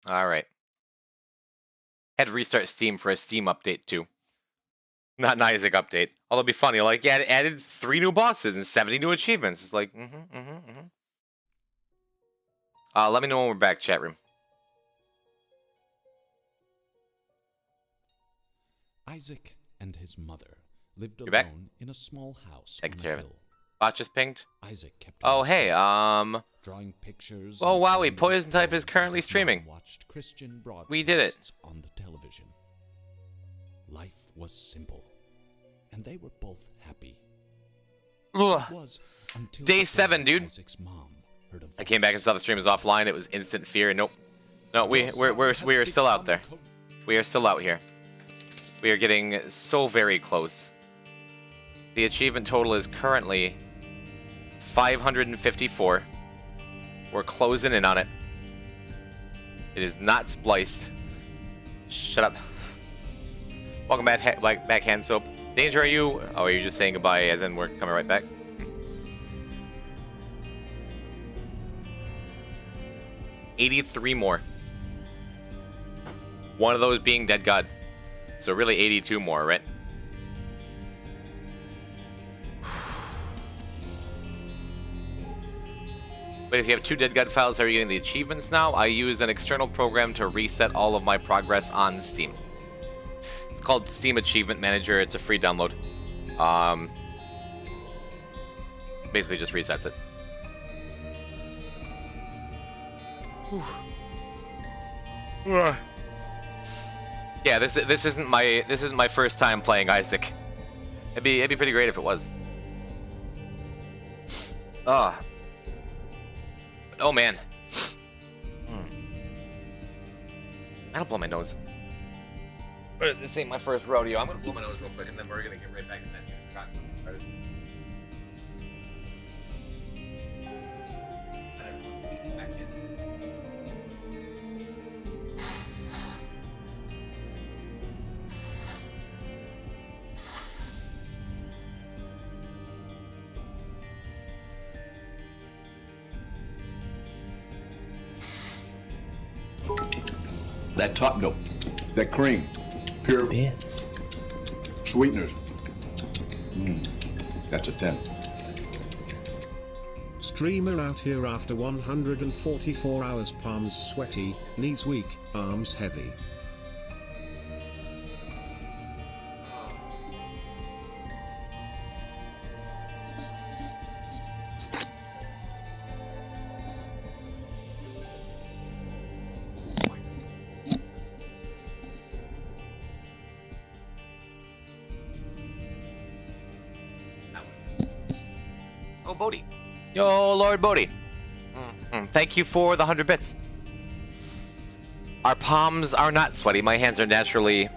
Alright. Had to restart Steam for a Steam update, too. Not an Isaac update. Although it'd be funny, like, yeah, it added 3 new bosses and 70 new achievements. It's like, let me know when we're back, chat room. Isaac and his mother lived You're back? alone in a small house Take on care the of it. hill. Bot just pinged. Isaac kept Oh, hey, drawing pictures. oh, and wowie, playing Poison with Type is toys currently as Mom streaming. watched Christian We did it. broadcasts on the television. Life was simple, and they were both happy. Ugh. It was until Day the 7, dude. Isaac's mom heard a I came back and saw the stream was offline. It was instant fear. Nope. No, we are still out there. We are still out here. We are getting so very close. The achievement total is currently 554. We're closing in on it. It is not spliced. Shut up. Welcome back, back hand soap. Danger, are you? Oh, are you just saying goodbye as in we're coming right back? 83 more. One of those being Dead God. So really 82 more, right? But if you have 2 Dead God files, how are you getting the achievements now? I use an external program to reset all of my progress on Steam. It's called Steam Achievement Manager. It's a free download. Basically just resets it. Yeah, this isn't my first time playing Isaac. It'd be pretty great if it was. Oh man. I'll blow my nose. This ain't my first rodeo. I'm gonna blow my nose real quick, and then we're gonna get right back in that game. I forgot when we started. Back in. That top note, that cream, pure Bits. sweeteners. That's a 10. Streamer out here after 144 hours, palms sweaty, knees weak, arms heavy. Oh, Bodhi. Yo, Lord Bodhi. Thank you for the 100 bits. Our palms are not sweaty. My hands are naturally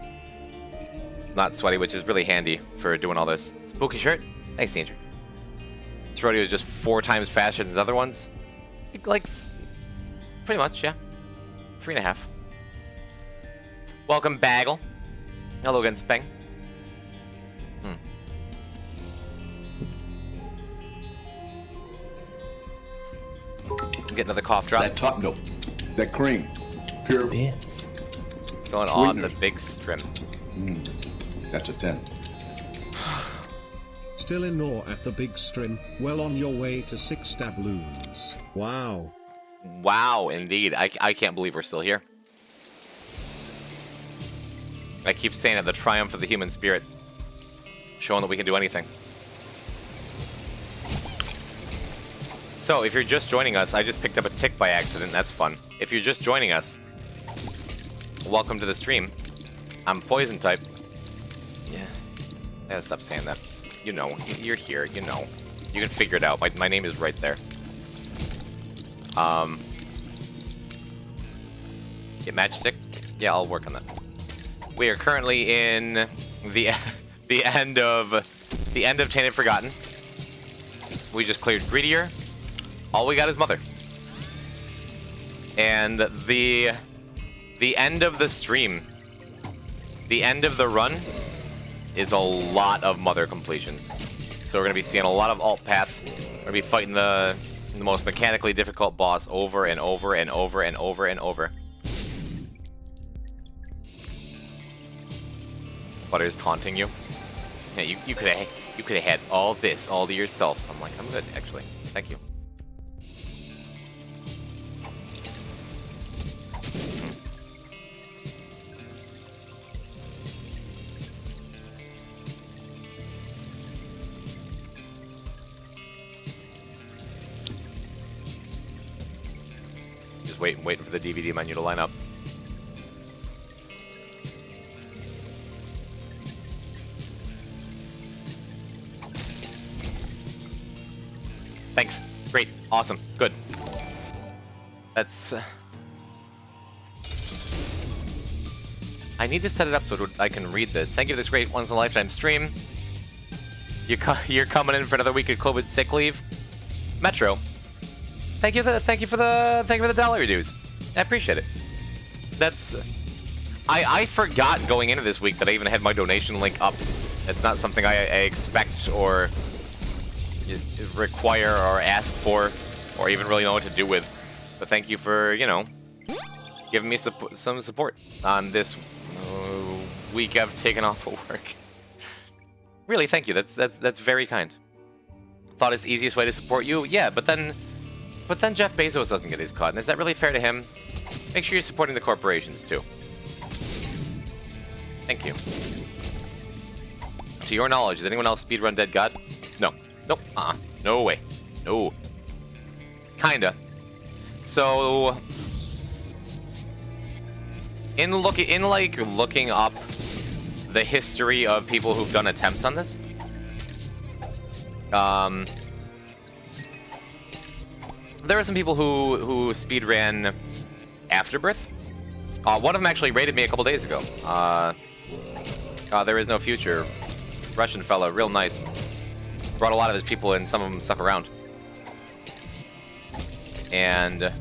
not sweaty, which is really handy for doing all this. Spooky shirt. Thanks, Danger. This rodeo is just 4 times faster than the other ones. Like, pretty much, yeah. 3.5. Welcome, Bagel. Hello again, Speng. Get another cough drop. That top note, that cream, pure Bits. Going on the sweeteners. big strim. That's a 10. Still in awe at the big stream, well on your way to 6 doubloons. Wow. Wow, indeed. I can't believe we're still here. I keep saying it, the triumph of the human spirit. Showing that we can do anything. So, if you're just joining us, I just picked up a tick by accident. That's fun. If you're just joining us, welcome to the stream. I'm Poison Type. Yeah. I gotta stop saying that. You know, you're here, you know. You can figure it out. My name is right there. Get Matchstick? Yeah, I'll work on that. We are currently in the end of Tainted Forgotten. We just cleared Greedier. All we got is Mother. And the end of the stream, the end of the run, is a lot of Mother completions. So we're gonna be seeing a lot of alt path. We're gonna be fighting the most mechanically difficult boss over and over and over and over and over. Butter's taunting you. Yeah, you could have had all this all to yourself. I'm like, I'm good, actually. Thank you. Just waiting for the DVD menu to line up. Thanks. Great. Awesome. Good. That's... I need to set it up so I can read this. Thank you for this great once-in-a-lifetime stream. You're coming in for another week of COVID sick leave. Metro. Thank you for the dollar dues. I appreciate it. That's... I forgot going into this week that I even had my donation link up. It's not something I expect or require or ask for or even really know what to do with. But thank you for, you know, giving me some support on this week I've taken off of work. Really, thank you. That's very kind. Thought it's the easiest way to support you? Yeah, but then Jeff Bezos doesn't get his cut, and is that really fair to him? Make sure you're supporting the corporations too. Thank you. To your knowledge, has anyone else speedrun Dead God? No. Nope. No way. No. Kinda. So, in looking up the history of people who've done attempts on this, there are some people who speedran Afterbirth. One of them actually raided me a couple days ago. There is no future. Russian fella, real nice. Brought a lot of his people in, some of them stuck around. And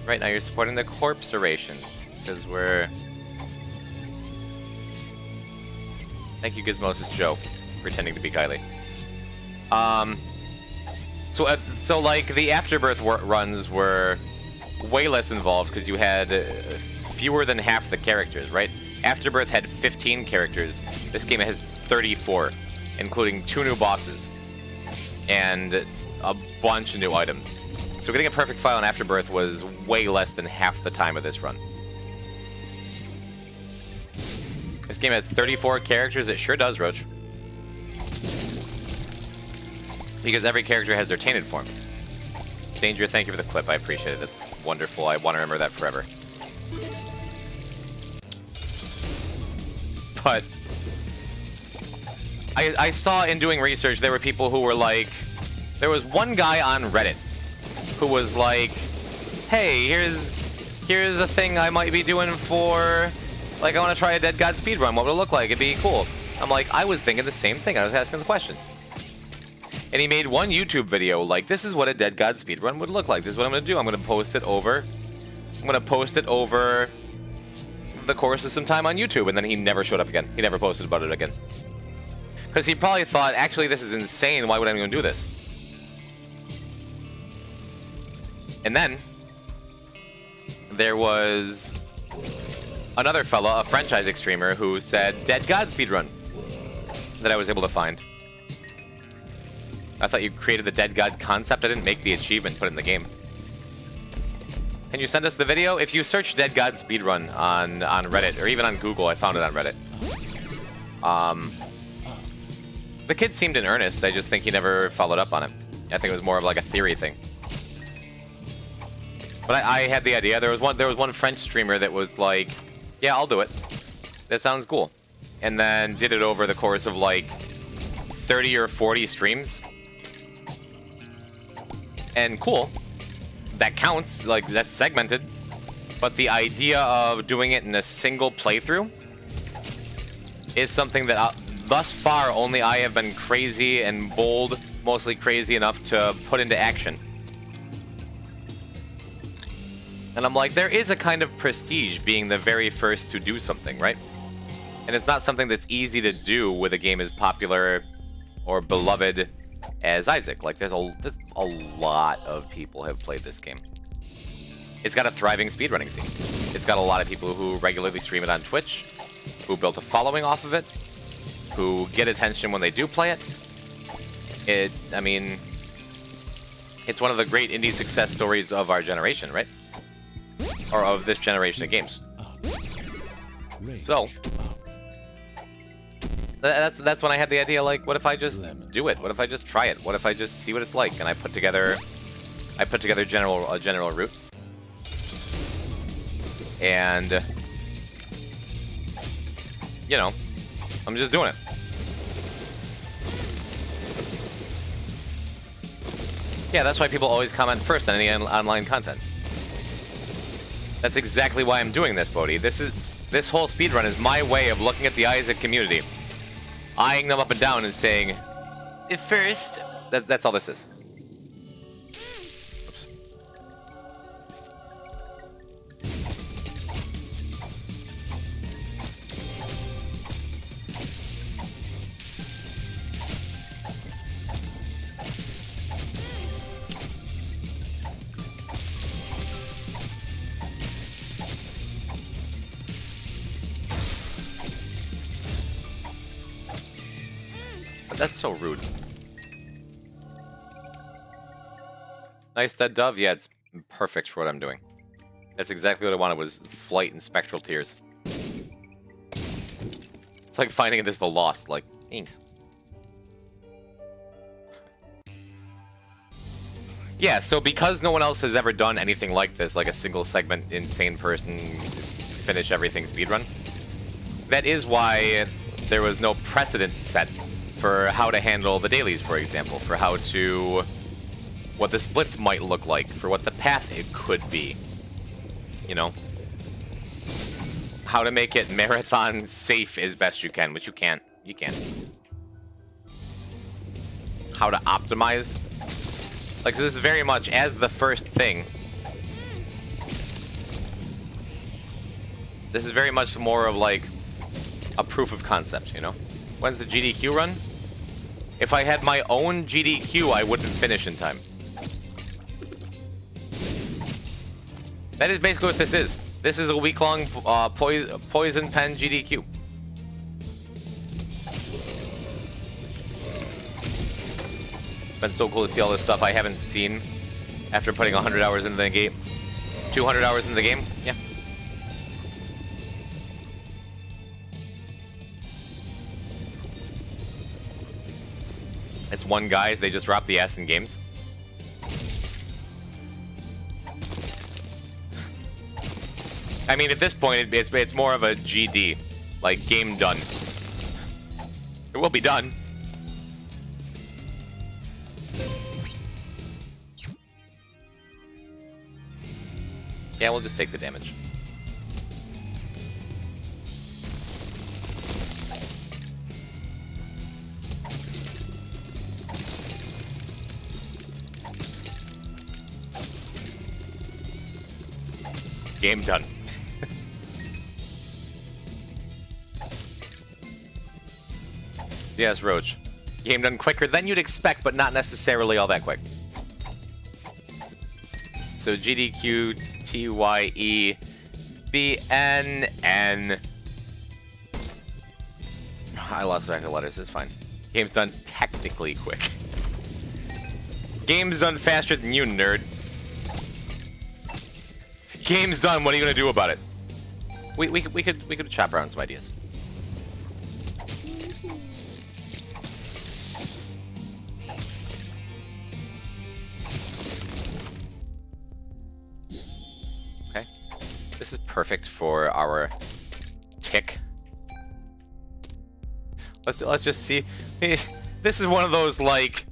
right now you're supporting the corpsorations, because we're... Thank you, Gizmosis Joe, pretending to be Kylie. So like, the Afterbirth runs were way less involved, because you had fewer than half the characters, right? Afterbirth had 15 characters. This game has 34, including 2 new bosses and a bunch of new items. So getting a perfect file on Afterbirth was way less than half the time of this run. This game has 34 characters. It sure does, Roach. Because every character has their tainted form. Danger, thank you for the clip. I appreciate it. That's wonderful. I want to remember that forever. But I saw in doing research, there were people who were like... There was one guy on Reddit who was like, hey, here's a thing I might be doing for... Like, I want to try a Dead God speedrun. What would it look like? It'd be cool. I'm like, I was thinking the same thing. I was asking the question. And he made one YouTube video like, this is what a Dead God speedrun would look like. This is what I'm going to do. I'm going to post it over... the course of some time on YouTube. And then he never showed up again. He never posted about it again. Because he probably thought, actually, this is insane. Why would anyone do this? And then there was another fella, a French Isaac streamer, who said Dead God speedrun that I was able to find. I thought you created the Dead God concept. I didn't make the achievement, put it in the game. Can you send us the video? If you search Dead God speedrun on Reddit, or even on Google, I found it on Reddit. The kid seemed in earnest. I just think he never followed up on it. I think it was more of like a theory thing. But I had the idea. There was one French streamer that was like, yeah, I'll do it. That sounds cool. And then did it over the course of like 30 or 40 streams. And cool. That counts. Like, that's segmented. But the idea of doing it in a single playthrough is something that thus far only I have been crazy and bold, mostly crazy enough to put into action. And I'm like, there is a kind of prestige being the very first to do something, right? And it's not something that's easy to do with a game as popular or beloved as Isaac. Like, there's a lot of people have played this game. It's got a thriving speedrunning scene. It's got a lot of people who regularly stream it on Twitch. who built a following off of it, who get attention when they do play it. I mean, it's one of the great indie success stories of our generation, right? Or of this generation of games. So, that's when I had the idea, like, what if I just do it? What if I just try it? What if I just see what it's like? And I put together a general route. And, you know, I'm just doing it. Oops. Yeah, that's why people always comment first on any online content. That's exactly why I'm doing this, Bodhi. This whole speedrun is my way of looking at the Isaac community, eyeing them up and down and saying, first, that's all this is. Oops. That's so rude. Nice dead dove? Yeah, it's perfect for what I'm doing. That's exactly what I wanted, was flight and spectral tears. It's like finding it as the lost, like, thanks. Yeah, so because no one else has ever done anything like this, like a single segment, insane person, finish everything speedrun, that is why there was no precedent set for how to handle the dailies, for example, for how to... what the splits might look like, for what the path it could be. You know? How to make it marathon safe as best you can, which you can't. You can't. How to optimize. Like, so this is very much, as the first thing, this is very much more of, like, a proof of concept, you know? When's the GDQ run? If I had my own GDQ, I wouldn't finish in time. That is basically what this is. This is a week-long poison pen GDQ. It's been so cool to see all this stuff I haven't seen after putting 100 hours into the game. 200 hours into the game? Yeah. It's one guys, they just drop the S in games. I mean, at this point, it's more of a GD, like game done. It will be done. Yeah, we'll just take the damage. Game done. Yes, Roach. Game done quicker than you'd expect, but not necessarily all that quick. So GDQ, TYE, BNN. I lost track of letters, it's fine. Game's done technically quick. Game's done faster than you, nerd. Game's done, what are you gonna do about it? We could chop around some ideas. Okay. This is perfect for our tick. Let's just see. This is one of those, like,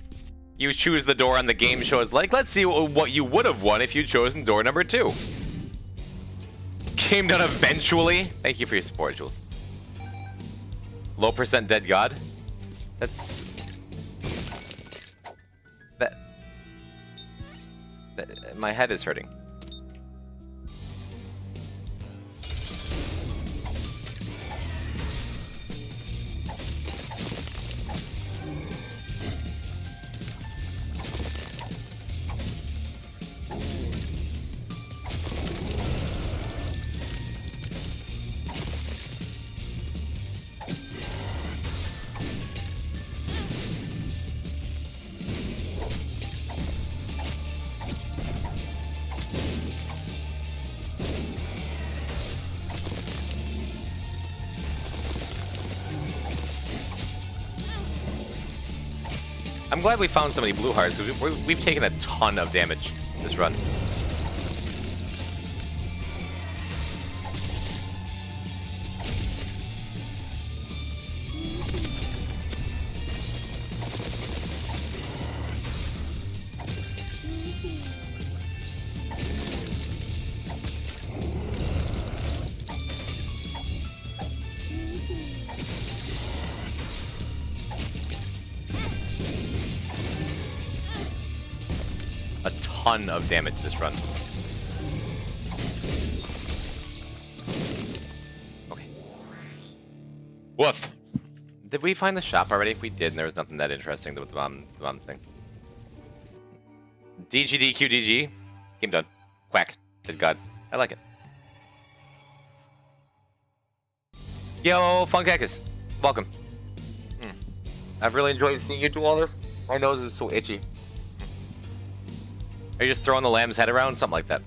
you choose the door on the game shows, like, let's see what you would have won if you'd chosen door number 2. Game done eventually. Thank you for your support, Jules. Low percent dead god. That's... That... My head is hurting. I'm glad we found so many blue hearts, because we've taken a ton of damage this run. A ton of damage this run. Okay. Woof. Did we find the shop already? If we did, and there was nothing that interesting with the bomb thing. DGDQDG. Game done. Quack. Did God. I like it. Yo, Funkakis. Welcome. I've really enjoyed seeing you do all this. My nose is so itchy. Are you just throwing the lamb's head around? Something like that.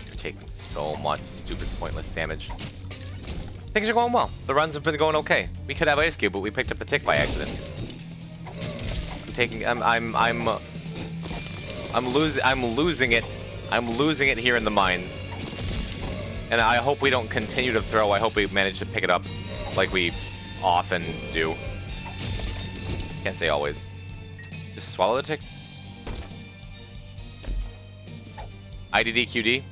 You're taking so much stupid, pointless damage. Things are going well. The runs have been going okay. We could have Ice Cube, but we picked up the tick by accident. I'm losing it. I'm losing it here in the mines. And I hope we don't continue to throw. I hope we manage to pick it up like we often do. Can't say always. Just swallow the tick. IDDQD.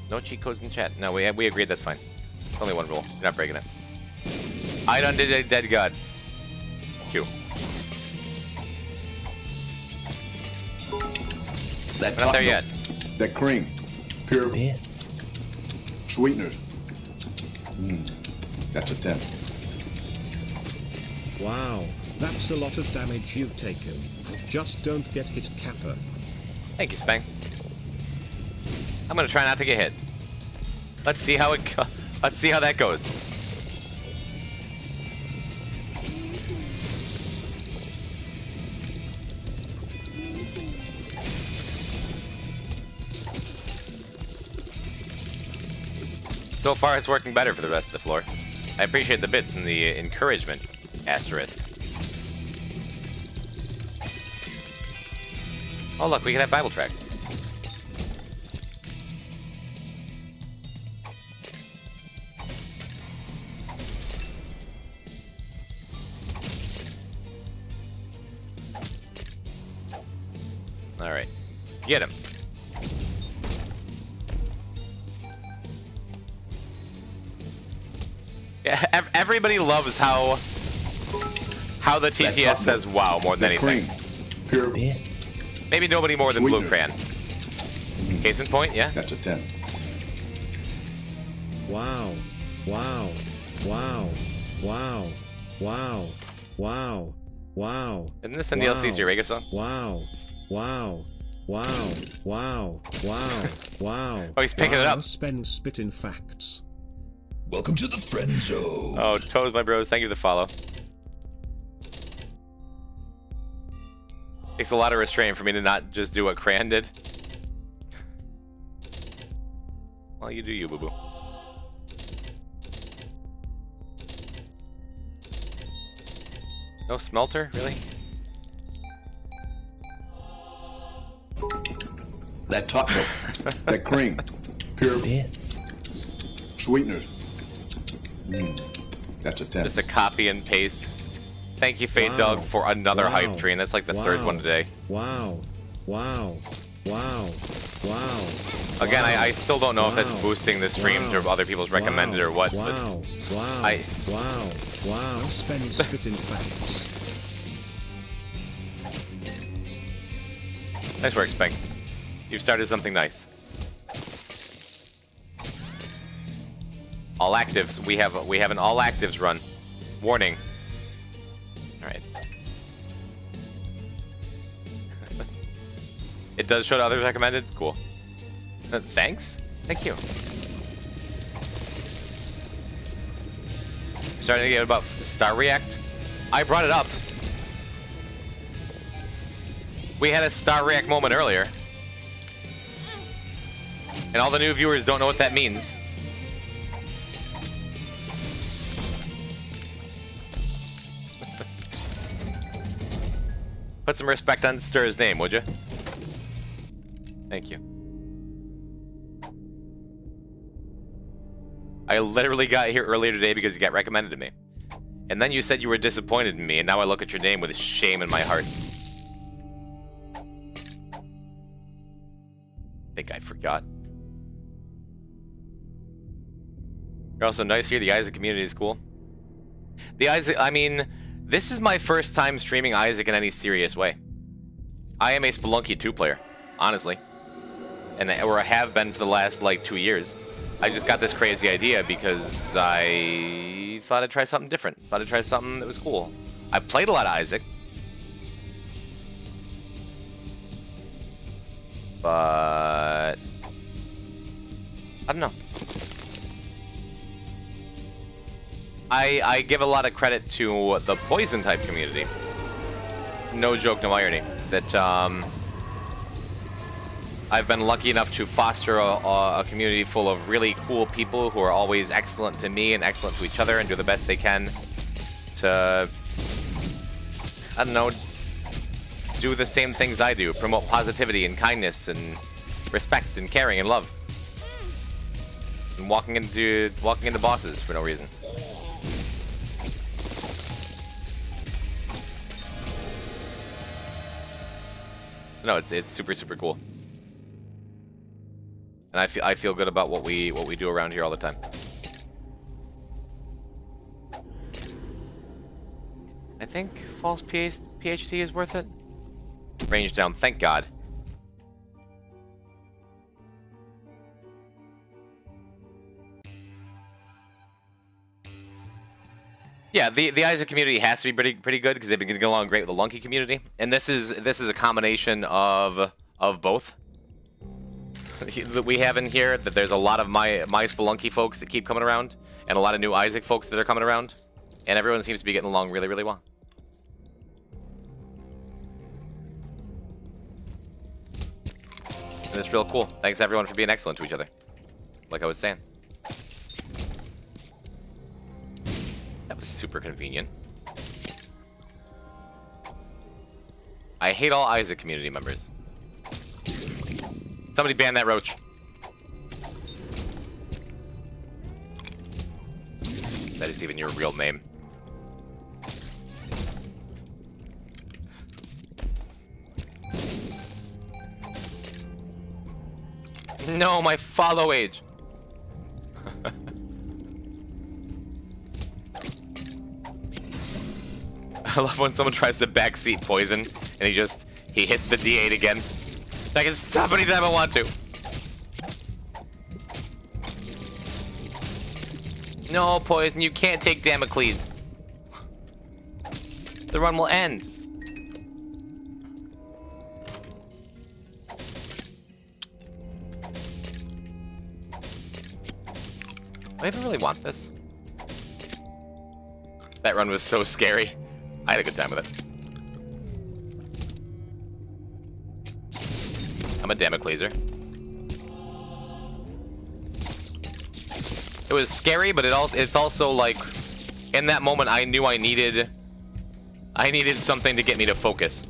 No cheat codes in chat. No, we agreed that's fine. It's only one rule. You're not breaking it. I done did a dead god. Q. That We're not there yet. That cream. Pure Bits. sweeteners. That's a 10. Wow, that's a lot of damage you've taken. Just don't get hit, Kappa. Thank you, Spang. I'm gonna try not to get hit. Let's see how let's see how that goes. So far, it's working better for the rest of the floor. I appreciate the bits and the encouragement. Asterisk. Oh look, we can have Bible track. All right, get him. Yeah, everybody loves how the TTS says "wow" more than anything. Cream. Pure Bits. Maybe nobody more than Blue Sweetener. Crayon. Case in point, yeah. That's a 10. Wow, wow, wow, wow, wow, wow, wow. Isn't this a DLC Eureka song? Wow, wow, wow, wow, wow, wow. Oh, he's picking it up. Spend spitting facts. Welcome to the friend zone. Oh, Toes, my bros, thank you for the follow. Takes a lot of restraint for me to not just do what Crayon did. Well, you do you, boo-boo. No smelter? Really? That top that cream. Pure Bits. sweeteners. That's a 10. Just a copy and paste. Thank you, Fade Wow. Dog, for another Wow. hype train. That's like the third one today. Wow, wow, wow, wow. Again, wow, I still don't know if that's wow, boosting the streams wow, or other people's recommended or what, but wow, wow, I- wow, wow. Spend spitting facts. nice work, Spank. You've started something nice. All actives. We have an all actives run. Warning. All right. It does show to others recommended. Cool. Thanks. Thank you. Starting to get about Star React. I brought it up. We had a Star React moment earlier. And all the new viewers don't know what that means. Put some respect on Stir's name, would you? Thank you. I literally got here earlier today because you got recommended to me. And then you said you were disappointed in me, and now I look at your name with shame in my heart. I think I forgot. You're also nice here. The Isaac community is cool. The Isaac, I mean, this is my first time streaming Isaac in any serious way. I am a Spelunky 2 player, honestly. Or I have been for the last, like, 2 years. I just got this crazy idea because I thought I'd try something different. Thought I'd try something that was cool. I played a lot of Isaac. But I don't know. I give a lot of credit to the poison type community. No joke, no irony. That I've been lucky enough to foster a community full of really cool people who are always excellent to me and excellent to each other and do the best they can to, I don't know, do the same things I do. Promote positivity and kindness and respect and caring and love. And walking into bosses for no reason. No, it's super, super cool. And I feel good about what we do around here all the time. I think false PhD is worth it. Range down, thank God. Yeah, the Isaac community has to be pretty good because they've been getting along great with the Lunky community, and this is a combination of both. That we have in here, that there's a lot of my Spelunky folks that keep coming around, and a lot of new Isaac folks that are coming around, and everyone seems to be getting along really, really well. And it's real cool. Thanks everyone for being excellent to each other. Like I was saying. That was super convenient. I hate all Isaac community members. Somebody ban that roach. That is even your real name. No, my follow age. I love when someone tries to backseat poison and he hits the D8 again. I can stop anytime I want to. No, poison, you can't take Damocles. The run will end. Do I even really want this? That run was so scary. I had a good time with it. I'm a Damocleser. It was scary, but it's also like, in that moment I knew I needed something to get me to focus.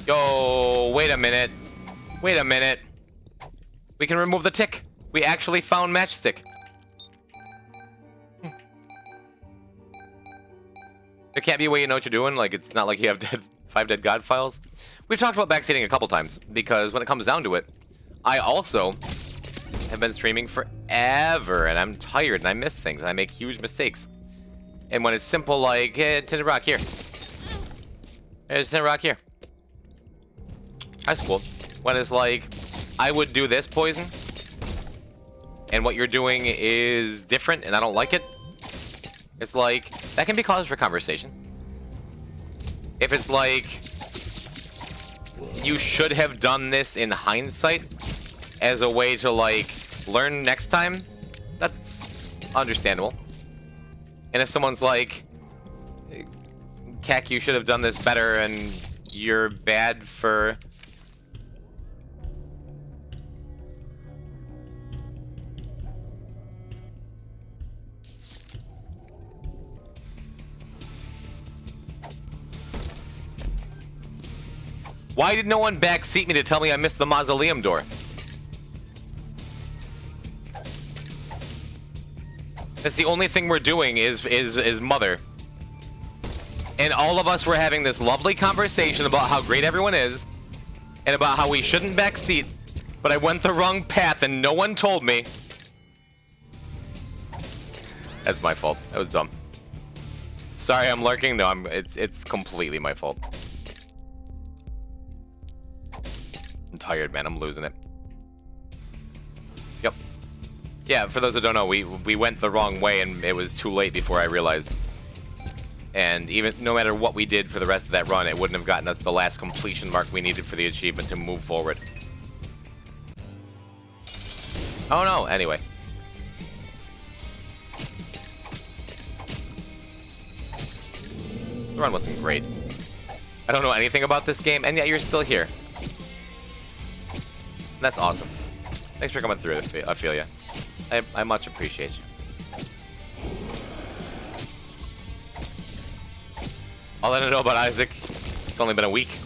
Yo, wait a minute. Wait a minute. We can remove the tick. We actually found Matchstick. There can't be a way you know what you're doing. Like, it's not like you have 5 dead God files. We've talked about backseating a couple times, because when it comes down to it, I also have been streaming forever, and I'm tired, and I miss things, and I make huge mistakes. And when it's simple like, hey, Tinted Rock here. There's Tinted Rock here. That's cool. When it's like, I would do this poison, and what you're doing is different, and I don't like it. It's like, that can be cause for conversation. If it's like, you should have done this in hindsight as a way to, like, learn next time, that's understandable. And if someone's like, Kek, you should have done this better and you're bad for... Why did no one backseat me to tell me I missed the mausoleum door? That's the only thing we're doing is Mother. And all of us were having this lovely conversation about how great everyone is and about how we shouldn't backseat, but I went the wrong path and no one told me. That's my fault. That was dumb. Sorry, I'm lurking. No, it's completely my fault. I'm tired, man. I'm losing it. Yep. Yeah, for those that don't know, we went the wrong way and it was too late before I realized. And even no matter what we did for the rest of that run, it wouldn't have gotten us the last completion mark we needed for the achievement to move forward. Oh no, anyway. The run wasn't great. I don't know anything about this game, and yet you're still here. That's awesome. Thanks for coming through, Ophelia. I much appreciate you. All I know about Isaac, it's only been a week.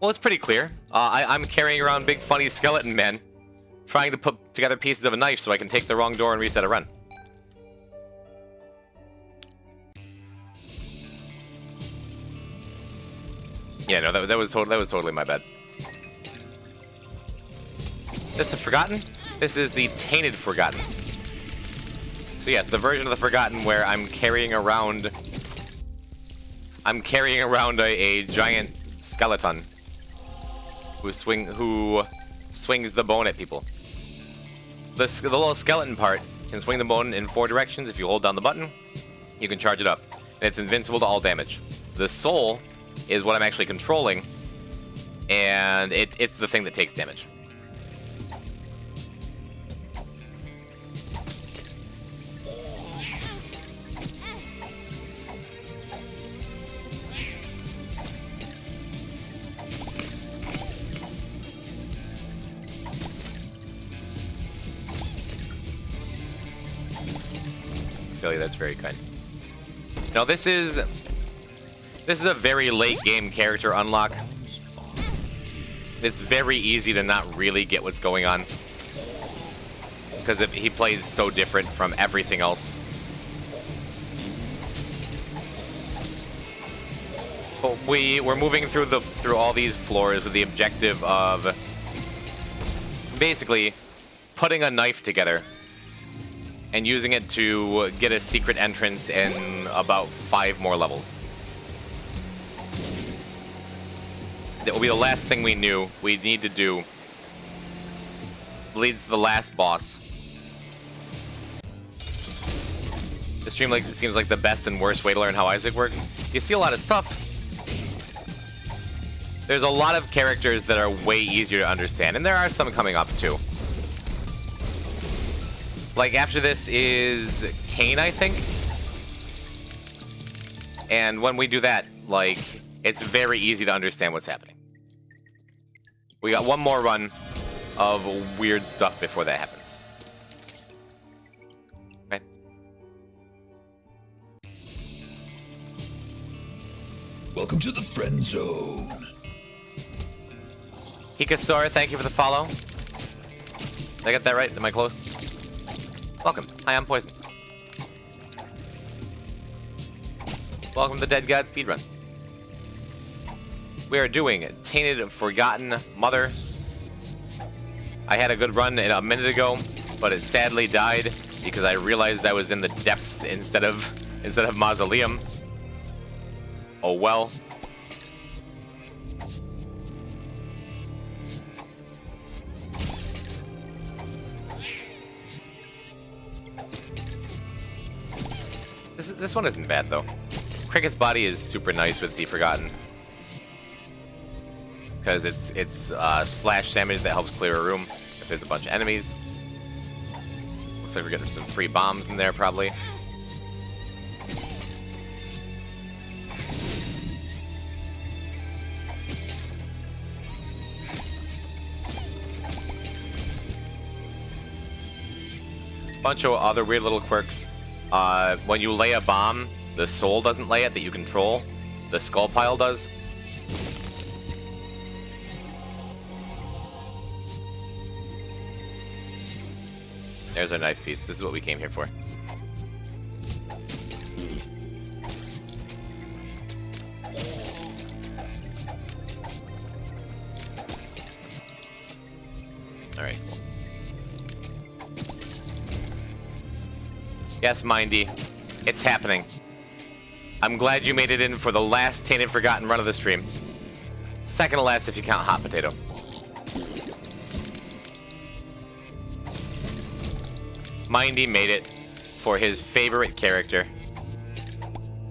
Well, it's pretty clear. I'm carrying around big funny skeleton men, trying to put together pieces of a knife so I can take the wrong door and reset a run. Yeah, no, that was totally my bad. This is Forgotten? This is the Tainted Forgotten. So yes, the version of the Forgotten where I'm carrying around a giant skeleton who swings the bone at people. The little skeleton part can swing the bone in 4 directions. If you hold down the button, you can charge it up, and it's invincible to all damage. The soul is what I'm actually controlling, and it's the thing that takes damage. Philly, that's very kind. Now this is a very late game character unlock. It's very easy to not really get what's going on because he plays so different from everything else. But we're moving through all these floors with the objective of basically putting a knife together and using it to get a secret entrance in about 5 more levels. That will be the last thing we need to do. Leads to the last boss. The stream it seems like the best and worst way to learn how Isaac works. You see a lot of stuff. There's a lot of characters that are way easier to understand, and there are some coming up too. Like after this is Cain, I think. And when we do that, like, it's very easy to understand what's happening. We got one more run of weird stuff before that happens. Okay. Welcome to the friend zone. Hikasora, thank you for the follow. Did I get that right? Am I close? Welcome. Hi, I'm Poison. Welcome to Dead God Speedrun. We are doing Tainted Forgotten Mother. I had a good run a minute ago, but it sadly died because I realized I was in the depths instead of Mausoleum. Oh well. This one isn't bad though. Cricket's body is super nice with the Forgotten because it's splash damage that helps clear a room if there's a bunch of enemies. Looks like we're getting some free bombs in there probably. Bunch of other weird little quirks. When you lay a bomb, The soul doesn't lay it that you control. The skull pile does. There's our knife piece. This is what we came here for. Alright, cool. Yes, Mindy. It's happening. I'm glad you made it in for the last Tainted Forgotten run of the stream. Second to last if you count Hot Potato. Mindy made it for his favorite character.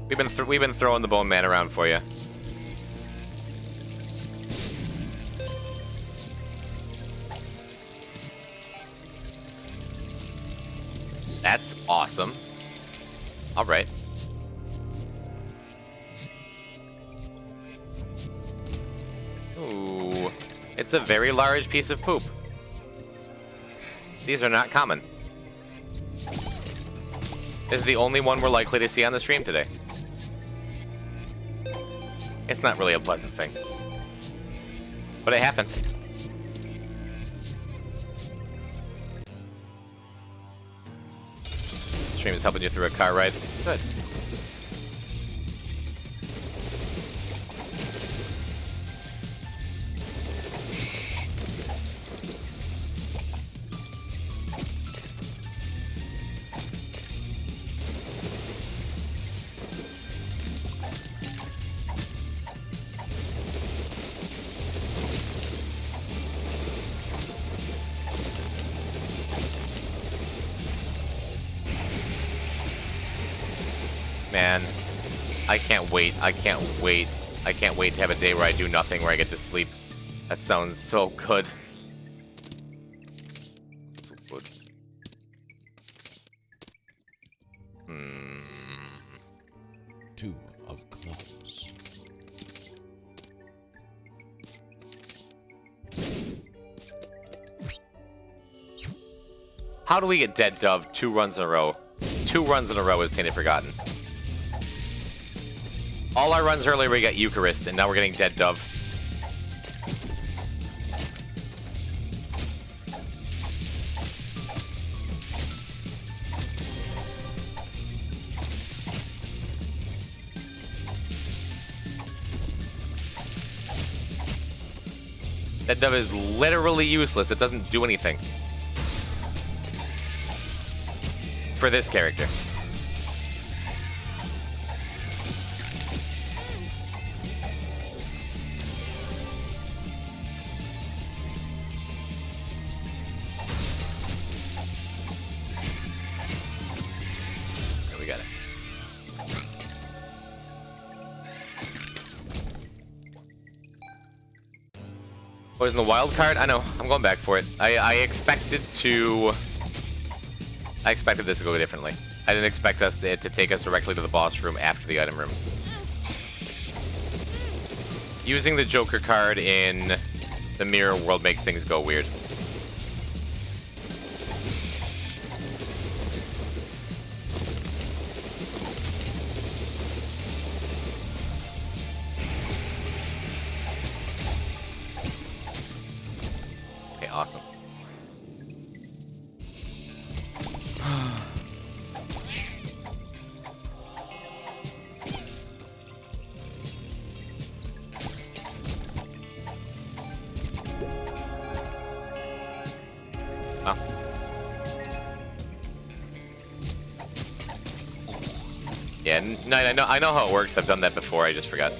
We've been throwing the Bone Man around for you. That's awesome. All right. Ooh, it's a very large piece of poop. These are not common. This is the only one we're likely to see on the stream today. It's not really a pleasant thing. But it happened. Stream is helping you through a car ride. Good. Man, I can't wait. I can't wait. I can't wait to have a day where I do nothing, where I get to sleep. That sounds so good. So good. Two of clubs. How do we get Dead Dove 2 runs in a row? 2 runs in a row is Tainted Forgotten. All our runs earlier we got Eucharist, and now we're getting Dead Dove. Dead Dove is literally useless. It doesn't do anything. For this character. Here we got it. Wasn't the wild card? I know. I'm going back for it. I expected this to go differently. I didn't expect it to take us directly to the boss room after the item room. Using the Joker card in the mirror world makes things go weird. Okay, awesome. Oh. Yeah, no, I know how it works. I've done that before. I just forgot.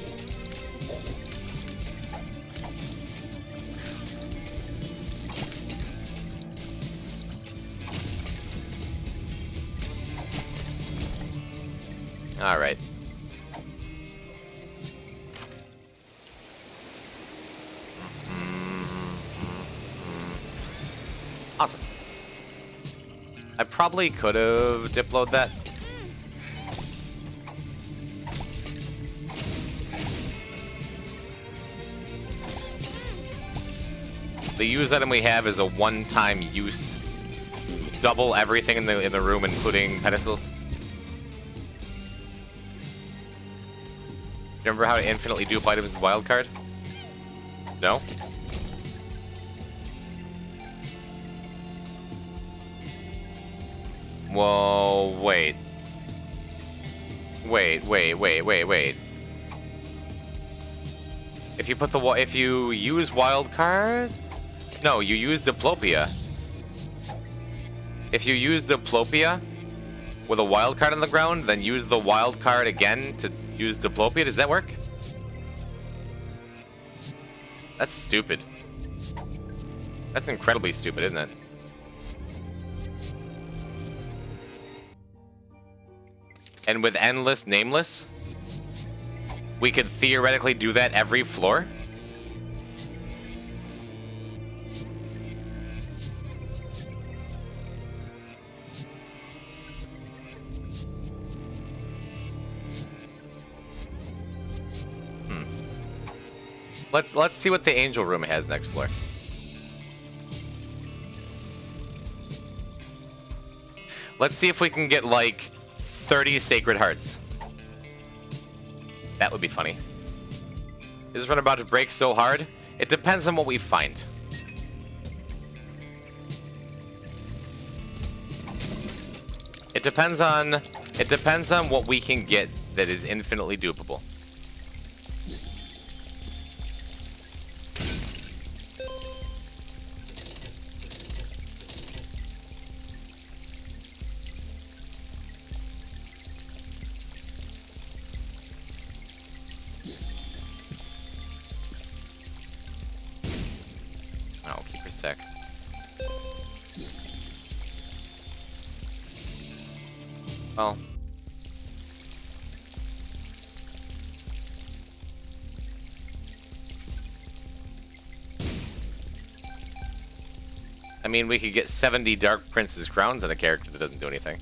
All right. Awesome. I probably could have diploed that. The use item we have is a one-time use. Double everything in the room, including pedestals. Remember how to infinitely dupe items in wildcard? No? Whoa, wait. Wait. If you put the if you use wildcard? No, you use Diplopia. If you use Diplopia with a wildcard on the ground, then use the wildcard again to use Diplopia. Does that work? That's stupid. That's incredibly stupid, isn't it? And with Endless Nameless, we could theoretically do that every floor? Let's see what the Angel Room has next floor. Let's see if we can get like 30 Sacred Hearts. That would be funny. Is this run about to break so hard? It depends on what we find. It depends on what we can get that is infinitely dupable. Oh, keep her sick. Well. I mean, we could get 70 Dark Prince's crowns on a character that doesn't do anything.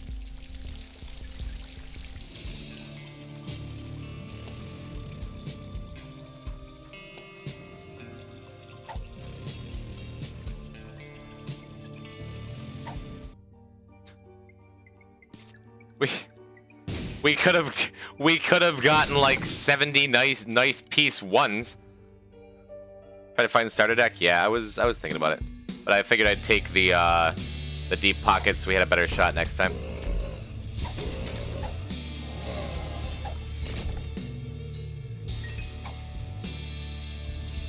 We could have gotten like 70 nice knife piece ones. Try to find the starter deck. Yeah, I was thinking about it, but I figured I'd take the deep pockets so we had a better shot next time.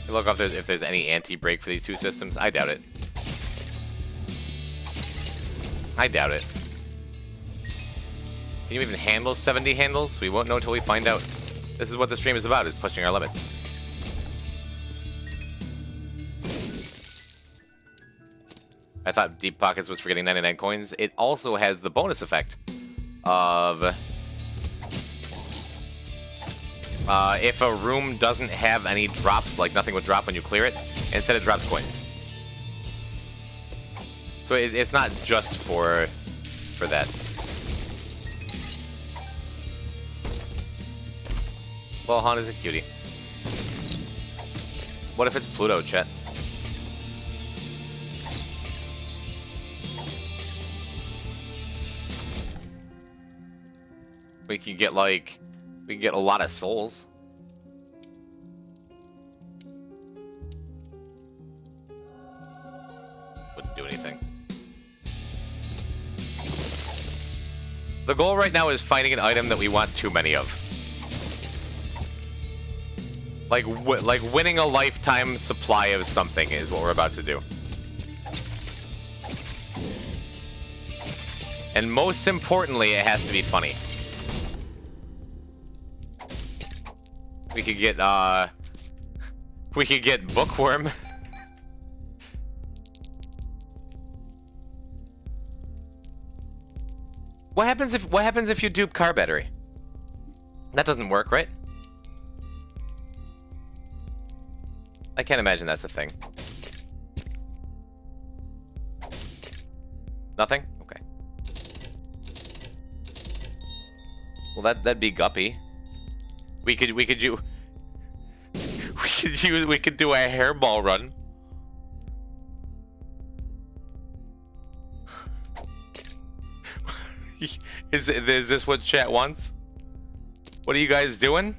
Look up if there's any anti-break for these two systems. I doubt it. I doubt it. Can you even handle 70 handles? We won't know until we find out. This is what the stream is about, is pushing our limits. I thought Deep Pockets was for getting 99 coins. It also has the bonus effect of... if a room doesn't have any drops, like nothing would drop when you clear it, instead it drops coins. So it's not just for that. Well, Han is a cutie. What if it's Pluto, Chet? We could get a lot of souls. Wouldn't do anything. The goal right now is finding an item that we want too many of. Like winning a lifetime supply of something is what we're about to do. And most importantly, it has to be funny. We could get Bookworm. What happens if you dupe car battery? That doesn't work, right? I can't imagine that's a thing. Nothing? Okay. Well, that'd be guppy. We could do we could do a hairball run. Is this what chat wants? What are you guys doing?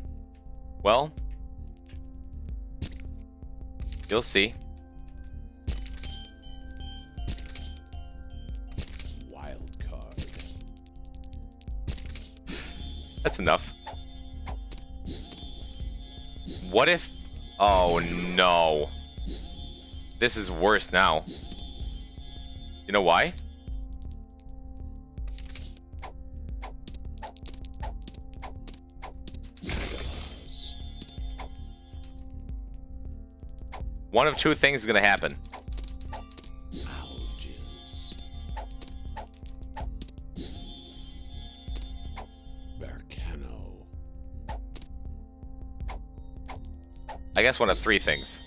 Well, you'll see. Wild card. That's enough. What if... Oh, no. This is worse now. You know why? One of two things is going to happen. Alges. Vercano. I guess one of three things.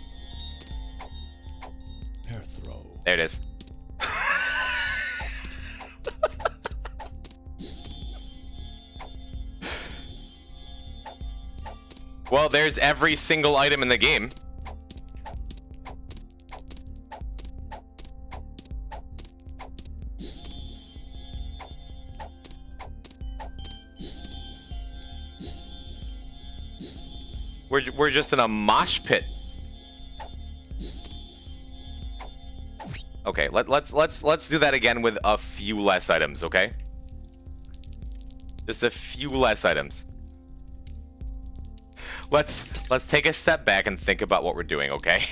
Perthro. There it is. Well, there's every single item in the game. We're just in a mosh pit. Okay, let's do that again with a few less items, okay? Just a few less items. Let's take a step back and think about what we're doing, okay?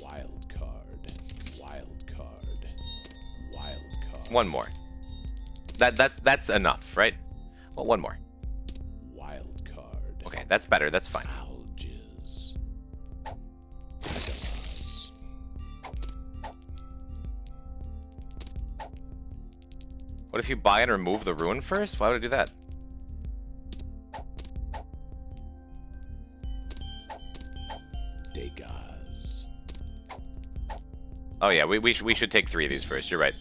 Wild card. Wild card. Wild card. One more. That's enough, right? Well, one more. Wild card. Okay, that's better. That's fine. Alges. Agalaz. What if you buy and remove the ruin first? Why would I do that? Degas. Oh yeah, we should take 3 of these first. You're right.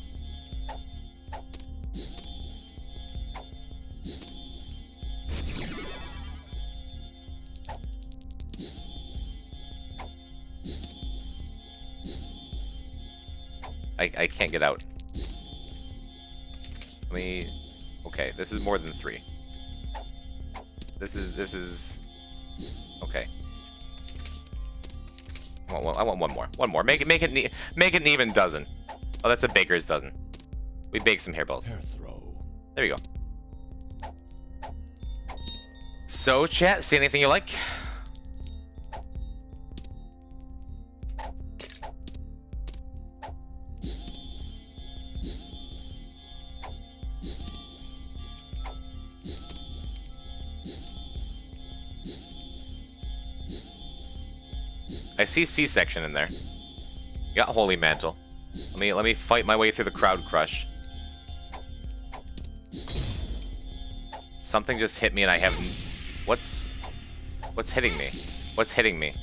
I can't get out. Let me... Okay, this is more than 3. This is... Okay. I want one more. One more. Make it an even dozen. Oh, that's a baker's dozen. We bake some hairballs. Perthro. There you go. So, chat, see anything you like? I see C-section in there. You got Holy Mantle. Let me fight my way through the crowd crush. Something just hit me and I haven't... What's hitting me? What's hitting me?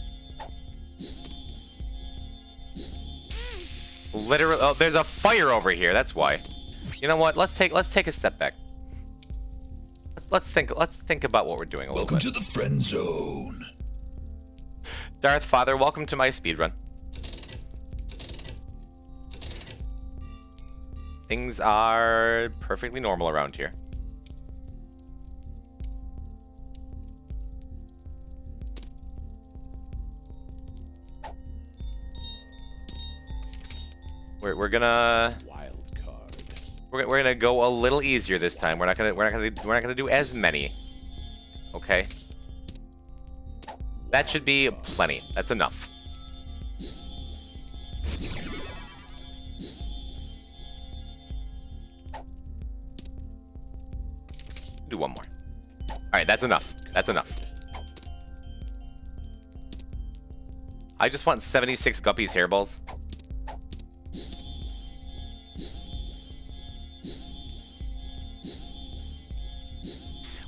Literally, oh, there's a fire over here. That's why. You know what? Let's take a step back. Let's think about what we're doing a little bit. Welcome to the friend zone. Darth Father, welcome to my speedrun. Things are perfectly normal around here. We're gonna Wild card. we're gonna go a little easier this time. We're not gonna do as many. Okay. That should be plenty. That's enough. Do one more. Alright, that's enough. That's enough. I just want 76 Guppy's hairballs.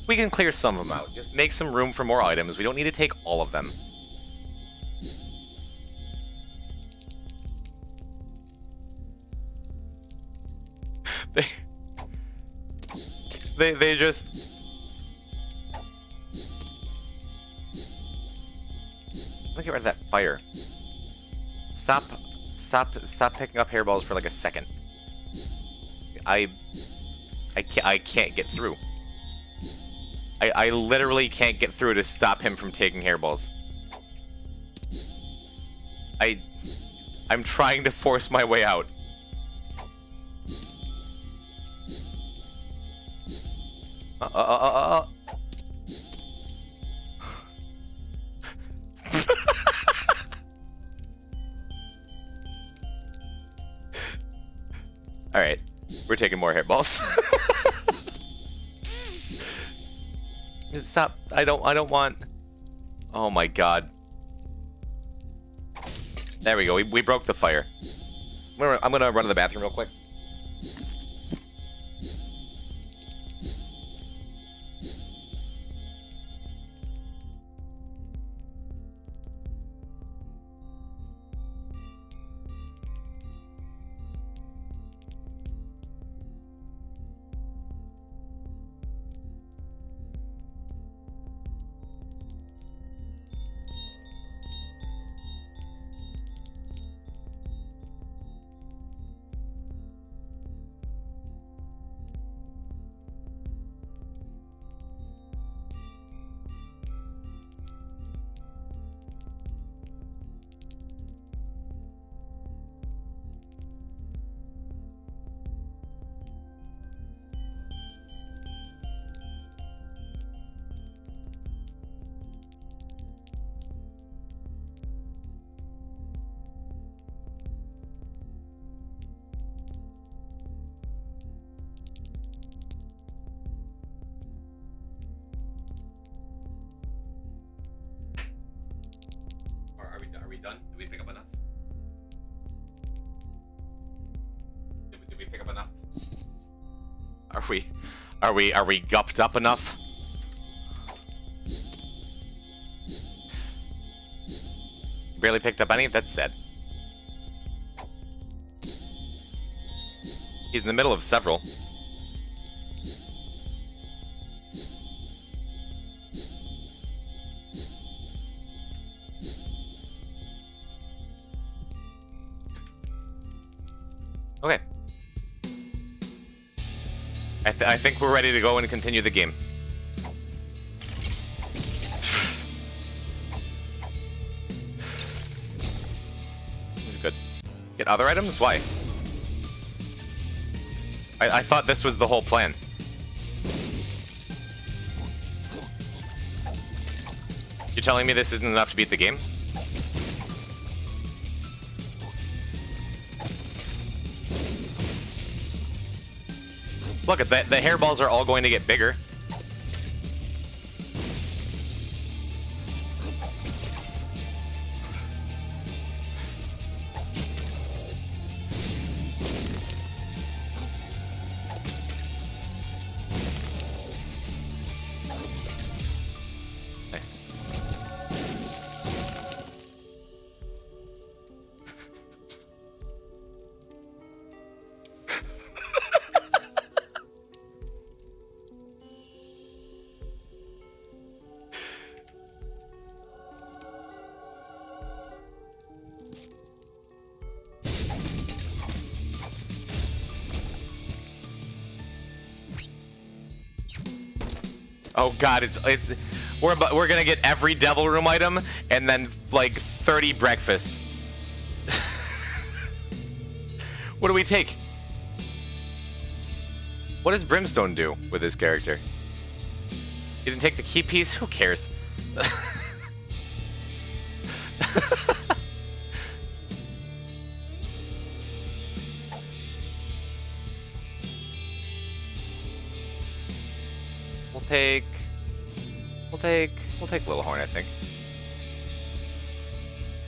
We can clear some of them out. Just make some room for more items. We don't need to take all of them. they just... Let me get rid of that fire. Stop picking up hairballs for like a second. I can't get through. I literally can't get through to stop him from taking hairballs. I'm trying to force my way out. Alright, we're taking more hairballs. Stop. I don't want... Oh my god. There we go, we broke the fire. I'm gonna run to the bathroom real quick. Are we done? Did we pick up enough? Did we pick up enough? Are we gupped up enough? Barely picked up any? That's sad. He's in the middle of several. Okay. I think we're ready to go and continue the game. This is good. Get other items? Why? I thought this was the whole plan. You're telling me this isn't enough to beat the game? Look at that, the hairballs are all going to get bigger. Nice. Oh god, we're gonna get every Devil Room item and then like 30 breakfasts. What do we take? What does Brimstone do with his character? He didn't take the key piece? Who cares? We'll take Little Horn, I think.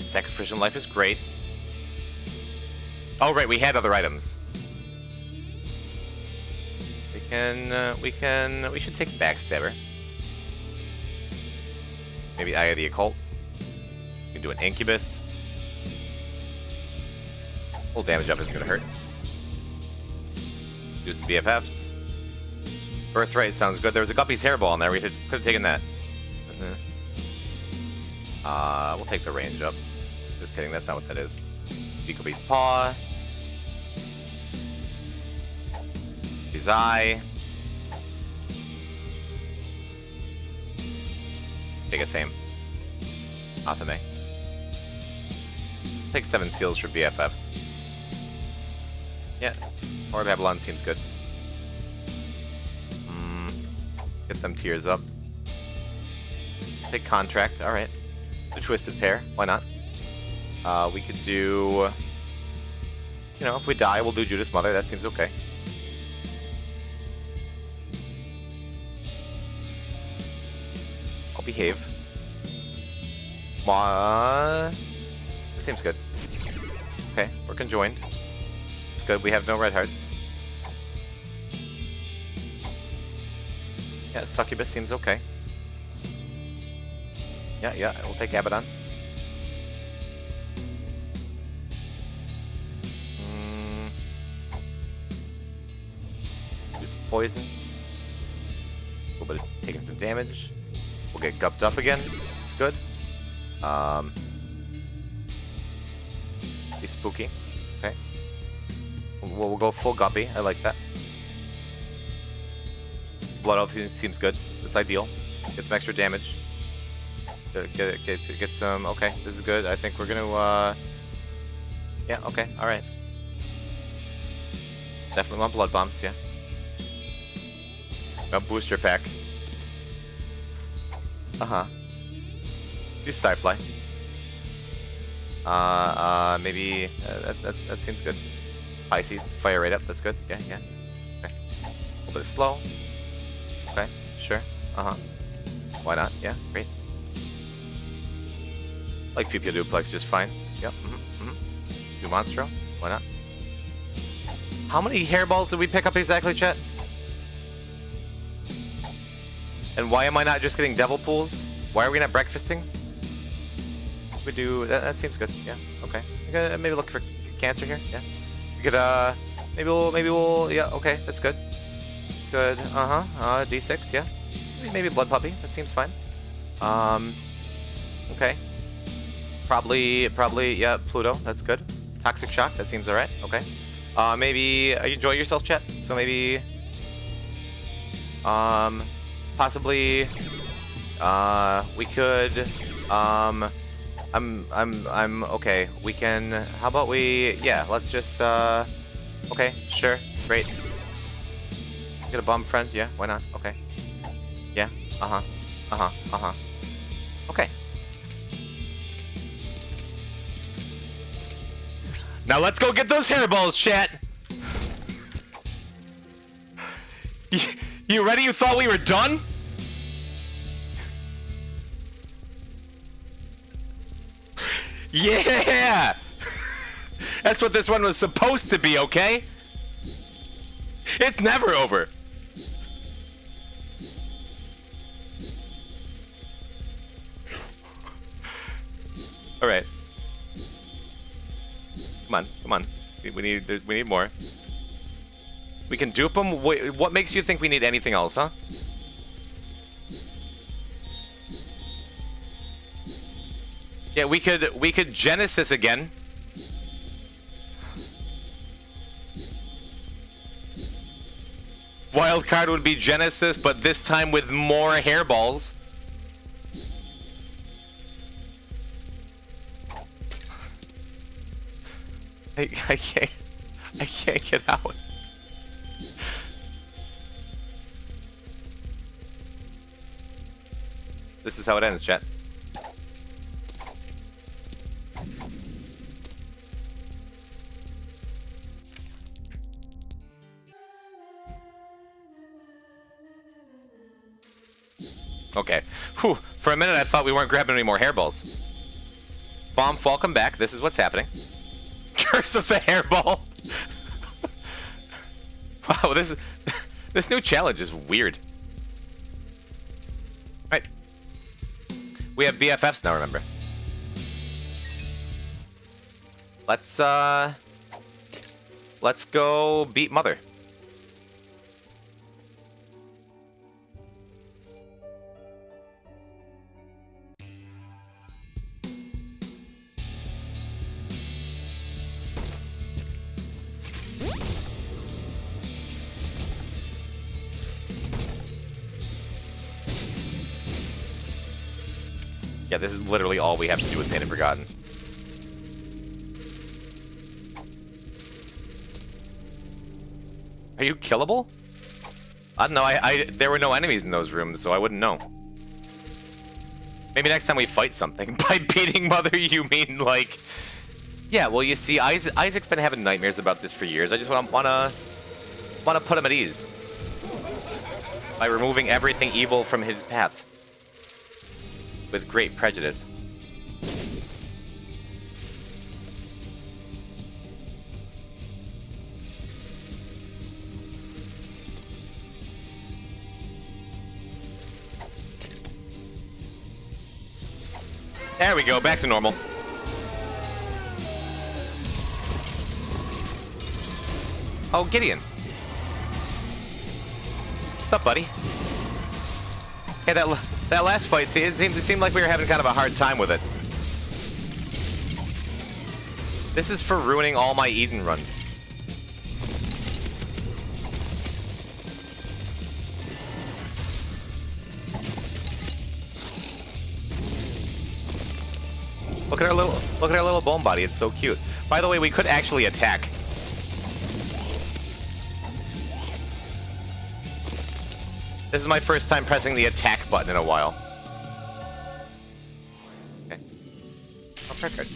Sacrificial Life is great. Oh right, we had other items. We should take Backstabber. Maybe Eye of the Occult. We can do an Incubus. Full damage up isn't gonna hurt. Do some BFFs. Birthright sounds good. There was a Guppy's Hairball in there. We could have taken that. We'll take the range up. Just kidding, that's not what that is. Beakoby's Paw. His Eye. Take a Thame. Athame. Take 7 seals for BFFs. Yeah, or Babylon seems good. Get them tiers up. Take Contract, alright. The Twisted Pair, why not? We could do... You know, if we die, we'll do Judas Mother, that seems okay. I'll behave. That seems good. Okay, we're conjoined. It's good, we have no red hearts. Yeah, Succubus seems okay. Yeah, we'll take Abaddon. Do some poison. A little bit of taking some damage. We'll get gupped up again. It's good. Be spooky. Okay. We'll go full guppy. I like that. Blood Oath seems good. That's ideal. Get some extra damage. Get some... Okay, this is good. I think we're gonna... Yeah, okay, alright. Definitely want Blood Bombs, yeah. No booster pack. Do Sci-Fly. Maybe... that seems good. Pisces, fire right up, that's good. Yeah. Okay. A little bit of slow. Okay, sure. Why not? Yeah, great. Like PP Duplex just fine. Yep. Do Monstro. Why not? How many hairballs did we pick up exactly, chat? And why am I not just getting Devil Pools? Why are we not breakfasting? We do... That seems good. Yeah. Okay. Maybe look for Cancer here. Yeah. We could, maybe we'll... Yeah, okay. That's good. Good. D6, yeah. Maybe Blood Puppy. That seems fine. Okay. Probably, yeah, Pluto. That's good. Toxic Shock. That seems alright. Okay. Maybe... you enjoy yourself, chat? So maybe... possibly... we could... I'm okay. We can... How about we... Yeah, let's just, okay, sure. Great. Get a bum friend? Yeah, why not? Okay. Yeah. Okay. Now let's go get those hairballs, chat! You ready? You thought we were done? Yeah! That's what this one was supposed to be, okay? It's never over. All right. Come on. We need more. We can dupe them. Wait, what makes you think we need anything else, huh? Yeah, we could Genesis again. Wild card would be Genesis, but this time with more hairballs. I can't get out. This is how it ends, chat. Okay. Whew. For a minute, I thought we weren't grabbing any more hairballs. Bomb Falcon back. This is what's happening. Curse of the hairball. Wow, this new challenge is weird. Right. We have BFFs now, remember. Let's go beat Mother. Yeah, this is literally all we have to do with Painted Forgotten. Are you killable? I don't know, there were no enemies in those rooms, so I wouldn't know. Maybe next time we fight something. By beating Mother, you mean, like... Yeah, well, you see, Isaac's been having nightmares about this for years. I just wanna put him at ease. By removing everything evil from his path. With great prejudice. There we go, back to normal. Oh, Gideon. What's up, buddy? Hey, that last fight, see, it seemed like we were having kind of a hard time with it. This is for ruining all my Eden runs. Look at our little bone body. It's so cute. By the way, we could actually attack. This is my first time pressing the attack button in a while. Okay. Oh, prayer card.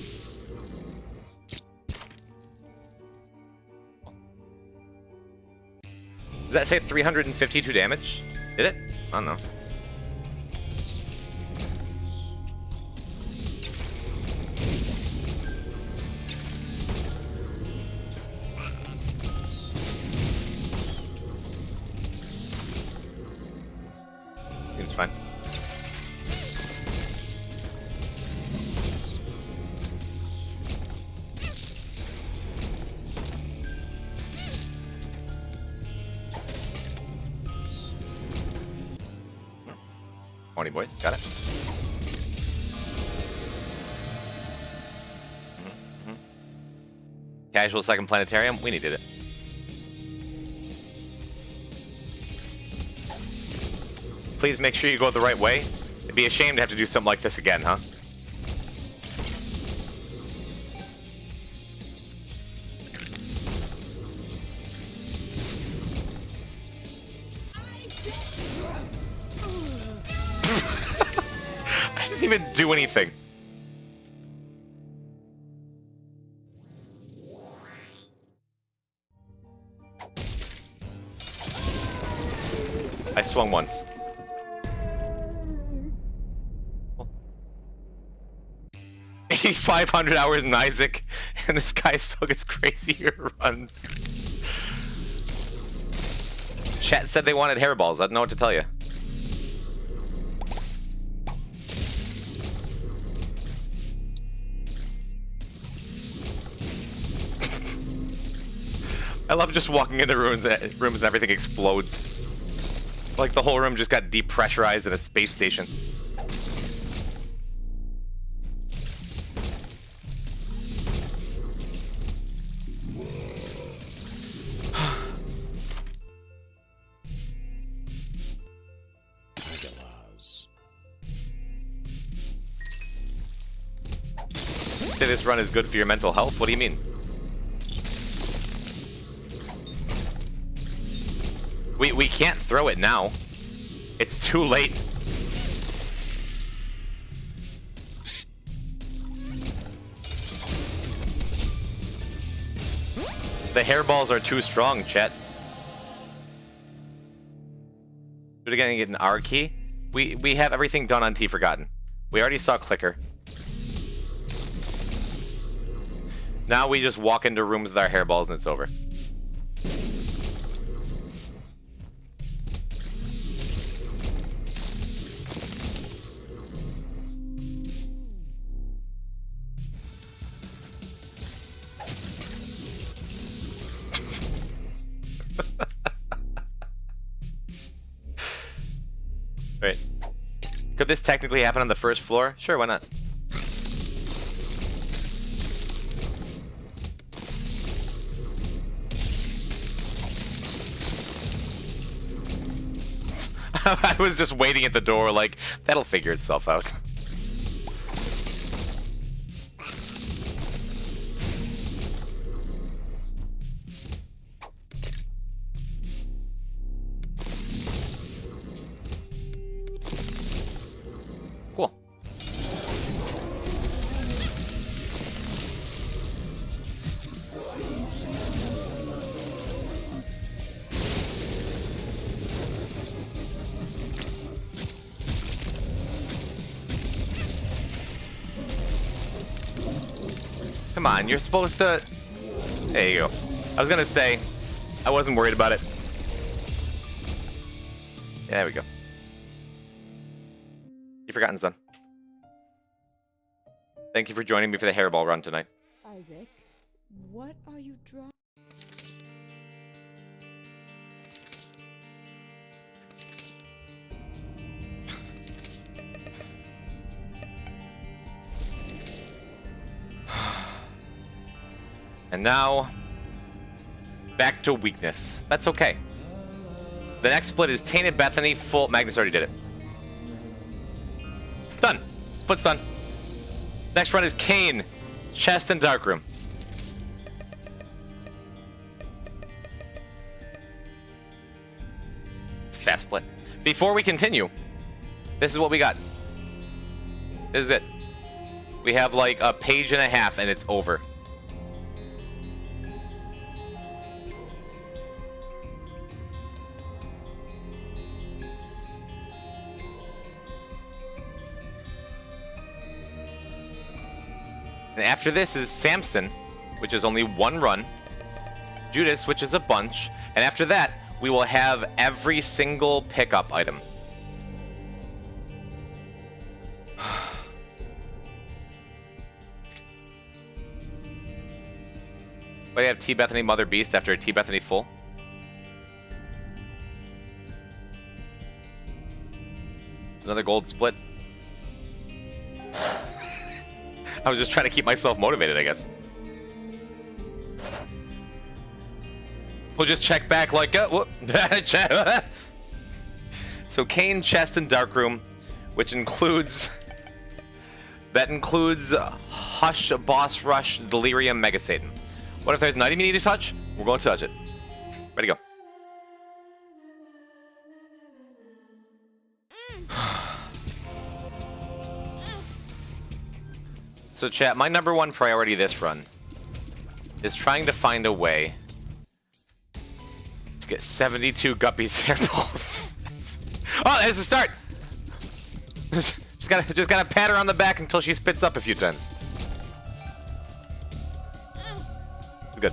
Does that say 352 damage? Did it? I don't know. Seems fine. Morning, boys. Got it. Casual second planetarium. We needed it. Please make sure you go the right way. It'd be a shame to have to do something like this again, huh? I didn't even do anything. I swung once. 8,500 hours in Isaac, and this guy still gets crazier runs. Chat said they wanted hairballs. I don't know what to tell you. I love just walking into rooms and everything explodes. Like the whole room just got depressurized in a space station. Say this run is good for your mental health? What do you mean? We can't throw it now. It's too late. The hairballs are too strong, chat. Do it again and get an R key. We have everything done on T Forgotten. We already saw Clicker. Now we just walk into rooms with our hairballs and it's over. Right. Could this technically happen on the first floor? Sure, why not? I was just waiting at the door like, that'll figure itself out. come on. You're supposed to... There you go. I was gonna say, I wasn't worried about it. Yeah, there we go. You've forgotten, son. Thank you for joining me for the hairball run tonight. Isaac, what are you drawing? And now, back to weakness. That's okay. The next split is Tainted Bethany, full... Magnus already did it. Done. Split's done. Next run is Kane, Chest and Darkroom. It's a fast split. Before we continue, this is what we got. This is it. We have like a page and a half and it's over. And after this is Samson, which is only one run. Judas, which is a bunch. And after that, we will have every single pickup item. But you have T. Bethany Mother Beast after a T. Bethany full. It's another gold split. I was just trying to keep myself motivated, I guess. We'll just check back like, whoop. So Kane, Chest, and Darkroom, which includes... That includes Hush, Boss Rush, Delirium, Mega Satan. What if there's an item you need to touch? We're going to touch it. Ready to go. So chat, my number one priority this run is trying to find a way to get 72 Guppies hairballs. Oh, there's a start! just gotta pat her on the back until she spits up a few times. Good.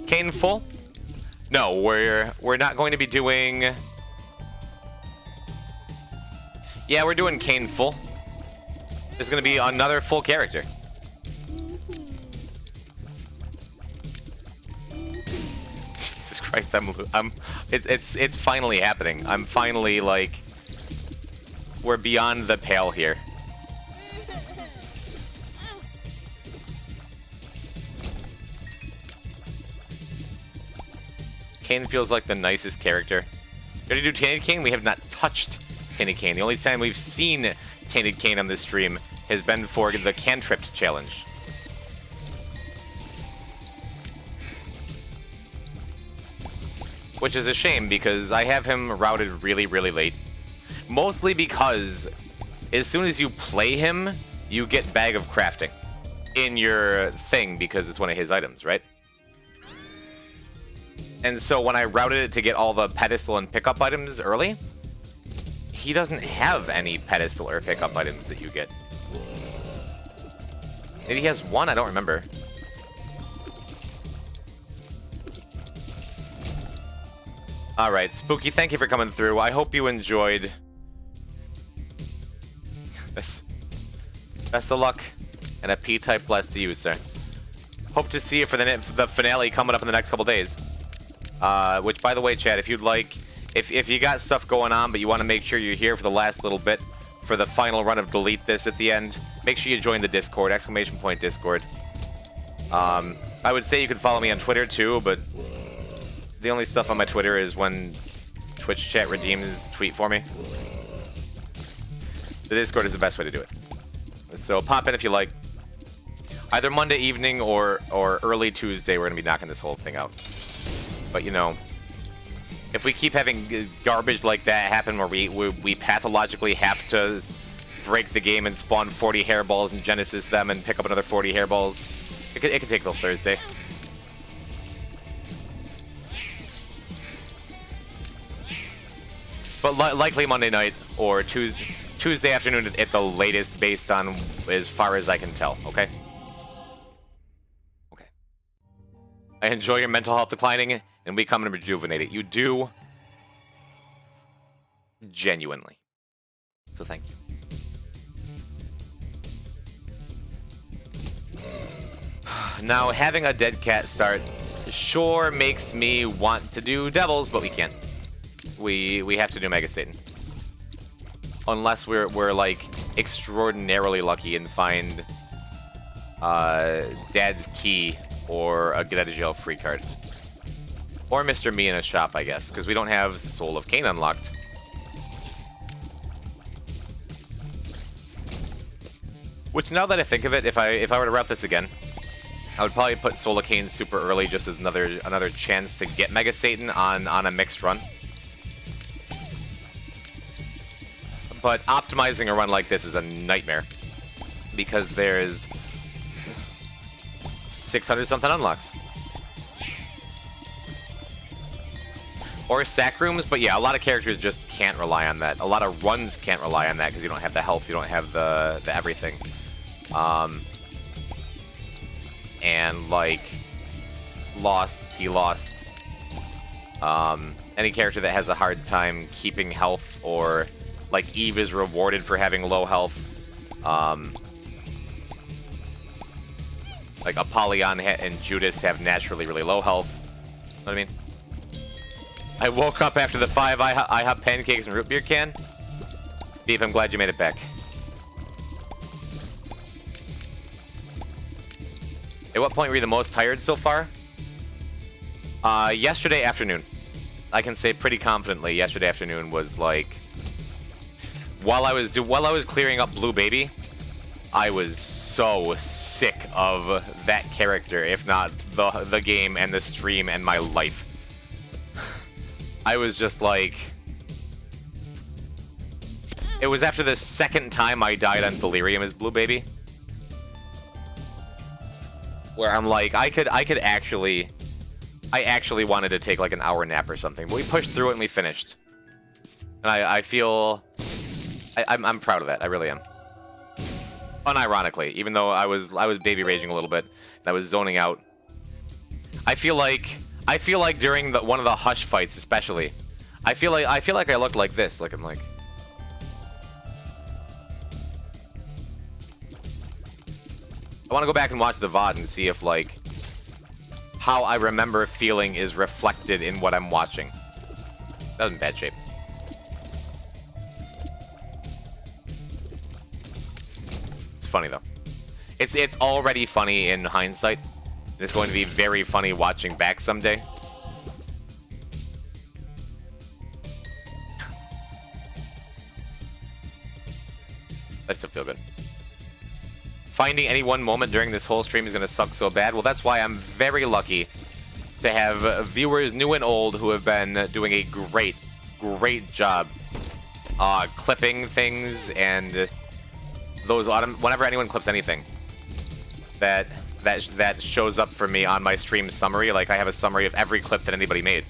Kane full? No, we're not going to be doing... Yeah, we're doing Kane full. There's gonna be another full character. Jesus Christ, it's finally happening. I'm finally like, we're beyond the pale here. Kane feels like the nicest character. Ready to do Tainted Kane? We have not touched Tainted Kane. The only time we've seen Tainted Kane on this stream has been for the Cantrip challenge. Which is a shame because I have him routed really, really late. Mostly because as soon as you play him, you get Bag of Crafting in your thing because it's one of his items, right? And so when I routed it to get all the pedestal and pickup items early, he doesn't have any pedestal or pickup items that you get. Maybe he has one, I don't remember. Alright, Spooky, thank you for coming through. I hope you enjoyed this. Best of luck, and a P-type bless to you, sir. Hope to see you for the finale coming up in the next couple days. Which, by the way, Chad, if you'd like... If you got stuff going on, but you want to make sure you're here for the last little bit, for the final run of Delete This at the end, make sure you join the Discord, ! Discord. I would say you could follow me on Twitter too, but the only stuff on my Twitter is when Twitch chat redeems tweet for me. The Discord is the best way to do it. So pop in if you like. Either Monday evening or early Tuesday, we're going to be knocking this whole thing out. But you know... If we keep having garbage like that happen where we pathologically have to break the game and spawn 40 hairballs and Genesis them and pick up another 40 hairballs, it could take till Thursday. But likely Monday night or Tuesday afternoon at the latest based on as far as I can tell, okay? I enjoy your mental health declining, and we come and rejuvenate it. You do. Genuinely. So thank you. Now, having a dead cat start sure makes me want to do devils, but we can't. We have to do Mega Satan. Unless we're like extraordinarily lucky and find Dad's key or a get out of jail free card. Or Mr. Me in a shop, I guess, because we don't have Soul of Cain unlocked. Which, now that I think of it, if I were to route this again, I would probably put Soul of Cain super early just as another chance to get Mega Satan on a mixed run. But optimizing a run like this is a nightmare because there's 600 something unlocks. Or sack rooms, but yeah, a lot of characters just can't rely on that. A lot of runs can't rely on that because you don't have the health, you don't have the everything. And like Lost, T-Lost, any character that has a hard time keeping health, or like Eve is rewarded for having low health. Like Apollyon and Judas have naturally really low health. Know what I mean? I woke up after the 5 IHOP pancakes and root beer can. Deep, I'm glad you made it back. At what point were you the most tired so far? Yesterday afternoon. I can say pretty confidently yesterday afternoon was like, while I was clearing up Blue Baby, I was so sick of that character, if not the game and the stream and my life. I was just like, it was after the second time I died on Delirium as Blue Baby, where I'm like, I actually wanted to take like an hour nap or something, but we pushed through it and we finished. And I feel, I'm proud of that. I really am. Unironically, even though I was baby raging a little bit and I was zoning out. I feel like during one of the Hush fights, especially, I feel like I looked like this. Like I'm like. I want to go back and watch the VOD and see if like how I remember feeling is reflected in what I'm watching. That was in bad shape. It's funny though. It's already funny in hindsight. It's going to be very funny watching back someday. I still feel good. Finding any one moment during this whole stream is going to suck so bad. Well, that's why I'm very lucky to have viewers new and old who have been doing a great job clipping things, and those whenever anyone clips anything that shows up for me on my stream summary. Like, I have a summary of every clip that anybody made.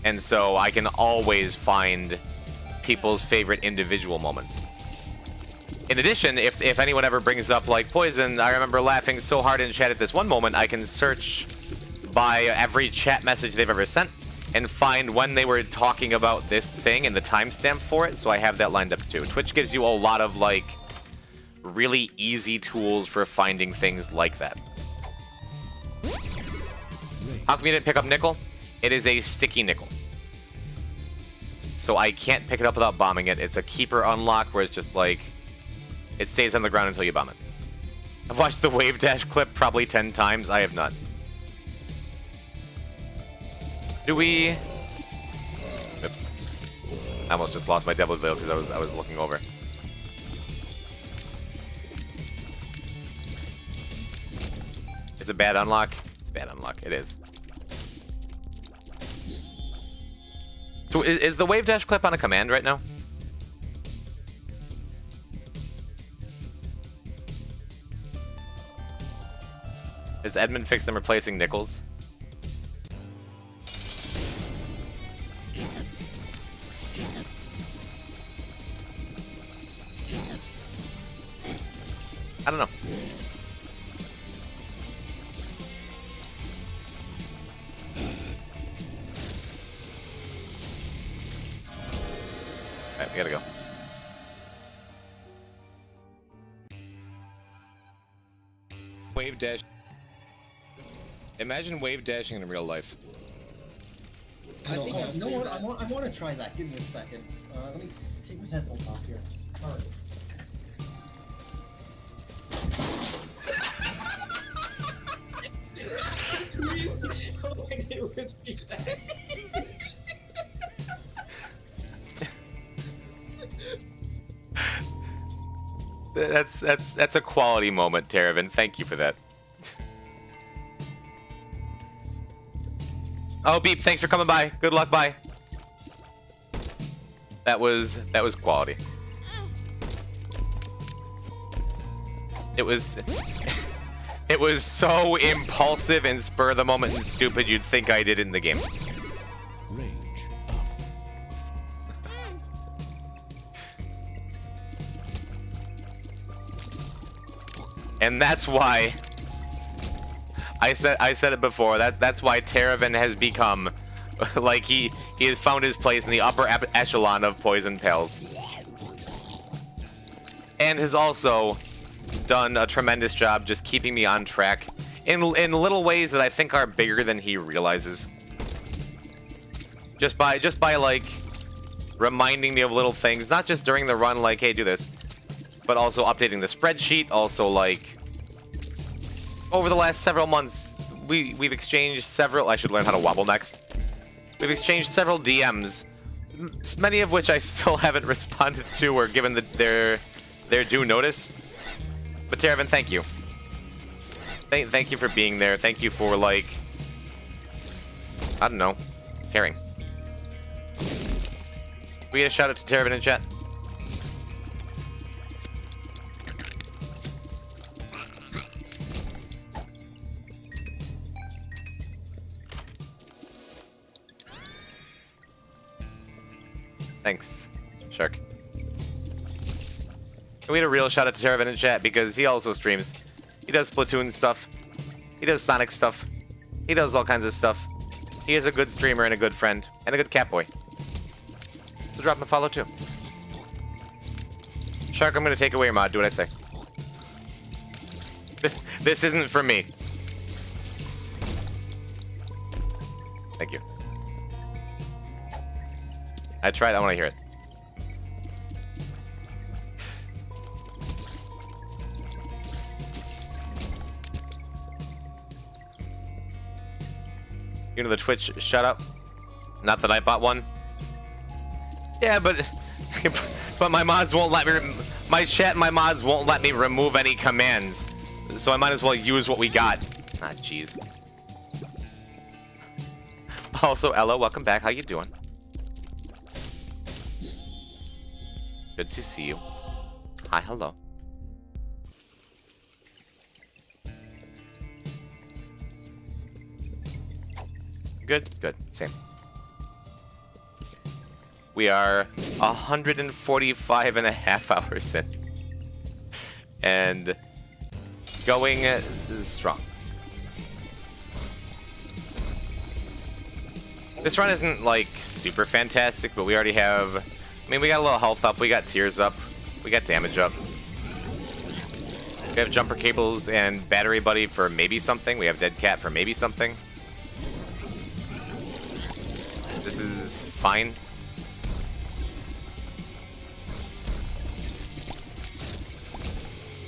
And so I can always find people's favorite individual moments. In addition, if anyone ever brings up, like, Poison, I remember laughing so hard in chat at this one moment, I can search by every chat message they've ever sent and find when they were talking about this thing and the timestamp for it, so I have that lined up too. Twitch gives you a lot of, like, really easy tools for finding things like that. How come you didn't pick up nickel? It is a sticky nickel. So I can't pick it up without bombing it. It's a keeper unlock where it's just like, it stays on the ground until you bomb it. I've watched the Wave Dash clip probably 10 times. I have not. Do we... Oops. I almost just lost my Devil's Veil because I was looking over. It's a bad unlock. It's a bad unlock. It is. So is the Wave Dash clip on a command right now? Is Edmund fixed them replacing nickels? I don't know. we gotta go. Wave dash. Imagine wave dashing in real life. I think you know what? I want to try that. Give me a second. Let me take my headphones off here. All right. That's a quality moment, Terravan. Thank you for that. Oh, Beep, thanks for coming by. Good luck, bye. That was quality. It was it was so impulsive and spur of the moment and stupid you'd think I did it in the game. Range up. And that's why I said it before. That's why Terravan has become like he has found his place in the upper echelon of poison pals, and has also done a tremendous job just keeping me on track in little ways that I think are bigger than he realizes. Just by like reminding me of little things, not just during the run, like, hey, do this, but also updating the spreadsheet. Also, like, over the last several months, we've exchanged several. I should learn how to wobble next. We've exchanged several DMs, many of which I still haven't responded to or given their due notice. But Terravan, thank you. Thank you for being there. Thank you for, like, I don't know, caring. We get a shout out to Terravan in chat. Thanks, Shark. We had a real shout out to Terravan in chat because he also streams. He does Splatoon stuff. He does Sonic stuff. He does all kinds of stuff. He is a good streamer and a good friend and a good catboy. So drop him a follow too. Shark, I'm gonna take away your mod. Do what I say. This isn't for me. Thank you. I tried. I want to hear it. You know the Twitch shut up? Not that I bought one. Yeah, but my mods won't let me. My chat, and my mods won't let me remove any commands. So I might as well use what we got. Ah, jeez. Also, Ella, welcome back. How you doing? Good to see you. Hi, hello. Good, good, same. We are 145 and a half hours in. And going strong. This run isn't like super fantastic, but we already have, I mean, we got a little health up, we got tears up, we got damage up. We have jumper cables and battery buddy for maybe something. We have dead cat for maybe something. This is fine.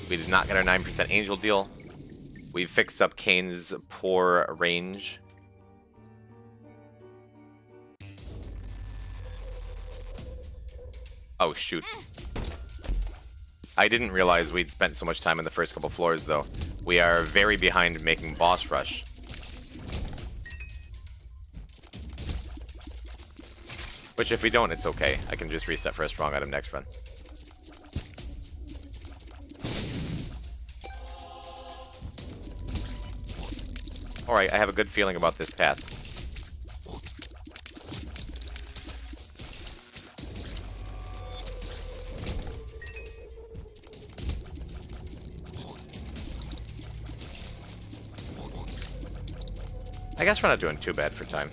We did not get our 9% angel deal. We fixed up Kane's poor range. Oh, shoot. I didn't realize we'd spent so much time in the first couple floors, though. We are very behind making boss rush. Which, if we don't, it's okay. I can just reset for a strong item next run. Alright, I have a good feeling about this path. I guess we're not doing too bad for time.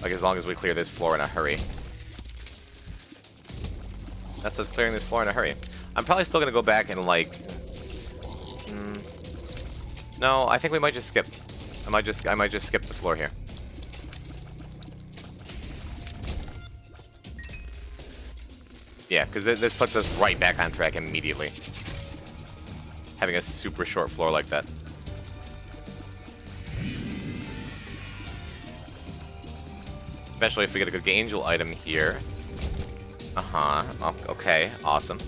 Like, as long as we clear this floor in a hurry. That's us clearing this floor in a hurry. I'm probably still gonna go back and like... No, I think we might just skip. I might just skip the floor here. Yeah, because this puts us right back on track immediately. Having a super short floor like that. Especially if we get a good angel item here. Uh-huh. Oh, okay, awesome.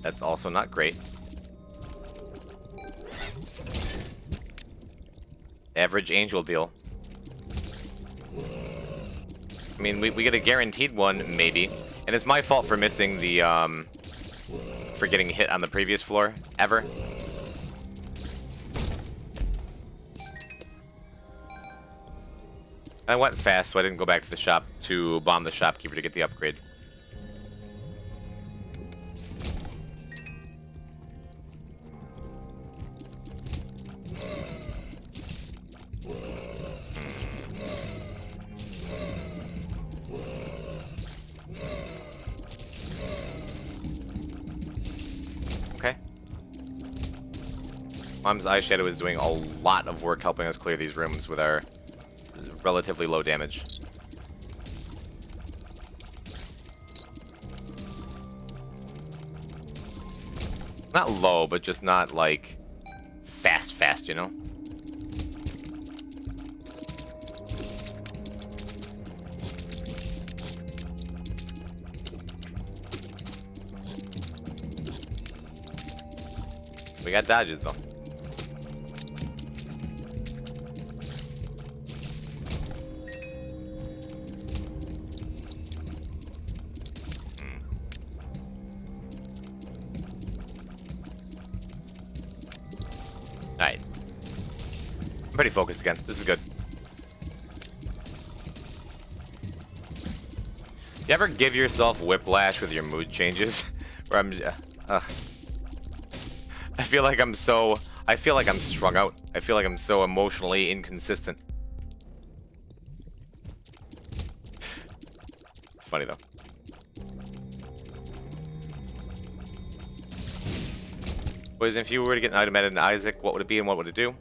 That's also not great. Average angel deal. I mean, we get a guaranteed one, maybe. And it's my fault for missing the, for getting hit on the previous floor, ever. I went fast, so I didn't go back to the shop to bomb the shopkeeper to get the upgrade. Okay. Mom's eyeshadow is doing a lot of work helping us clear these rooms with our relatively low damage. Not low, but just not like fast, you know? We got dodges though. Alright. I'm pretty focused again. This is good. You ever give yourself whiplash with your mood changes? Where I'm... I feel like I'm strung out. I feel like I'm so emotionally inconsistent. It's funny though. Boys, if you were to get an item added in Isaac, what would it be and what would it do?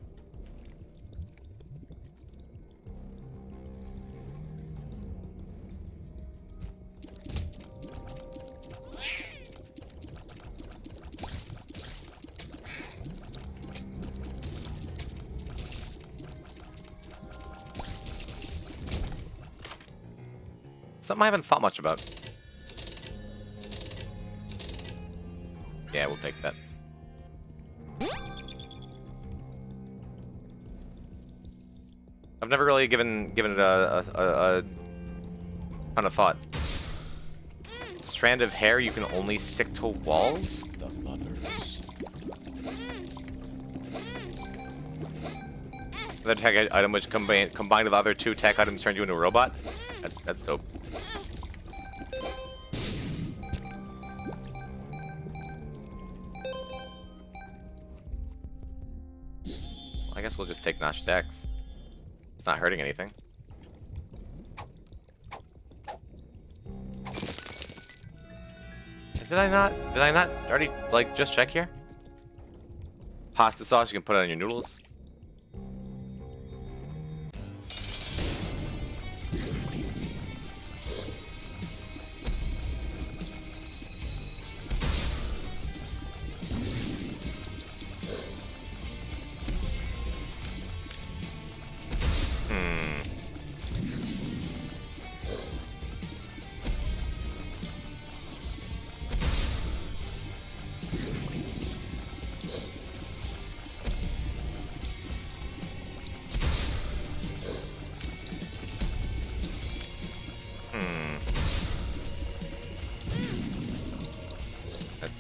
Something I haven't thought much about. Yeah, we'll take that. I've never really given it a ton of thought. Strand of hair you can only stick to walls? The mothers. Another tech item which combined with other two tech items turned you into a robot? That's dope. Well, I guess we'll just take Notch Dex. It's not hurting anything. Did I not already, like, just check here? Pasta sauce you can put on your noodles.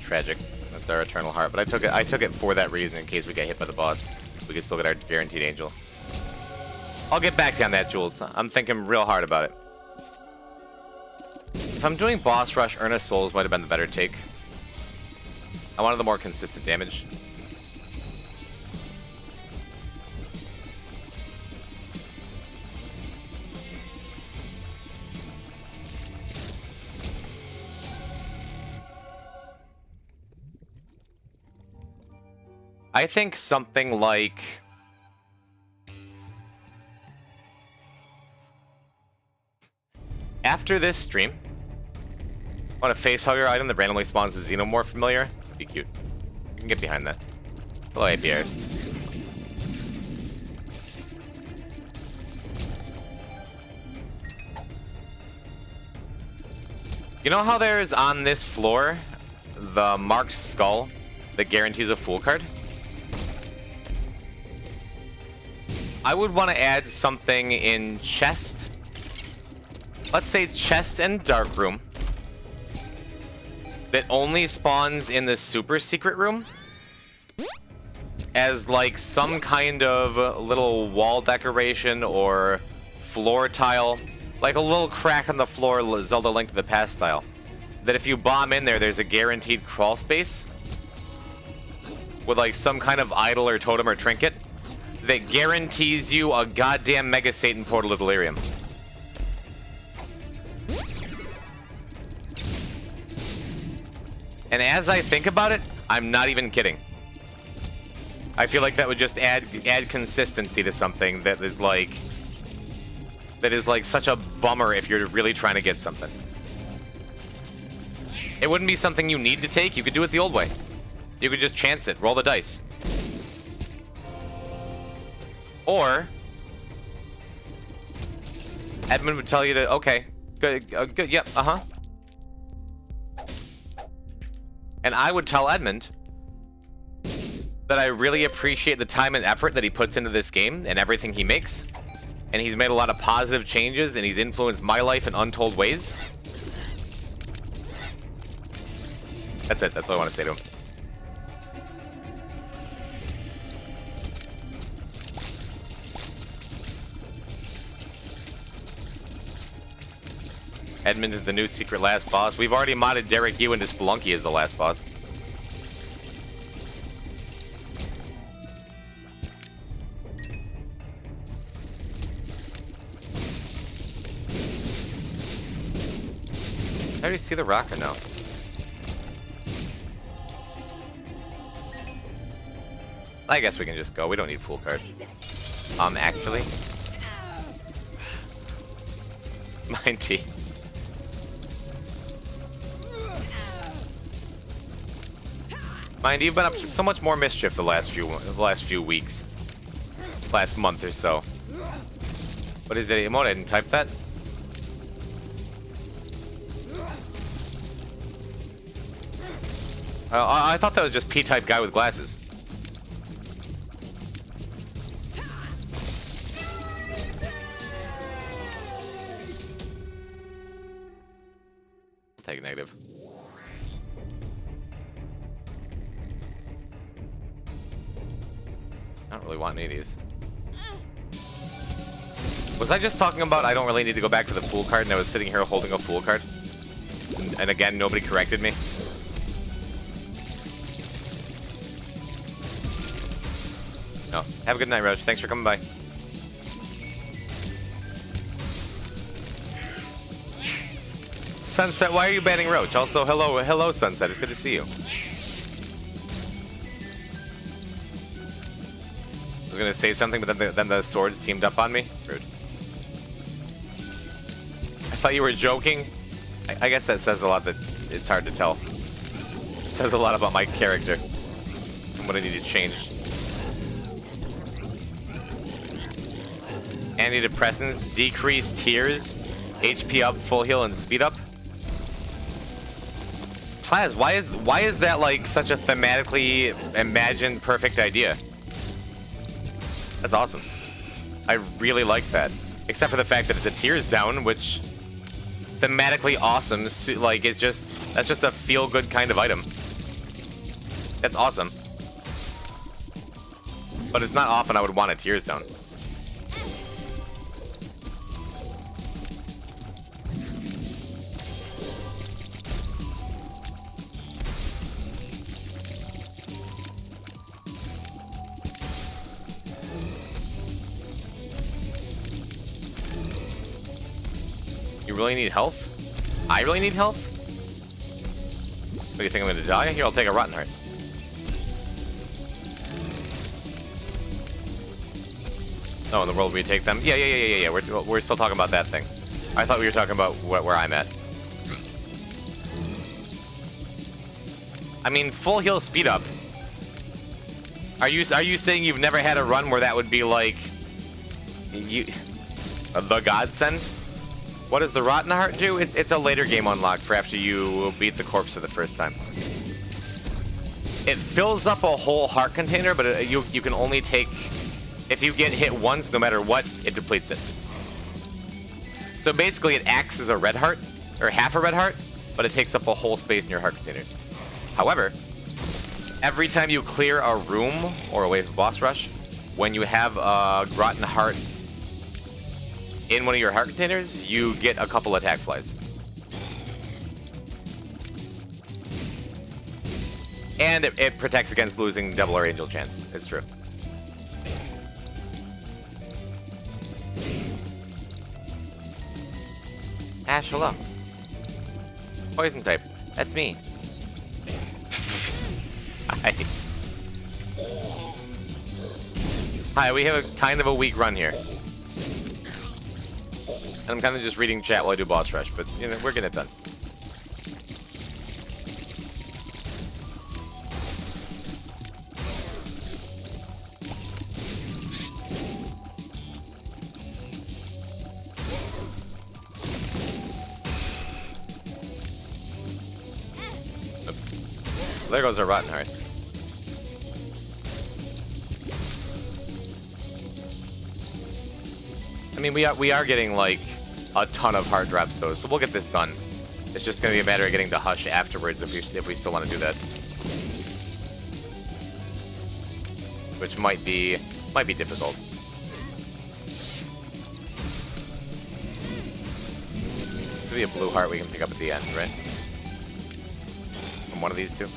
Tragic. That's our eternal heart. But I took it for that reason in case we get hit by the boss. We can still get our guaranteed angel. I'll get back to you on that, Jules. I'm thinking real hard about it. If I'm doing boss rush, Earnest Souls might have been the better take. I wanted the more consistent damage. I think something like... After this stream, I want a facehugger item that randomly spawns a xenomorph familiar. Be cute. You can get behind that. Hello, APRst. You know how there's on this floor the marked skull that guarantees a Fool card? I would want to add something in chest. Let's say chest and dark room. That only spawns in the super secret room. As like some kind of little wall decoration or floor tile. Like a little crack on the floor, Zelda Link to the Past style. That if you bomb in there, there's a guaranteed crawl space. With like some kind of idol or totem or trinket. That guarantees you a goddamn Mega Satan portal to Delirium. And as I think about it, I'm not even kidding. I feel like that would just add consistency to something that is like such a bummer if you're really trying to get something. It wouldn't be something you need to take. You could do it the old way. You could just chance it, roll the dice. Or Edmund would tell you to, okay, good, good, yep, uh-huh. And I would tell Edmund that I really appreciate the time and effort that he puts into this game and everything he makes. And he's made a lot of positive changes and he's influenced my life in untold ways. That's it. That's all I want to say to him. Edmund is the new secret last boss. We've already modded Derek Yu into Spelunky as the last boss. How do you see the rocker now? I guess we can just go. We don't need Fool card. Actually. Mine T. Mind, you've been up to so much more mischief the last few weeks. Last month or so. What is that emote? I didn't type that. I thought that was just P-type guy with glasses. I'll take negative. I don't really want any of these. Was I just talking about I don't really need to go back for the Fool card and I was sitting here holding a Fool card? And again, nobody corrected me? No. Have a good night, Roach. Thanks for coming by. Sunset, why are you banning Roach? Also, hello, Sunset. It's good to see you. I was gonna say something, but then the swords teamed up on me. Rude. I thought you were joking. I guess that says a lot that it's hard to tell. It says a lot about my character and what I need to change. Antidepressants, decrease tears, HP up, full heal, and speed up. Plaz, why is that like such a thematically imagined perfect idea? That's awesome. I really like that. Except for the fact that it's a tears down, which thematically awesome. Like that's just a feel-good kind of item. That's awesome. But it's not often I would want a tears down. You really need health? I really need health? What do you think, I'm gonna die? Here, I'll take a Rotten Heart. Oh, in the world we take them? Yeah. We're still talking about that thing. I thought we were talking about where I'm at. I mean, full heal speed up. Are you saying you've never had a run where that would be like the godsend? What does the Rotten Heart do? It's a later game unlock for after you beat the corpse for the first time. It fills up a whole heart container, but you can only take, if you get hit once, no matter what, it depletes it. So basically, it acts as a red heart, or half a red heart, but it takes up a whole space in your heart containers. However, every time you clear a room or a wave of boss rush, when you have a Rotten Heart in one of your heart containers, you get a couple attack flies. And it protects against losing Devil or Angel chance. It's true. Ash, hello. Poison type. That's me. Hi. Hi, we have a kind of a weak run here. And I'm kind of just reading chat while I do boss rush, but you know, we're getting it done. Oops. There goes our Rotten Heart. I mean, we are getting like a ton of heart drops though, so we'll get this done. It's just gonna be a matter of getting to Hush afterwards if we still want to do that, which might be difficult. This will be a blue heart we can pick up at the end, right? From one of these two.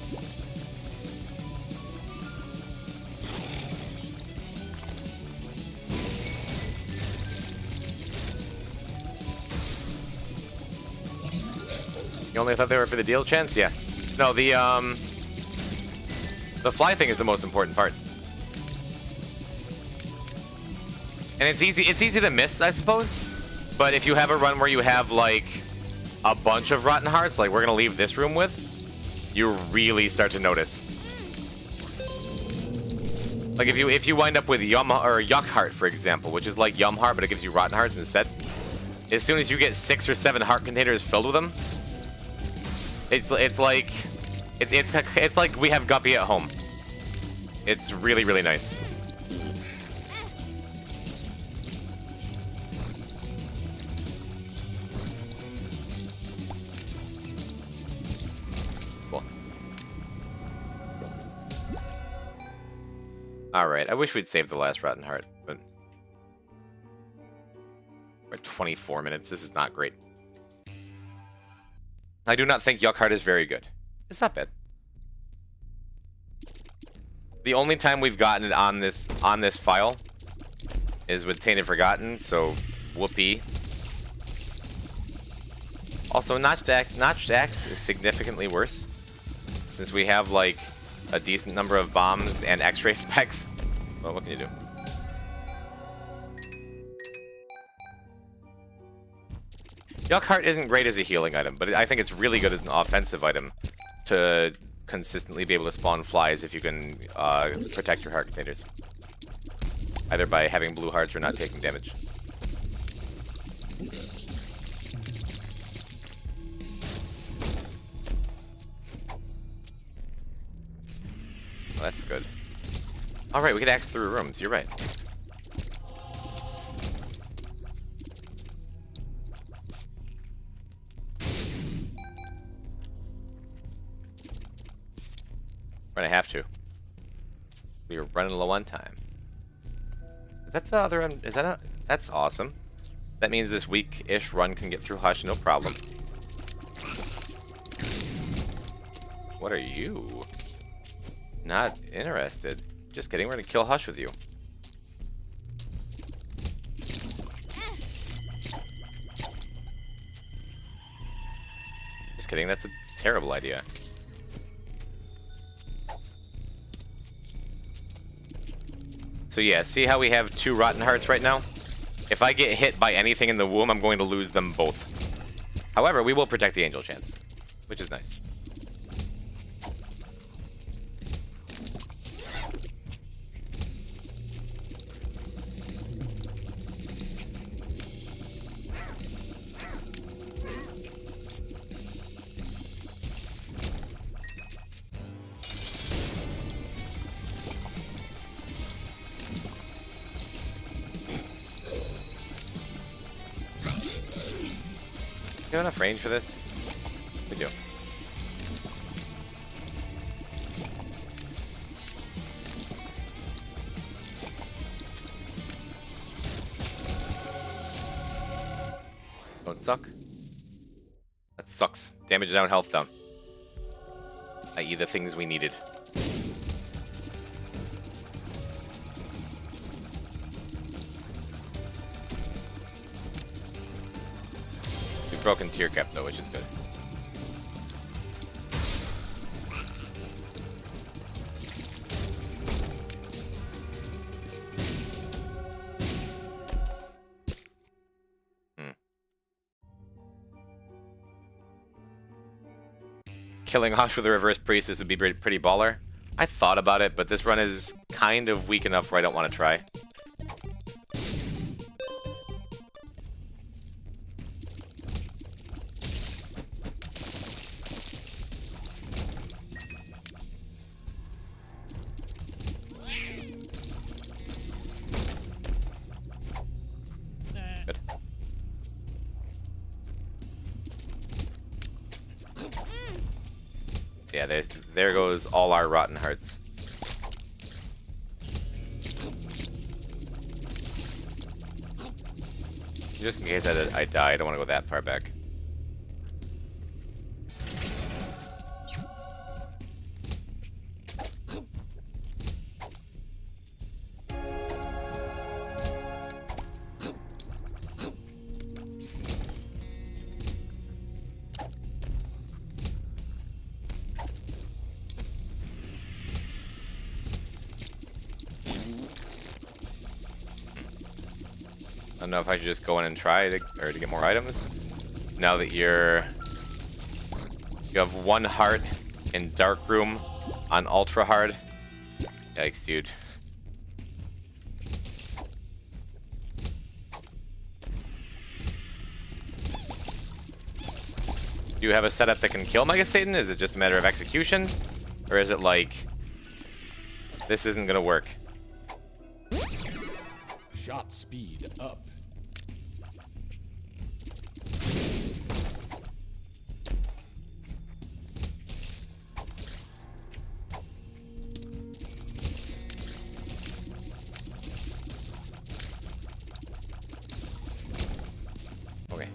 You only thought they were for the deal chance? Yeah. No, the fly thing is the most important part. And it's easy to miss, I suppose. But if you have a run where you have like a bunch of Rotten Hearts, like we're gonna leave this room with, you really start to notice. Like if you wind up with Yuck Heart, for example, which is like Yum Heart, but it gives you Rotten Hearts instead. As soon as you get 6 or 7 heart containers filled with them, it's like we have Guppy at home. It's really nice. Cool. All right. I wish we'd saved the last Rotten Heart, but we're at 24 minutes. This is not great. I do not think Yuck Heart is very good. It's not bad. The only time we've gotten it on this file is with Tainted Forgotten, so whoopee. Also, Notched Axe is significantly worse, since we have like a decent number of bombs and X-ray specs. Well, what can you do? Yuck Heart isn't great as a healing item, but I think it's really good as an offensive item to consistently be able to spawn flies if you can protect your heart containers. Either by having blue hearts or not taking damage. Well, that's good. Alright, we can axe through rooms, you're right. We're gonna have to. We were running low on time. Is that the other end? Is that a... That's awesome. That means this weak-ish run can get through Hush, no problem. What are you? Not interested. Just kidding, we're gonna kill Hush with you. Just kidding, that's a terrible idea. So yeah, see how we have 2 rotten hearts right now? If I get hit by anything in the womb, I'm going to lose them both. However, we will protect the angel chance, which is nice. Do you have enough range for this? We do. Don't suck. That sucks. Damage down, health down. I.e. the things we needed. We've broken tier cap though, which is good. Killing Hosh with a reverse priestess would be pretty baller. I thought about it, but this run is kind of weak enough where I don't want to try. Good. So yeah, there goes all our rotten hearts. Just in case I die, I don't want to go that far back. I don't know if I should just go in and try to get more items. Now that you have 1 heart in Dark Room on Ultra Hard. Yikes, dude. Do you have a setup that can kill Mega Satan? Is it just a matter of execution? Or is it like, this isn't gonna work? Shot speed up. Okay.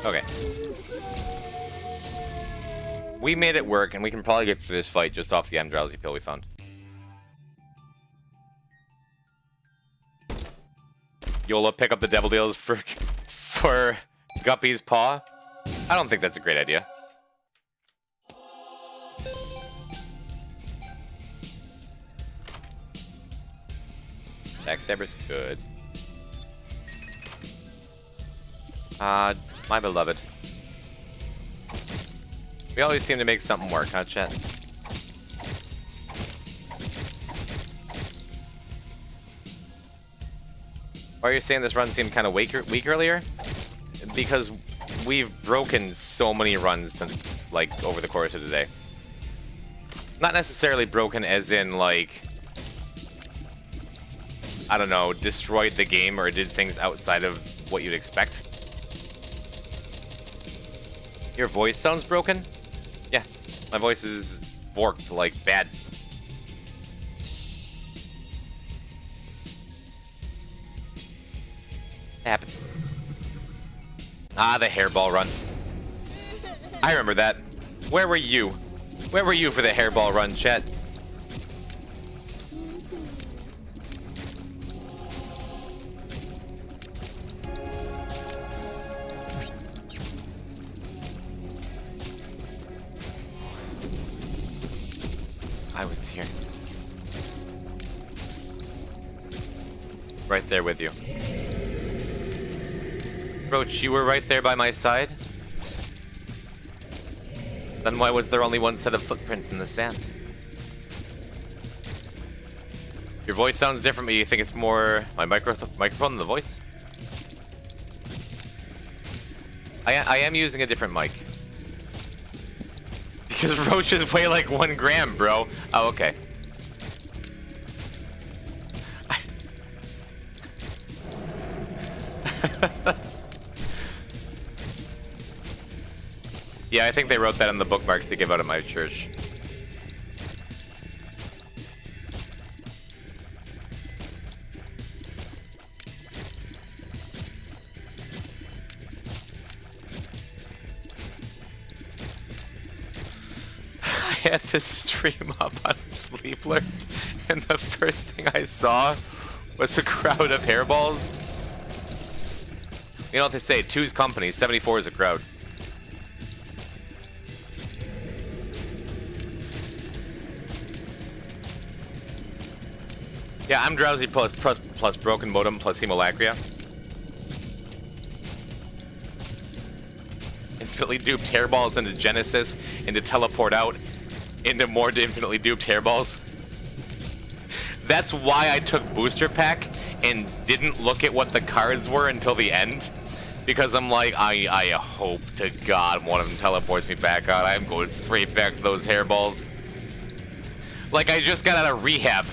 Okay. We made it work, and we can probably get through this fight just off the M-Drowsy pill we found. YOLO, pick up the devil deals for Guppy's paw? I don't think that's a great idea. Backstabber's good. My beloved. We always seem to make something work, huh, chat? Why are you saying this run seemed kind of weak earlier? Because we've broken so many runs like over the course of the day. Not necessarily broken as in like, I don't know, destroyed the game or did things outside of what you'd expect. Your voice sounds broken? Yeah, my voice is borked, like, bad. It happens. Ah, the hairball run. I remember that. Where were you? Where were you for the hairball run, chat? I was here. Right there with you. Roach, you were right there by my side? Then why was there only one set of footprints in the sand? Your voice sounds different, but you think it's more my microphone than the voice? I am using a different mic. Because roaches weigh like 1 gram, bro. Oh, okay. Yeah, I think they wrote that in the bookmarks to give out at my church. I had this stream up on Sleepler, and the first thing I saw was a crowd of hairballs. You know what they say, 2's company, 74 is a crowd. Yeah, I'm drowsy plus broken modem plus hemolacria. Infinitely duped hairballs into Genesis, into teleport out, into more infinitely duped hairballs. That's why I took booster pack and didn't look at what the cards were until the end. Because I'm like, I hope to God one of them teleports me back out. I'm going straight back to those hairballs. Like I just got out of rehab.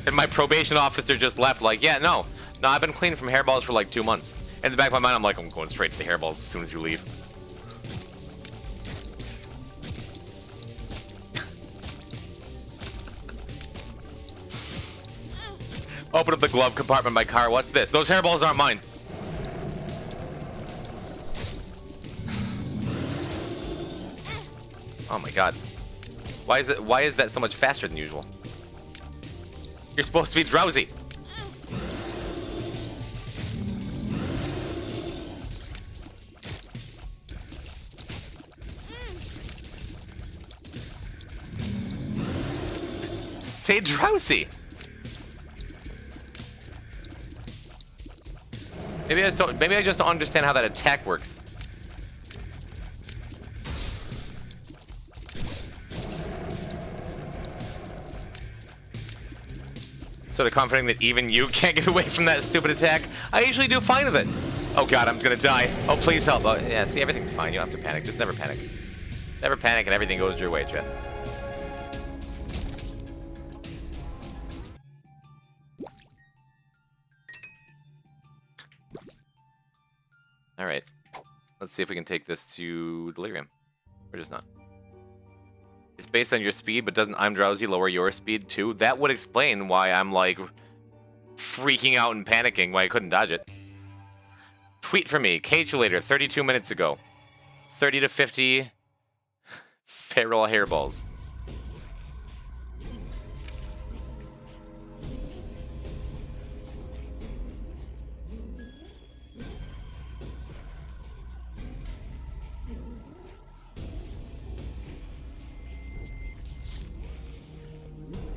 And my probation officer just left like, yeah, no, I've been clean from hairballs for like 2 months. In the back of my mind, I'm like, I'm going straight to the hairballs as soon as you leave. Open up the glove compartment of my car. What's this? Those hairballs aren't mine. Oh my God. Why is that so much faster than usual? You're supposed to be drowsy. Stay drowsy. Maybe I just don't understand how that attack works. Sort of confident that even you can't get away from that stupid attack. I usually do fine with it. Oh God, I'm gonna die. Oh, please help. Oh, yeah, see, everything's fine. You don't have to panic. Just never panic. Never panic and everything goes your way, chat. Alright. Let's see if we can take this to Delirium. Or just not. It's based on your speed, but doesn't I'm Drowsy lower your speed too? That would explain why I'm like freaking out and panicking why I couldn't dodge it. Tweet for me, Cagulator, 32 minutes ago. 30 to 50 feral hairballs.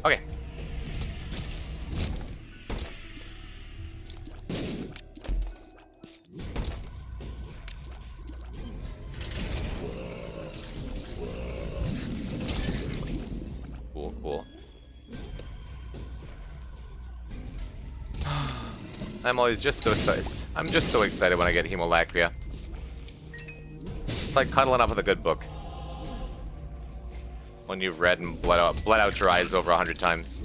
Okay. Cool. I'm just so excited when I get hemolacria. It's like cuddling up with a good book. When you've read and bled out your eyes over 100 times.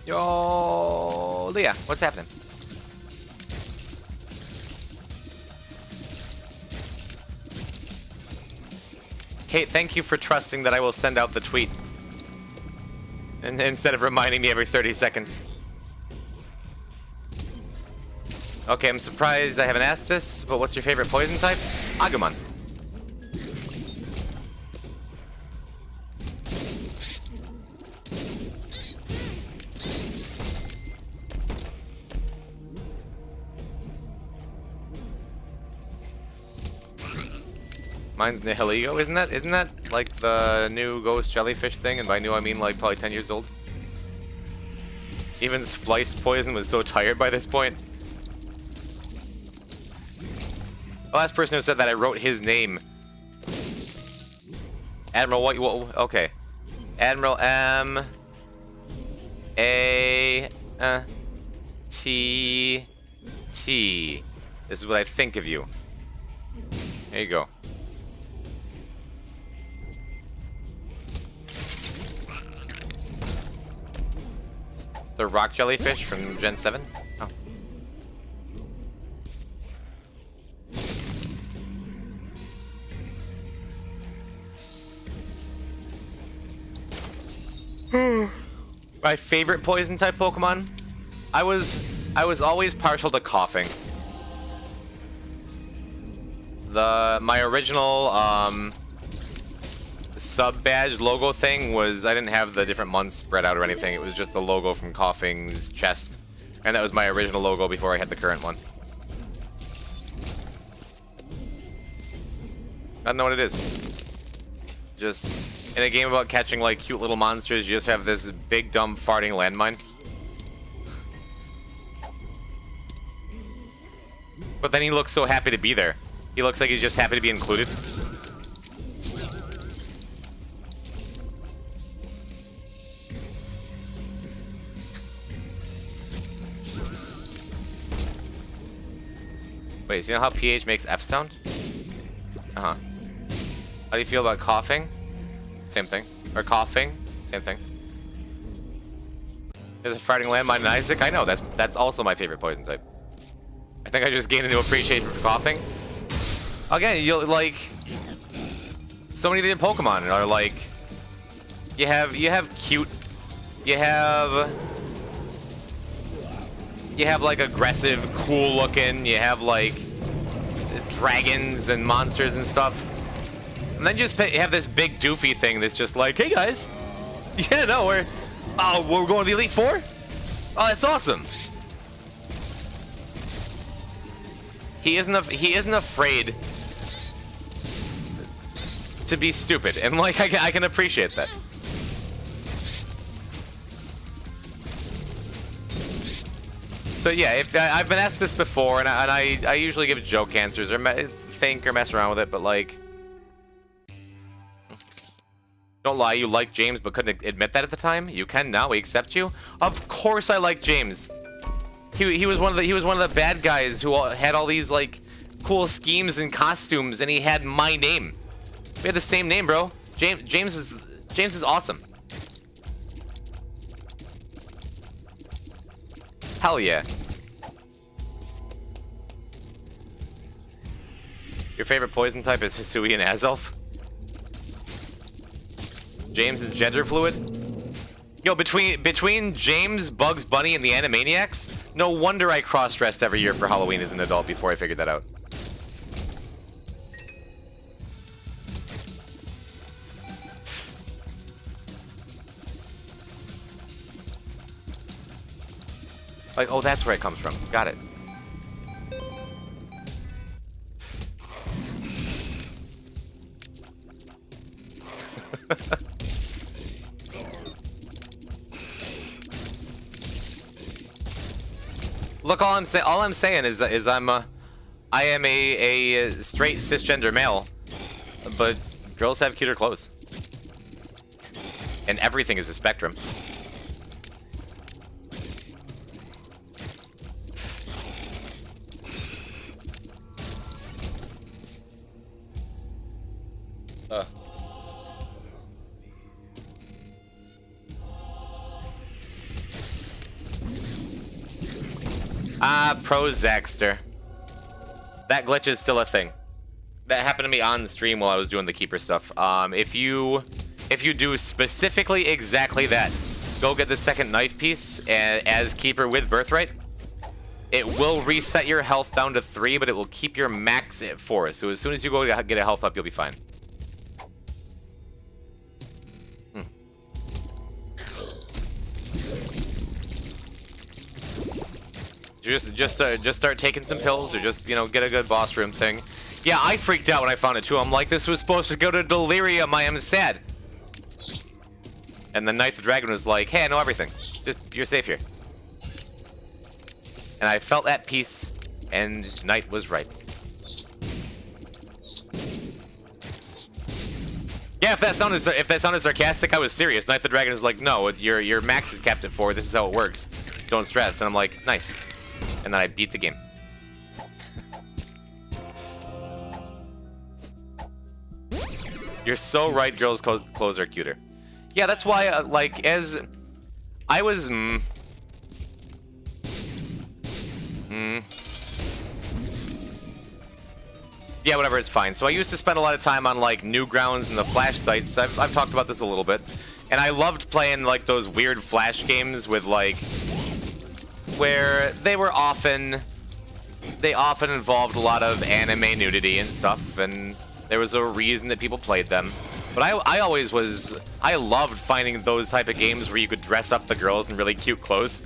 Yo, Leah, what's happening? Kate, thank you for trusting that I will send out the tweet. And instead of reminding me every 30 seconds. Okay, I'm surprised I haven't asked this, but what's your favorite poison type? Agumon. Mine's Nihilego, isn't that like the new ghost jellyfish thing? And by new I mean like probably 10 years old. Even spliced poison was so tired by this point. The last person who said that I wrote his name. Admiral what okay. Admiral M A T T. This is what I think of you. There you go. The rock jellyfish from Gen 7? Oh. My favorite poison type Pokemon? I was always partial to coughing. My original sub badge logo thing was, I didn't have the different months spread out or anything. It was just the logo from Coughing's chest, and that was my original logo before I had the current one. I don't know what it is. Just in a game about catching like cute little monsters, you just have this big dumb farting landmine. But then he looks so happy to be there. He looks like he's just happy to be included. Wait, so you know how PH makes F sound? Uh-huh. How do you feel about coughing? Same thing. Or coughing? Same thing. There's a farting landmine in Isaac? I know, that's also my favorite poison type. I think I just gained a new appreciation for coughing. Again, you'll like... So many of the Pokemon are like... You have cute... You have like aggressive, cool looking, you have like dragons and monsters and stuff. And then you just have this big doofy thing that's just like, hey guys. Yeah, no, we're going to the Elite Four? Oh, that's awesome. He isn't afraid to be stupid, and like I can appreciate that. So yeah, if I've been asked this before, and I usually give joke answers or think or mess around with it, but like, don't lie, you liked James but couldn't admit that at the time. You can now. We accept you. Of course, I like James. He was one of the bad guys who had all these like cool schemes and costumes, and he had my name. We had the same name, bro. James is awesome. Hell yeah. Your favorite poison type is Hisui and Azelf? James is gender fluid? Yo, between James, Bugs Bunny, and the Animaniacs, no wonder I cross-dressed every year for Halloween as an adult before I figured that out. Like, oh, that's where it comes from. Got it. Look, all I'm saying is I am a straight cisgender male, but girls have cuter clothes, and everything is a spectrum. Pro Zaxter. That glitch is still a thing. That happened to me on the stream while I was doing the keeper stuff. If you do specifically exactly that, go get the second knife piece as keeper with birthright. It will reset your health down to 3, but it will keep your max at 4. So as soon as you go to get a health up, you'll be fine. Just start taking some pills, or just, you know, get a good boss room thing. Yeah, I freaked out when I found it too. I'm like, this was supposed to go to Delirium. I am sad. And then Night the Dragon was like, hey, I know everything. Just, you're safe here. And I felt at peace, and Night was right. Yeah, if that sounded sarcastic, I was serious. Night the Dragon is like, no, your max is capped at 4. This is how it works. Don't stress. And I'm like, nice. And then I beat the game. You're so right, girls' clothes are cuter. Yeah, that's why, like, as I was, yeah, whatever, it's fine. So I used to spend a lot of time on, like, Newgrounds and the Flash sites. I've talked about this a little bit. And I loved playing, like, those weird Flash games with, like, where they often involved a lot of anime nudity and stuff, and there was a reason that people played them. But I loved finding those type of games where you could dress up the girls in really cute clothes.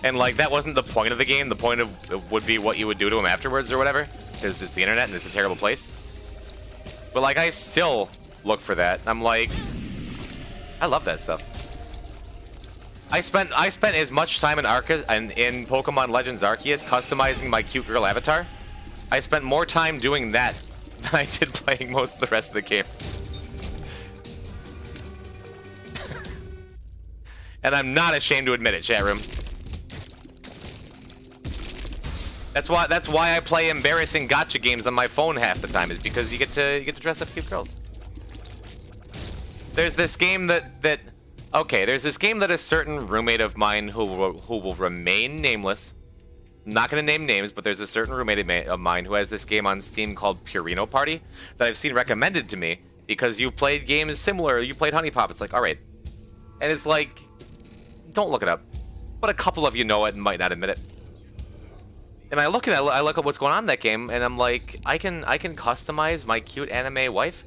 And, like, that wasn't the point of the game. The point of would be what you would do to them afterwards or whatever, because it's the internet and it's a terrible place. But, like, I still look for that. I'm like, I love that stuff. I spent as much time in in Pokemon Legends Arceus customizing my cute girl avatar. I spent more time doing that than I did playing most of the rest of the game. And I'm not ashamed to admit it, chat room. That's why I play embarrassing gacha games on my phone half the time, is because you get to dress up cute girls. There's this game that there's this game that a certain roommate of mine who will remain nameless. I'm not going to name names, but there's a certain roommate of mine who has this game on Steam called Purino Party that I've seen recommended to me because you've played games similar. You played Honey Pop. It's like, all right. And it's like, don't look it up. But a couple of you know it and might not admit it. And I look at what's going on in that game, and I'm like, I can customize my cute anime wife.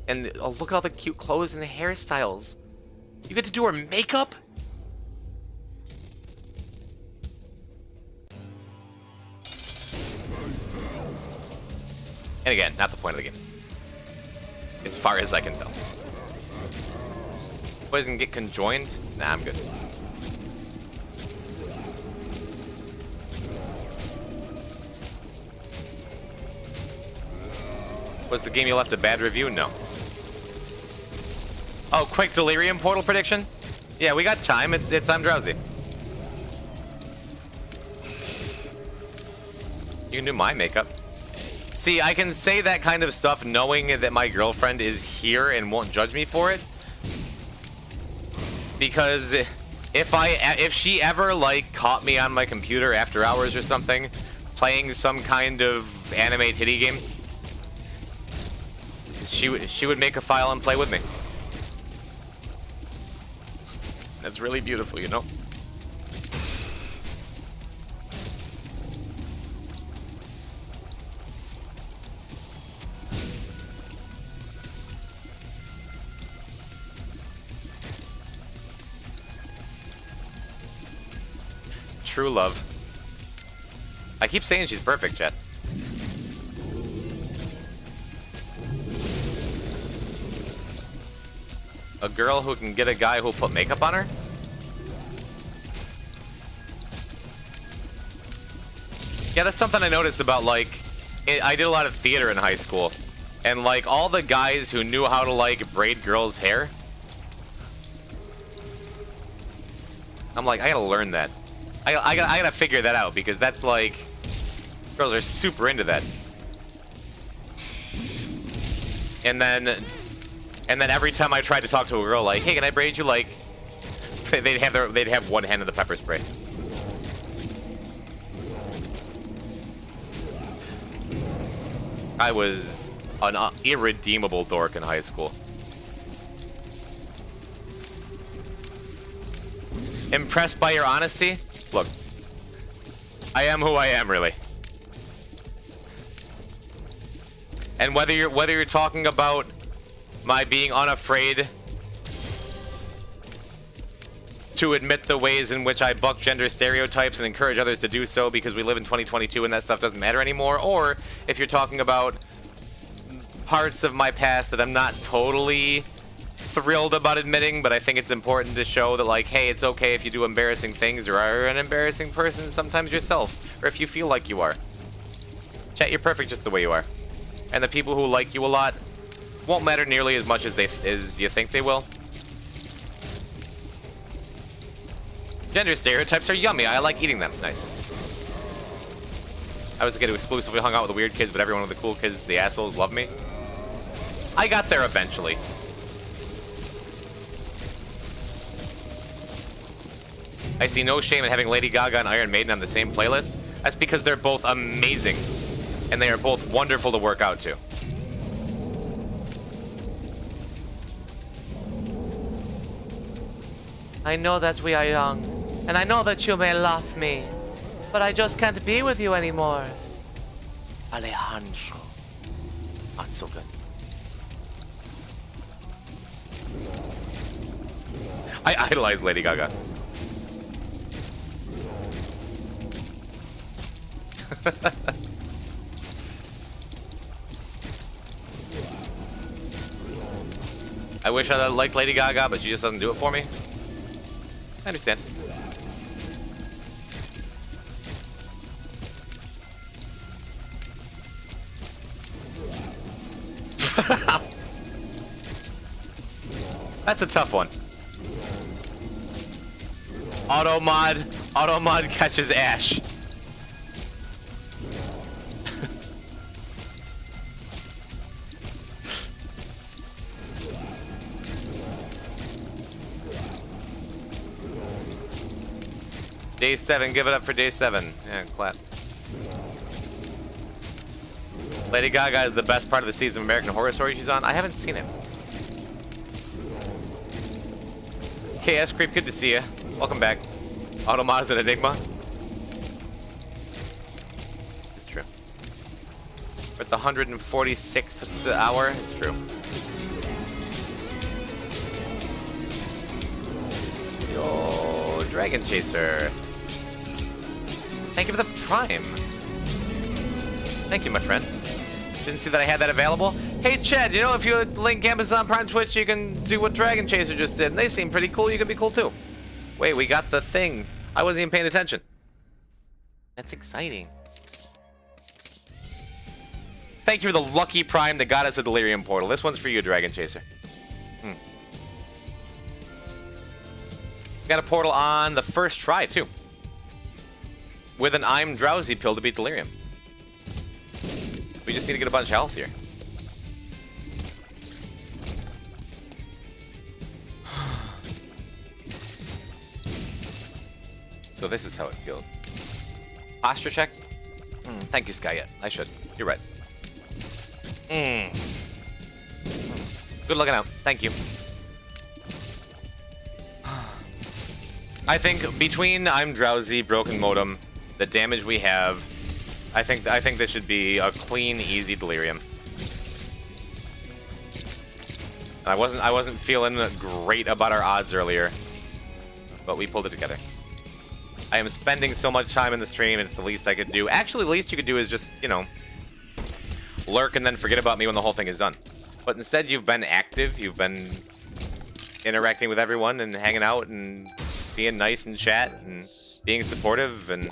And look at all the cute clothes and the hairstyles. You get to do her makeup? And again, not the point of the game. As far as I can tell. Boys can get conjoined? Nah, I'm good. Was the game you left a bad review? No. Oh, Quake Delirium Portal prediction? Yeah, we got time. It's I'm drowsy. You can do my makeup. See, I can say that kind of stuff knowing that my girlfriend is here and won't judge me for it. Because if she ever, like, caught me on my computer after hours or something, playing some kind of anime titty game, she would make a file and play with me. That's really beautiful, you know? True love. I keep saying she's perfect, chat. A girl who can get a guy who'll put makeup on her? Yeah, that's something I noticed about, like, I did a lot of theater in high school. And, like, all the guys who knew how to, like, braid girls' hair. I'm like, I gotta learn that. I gotta figure that out, because that's, like, girls are super into that. And then every time I tried to talk to a girl, like, hey, can I braid you? Like, they'd have one hand in the pepper spray. I was an irredeemable dork in high school. Impressed by your honesty? Look, I am who I am, really. And whether you're talking about my being unafraid to admit the ways in which I buck gender stereotypes and encourage others to do so because we live in 2022 and that stuff doesn't matter anymore, or if you're talking about parts of my past that I'm not totally thrilled about admitting, but I think it's important to show that, like, hey, it's okay if you do embarrassing things or are an embarrassing person sometimes yourself, or if you feel like you are. Chat, you're perfect just the way you are. And the people who like you a lot won't matter nearly as much as you think they will. Gender stereotypes are yummy. I like eating them. Nice. I was a kid who exclusively hung out with the weird kids, but everyone with the cool kids, the assholes, loved me. I got there eventually. I see no shame in having Lady Gaga and Iron Maiden on the same playlist. That's because they're both amazing. And they are both wonderful to work out to. I know that we are young, and I know that you may love me, but I just can't be with you anymore. Alejandro. That's so good. I idolize Lady Gaga. I wish I liked Lady Gaga, but she just doesn't do it for me. I understand. That's a tough one. Auto mod catches Ash. Day 7, give it up for day 7. Yeah, clap. Lady Gaga is the best part of the season of American Horror Story she's on. I haven't seen it. KS Creep, good to see you. Welcome back. Automod is an enigma. It's true. We're at the 146th hour. It's true. Yo, Dragon Chaser. Thank you for the Prime. Thank you, my friend. Didn't see that I had that available. Hey, Chad, you know, if you link Amazon Prime Twitch, you can do what Dragon Chaser just did. And they seem pretty cool. You can be cool, too. Wait, we got the thing. I wasn't even paying attention. That's exciting. Thank you for the lucky Prime that got us a Delirium portal. This one's for you, Dragon Chaser. Got a portal on the first try, too. With an I'm Drowsy pill to beat Delirium. We just need to get a bunch of health here. So this is how it feels. Posture check? Thank you, Skyet. I should. You're right. Good looking out. Thank you. I think between I'm Drowsy, Broken Modem, the damage we have, I think this should be a clean, easy Delirium. I wasn't feeling great about our odds earlier, but we pulled it together. I am spending so much time in the stream, it's the least I could do. Actually, the least you could do is just, you know, lurk and then forget about me when the whole thing is done. But instead, you've been active, you've been interacting with everyone and hanging out and being nice in chat and being supportive, and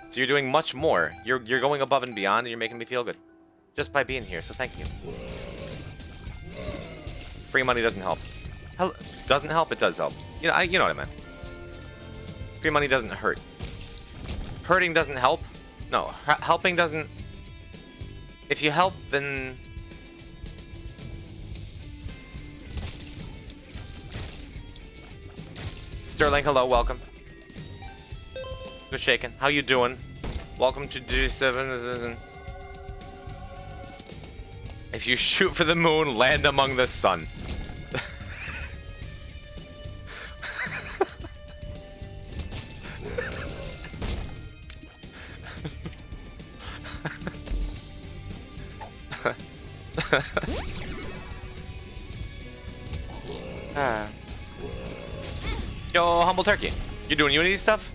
so you're doing much more. You're going above and beyond, and you're making me feel good just by being here. So thank you. Free money doesn't help. Doesn't help? It does help. You know what I meant. Free money doesn't hurt. Hurting doesn't help. No, helping doesn't. If you help, then Sterling, hello, welcome. Good shaking. How you doing? Welcome to D7. If you shoot for the moon, land among the sun. Yo, humble turkey. You doing Unity stuff?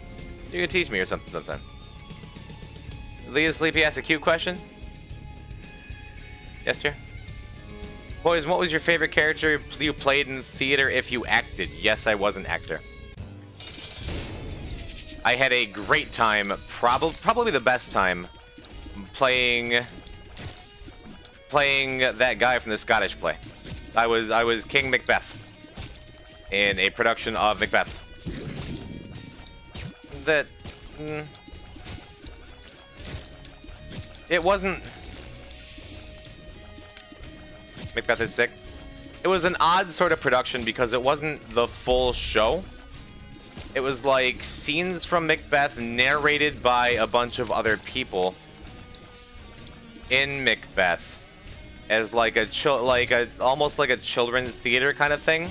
You can teach me or something sometime. Leah Sleepy asked a cute question. Yes, sir. Boys, what was your favorite character you played in theater if you acted? Yes, I was an actor. I had a great time, probably the best time, playing that guy from the Scottish play. I was King Macbeth in a production of Macbeth. That it wasn't. Macbeth is sick. It was an odd sort of production because it wasn't the full show. It was like scenes from Macbeth narrated by a bunch of other people in Macbeth as like almost like a children's theater kind of thing.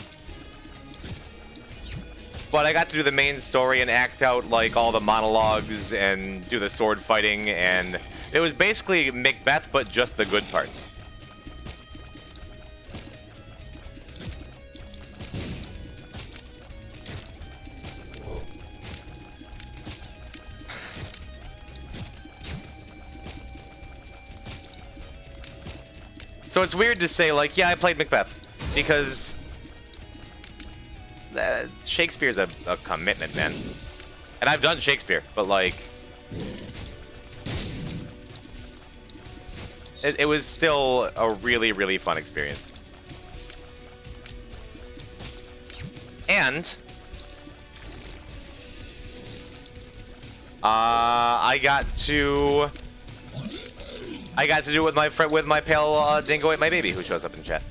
But I got to do the main story and act out like all the monologues and do the sword fighting, and it was basically Macbeth but just the good parts. So it's weird to say, like, yeah, I played Macbeth, because Shakespeare's a commitment, man. And I've done Shakespeare, but, like, it was still a really, really fun experience. And I got to do it with my friend, with my pale dingo ate my baby, who shows up in chat.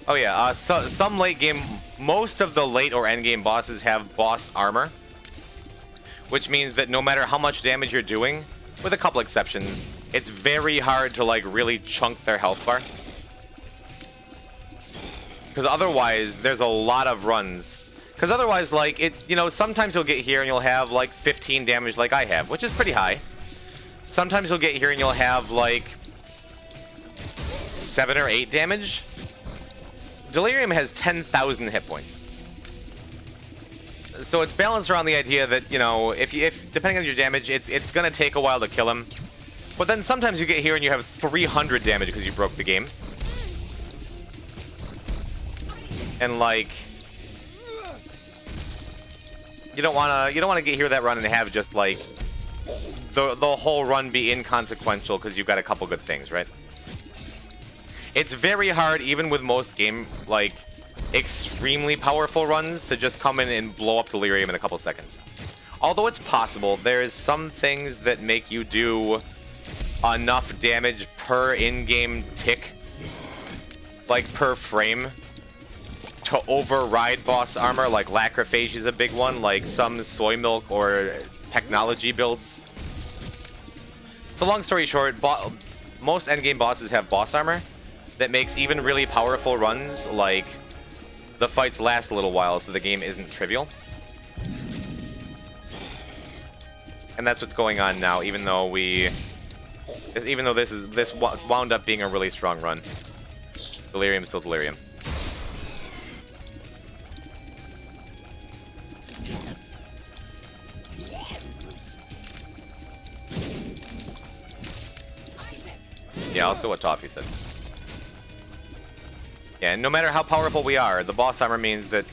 Oh yeah, some late game, most of the late or end game bosses have boss armor, which means that no matter how much damage you're doing, with a couple exceptions, it's very hard to like really chunk their health bar. Because otherwise, there's a lot of runs. Because otherwise, like, you know, sometimes you'll get here and you'll have, like, 15 damage like I have, which is pretty high. Sometimes you'll get here and you'll have, like, 7 or 8 damage. Delirium has 10,000 hit points. So it's balanced around the idea that, you know, if depending on your damage, it's going to take a while to kill him. But then sometimes you get here and you have 300 damage because you broke the game. And, like, you don't wanna get here that run and have just like the whole run be inconsequential because you've got a couple good things, right? It's very hard, even with most game like extremely powerful runs, to just come in and blow up Delirium in a couple seconds. Although it's possible, there's some things that make you do enough damage per in-game tick, like per frame, to override boss armor. Like Lacrophage is a big one, like some soy milk or technology builds. So long story short, most endgame bosses have boss armor that makes even really powerful runs, like, the fights last a little while, so the game isn't trivial. And that's what's going on now, even though this wound up being a really strong run. Delirium's still Delirium. Yeah, also what Toffee said. Yeah, and no matter how powerful we are, the boss armor means that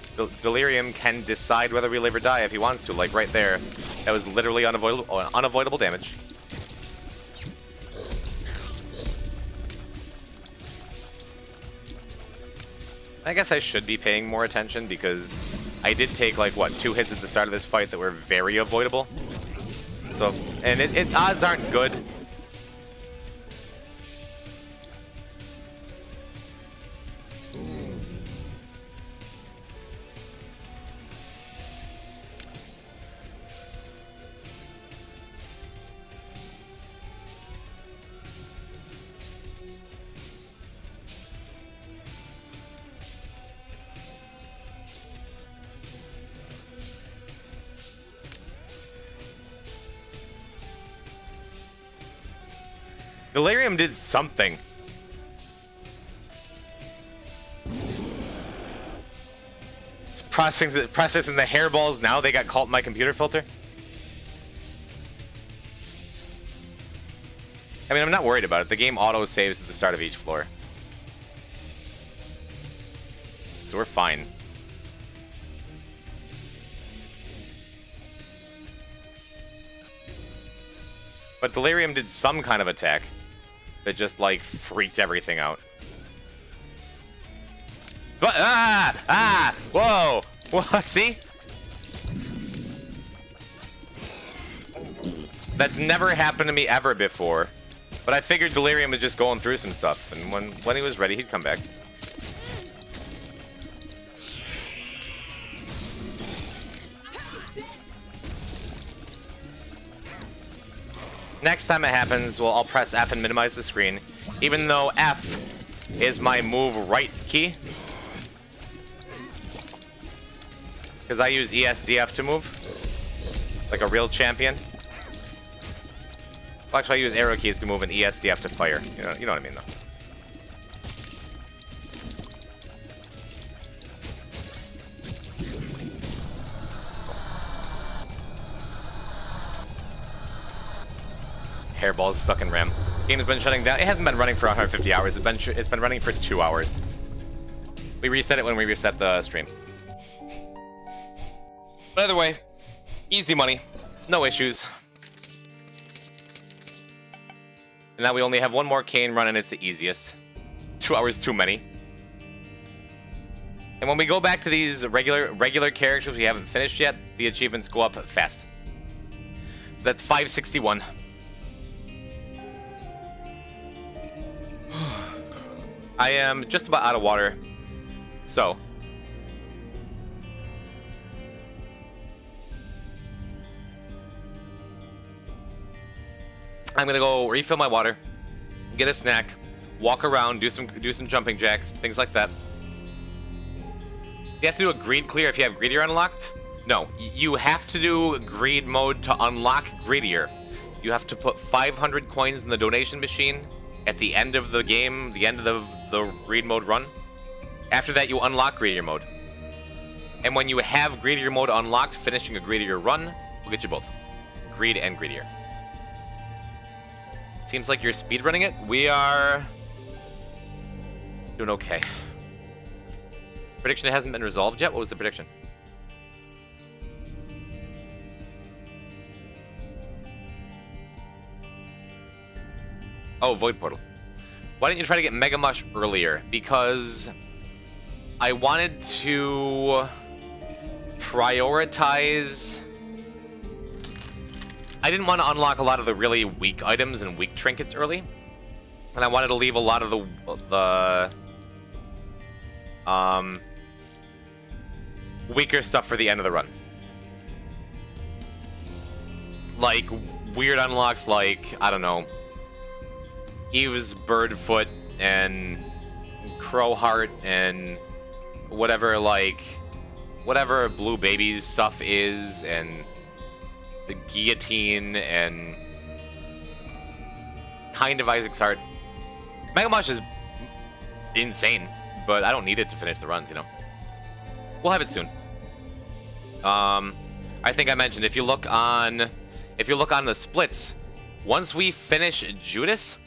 Delirium can decide whether we live or die if he wants to. Like right there, that was literally unavoidable damage. I guess I should be paying more attention because I did take like, what, 2 hits at the start of this fight that were very avoidable. So, odds aren't good. Delirium did something. It's processing the hairballs now. They got caught in my computer filter. I mean, I'm not worried about it. The game auto saves at the start of each floor. So we're fine. But Delirium did some kind of attack that just, like, freaked everything out. But, whoa! What? See? That's never happened to me ever before. But I figured Delirium was just going through some stuff, and when he was ready, he'd come back. Next time it happens, well, I'll press F and minimize the screen, even though F is my move right key. Because I use ESDF to move, like a real champion. Well, actually, I use arrow keys to move and ESDF to fire. You know what I mean, though. Hairball's stuck in RAM. Game's been shutting down. It hasn't been running for 150 hours. It's been running for 2 hours. We reset it when we reset the stream. But either way, easy money, no issues. And now we only have one more cane run, and it's the easiest. 2 hours too many. And when we go back to these regular characters we haven't finished yet, the achievements go up fast. So that's 561. I am just about out of water, so I'm gonna go refill my water, get a snack, walk around, do some jumping jacks, things like that. You have to do a greed clear if you have Greedier unlocked? No, you have to do greed mode to unlock Greedier. You have to put 500 coins in the donation machine at the end of the game, the end of the greed mode run. After that, you unlock Greedier mode. And when you have Greedier mode unlocked, finishing a Greedier run will get you both. Greed and Greedier. Seems like you're speedrunning it. We are doing okay. Prediction hasn't been resolved yet. What was the prediction? Oh, Void Portal. Why didn't you try to get Mega Mush earlier? Because I wanted to prioritize... I didn't want to unlock a lot of the really weak items and weak trinkets early. And I wanted to leave a lot of the weaker stuff for the end of the run. Like, weird unlocks like, I don't know, Eve's Birdfoot and Crowheart and whatever, like, whatever Blue Baby's stuff is, and the Guillotine and kind of Isaac's Heart. Mega Mush is insane, but I don't need it to finish the runs, you know. We'll have it soon. I think I mentioned if you look on the splits, once we finish Judas,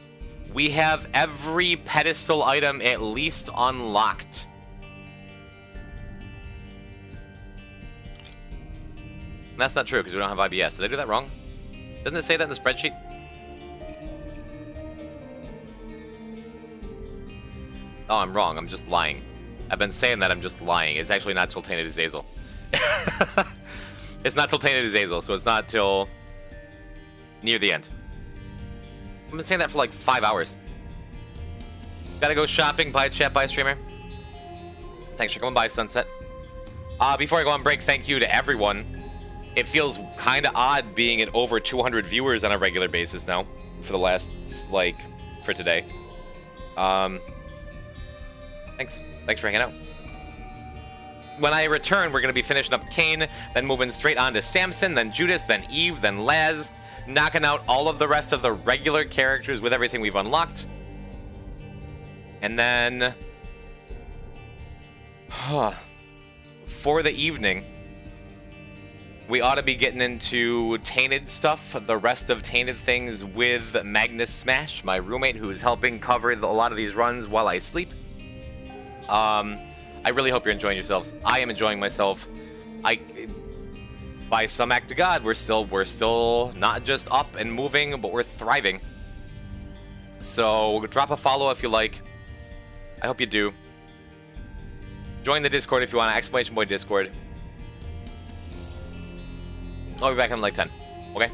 we have every pedestal item at least unlocked. And that's not true because we don't have IBS. Did I do that wrong? Doesn't it say that in the spreadsheet? Oh, I'm wrong. I'm just lying. I've been saying that I'm just lying. It's actually not till Tainted Azazel. It's not till Tainted Azazel, so it's not till near the end. I've been saying that for like 5 hours. Gotta go shopping, buy chat, buy streamer. Thanks for coming by, Sunset. Before I go on break, thank you to everyone. It feels kind of odd being at over 200 viewers on a regular basis now for the last, like, for today. Thanks for hanging out. when I return, we're going to be finishing up Cain, then moving straight on to Samson, then Judas, then Eve, then Laz, knocking out all of the rest of the regular characters with everything we've unlocked. And then, for the evening, we ought to be getting into Tainted stuff, the rest of Tainted things with Magnus Smash, my roommate who is helping cover a lot of these runs while I sleep. I really hope you're enjoying yourselves. I am enjoying myself. By some act of God, we're still not just up and moving, but we're thriving. So drop a follow if you like. I hope you do. Join the Discord if you want, exclamation point Discord. I'll be back in like 10. Okay?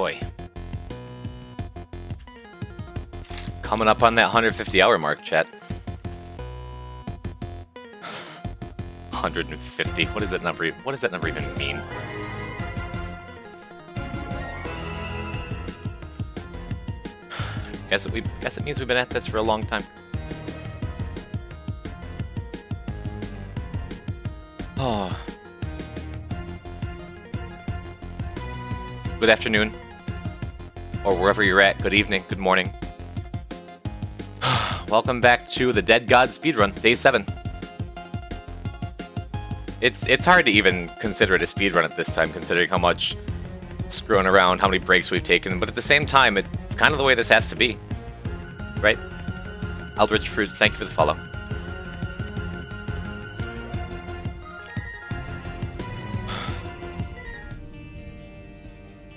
boy. Coming up on that 150-hour mark, chat. 150. What does that number even mean? Guess it means we've been at this for a long time. Oh. Good afternoon. Or wherever you're at, good evening, good morning. Welcome back to the Dead God Speedrun, Day 7. It's hard to even consider it a speedrun at this time, considering how much screwing around, how many breaks we've taken, but at the same time, it's kind of the way this has to be. Right? Eldritch Fruits, thank you for the follow.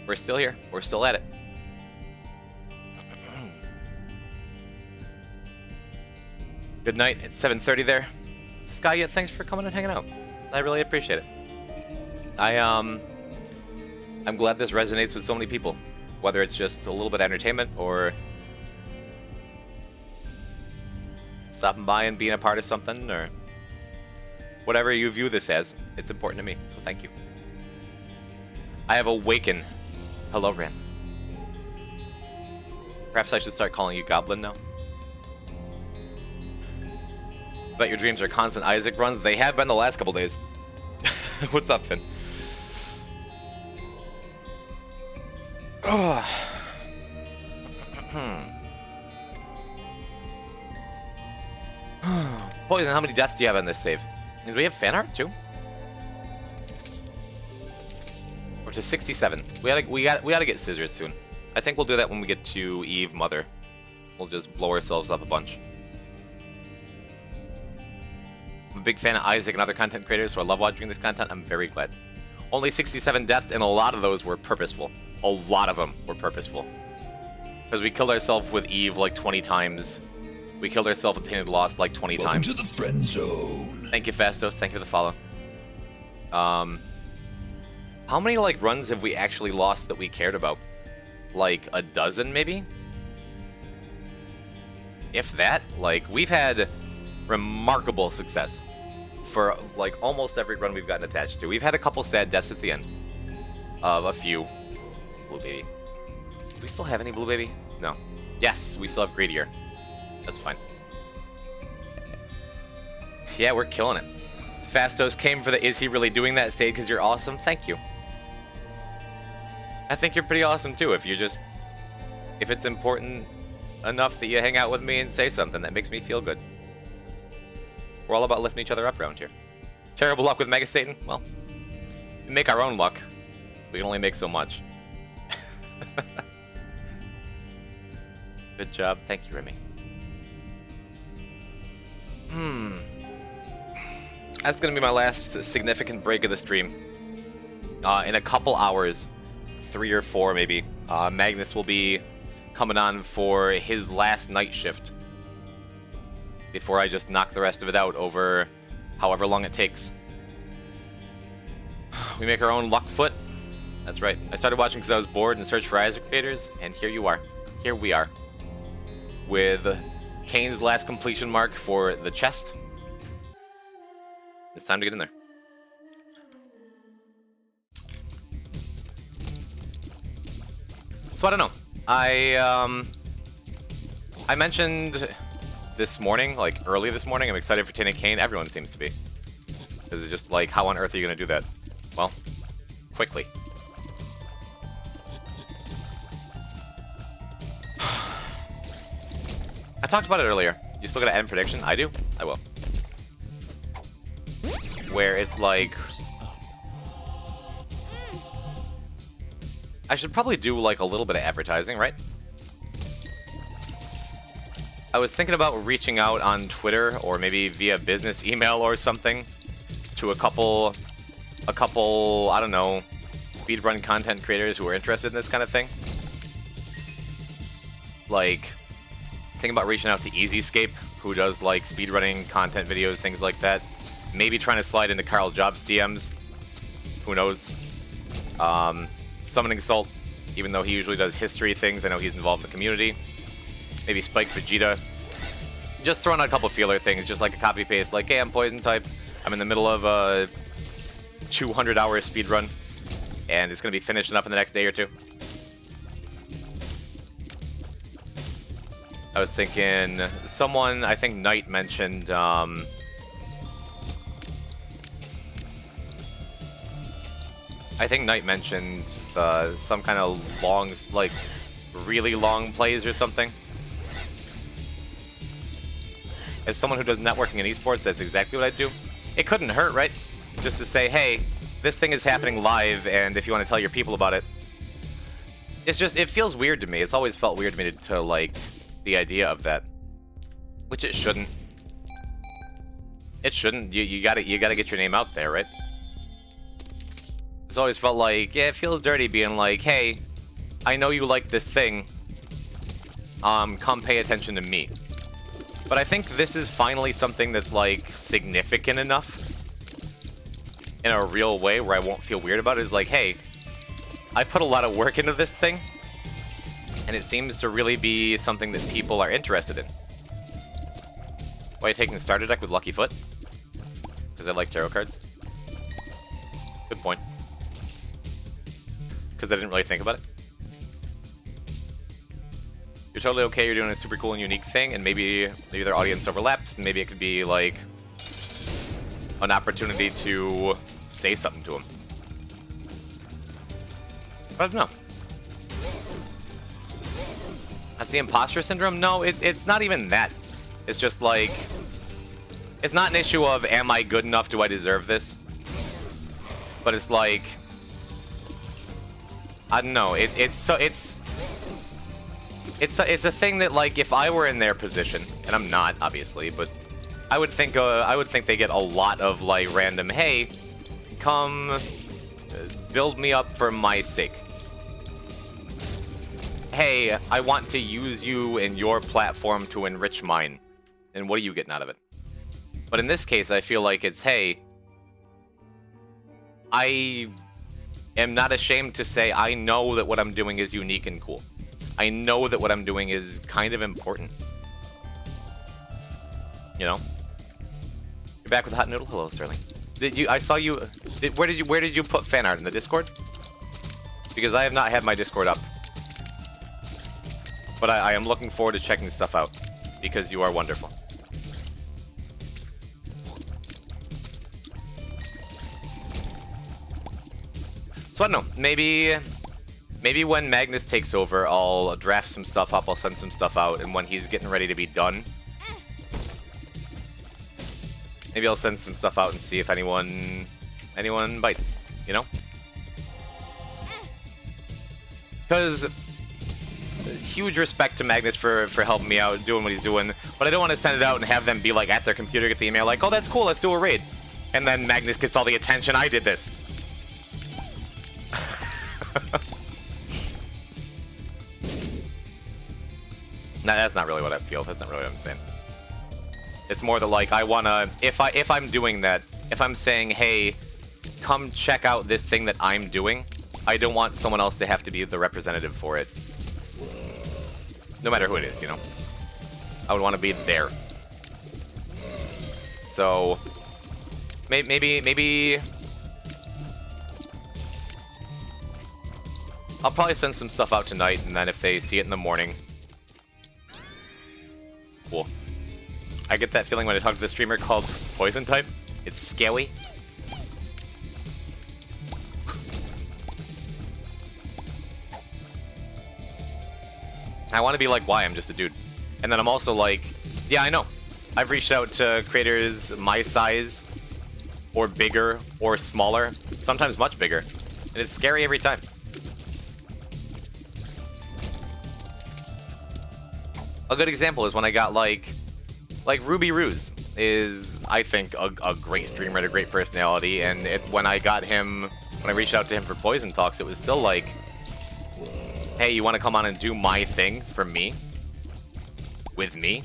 We're still here. We're still at it. Good night. It's 7:30 there. Skyet, thanks for coming and hanging out. I really appreciate it. I'm glad this resonates with so many people. Whether it's just a little bit of entertainment or stopping by and being a part of something or whatever you view this as, it's important to me. So thank you. I have awakened. Hello, Ran. Perhaps I should start calling you Goblin now. Bet your dreams are constant Isaac runs. They have been the last couple days. What's up, Finn? Poison, how many deaths do you have on this save? Do we have fan art too? We're to 67. We gotta get scissors soon. I think we'll do that when we get to Eve Mother. We'll just blow ourselves up a bunch. I'm a big fan of Isaac and other content creators, so I love watching this content. I'm very glad. Only 67 deaths, and a lot of those were purposeful. A lot of them were purposeful. Because we killed ourselves with Eve like 20 times. We killed ourselves with Tainted Lost like 20 Welcome times. to the friend zone. Thank you, Fastos. Thank you for the follow. How many like runs have we actually lost that we cared about? Like a dozen, maybe? If that, like, we've had remarkable success for like almost every run we've gotten attached to. We've had a couple sad deaths at the end of a few. Blue Baby. Do we still have any Blue Baby? No. Yes, we still have Greedier. That's fine. Yeah, we're killing it. Fastos came for the "Is he really doing that?" state because you're awesome. Thank you. I think you're pretty awesome too. If it's important enough that you hang out with me and say something that makes me feel good. We're all about lifting each other up around here. Terrible luck with Mega Satan? Well, we make our own luck. We can only make so much. Good job. Thank you, Remy. That's gonna be my last significant break of the stream. In a couple hours, 3 or 4 maybe, Magnus will be coming on for his last night shift before I just knock the rest of it out over however long it takes. We make our own luck foot. That's right. I started watching because I was bored and searched for Isaac creators, and here you are. Here we are. With Kane's last completion mark for the chest. It's time to get in there. So I don't know. I mentioned this morning, like early this morning, I'm excited for Tainted Kane. Everyone seems to be. Because it's just like, how on earth are you going to do that? Well, quickly. I talked about it earlier. You still got to end prediction? I do? I will. Where it's like... I should probably do like a little bit of advertising, right? I was thinking about reaching out on Twitter or maybe via business email or something to a couple, I don't know, speedrun content creators who are interested in this kind of thing. Like, thinking about reaching out to EasyScape, who does like speedrunning content videos, things like that. Maybe trying to slide into Carl Jobs DMs. Who knows? Summoning Salt, even though he usually does history things. I know he's involved in the community. Maybe Spike Vegeta. Just throwing out a couple feeler things, just like a copy paste, like, hey, I'm poison type. I'm in the middle of a 200-hour speed run, and it's gonna be finishing up in the next day or two. I was thinking, someone, I think Knight mentioned, I think Knight mentioned some kind of long, like, really long plays or something. As someone who does networking in esports, that's exactly what I'd do. It couldn't hurt, right? Just to say, hey, this thing is happening live, and if you want to tell your people about it. It's just, it feels weird to me. It's always felt weird to me to like, the idea of that. Which it shouldn't. It shouldn't. You gotta get your name out there, right? It's always felt like, yeah, it feels dirty being like, hey, I know you like this thing. Come pay attention to me. But I think this is finally something that's, like, significant enough in a real way where I won't feel weird about it. Is like, hey, I put a lot of work into this thing, and it seems to really be something that people are interested in. Why are you taking the starter deck with Lucky Foot? Because I like tarot cards. Good point. Because I didn't really think about it. You're totally okay, you're doing a super cool and unique thing, and maybe their audience overlaps, and maybe it could be, like, an opportunity to say something to them. I don't know. That's the imposter syndrome? No, it's not even that. It's just, like, it's not an issue of, am I good enough, do I deserve this? But it's like, I don't know, it's a thing that, like, if I were in their position, and I'm not, obviously, but I would think they get a lot of, like, random, hey, come build me up for my sake. Hey, I want to use you and your platform to enrich mine. And what are you getting out of it? But in this case, I feel like it's, hey, I am not ashamed to say I know that what I'm doing is unique and cool. I know that what I'm doing is kind of important. You know? You're back with Hot Noodle? Hello, Sterling. I saw you... Where did you put fan art? In the Discord? Because I have not had my Discord up. But I am looking forward to checking stuff out. Because you are wonderful. So I don't know, maybe when Magnus takes over, I'll draft some stuff up, I'll send some stuff out, and when he's getting ready to be done, maybe I'll send some stuff out and see if anyone bites, you know? Because huge respect to Magnus for helping me out, doing what he's doing, but I don't want to send it out and have them be like at their computer, get the email like, oh, that's cool, let's do a raid. And then Magnus gets all the attention, I did this. No, that's not really what I feel. That's not really what I'm saying. It's more that, like, I wanna, if I'm doing that, if I'm saying, hey, come check out this thing that I'm doing, I don't want someone else to have to be the representative for it. No matter who it is, you know? I would want to be there. So, maybe I'll probably send some stuff out tonight, and then if they see it in the morning... Cool. I get that feeling when I talk to the streamer called Poison Type. It's scary. I want to be like, why? I'm just a dude. And then I'm also like, yeah, I know. I've reached out to creators my size, or bigger, or smaller, sometimes much bigger. And it's scary every time. A good example is when I got, like Ruby Ruse is, I think, a great streamer and a great personality, and when I reached out to him for Poison Talks, it was still like, hey, you want to come on and do my thing for me? With me?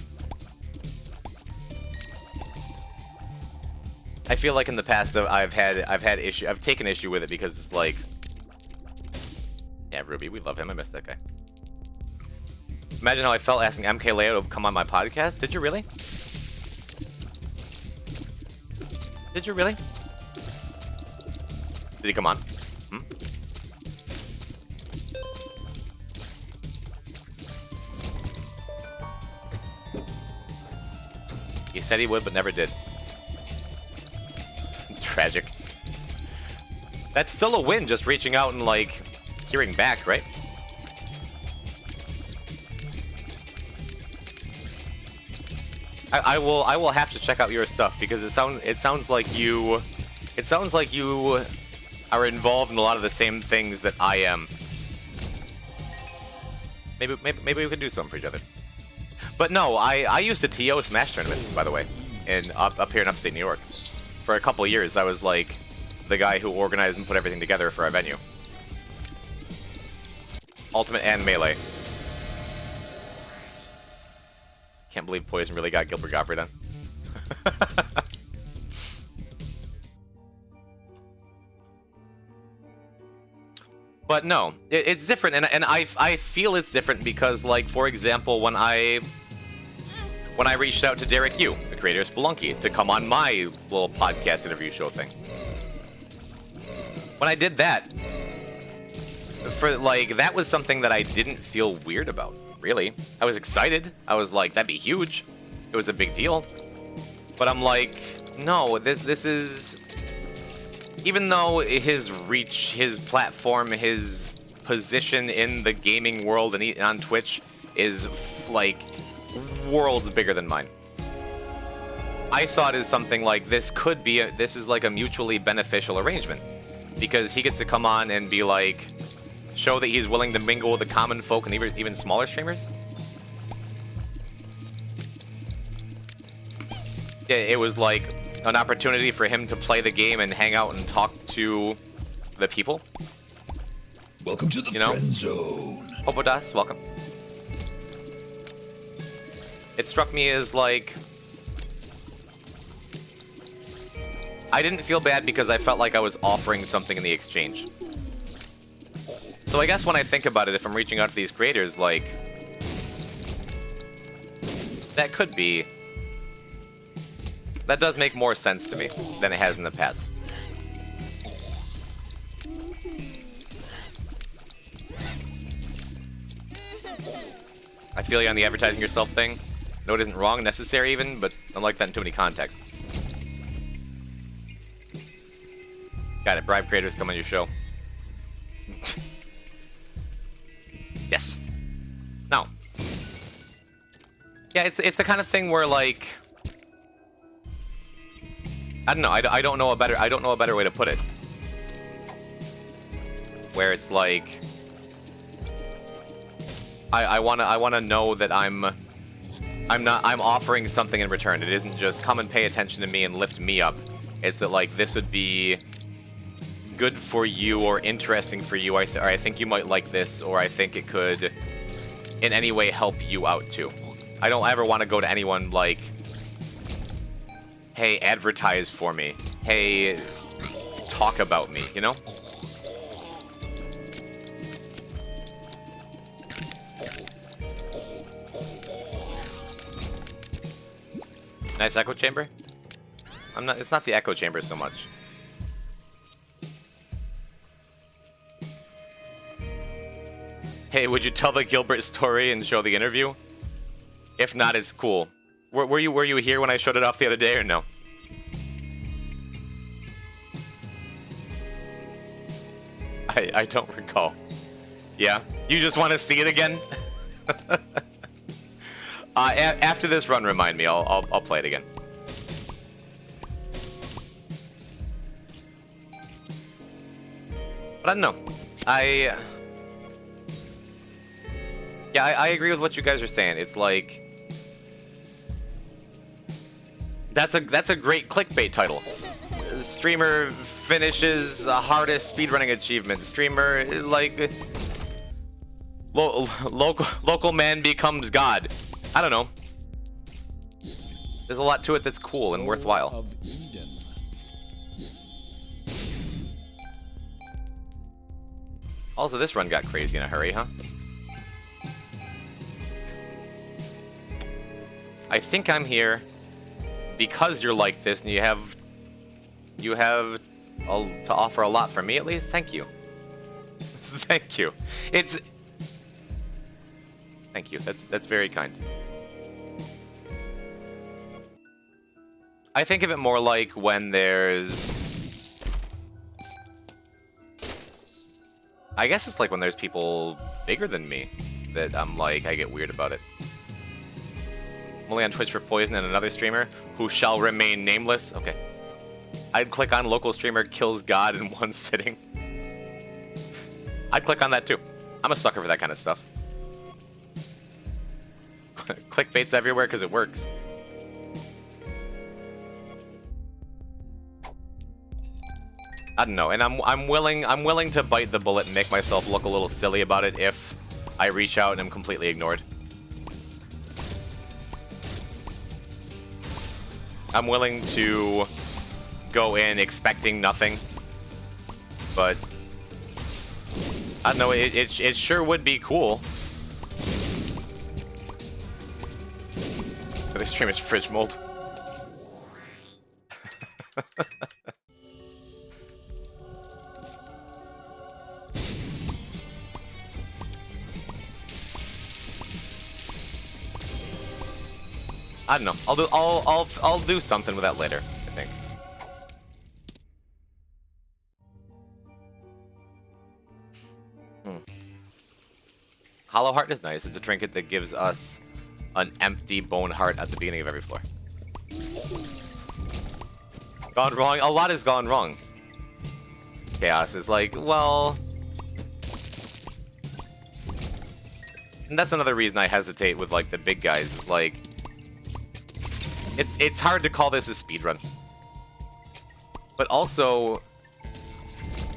I feel like in the past I've taken issue with it because it's like, yeah, Yeah, Ruby, we love him. I miss that guy. Imagine how I felt asking MK Leo to come on my podcast. Did you really? Did you really? Did he come on? Hmm? He said he would, but never did. Tragic. That's still a win, just reaching out and, like, hearing back, right? I will have to check out your stuff because it sounds like you are involved in a lot of the same things that I am. Maybe we can do something for each other. But no, I used to TO Smash tournaments, by the way, up here in upstate New York. For a couple of years, I was like the guy who organized and put everything together for our venue. Ultimate and Melee. Can't believe Poison really got Gilbert Gottfried done. But no, it's different, and I feel it's different because, like, for example, when I reached out to Derek Yu, the creator of Spelunky, to come on my little podcast interview show thing. When I did that, that was something that I didn't feel weird about, really. I was excited. I was like, that'd be huge. It was a big deal. But I'm like, no, this is... Even though his reach, his platform, his position in the gaming world and on Twitch is, like, worlds bigger than mine. I saw it as something like this is like a mutually beneficial arrangement. Because he gets to come on and be like, show that he's willing to mingle with the common folk and even smaller streamers. Yeah, it was like an opportunity for him to play the game and hang out and talk to the people. Welcome to the friend zone. Opodas, welcome. It struck me as like... I didn't feel bad because I felt like I was offering something in the exchange. So I guess when I think about it, if I'm reaching out to these creators, like... That could be... That does make more sense to me than it has in the past. I feel you on the advertising yourself thing. No, it isn't wrong, necessary even, but I don't like that in too many contexts. Got it, bribe creators, come on your show. Yes. No. Yeah, it's the kind of thing where, like... I don't know. I don't know a better way to put it. Where it's like, I wanna know that I'm offering something in return. It isn't just come and pay attention to me and lift me up. It's that, like, this would be good for you or interesting for you. Or I think you might like this, or I think it could in any way help you out too. I don't ever want to go to anyone like, hey, advertise for me. Hey, talk about me, you know? Nice echo chamber? It's not the echo chamber so much. Hey, would you tell the Gilbert story and show the interview? If not, it's cool. Were you here when I showed it off the other day or no? I don't recall. Yeah? You just want to see it again? After this run, remind me. I'll play it again. But I don't know. Yeah, I agree with what you guys are saying. It's like... That's a great clickbait title. Streamer finishes hardest speedrunning achievement. Streamer, like... Local man becomes God. I don't know. There's a lot to it that's cool and worthwhile. Also, this run got crazy in a hurry, huh? I think I'm here because you're like this and you have to offer a lot for me at least. Thank you. Thank you. Thank you. That's very kind. I think of it more like when there's... I guess it's like when there's people bigger than me that I'm like, I get weird about it. I'm only on Twitch for Poison and another streamer who shall remain nameless. Okay. I'd click on local streamer kills God in one sitting. I'd click on that too. I'm a sucker for that kind of stuff. Clickbait's everywhere because it works. I don't know, and I'm willing to bite the bullet and make myself look a little silly about it if I reach out and I'm completely ignored. I'm willing to go in expecting nothing, but I don't know, it sure would be cool. This stream is fridge mold. I don't know. I'll do something with that later, I think. Hollow Heart is nice. It's a trinket that gives us an empty bone heart at the beginning of every floor. Gone wrong? A lot has gone wrong. Chaos is like, well... And that's another reason I hesitate with, like, the big guys. Is like... It's hard to call this a speedrun. But also...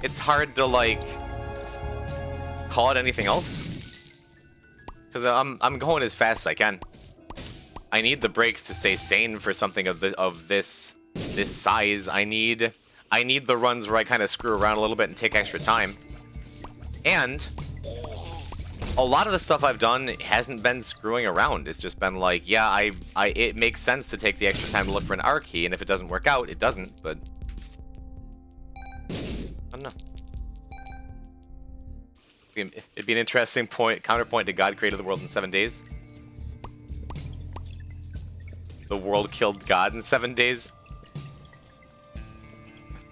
It's hard to, like... call it anything else. Because I'm going as fast as I can. I need the brakes to stay sane for something of this size. I need the runs where I kind of screw around a little bit and take extra time. And a lot of the stuff I've done hasn't been screwing around. It's just been like, yeah, it makes sense to take the extra time to look for an R key, and if it doesn't work out, it doesn't. But I don't know. It'd be an interesting counterpoint to God created the world in 7 days. The world killed God in 7 days.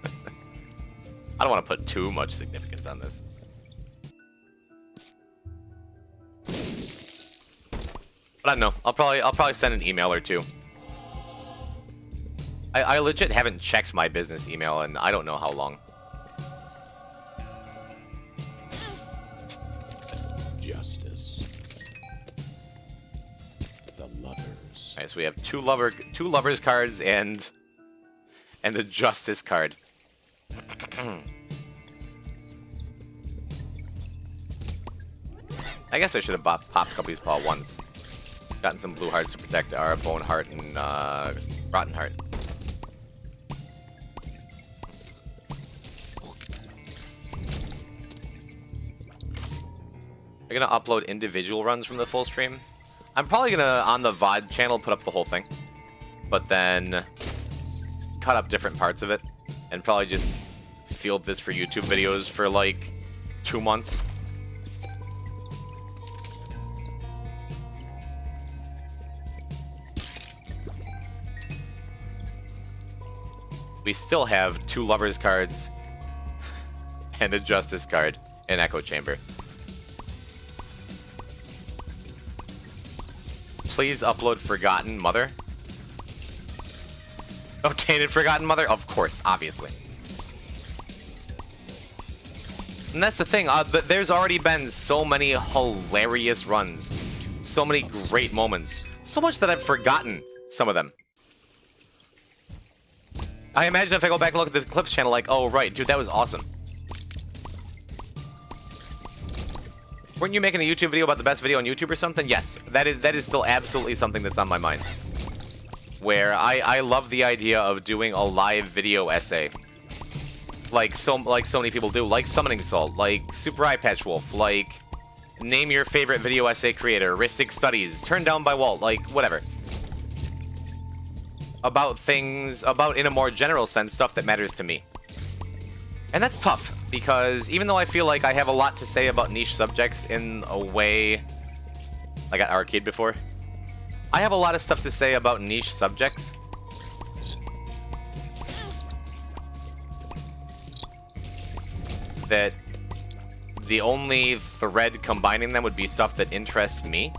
I don't want to put too much significance on this. But I don't know. I'll probably send an email or two. I legit haven't checked my business email in I don't know how long. Justice. The lovers. Alright, so we have two lovers cards and a justice card. I guess I should have popped Cuppy's Paw once. Gotten some blue hearts to protect our bone heart and rotten heart. I'm gonna upload individual runs from the full stream. I'm probably gonna, on the VOD channel, put up the whole thing. But then cut up different parts of it. And probably just field this for YouTube videos for like 2 months. We still have 2 lovers cards and a justice card in Echo Chamber. Please upload Forgotten Mother. Oh, Tainted Forgotten Mother? Of course, obviously. And that's the thing, there's already been so many hilarious runs. So many great moments. So much that I've forgotten some of them. I imagine if I go back and look at the clips channel like, oh right, dude, that was awesome. Weren't you making a YouTube video about the best video on YouTube or something? Yes, that is still absolutely something that's on my mind. Where I love the idea of doing a live video essay like so many people do, like Summoning Salt, like Super Eye Patch Wolf, like name your favorite video essay creator, Ristic Studies, Turned Down by Walt, like whatever. About things, about in a more general sense, stuff that matters to me. And that's tough, because even though I feel like I have a lot to say about niche subjects in a way... I got Arcade before. I have a lot of stuff to say about niche subjects. That the only thread combining them would be stuff that interests me.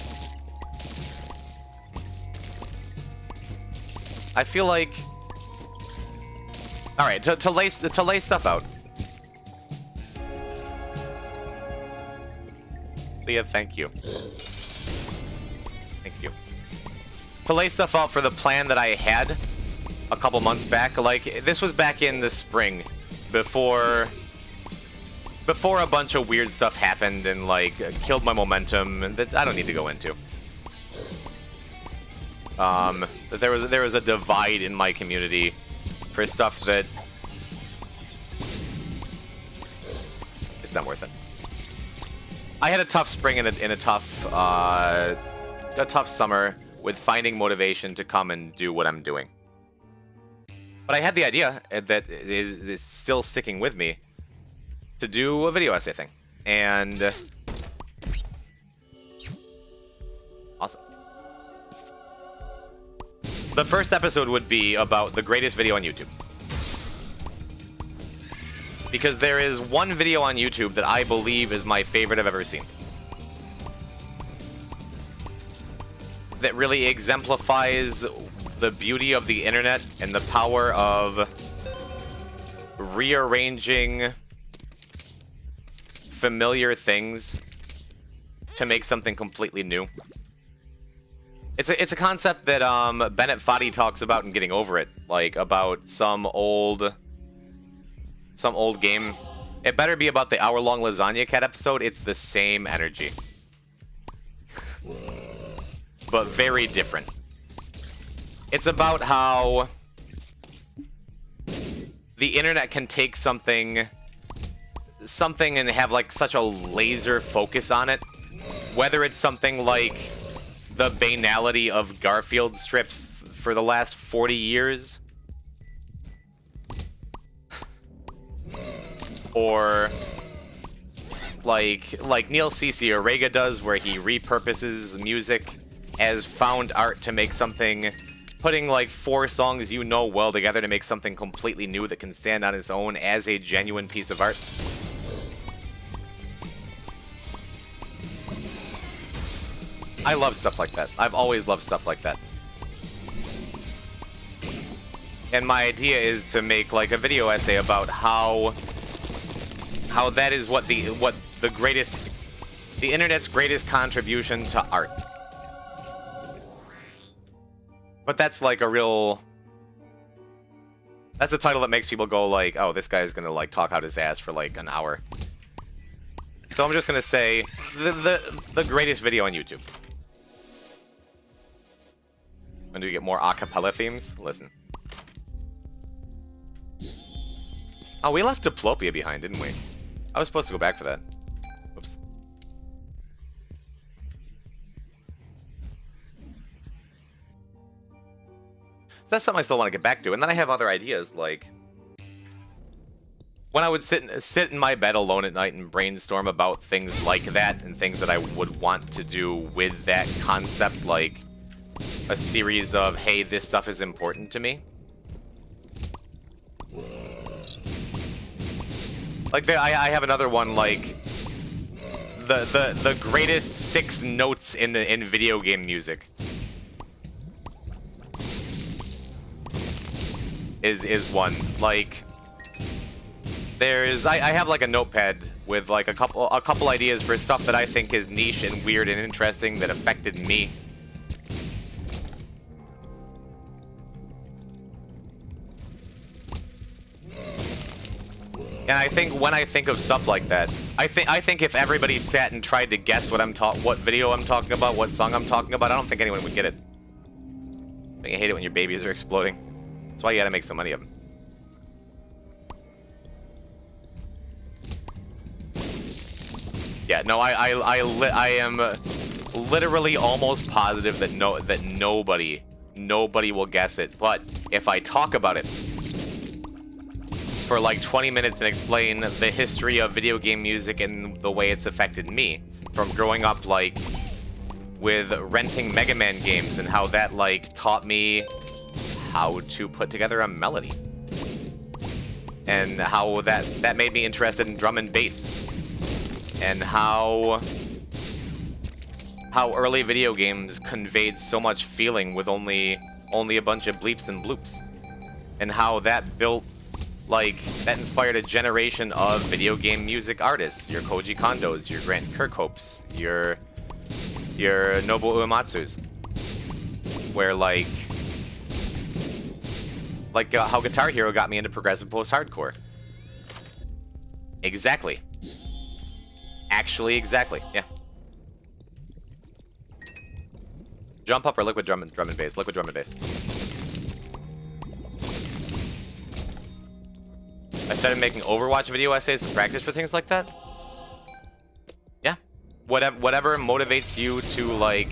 I feel like... Alright, to lay stuff out. Leah, thank you. Thank you. To lay stuff out for the plan that I had a couple months back, like, this was back in the spring, before a bunch of weird stuff happened and, like, killed my momentum, and that I don't need to go into. There was a divide in my community for stuff that it's not worth it. I had a tough spring and a tough summer with finding motivation to come and do what I'm doing. But I had the idea that is still sticking with me to do a video essay thing, and awesome. The first episode would be about the greatest video on YouTube. Because there is one video on YouTube that I believe is my favorite I've ever seen. That really exemplifies the beauty of the internet and the power of rearranging familiar things to make something completely new. It's a concept that Bennett Foddy talks about in Getting Over It, like about some old game. It better be about the hour-long Lasagna Cat episode. It's the same energy, but very different. It's about how the internet can take something and have like such a laser focus on it, whether it's something like the banality of Garfield strips for the last 40 years, or like Neil Cece Orega does, where he repurposes music as found art to make something, putting like 4 songs you know well together to make something completely new that can stand on its own as a genuine piece of art. I love stuff like that. I've always loved stuff like that. And my idea is to make like a video essay about how that is what the internet's greatest contribution to art. But that's like that's a title that makes people go like, oh, this guy's gonna like talk out his ass for like an hour. So I'm just gonna say the greatest video on YouTube. When do we get more acapella themes? Listen. Oh, we left Diplopia behind, didn't we? I was supposed to go back for that. Whoops. So that's something I still want to get back to. And then I have other ideas, like when I would sit in my bed alone at night and brainstorm about things like that and things that I would want to do with that concept, like a series of, hey, this stuff is important to me. Like I have another one, like the greatest 6 notes in video game music is one. Like I have like a notepad with like a couple ideas for stuff that I think is niche and weird and interesting that affected me. And I think when I think of stuff like that, I think if everybody sat and tried to guess what video I'm talking about, what song I'm talking about, I don't think anyone would get it. I hate it when your babies are exploding. That's why you gotta make some money of them. Yeah, no, I am literally almost positive that nobody will guess it. But if I talk about it for like 20 minutes and explain the history of video game music and the way it's affected me, from growing up like with renting Mega Man games and how that like taught me how to put together a melody, and how that made me interested in drum and bass, and how early video games conveyed so much feeling with only a bunch of bleeps and bloops, and how that built, like, that inspired a generation of video game music artists, your Koji Kondos, your Grant Kirkhopes, your Nobuo Uematsus, where like how Guitar Hero got me into progressive post-hardcore. Exactly. Actually, exactly. Yeah. Jump up or liquid drum and bass? Liquid drum and bass. I started making Overwatch video essays to practice for things like that. Yeah. Whatever motivates you to like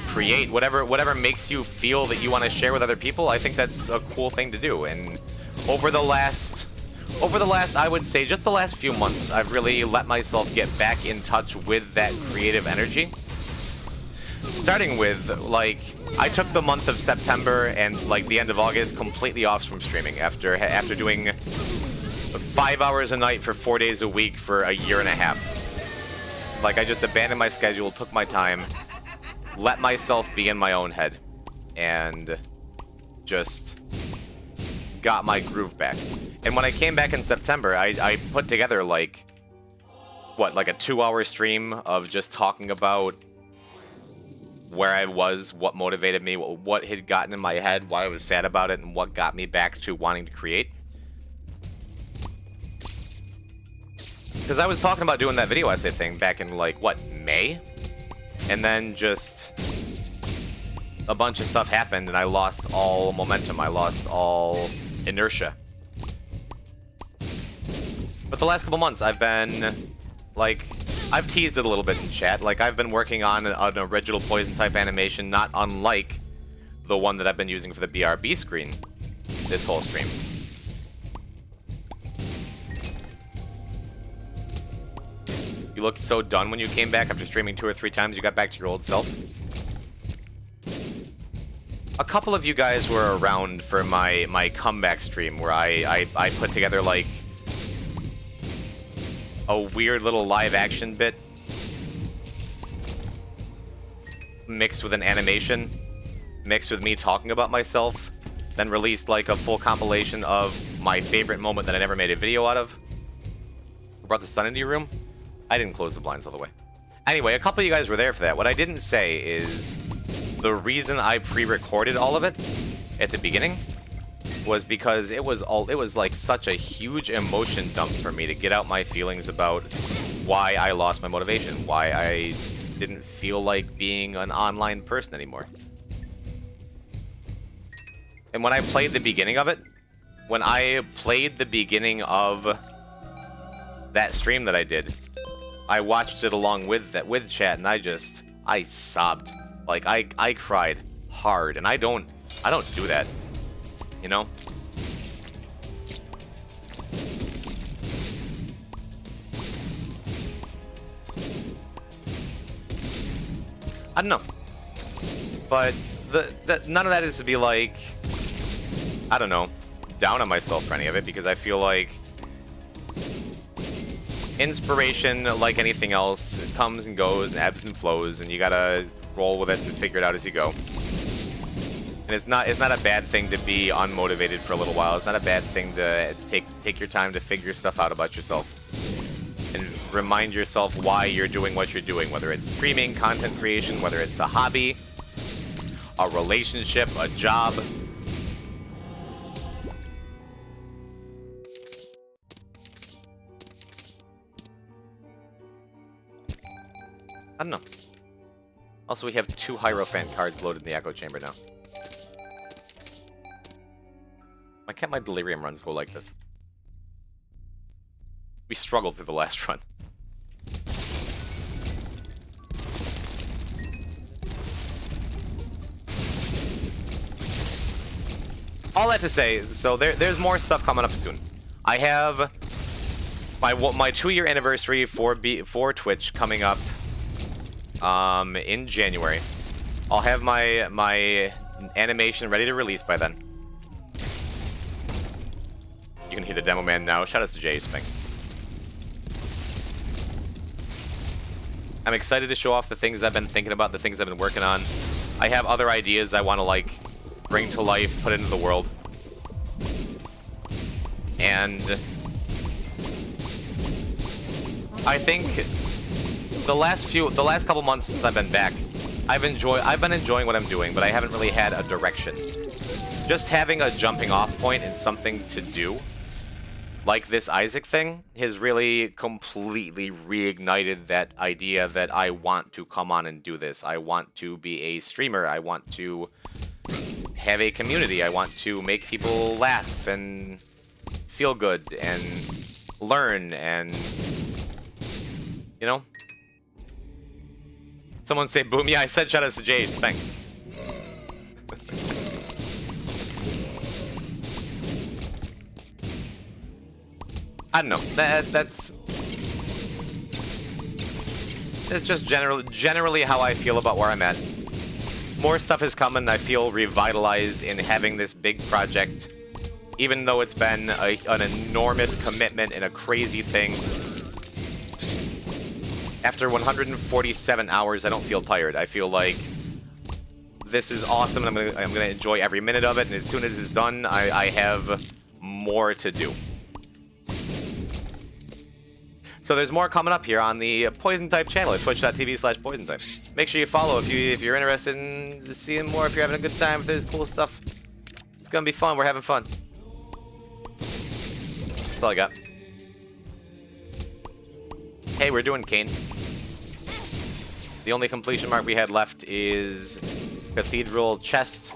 create, whatever makes you feel that you want to share with other people, I think that's a cool thing to do. And over the last, I would say just the last few months, I've really let myself get back in touch with that creative energy. Starting with, like, I took the month of September and, like, the end of August completely off from streaming after doing 5 hours a night for 4 days a week for a year and a half. Like, I just abandoned my schedule, took my time, let myself be in my own head, and just got my groove back. And when I came back in September, I put together, like, like a 2-hour stream of just talking about where I was, what motivated me, what had gotten in my head, why I was sad about it, and what got me back to wanting to create. Because I was talking about doing that video essay thing back in, like, what, May? And then just a bunch of stuff happened, and I lost all momentum. I lost all inertia. But the last couple months, I've been, like, I've teased it a little bit in chat. Like, I've been working on an original Poison type animation, not unlike the one that I've been using for the BRB screen this whole stream. You looked so done when you came back after streaming 2 or 3 times. You got back to your old self. A couple of you guys were around for my comeback stream where I put together, like, a weird little live action bit mixed with an animation, mixed with me talking about myself, then released like a full compilation of my favorite moment that I never made a video out of. Brought the sun into your room? I didn't close the blinds all the way. Anyway, a couple of you guys were there for that. What I didn't say is the reason I pre-recorded all of it at the beginning was because it was like such a huge emotion dump for me to get out my feelings about why I lost my motivation, why I didn't feel like being an online person anymore. And when I played the beginning of it, when I played the beginning of that stream that I did, I watched it along with chat, and I sobbed. Like, I cried hard, and I don't do that. You know? I don't know. But none of that is to be like, I don't know, down on myself for any of it, because I feel like inspiration, like anything else, it comes and goes and ebbs and flows, and you gotta roll with it and figure it out as you go. And it's not a bad thing to be unmotivated for a little while. It's not a bad thing to take your time to figure stuff out about yourself. And remind yourself why you're doing what you're doing, whether it's streaming, content creation, whether it's a hobby, a relationship, a job. I don't know. Also, we have 2 Hierophant cards loaded in the Echo Chamber now. Why can't my Delirium runs go like this? We struggled through the last run. all that to say, so there's more stuff coming up soon. I have my 2-year anniversary for Twitch coming up in January. I'll have my animation ready to release by then. You can hear the demo man now. Shout out to Jay Spink. I'm excited to show off the things I've been thinking about, the things I've been working on. I have other ideas I want to like bring to life, put into the world. And I think the last couple months since I've been back, I've been enjoying what I'm doing, but I haven't really had a direction. Just having a jumping off point and something to do, like this Isaac thing, has really completely reignited that idea that I want to come on and do this. I want to be a streamer. I want to have a community. I want to make people laugh and feel good and learn and, you know? Someone say boom. Yeah, I said shout out to Jay Spank. I don't know. That's just generally how I feel about where I'm at. More stuff is coming. I feel revitalized in having this big project, even though it's been an enormous commitment and a crazy thing. After 147 hours, I don't feel tired. I feel like this is awesome, and I'm gonna enjoy every minute of it. And as soon as it's done, I have more to do. So there's more coming up here on the Poison Type channel at twitch.tv/poisontype. Make sure you follow if you're interested in seeing more, if you're having a good time, if there's cool stuff. It's gonna be fun. We're having fun. That's all I got. Hey, we're doing Kane. The only completion mark we had left is Cathedral Chest,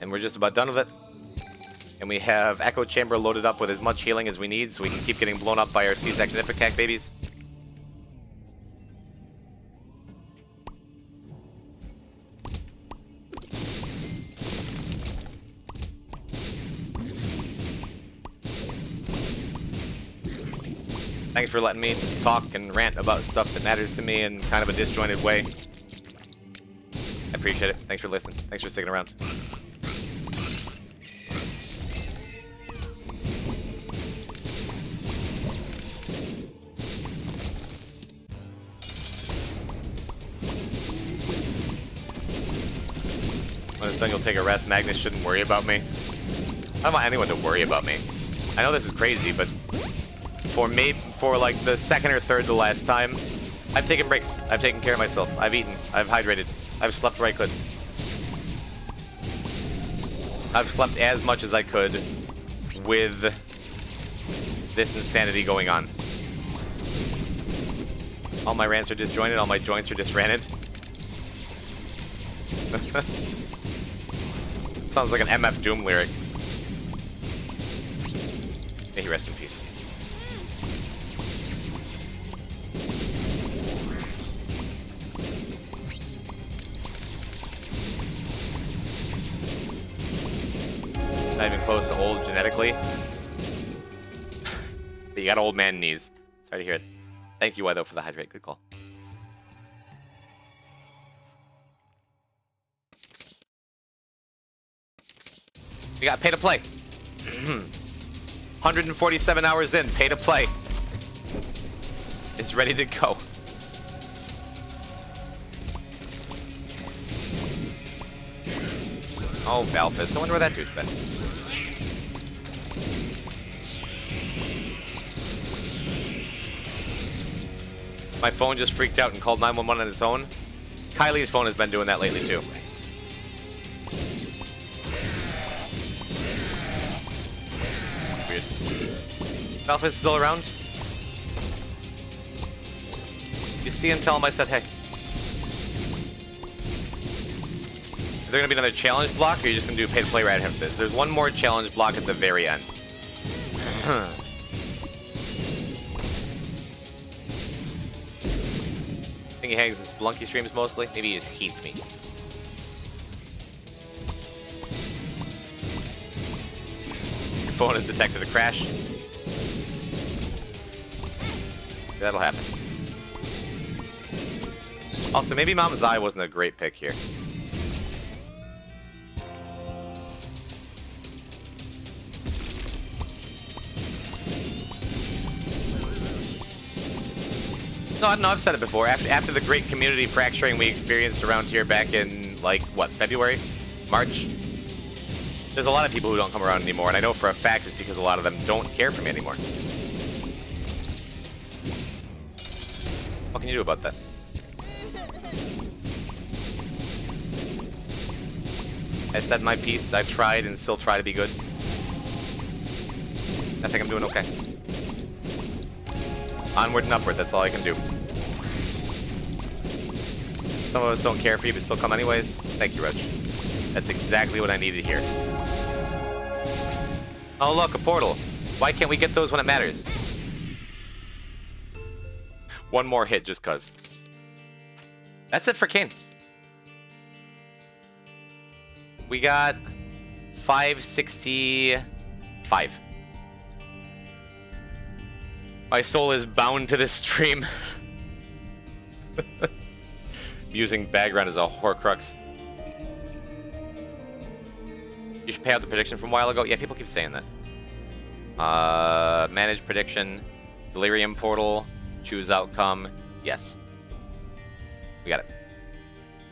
and we're just about done with it. And we have Echo Chamber loaded up with as much healing as we need, so we can keep getting blown up by our C-section Ipecac babies. Thanks for letting me talk and rant about stuff that matters to me in kind of a disjointed way. I appreciate it. Thanks for listening. Thanks for sticking around. When it's done, you'll take a rest. Magnus shouldn't worry about me. I don't want anyone to worry about me. I know this is crazy, but for like the second or third to last time, I've taken breaks. I've taken care of myself. I've eaten. I've hydrated. I've slept where I could. I've slept as much as I could with this insanity going on. All my rants are disjointed. All my joints are disranted. Sounds like an MF Doom lyric. May he rest in peace. Not even close to old genetically. But you got old man knees. Sorry to hear it. Thank you, Wido, for the hydrate. Good call. We got pay to play. 147 hours in, pay to play. It's ready to go. Oh, Valfist. I wonder where that dude's been. My phone just freaked out and called 911 on its own. Kylie's phone has been doing that lately, too. Weird. Valfist is still around? You see him, tell him I said hey. Is there gonna be another challenge block, or are you just gonna do pay to play right after this? There's one more challenge block at the very end. I think he hangs in Splunky streams mostly. Maybe he just heats me. phone has detected a crash. That'll happen. Also, maybe Mom's Eye wasn't a great pick here. No, I don't know, I've said it before. After the great community fracturing we experienced around here back in, like, what, February? March? There's a lot of people who don't come around anymore, and I know for a fact it's because a lot of them don't care for me anymore. What can you do about that? I said my piece, I tried and still try to be good. I think I'm doing okay. Onward and upward, that's all I can do. Some of us don't care for you, but still come anyways. Thank you, Reg. That's exactly what I needed here. Oh look, a portal. Why can't we get those when it matters? One more hit just cuz. That's it for Kane. We got 565. My soul is bound to this stream. Using background as a horcrux. You should pay out the prediction from a while ago. Yeah, people keep saying that. Manage prediction. Delirium portal. Choose outcome. Yes. We got it.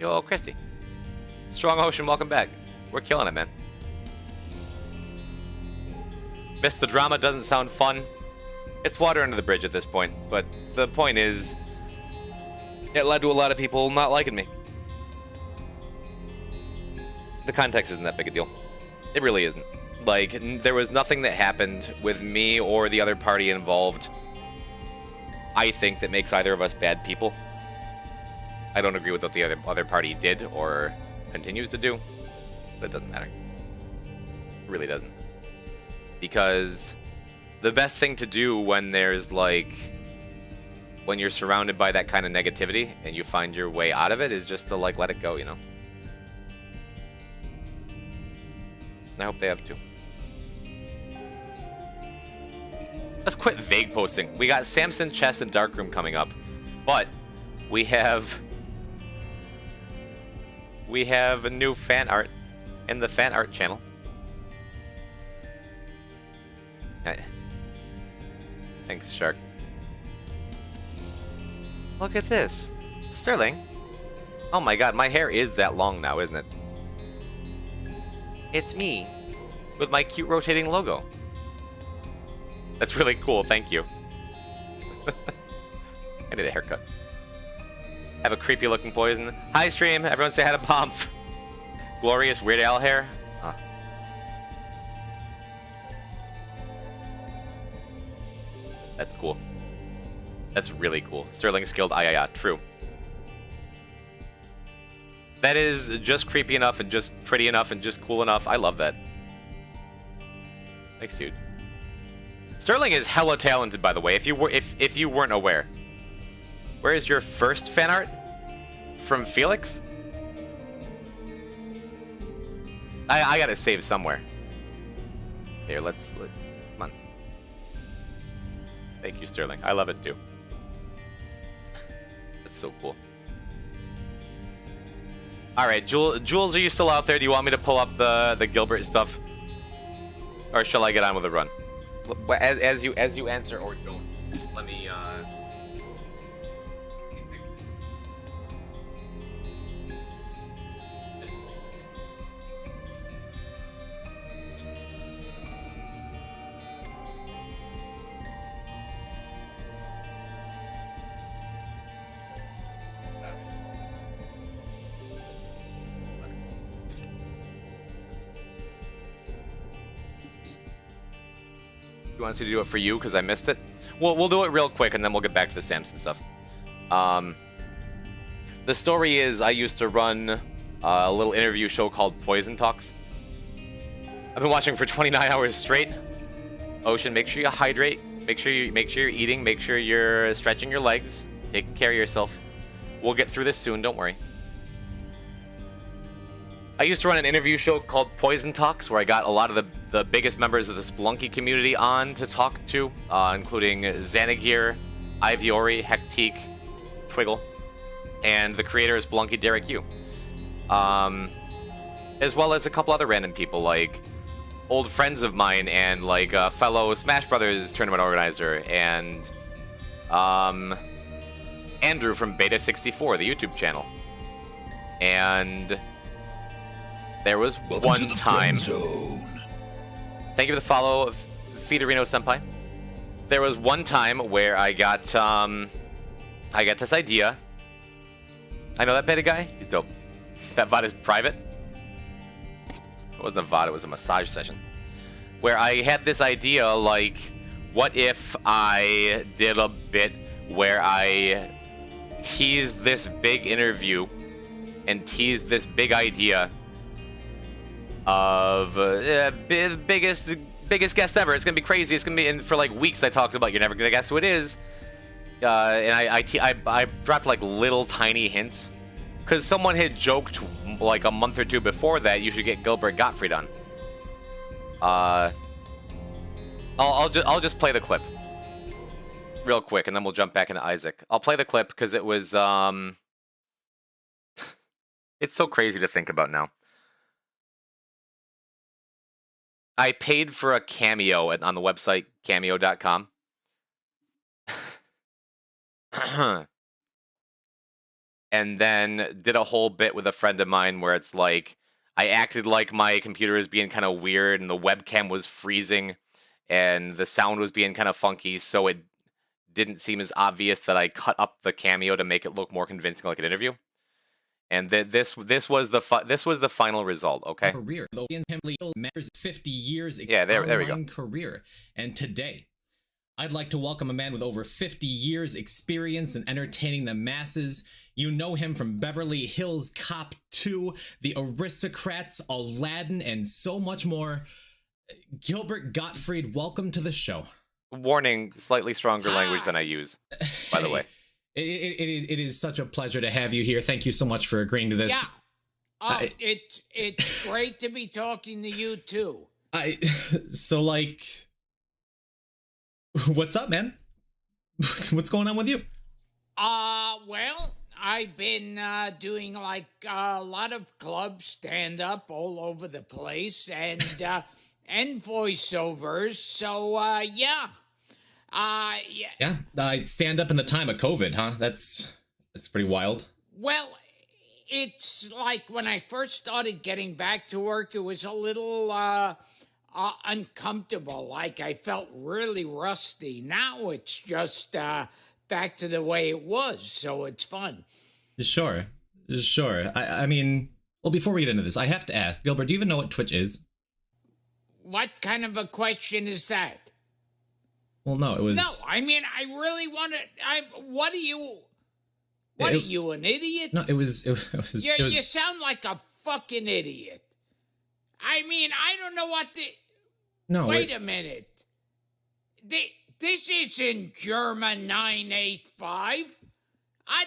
Yo, Christy. Strong Ocean, welcome back. We're killing it, man. Missed the drama, doesn't sound fun. It's water under the bridge at this point, but the point is, it led to a lot of people not liking me. The context isn't that big a deal. It really isn't. Like, there was nothing that happened with me or the other party involved, I think, that makes either of us bad people. I don't agree with what the other party did or continues to do, but it doesn't matter. It really doesn't. Because the best thing to do when there's, like, when you're surrounded by that kind of negativity and you find your way out of it is just to, like, let it go, you know? I hope they have too. Let's quit vague posting. We got Samson, Chess, and Darkroom coming up, but we have a new fan art in the fan art channel. Thanks, Shark. Look at this. Sterling. Oh my god, my hair is that long now, isn't it? It's me with my cute rotating logo. That's really cool, thank you. I need a haircut. Have a creepy looking poison. Hi, stream. Everyone say hi to Pomp. Glorious Weird Al hair. Huh. That's cool. That's really cool. Sterling skilled. Yeah, true. That is just creepy enough and just pretty enough and just cool enough. I love that. Thanks, dude. Sterling is hella talented, by the way. If you weren't aware. Where is your first fan art? From Felix? I gotta save somewhere. Here, come on. Thank you, Sterling. I love it too. That's so cool. Alright, Jules, are you still out there? Do you want me to pull up the Gilbert stuff? Or shall I get on with the run? As you answer or don't. Let me fix this. You want us to do it for you because I missed it? We'll do it real quick and then we'll get back to the Samson stuff. The story is I used to run a little interview show called Poison Talks. I've been watching for 29 hours straight. Ocean, make sure you hydrate. Make sure you're eating. Make sure you're stretching your legs, taking care of yourself. We'll get through this soon. Don't worry. I used to run an interview show called Poison Talks, where I got a lot of the biggest members of the Spelunky community on to talk to, including Xanagir, Iviori, Hectique, Twiggle, and the creator of Spelunky, Derek Yu. As well as a couple other random people, like old friends of mine and like a fellow Smash Brothers tournament organizer, and Andrew from Beta64, the YouTube channel. And there was one time. Thank you for the follow, Fiorino Senpai. There was one time where I got this idea. I know that beta guy. He's dope. That VOD is private. It wasn't a VOD, it was a massage session. Where I had this idea, like, what if I did a bit where I teased this big interview and teased this big idea of biggest guest ever. It's gonna be crazy. It's gonna be, and for like weeks I talked about, you're never gonna guess who it is. And I dropped like little tiny hints, because someone had joked like a month or two before that you should get Gilbert Gottfried on. I'll just play the clip real quick, and then we'll jump back into Isaac. I'll play the clip because it was it's so crazy to think about now. I paid for a cameo on the website cameo.com. And then did a whole bit with a friend of mine where it's like I acted like my computer was being kind of weird and the webcam was freezing and the sound was being kind of funky, so it didn't seem as obvious that I cut up the cameo to make it look more convincing like an interview. And this was the final result, okay? Career. Though in him matters 50 years there we go. Career. And today, I'd like to welcome a man with over 50 years experience in entertaining the masses. You know him from Beverly Hills Cop 2, The Aristocrats, Aladdin, and so much more. Gilbert Gottfried, welcome to the show. Warning, slightly stronger language than I use, by the way. It is such a pleasure to have you here. Thank you so much for agreeing to this. Yeah. It's great to be talking to you too. So like, what's up, man? What's going on with you? Well, I've been doing like a lot of club stand-up all over the place and voiceovers. So yeah. Yeah, stand up in the time of COVID, huh? That's pretty wild. Well, it's like when I first started getting back to work, it was a little uncomfortable. Like I felt really rusty. Now it's just back to the way it was, so it's fun. Sure. I mean, well, before we get into this, I have to ask, Gilbert, do you even know what Twitch is? What kind of a question is that? Well, no, it was... No, I mean, I really want to... What are you... What are you, an idiot? No, it was... You sound like a fucking idiot. I mean, I don't know what the... No, Wait a minute. This isn't German 985.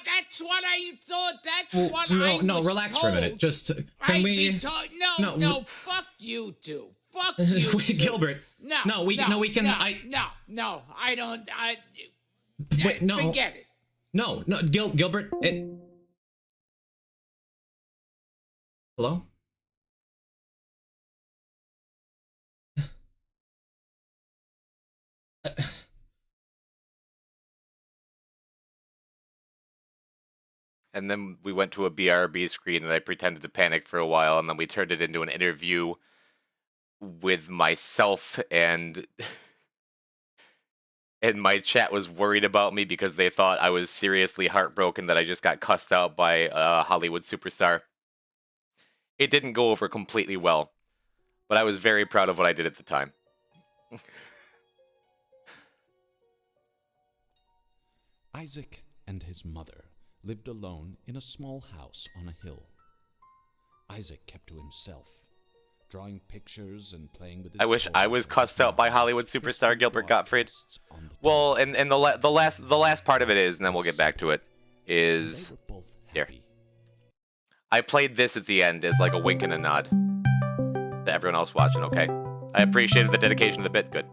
That's what I thought. That's what I was No, relax told. for a minute. Just... Can we... No, fuck you two. Fuck you. Wait, Gilbert. No, we can. No, I don't. Wait, no. Forget it. No, Gilbert. Hello? And then we went to a BRB screen and I pretended to panic for a while, and then we turned it into an interview with myself, and my chat was worried about me because they thought I was seriously heartbroken that I just got cussed out by a Hollywood superstar. It didn't go over completely well, but I was very proud of what I did at the time. Isaac and his mother lived alone in a small house on a hill. Isaac kept to himself, drawing pictures and playing with his... I wish I was cussed out by Hollywood superstar Gilbert Gottfried. Well, and the last part of it is, and then we'll get back to it, is here. I played this at the end as like a wink and a nod to everyone else watching, okay? I appreciated the dedication to the bit. Good.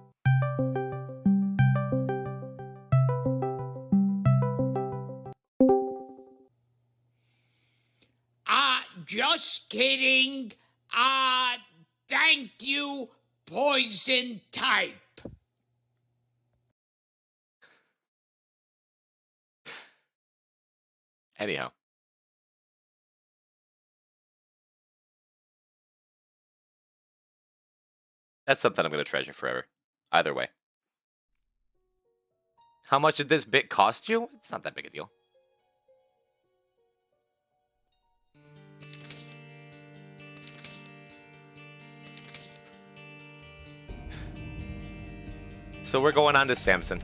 Just kidding. Thank you, poison type. Anyhow. That's something I'm going to treasure forever. Either way. How much did this bit cost you? It's not that big a deal. So we're going on to Samson.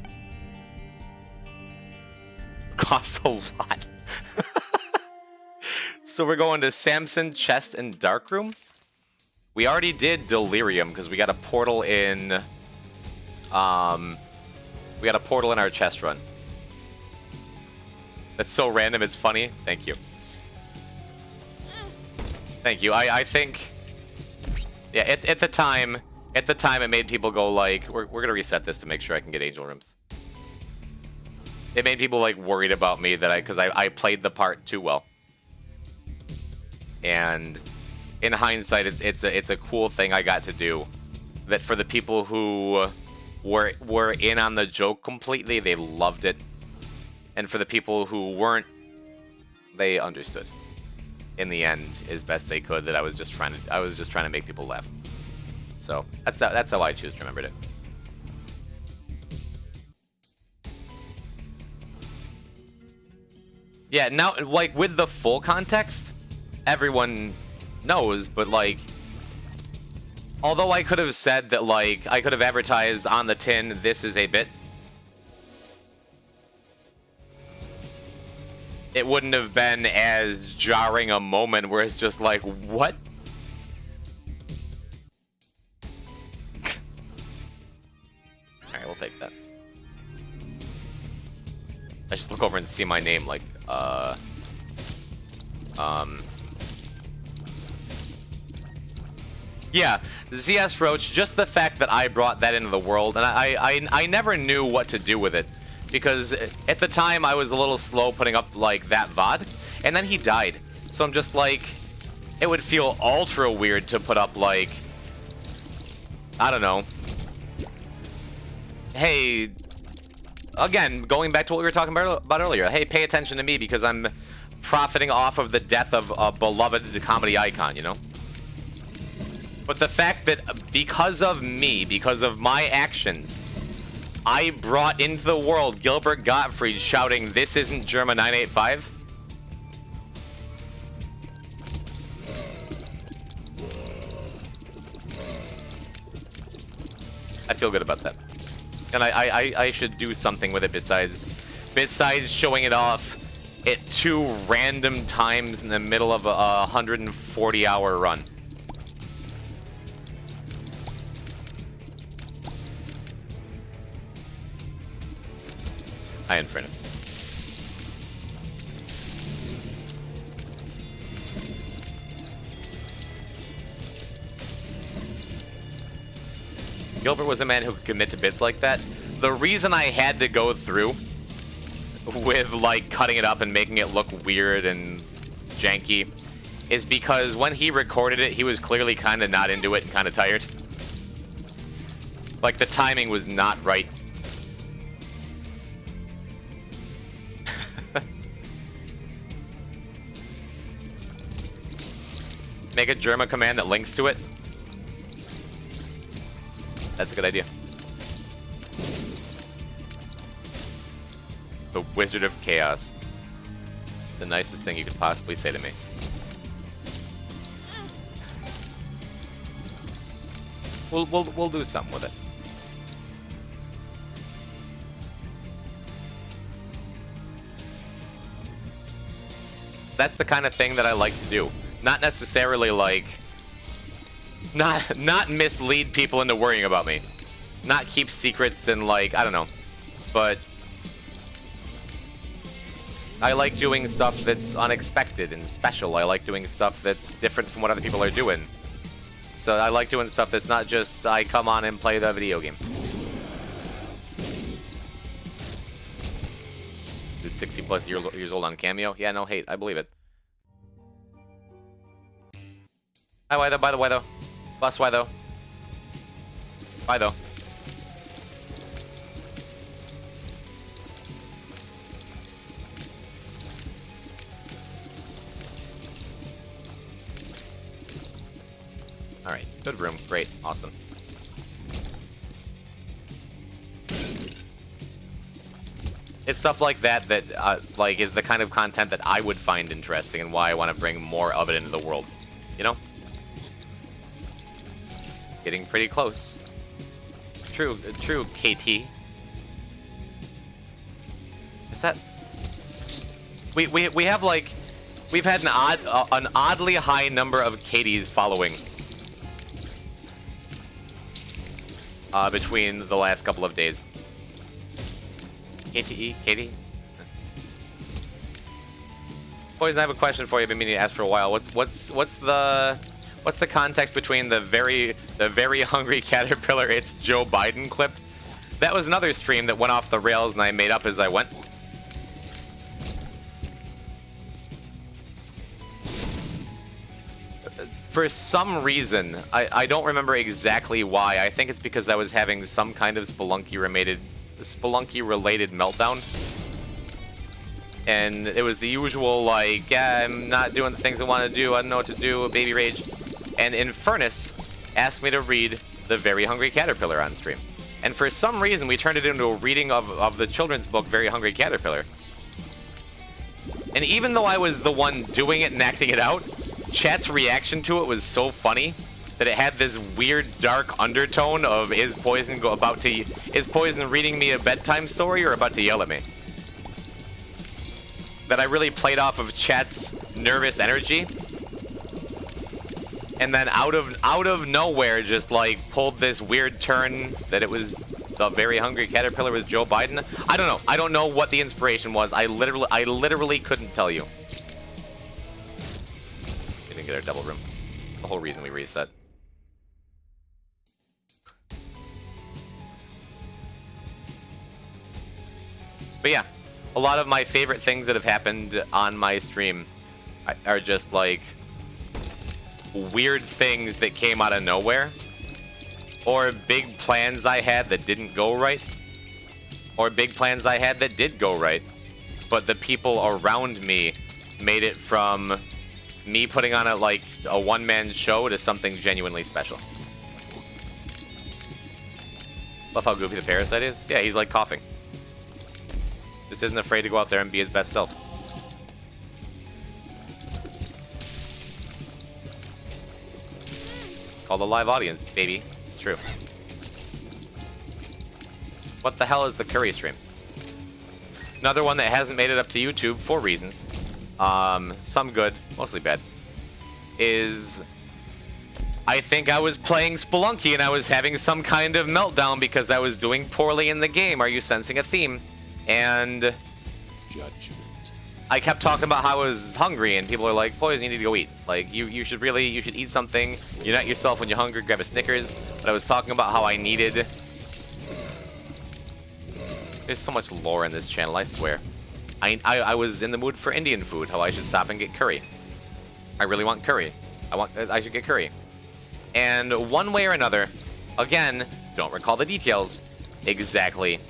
Costs a lot. So we're going to Samson, Chest, and Darkroom. We already did Delirium because we got a portal in. We got a portal in our chest run. That's so random. It's funny. Thank you. Thank you. I think. Yeah. At the time, it made people go like, we're gonna reset this to make sure I can get angel rooms. It made people like worried about me that because I played the part too well. And in hindsight, it's a cool thing I got to do. That for the people who were in on the joke completely, they loved it. And for the people who weren't, they understood. In the end, as best they could, that I was just trying to make people laugh. So that's how I choose to remember it. Yeah, now like with the full context, everyone knows, but like, although I could have said that, like, I could have advertised on the tin, this is a bit, it wouldn't have been as jarring a moment where it's just like, what? Alright, we'll take that. I just look over and see my name, like, yeah, ZS Roach, just the fact that I brought that into the world, and I never knew what to do with it, because at the time I was a little slow putting up, like, that VOD, and then he died. So I'm just like, it would feel ultra weird to put up, like, I don't know. Hey, again, going back to what we were talking about earlier, hey, pay attention to me because I'm profiting off of the death of a beloved comedy icon, you know? But the fact that because of me, because of my actions, I brought into the world Gilbert Gottfried shouting, "This isn't Germa 985." I feel good about that. And I should do something with it besides showing it off at 2 random times in the middle of a 140-hour run. Hi, Infernus. Gilbert was a man who could commit to bits like that. The reason I had to go through with, like, cutting it up and making it look weird and janky is because when he recorded it, he was clearly kind of not into it and kind of tired. Like, the timing was not right. Make a Germa command that links to it. That's a good idea. The Wizard of Chaos. The nicest thing you could possibly say to me. We'll do something with it. That's the kind of thing that I like to do. Not necessarily like not mislead people into worrying about me. Not keep secrets and, like, I don't know. But I like doing stuff that's unexpected and special. I like doing stuff that's different from what other people are doing. So I like doing stuff that's not just I come on and play the video game. Who's 60 plus years old on Cameo? Yeah, no hate. I believe it. Hi, why though? By the way though. Bus, why though? Why though? All right, good room, great, awesome. It's stuff like that that like is the kind of content that I would find interesting and why I want to bring more of it into the world. You know? Getting pretty close. True, KT. Is that? We have like, we've had an oddly high number of Katies following between the last couple of days. KTE, Katie. Poison, I have a question for you. I've been meaning to ask for a while. What's the context between the very hungry caterpillar it's Joe Biden clip? That was another stream that went off the rails and I made up as I went. For some reason, I don't remember exactly why. I think it's because I was having some kind of Spelunky-related meltdown. And it was the usual, like, yeah, I'm not doing the things I want to do, I don't know what to do, baby rage. And Infernus asked me to read The Very Hungry Caterpillar on stream. And for some reason, we turned it into a reading of the children's book, Very Hungry Caterpillar. And even though I was the one doing it and acting it out, chat's reaction to it was so funny that it had this weird dark undertone of is Poison reading me a bedtime story or about to yell at me? That I really played off of chat's nervous energy. And then out of nowhere just like pulled this weird turn that it was The Very Hungry Caterpillar was Joe Biden. I don't know. I don't know what the inspiration was. I literally couldn't tell you. We didn't get our double room. The whole reason we reset. But yeah, a lot of my favorite things that have happened on my stream are just like weird things that came out of nowhere, or big plans I had that didn't go right, or big plans I had that did go right, but the people around me made it from me putting on a one-man show to something genuinely special. Love how goofy the parasite is. Yeah, he's like coughing. Just isn't afraid to go out there and be his best self. Call the live audience, baby. It's true. What the hell is the curry stream? Another one that hasn't made it up to YouTube for reasons. Some good, mostly bad. Is I think I was playing Spelunky and I was having some kind of meltdown because I was doing poorly in the game. Are you sensing a theme? And Judgment. I kept talking about how I was hungry, and people are like, Poison, you need to go eat. Like, you should eat something. Unite yourself when you're hungry, grab a Snickers. But I was talking about how I needed... There's so much lore in this channel, I swear. I was in the mood for Indian food, how I should stop and get curry. I really want curry. I should get curry. And one way or another, again, don't recall the details exactly,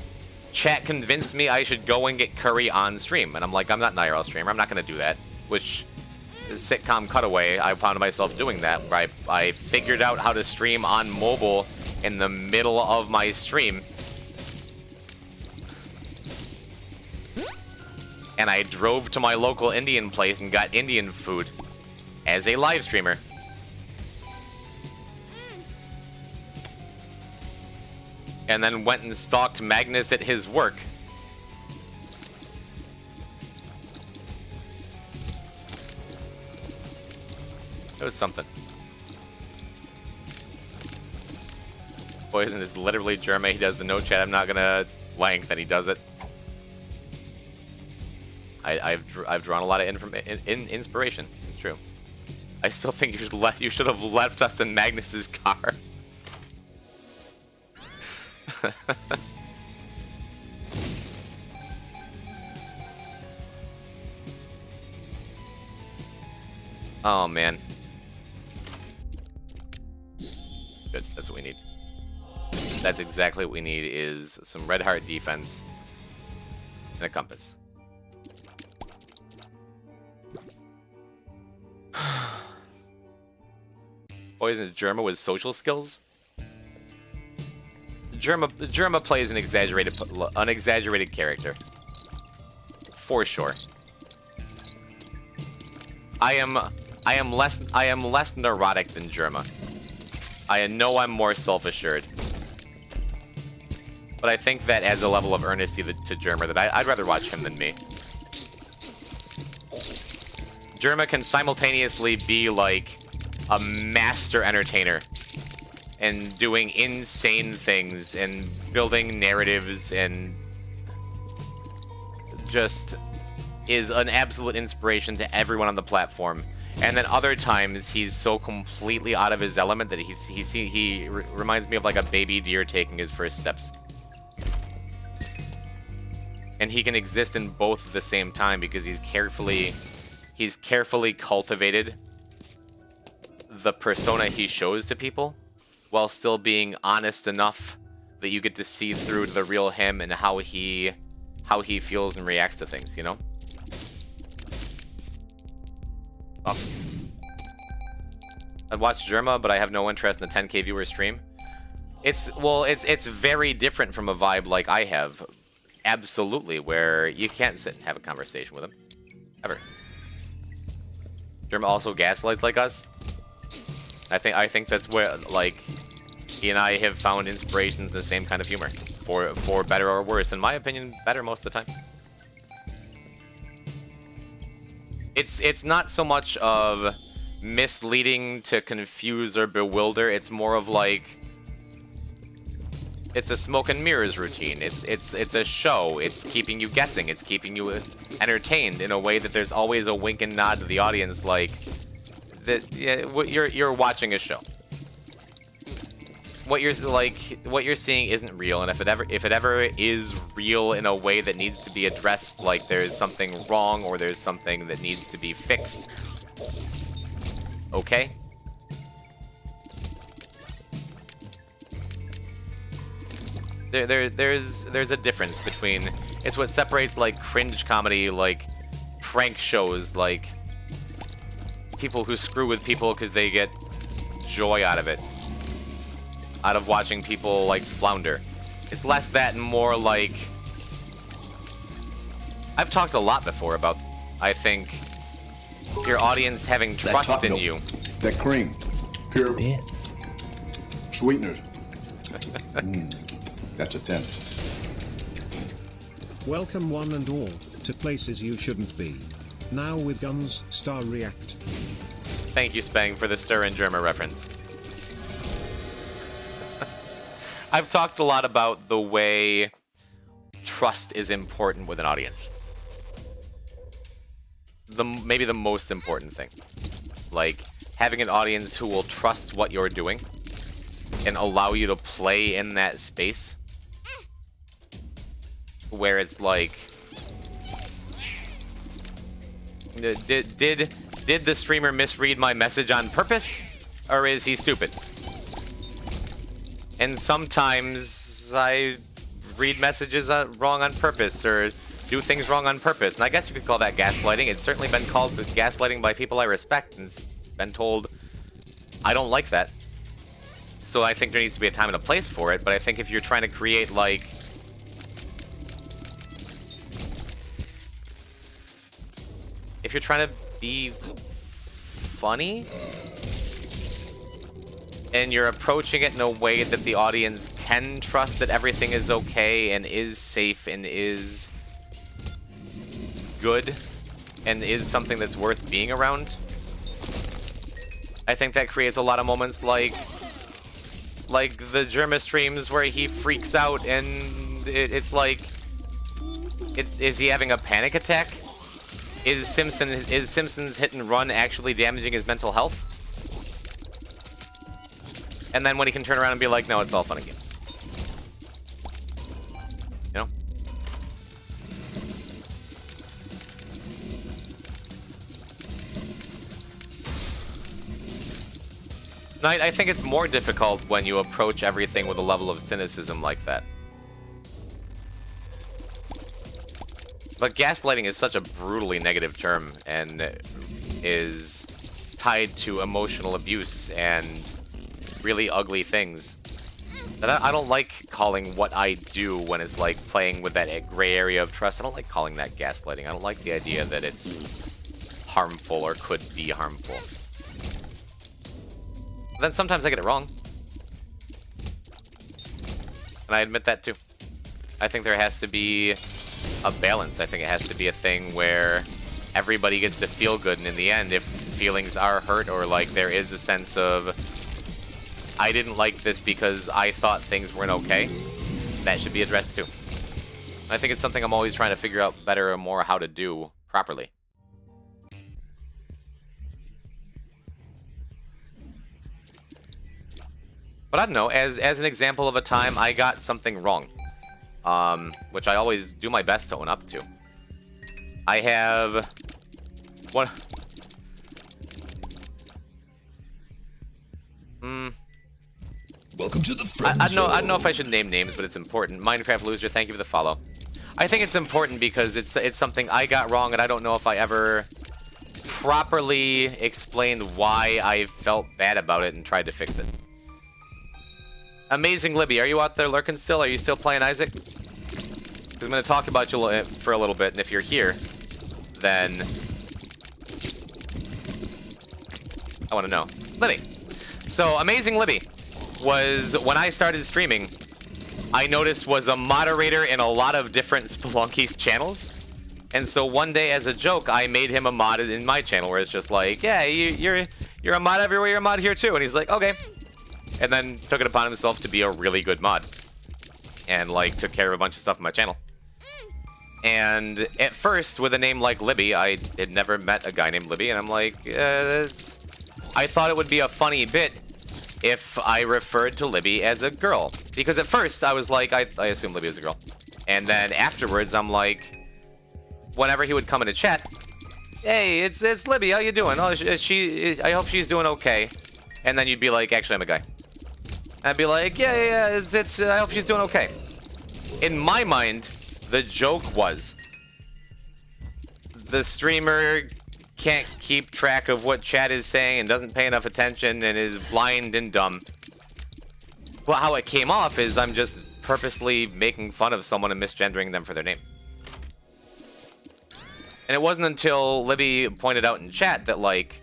chat convinced me I should go and get curry on stream. And I'm like, I'm not an IRL streamer. I'm not going to do that. Which, sitcom cutaway, I found myself doing that. Where I figured out how to stream on mobile in the middle of my stream. And I drove to my local Indian place and got Indian food as a live streamer. And then went and stalked Magnus at his work. It was something. Poison is literally Jeremy. He does the no chat. I'm not gonna length, and he does it. I've drawn a lot of inspiration. It's true. I still think you should have left us in Magnus's car. Oh man. Good, that's what we need. That's exactly what we need, is some red heart defense and a compass. Poison's Germa with social skills? Germa plays an unexaggerated character. For sure. I am less neurotic than Germa. I know I'm more self-assured. But I think that adds a level of earnesty to Germa that I'd rather watch him than me. Germa can simultaneously be like a master entertainer and doing insane things and building narratives and just is an absolute inspiration to everyone on the platform. And then other times he's so completely out of his element that he reminds me of like a baby deer taking his first steps. And he can exist in both at the same time because he's carefully cultivated the persona he shows to people while still being honest enough that you get to see through to the real him and how he feels and reacts to things, you know? Oh. I've watched Germa, but I have no interest in the 10K viewer stream. It's very different from a vibe like I have. Absolutely, where you can't sit and have a conversation with him. Ever. Germa also gaslights like us. I think that's where, like, he and I have found inspirations in the same kind of humor. For better or worse. In my opinion, better most of the time. It's not so much of misleading to confuse or bewilder. It's more of like, it's a smoke and mirrors routine. It's a show. It's keeping you guessing. It's keeping you entertained in a way that there's always a wink and nod to the audience, like that. Yeah, you're watching a show. What you're seeing isn't real, and if it ever is real in a way that needs to be addressed, like there's something wrong or there's something that needs to be fixed, okay. There's a difference between, it's what separates like cringe comedy, like prank shows, like people who screw with people because they get joy out of it, out of watching people like flounder. It's less that and more like, I've talked a lot before about, I think, your audience having trust in you. That cream, pure Bits. sweeteners. That's a 10. Welcome one and all to places you shouldn't be. Now with guns, star react. Thank you, Spang, for the Stir and Germa reference. I've talked a lot about the way trust is important with an audience. Maybe the most important thing. Like, having an audience who will trust what you're doing and allow you to play in that space. Where it's like, did the streamer misread my message on purpose, or is he stupid? And sometimes I read messages wrong on purpose, or do things wrong on purpose, and I guess you could call that gaslighting. It's certainly been called gaslighting by people I respect, and been told I don't like that. So I think there needs to be a time and a place for it, but I think if you're trying to create, like, if you're trying to be funny, and you're approaching it in a way that the audience can trust that everything is okay and is safe and is good and is something that's worth being around, I think that creates a lot of moments like the Germa streams where he freaks out and it's like, is he having a panic attack? Is Simpson's hit and run actually damaging his mental health? And then when he can turn around and be like, no, it's all fun and games. You know? No, I think it's more difficult when you approach everything with a level of cynicism like that. But gaslighting is such a brutally negative term and is tied to emotional abuse and really ugly things. That I don't like calling what I do when it's like playing with that gray area of trust. I don't like calling that gaslighting. I don't like the idea that it's harmful or could be harmful. But then sometimes I get it wrong. And I admit that too. I think there has to be a balance. I think it has to be a thing where everybody gets to feel good, and in the end, if feelings are hurt or like there is a sense of I didn't like this because I thought things weren't okay, that should be addressed too. I think it's something I'm always trying to figure out better and more how to do properly. But I don't know, as an example of a time I got something wrong, which I always do my best to own up to. I have one. Welcome to the friend I don't zone. know if I should name names, but it's important. Minecraft Loser, thank you for the follow. I think it's important because it's something I got wrong, and I don't know if I ever properly explained why I felt bad about it and tried to fix it. Amazing Libby, are you out there lurking still? Are you still playing Isaac? Because I'm going to talk about you for a little bit, and if you're here, then I want to know. Libby. So, Amazing Libby was, when I started streaming, I noticed was a moderator in a lot of different Spelunky's channels. And so one day, as a joke, I made him a mod in my channel, where it's just like, yeah, you're a mod everywhere, you're a mod here too. And he's like, okay. And then took it upon himself to be a really good mod. And, like, took care of a bunch of stuff on my channel. And at first, with a name like Libby, I had never met a guy named Libby, and I'm like, I thought it would be a funny bit if I referred to Libby as a girl. Because at first, I was like, I assume Libby is a girl. And then afterwards, I'm like, whenever he would come into chat, hey, it's Libby, how you doing? Oh, I hope she's doing okay. And then you'd be like, actually, I'm a guy. And I'd be like, yeah, I hope she's doing okay. In my mind, the joke was the streamer can't keep track of what chat is saying and doesn't pay enough attention and is blind and dumb. Well, how it came off is I'm just purposely making fun of someone and misgendering them for their name. And it wasn't until Libby pointed out in chat that, like,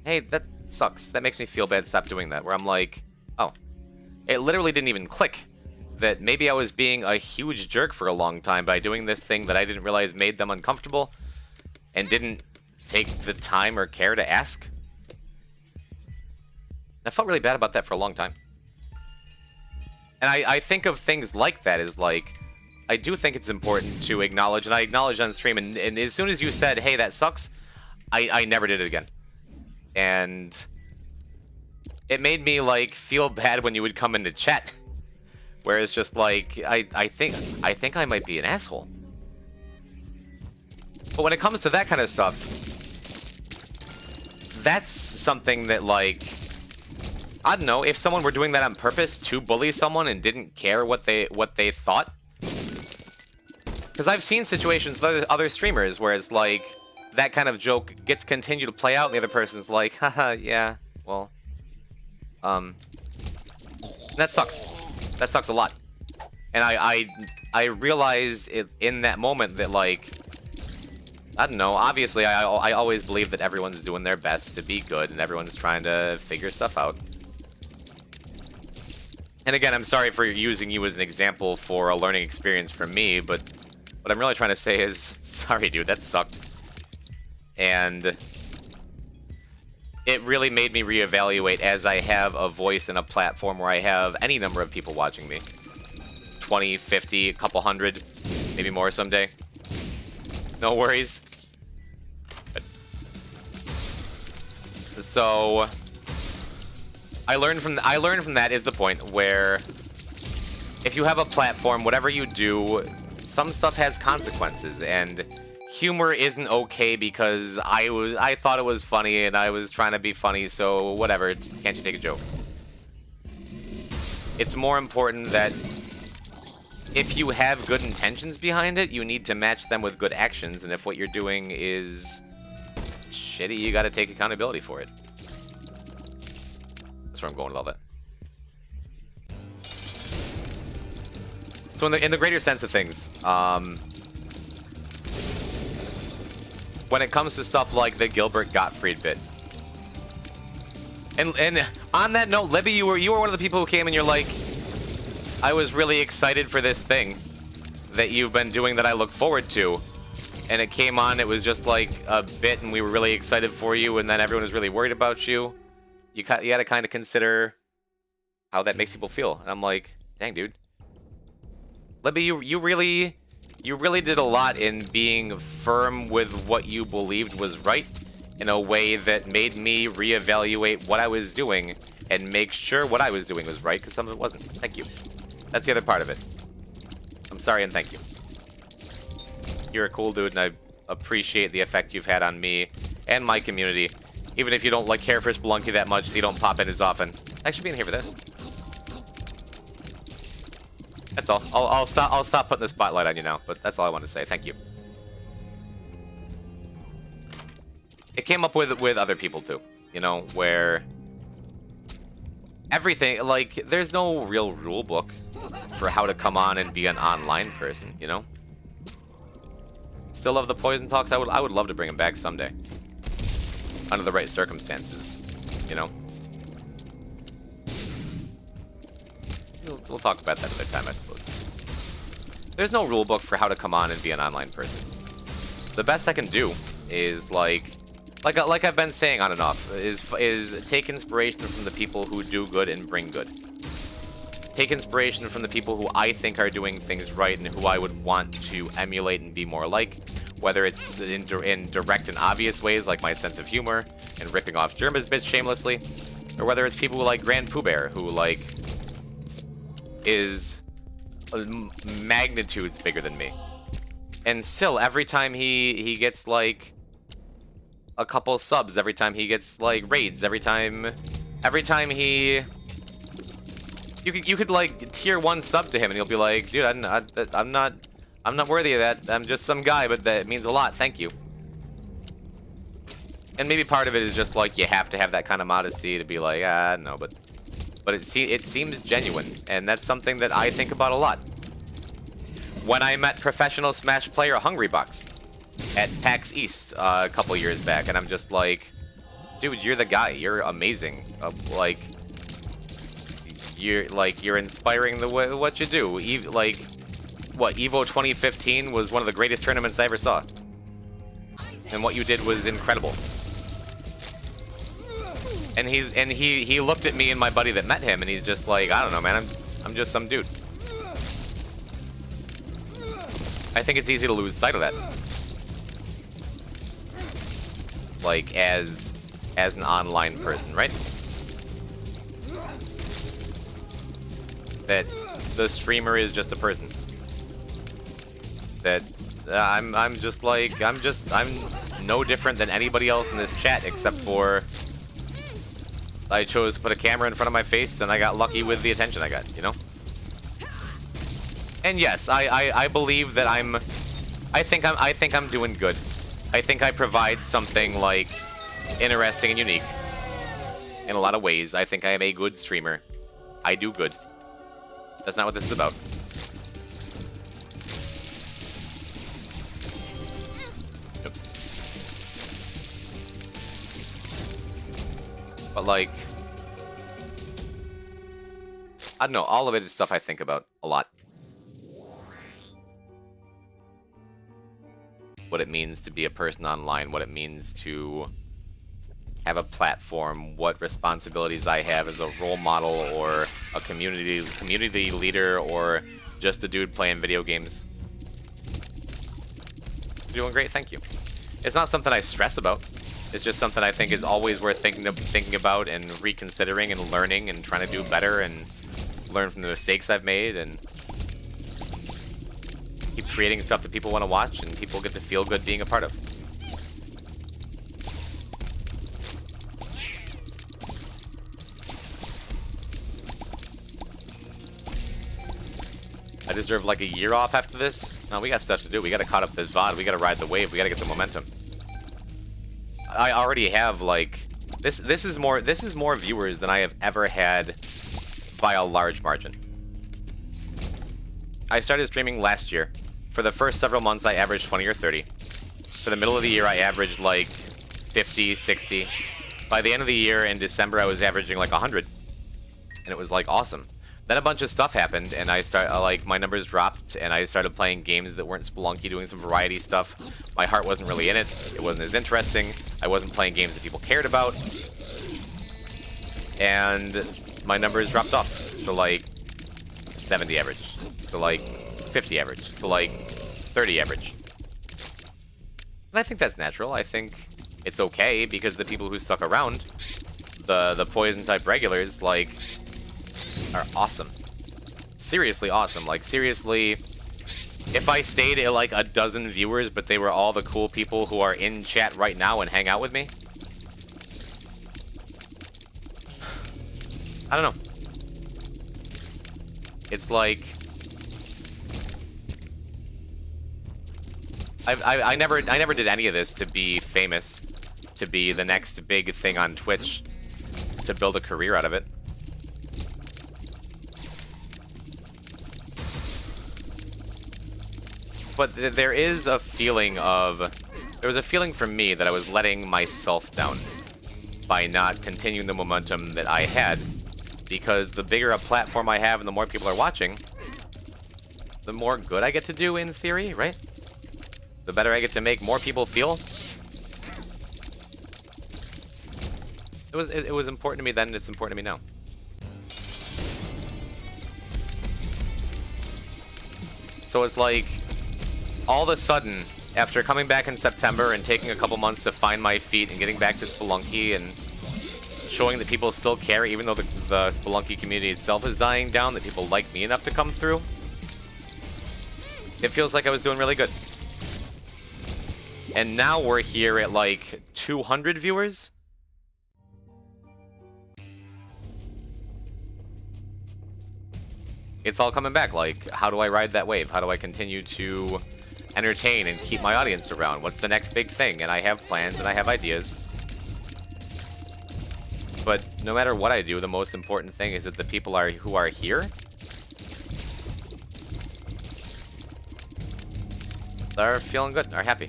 hey, that sucks. That makes me feel bad. Stop doing that. Where I'm like, oh. It literally didn't even click that maybe I was being a huge jerk for a long time by doing this thing that I didn't realize made them uncomfortable and didn't take the time or care to ask. I felt really bad about that for a long time. And I think of things like that as, like, I do think it's important to acknowledge, and I acknowledged on stream, and as soon as you said, hey, that sucks, I never did it again. And it made me, like, feel bad when you would come into chat. Where it's just like, I think I might be an asshole. But when it comes to that kind of stuff, that's something that, like, I don't know, if someone were doing that on purpose to bully someone and didn't care what they thought. Because I've seen situations with other streamers where it's like, that kind of joke gets continued to play out and the other person's like, haha, yeah, well, that sucks. That sucks a lot. And I realized in that moment that, like, I don't know, obviously I always believe that everyone's doing their best to be good and everyone's trying to figure stuff out. And again, I'm sorry for using you as an example for a learning experience for me, but what I'm really trying to say is, sorry dude, that sucked. And it really made me reevaluate as I have a voice and a platform where I have any number of people watching me. 20, 50, a couple hundred, maybe more someday. No worries. So I learned from that is the point where if you have a platform, whatever you do, some stuff has consequences, and humor isn't okay because I thought it was funny and I was trying to be funny, so whatever, can't you take a joke? It's more important that if you have good intentions behind it, you need to match them with good actions, and if what you're doing is shitty, you gotta take accountability for it. That's where I'm going with all that. So in the greater sense of things, when it comes to stuff like the Gilbert Gottfried bit, and on that note, Libby, you were one of the people who came and you're like, I was really excited for this thing that you've been doing that I look forward to, and it came on, it was just like a bit, and we were really excited for you, and then everyone was really worried about you. You got to kind of consider how that makes people feel, and I'm like, dang, dude. Libby, you really did a lot in being firm with what you believed was right in a way that made me reevaluate what I was doing and make sure what I was doing was right, because some of it wasn't. Thank you. That's the other part of it. I'm sorry and thank you. You're a cool dude, and I appreciate the effect you've had on me and my community, even if you don't care for Spelunky that much, so you don't pop in as often. Thanks for being here for this. That's all. I'll stop putting the spotlight on you now, but that's all I want to say. Thank you. It came up with other people too, you know, where everything, there's no real rule book for how to come on and be an online person, you know? Still love the Poison Talks. I would love to bring them back someday. Under the right circumstances, you know? We'll talk about that another time, I suppose. There's no rule book for how to come on and be an online person. The best I can do is like I've been saying on and off, is take inspiration from the people who do good and bring good. Take inspiration from the people who I think are doing things right and who I would want to emulate and be more like, whether it's in direct and obvious ways like my sense of humor and ripping off Germa's bits shamelessly, or whether it's people like Grand Pooh Bear who is magnitudes bigger than me. And still, every time he gets a couple subs, every time he gets raids, every time he, you could tier 1 sub to him and he'll be like, dude, I'm not worthy of that. I'm just some guy, but that means a lot. Thank you. And maybe part of it is just you have to have that kind of modesty to be like, no, but it seems genuine, and that's something that I think about a lot. When I met professional Smash player Hungrybox at PAX East a couple years back, and I'm just like, dude, you're the guy. You're amazing. You're inspiring the way what you do. Evo 2015 was one of the greatest tournaments I ever saw, and what you did was incredible. And he looked at me and my buddy that met him, and he's just like, I don't know, man, I'm just some dude. I think it's easy to lose sight of that. As an online person, right? That the streamer is just a person. That I'm no different than anybody else in this chat, except for I chose to put a camera in front of my face, and I got lucky with the attention I got, you know? And yes, I believe that I think I'm doing good. I think I provide something interesting and unique in a lot of ways. I think I am a good streamer. I do good. That's not what this is about. Oops. But I don't know, all of it is stuff I think about a lot. What it means to be a person online, what it means to have a platform, what responsibilities I have as a role model or a community leader or just a dude playing video games. You're doing great, thank you. It's not something I stress about. It's just something I think is always worth thinking about and reconsidering and learning and trying to do better and learn from the mistakes I've made and keep creating stuff that people want to watch and people get to feel good being a part of. I deserve like a year off after this? No, we got stuff to do. We gotta caught up this VOD. We gotta ride the wave. We gotta get the momentum. I already have like this is more viewers than I have ever had by a large margin. I started streaming last year. For the first several months I averaged 20 or 30. For the middle of the year I averaged like 50, 60. By the end of the year in December I was averaging like 100. And it was like awesome. Then a bunch of stuff happened, and I like my numbers dropped, and I started playing games that weren't Spelunky, doing some variety stuff. My heart wasn't really in it. It wasn't as interesting. I wasn't playing games that people cared about, and my numbers dropped off to like 70 average, to like 50 average, to like 30 average. And I think that's natural. I think it's okay because the people who stuck around, the poison type regulars, like, are awesome. Seriously awesome. Like, seriously, if I stayed at like a dozen viewers, but they were all the cool people who are in chat right now and hang out with me, I don't know. It's like I never did any of this to be famous, to be the next big thing on Twitch, to build a career out of it. But there is a feeling of... There was a feeling for me that I was letting myself down by not continuing the momentum that I had. Because the bigger a platform I have and the more people are watching, the more good I get to do in theory, right? The better I get to make more people feel. It was important to me then, and it's important to me now. So it's like... all of a sudden, after coming back in September and taking a couple months to find my feet and getting back to Spelunky and showing that people still care even though the Spelunky community itself is dying down, that people like me enough to come through, it feels like I was doing really good. And now we're here at like 200 viewers? It's all coming back. Like, how do I ride that wave? How do I continue to entertain and keep my audience around? What's the next big thing? And I have plans and I have ideas. But no matter what I do, the most important thing is that the people who are here are feeling good, are happy.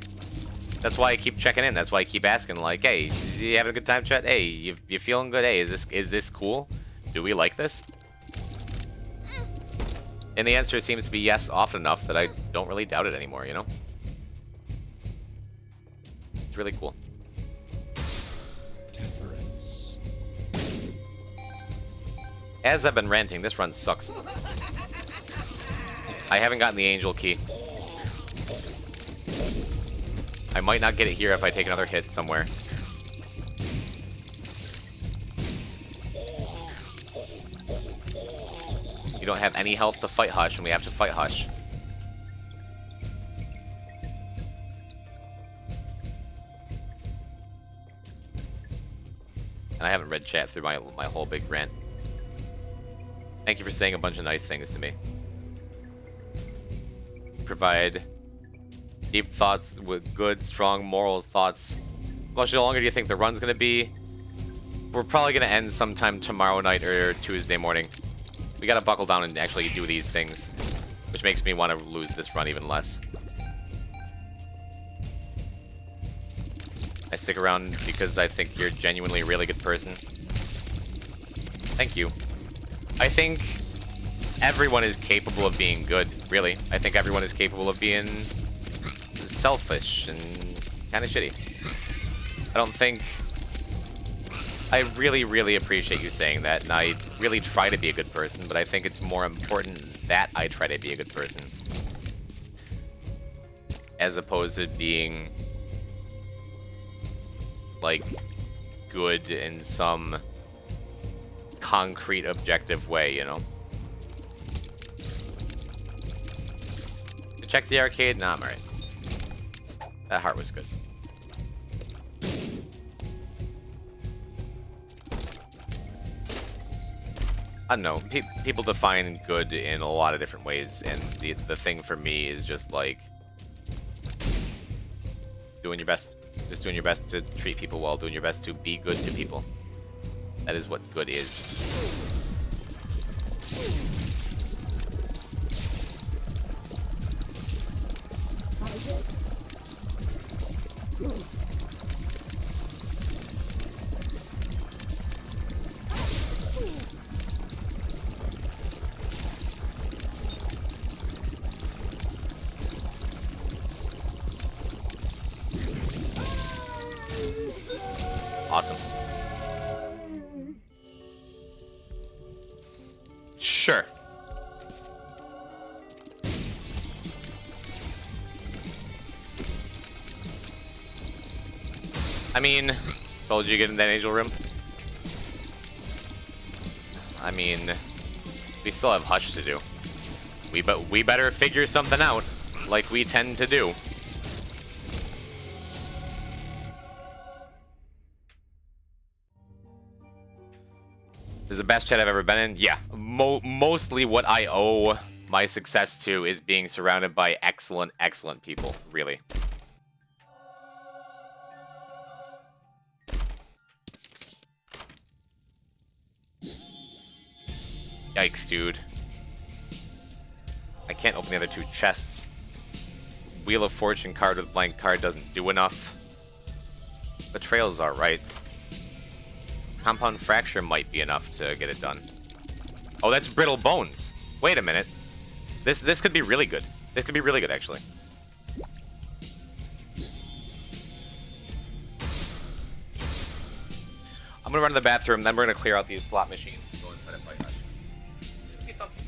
That's why I keep checking in. That's why I keep asking, like, hey, you having a good time, chat? Hey, you feeling good? Hey, is this cool? Do we like this? And the answer seems to be yes often enough that I don't really doubt it anymore, you know? It's really cool. Temperance. As I've been ranting, this run sucks. I haven't gotten the angel key. I might not get it here if I take another hit somewhere. You don't have any health to fight Hush, and we have to fight Hush. And I haven't read chat through my whole big rant. Thank you for saying a bunch of nice things to me. Provide deep thoughts with good, strong morals thoughts. How much longer do you think the run's gonna be? We're probably gonna end sometime tomorrow night or Tuesday morning. We gotta buckle down and actually do these things, which makes me want to lose this run even less. I stick around because I think you're genuinely a really good person. Thank you. I think everyone is capable of being good, really. I think everyone is capable of being selfish and kind of shitty. I don't think... I really, really appreciate you saying that, and I really try to be a good person, but I think it's more important that I try to be a good person, as opposed to being, like, good in some concrete, objective way, you know? Check the arcade? Nah, I'm alright. That heart was good. I don't know. People define good in a lot of different ways, and the thing for me is just like doing your best, just doing your best to treat people well, doing your best to be good to people. That is what good is. Awesome. Sure. I mean, told you to get in that angel room. I mean, we still have Hush to do. We better figure something out, like we tend to do. This is the best chat I've ever been in. Yeah, mostly what I owe my success to is being surrounded by excellent, excellent people, really. Yikes, dude. I can't open the other two chests. Wheel of Fortune card with blank card doesn't do enough. Betrayal's alright. Compound Fracture might be enough to get it done. Oh, that's Brittle Bones. Wait a minute. This could be really good. This could be really good, actually. I'm gonna run to the bathroom, then we're gonna clear out these slot machines and go and try to fight that. Be something.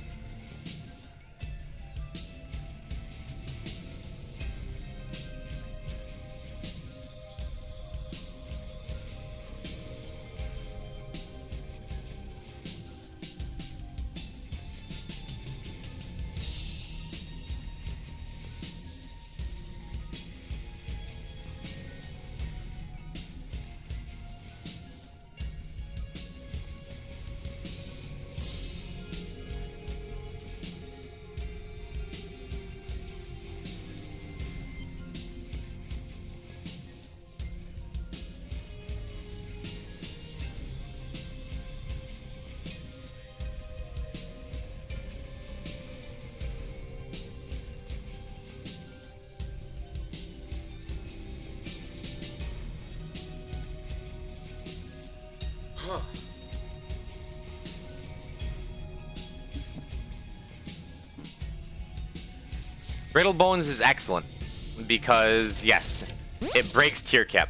Brittle Bones is excellent because, yes, it breaks tier cap.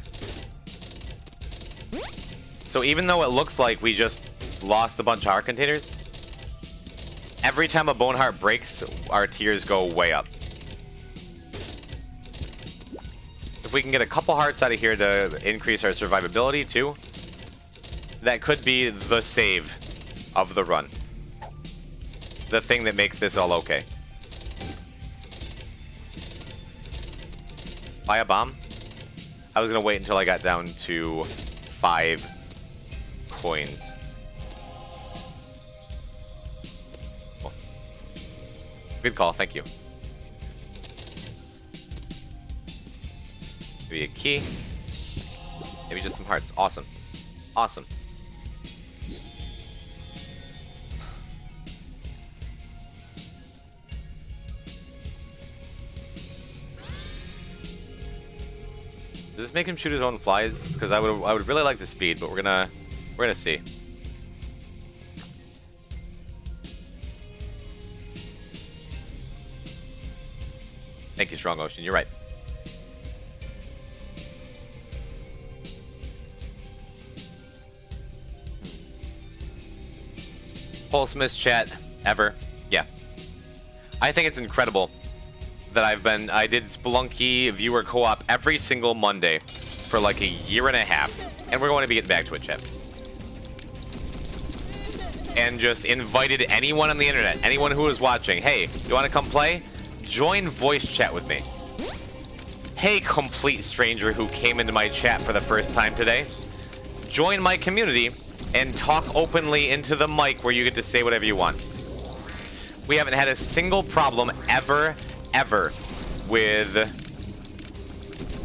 So even though it looks like we just lost a bunch of heart containers, every time a bone heart breaks, our tiers go way up. If we can get a couple hearts out of here to increase our survivability too, that could be the save of the run. The thing that makes this all okay. Buy a bomb? I was gonna wait until I got down to 5 coins. Cool. Good call, thank you. Maybe a key. Maybe just some hearts. Awesome. Awesome. Does this make him shoot his own flies? Because I would really like the speed, but we're gonna see. Thank you, Strong Ocean. You're right. Pulsemist chat ever. Yeah. I think it's incredible that I did Spelunky viewer co-op every single Monday for like a year and a half, and we're going to be getting back to it, chat. And just invited anyone on the internet, anyone who was watching, hey, you want to come play? Join voice chat with me. Hey, complete stranger who came into my chat for the first time today. Join my community and talk openly into the mic where you get to say whatever you want. We haven't had a single problem ever with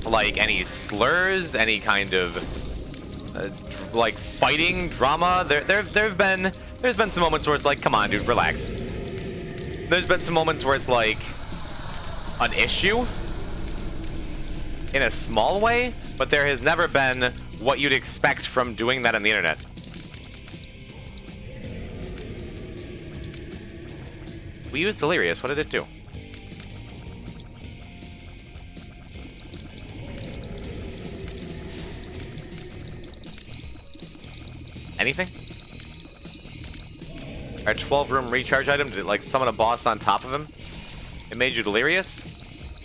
like any slurs, any kind of like fighting drama. There's been some moments where it's like, come on, dude, relax. There's been some moments where it's like an issue in a small way, but there has never been what you'd expect from doing that on the internet. We used Delirious. What did it do? Anything? Our 12-room recharge item, did it like summon a boss on top of him? It made you delirious?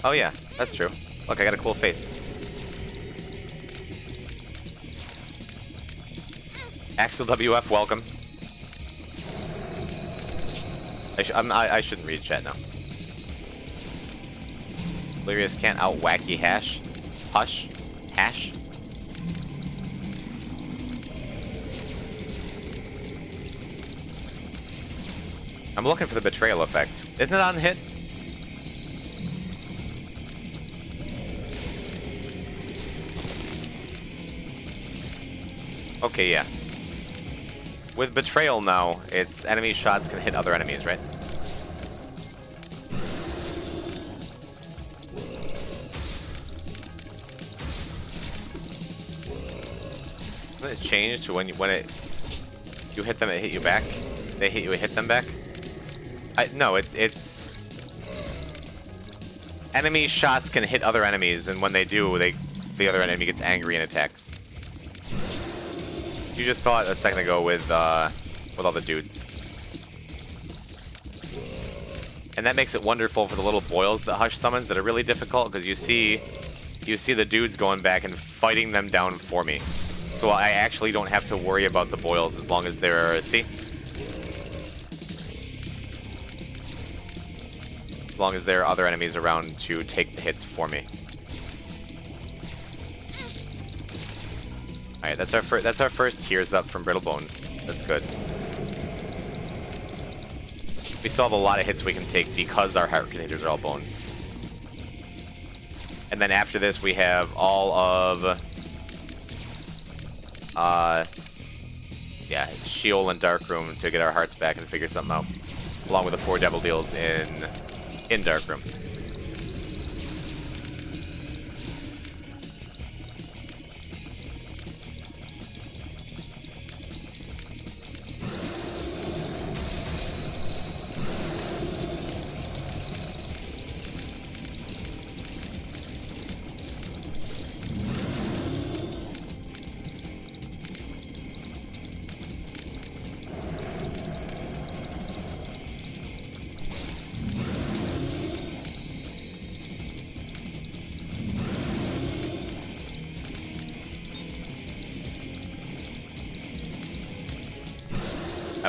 Oh yeah, that's true. Look, I got a cool face. Axel WF, welcome. I shouldn't read chat now. Delirious can't out wacky hash. Hush. Hash. I'm looking for the betrayal effect. Isn't it on hit? Okay, yeah. With betrayal now, it's enemy shots can hit other enemies, right? Doesn't it change to when you hit them, it hit you back? They hit you, it hit them back? No, it's enemy shots can hit other enemies, and when they do, the other enemy gets angry and attacks. You just saw it a second ago with all the dudes. And that makes it wonderful for the little boils that Hush summons that are really difficult, because you see the dudes going back and fighting them down for me. So I actually don't have to worry about the boils as long as they're, see? As long as there are other enemies around to take the hits for me. All right, that's our first tears up from Brittle Bones. That's good. We still have a lot of hits we can take because our heart containers are all bones. And then after this, we have all of yeah, Sheol and Darkroom to get our hearts back and figure something out, along with the 4 devil deals in Darkroom.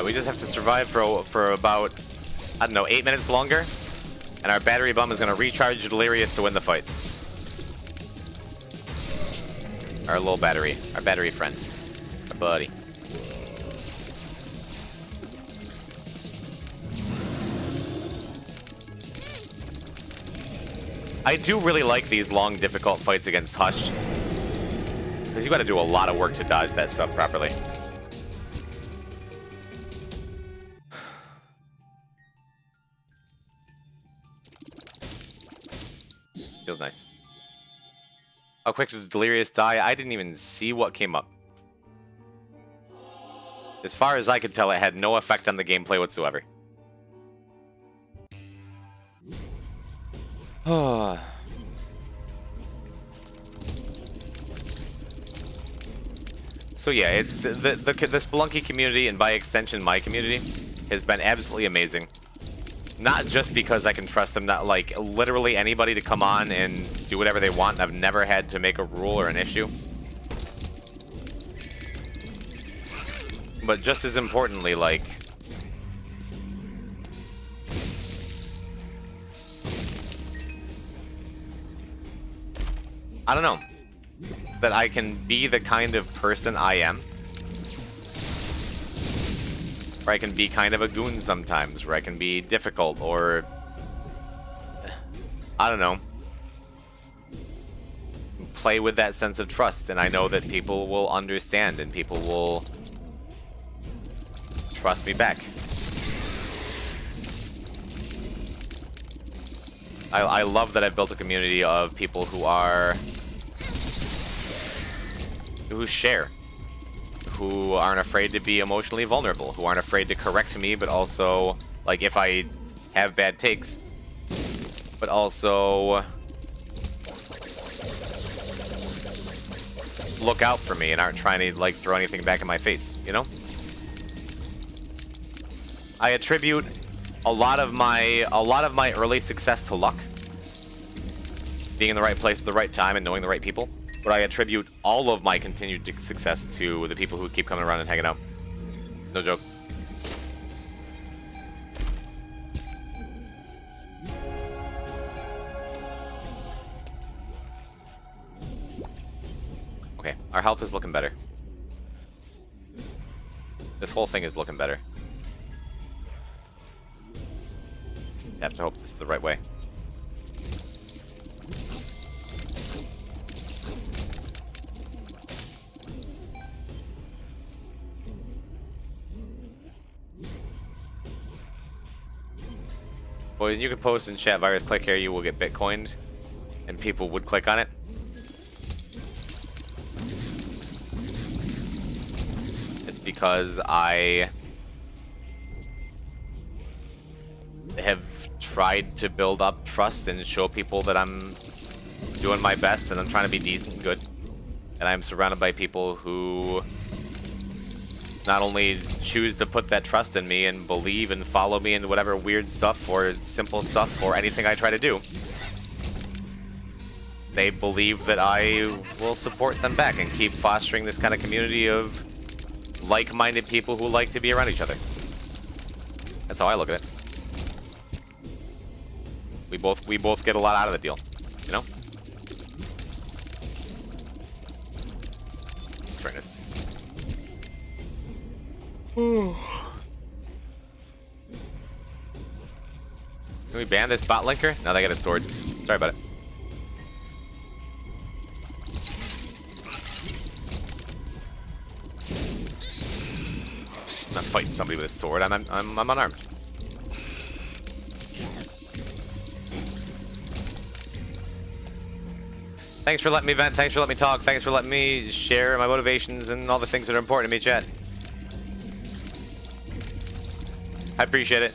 We just have to survive for about, I don't know, 8 minutes longer, and our battery bum is going to recharge Delirious to win the fight. Our little battery, our battery friend, our buddy. I do really like these long, difficult fights against Hush, because you got to do a lot of work to dodge that stuff properly. Feels nice. How quick did Delirious die? I didn't even see what came up. As far as I could tell, it had no effect on the gameplay whatsoever. So yeah, it's the Spelunky community, and by extension my community, has been absolutely amazing. Not just because I can trust them, not like literally anybody to come on and do whatever they want. I've never had to make a rule or an issue. But just as importantly, like, I don't know, that I can be the kind of person I am. Where I can be kind of a goon sometimes, where I can be difficult, or I don't know, play with that sense of trust, and I know that people will understand and people will trust me back. I love that I've built a community of people who share, who aren't afraid to be emotionally vulnerable, who aren't afraid to correct me, but also, like, if I have bad takes, but also look out for me and aren't trying to, like, throw anything back in my face, you know? I attribute a lot of my early success to luck, being in the right place at the right time and knowing the right people. But I attribute all of my continued success to the people who keep coming around and hanging out. No joke. Okay, our health is looking better. This whole thing is looking better. Just have to hope this is the right way. Boys, you could post in chat virus click here, you will get Bitcoined, and people would click on it. It's because I have tried to build up trust and show people that I'm doing my best and I'm trying to be decent and good. And I'm surrounded by people who not only choose to put that trust in me and believe and follow me in whatever weird stuff or simple stuff or anything I try to do, they believe that I will support them back and keep fostering this kind of community of like-minded people who like to be around each other. That's how I look at it. We both get a lot out of the deal, you know? Fairness. Can we ban this bot linker? No, they got a sword. Sorry about it. I'm not fighting somebody with a sword. I'm unarmed. Thanks for letting me vent. Thanks for letting me talk. Thanks for letting me share my motivations and all the things that are important to me, chat. I appreciate it.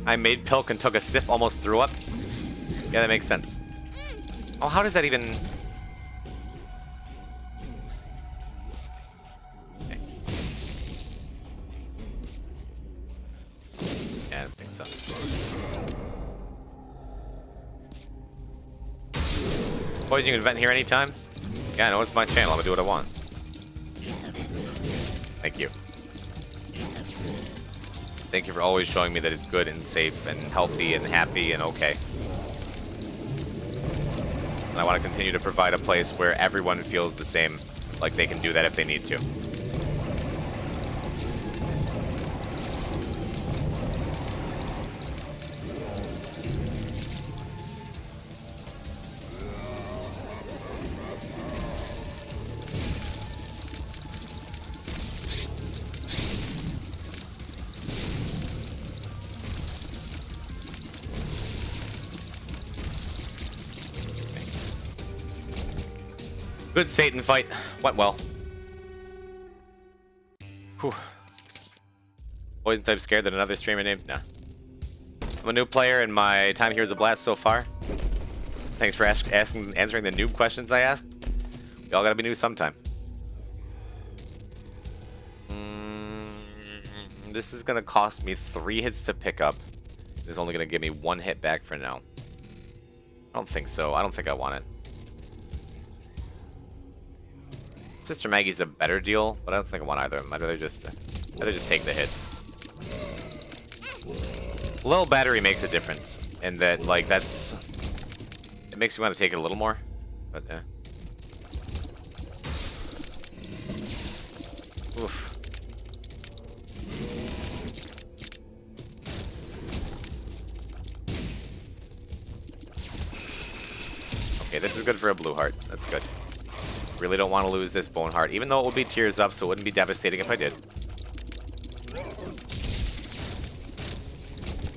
I made Pilk and took a sip, almost threw up. Yeah, that makes sense. Oh, how does that even... Okay. Yeah, I don't think so. Boys, you can vent here anytime? Yeah, I know, it's my channel. I'm gonna do what I want. Thank you. Thank you for always showing me that it's good and safe and healthy and happy and okay. And I want to continue to provide a place where everyone feels the same, like they can do that if they need to. Good Satan fight. Went well. Whew. Poison type scared that another streamer named? Nah. I'm a new player and my time here is a blast so far. Thanks for answering the noob questions I asked. We all gotta be new sometime. this is gonna cost me 3 hits to pick up. It's only gonna give me 1 hit back for now. I don't think so. I don't think I want it. Sister Maggie's a better deal, but I don't think I want either of them. I'd rather just take the hits. Low battery makes a difference, and that like it makes me want to take it a little more, but yeah. Oof. Okay, this is good for a blue heart. That's good. Really don't want to lose this bone heart, even though it would be tears up, so it wouldn't be devastating if I did.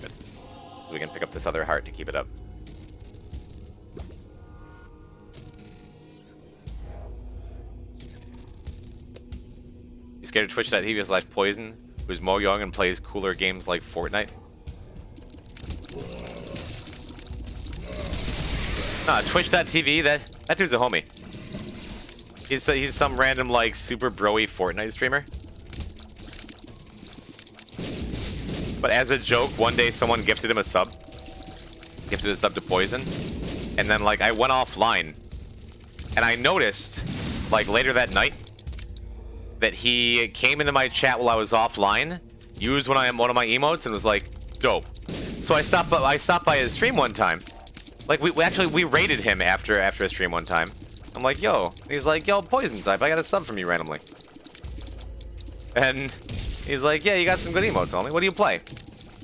Good. We can pick up this other heart to keep it up. You scared of Twitch.tv/Poison, who's Mo Young and plays cooler games like Fortnite? Nah, Twitch.tv, that dude's a homie. He's some random, like, super broy Fortnite streamer. But as a joke, one day someone gifted him a sub. Gifted a sub to Poison. And then, like, I went offline. And I noticed, like, later that night, that he came into my chat while I was offline, used one of my emotes, and was like, dope. So I stopped by his stream one time. Like, we raided him after a stream one time. I'm like, yo. He's like, yo, Poison type, I got a sub from you randomly. And he's like, yeah, you got some good emotes, homie. What do you play?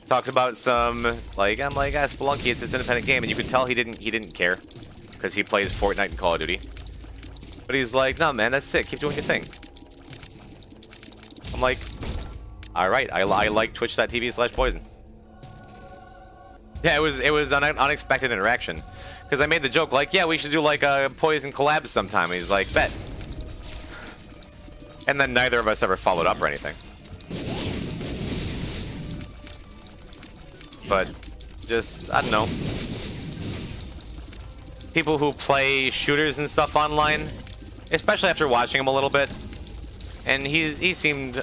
Talked about some, like, I'm like, Spelunky, it's this independent game, and you could tell he didn't care. Because he plays Fortnite and Call of Duty. But he's like, no, man, that's sick. Keep doing your thing. I'm like, alright, I like Twitch.tv/Poison. Yeah, it was an unexpected interaction. Because I made the joke, like, yeah, we should do, like, a Poison collab sometime. And he's like, bet. And then neither of us ever followed up or anything. But, just, I don't know. People who play shooters and stuff online, especially after watching him a little bit, and he seemed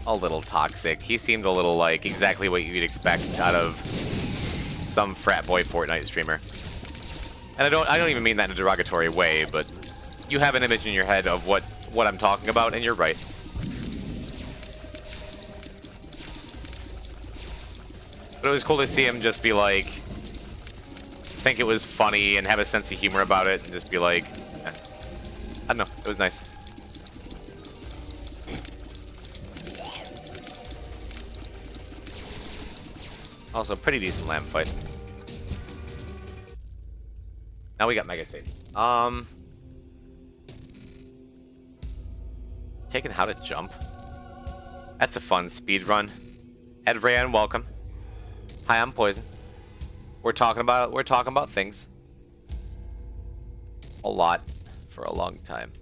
a little toxic. He seemed a little like exactly what you'd expect out of some frat boy Fortnite streamer. And I don't even mean that in a derogatory way, but you have an image in your head of what I'm talking about, and you're right. But it was cool to see him just be like, think it was funny and have a sense of humor about it, and just be like, eh. I don't know, it was nice. Also, pretty decent lamp fight. Now we got Mega Satan. Taking how to jump. That's a fun speed run. Ed Rayan, welcome. Hi, I'm Poison. We're talking about things. A lot for a long time.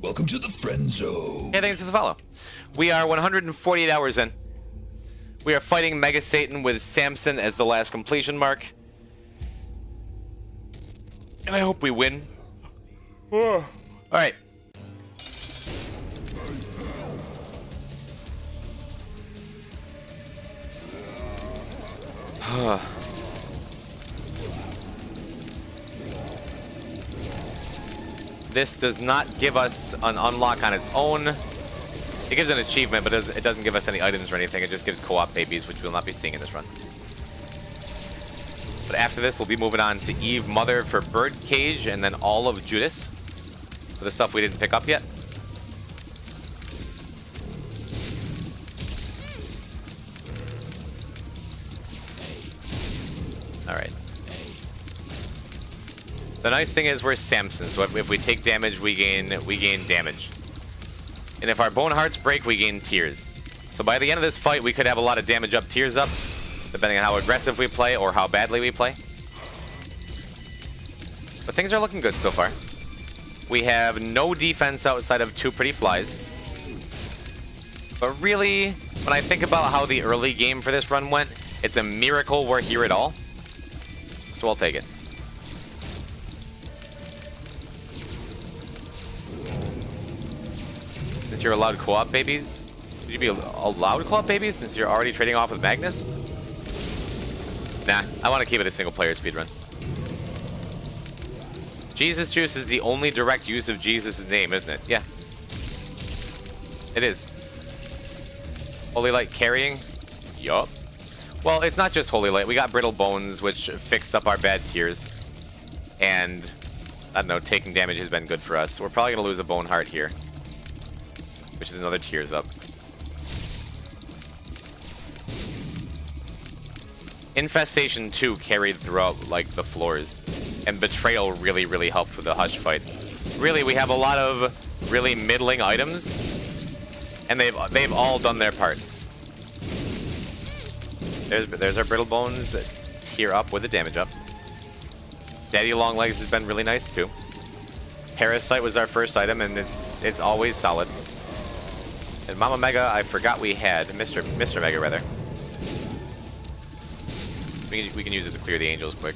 Welcome to the friend zone. Hey, thanks for the follow. We are 148 hours in. We are fighting Mega Satan with Samson as the last completion mark. And I hope we win. Alright. This does not give us an unlock on its own. It gives an achievement, but it doesn't give us any items or anything. It just gives co-op babies, which we'll not be seeing in this run. But after this, we'll be moving on to Eve Mother for Birdcage, and then all of Judas for the stuff we didn't pick up yet. Alright. The nice thing is we're Samson, so if we take damage, we gain damage. And if our bone hearts break, we gain tears. So by the end of this fight, we could have a lot of damage up, tears up, depending on how aggressive we play or how badly we play. But things are looking good so far. We have no defense outside of 2 pretty flies. But really, when I think about how the early game for this run went, it's a miracle we're here at all. So I'll take it. Since you're allowed co-op babies? Would you be allowed co-op babies since you're already trading off with Magnus? Nah, I want to keep it a single player speedrun. Jesus Juice is the only direct use of Jesus' name, isn't it? Yeah. It is. Holy Light carrying? Yup. Well, it's not just Holy Light. We got Brittle Bones, which fixed up our bad tiers. And, I don't know, taking damage has been good for us. We're probably going to lose a Bone Heart here. Which is another tiers up. Infestation 2 carried throughout, like, the floors. And Betrayal really, really helped with the Hush fight. Really, we have a lot of really middling items. And they've all done their part. There's our Brittle Bones tier up with the damage up. Daddy Longlegs has been really nice too. Parasite was our first item, and it's always solid. And Mama Mega, I forgot we had Mr. Mega rather. We can use it to clear the angels quick.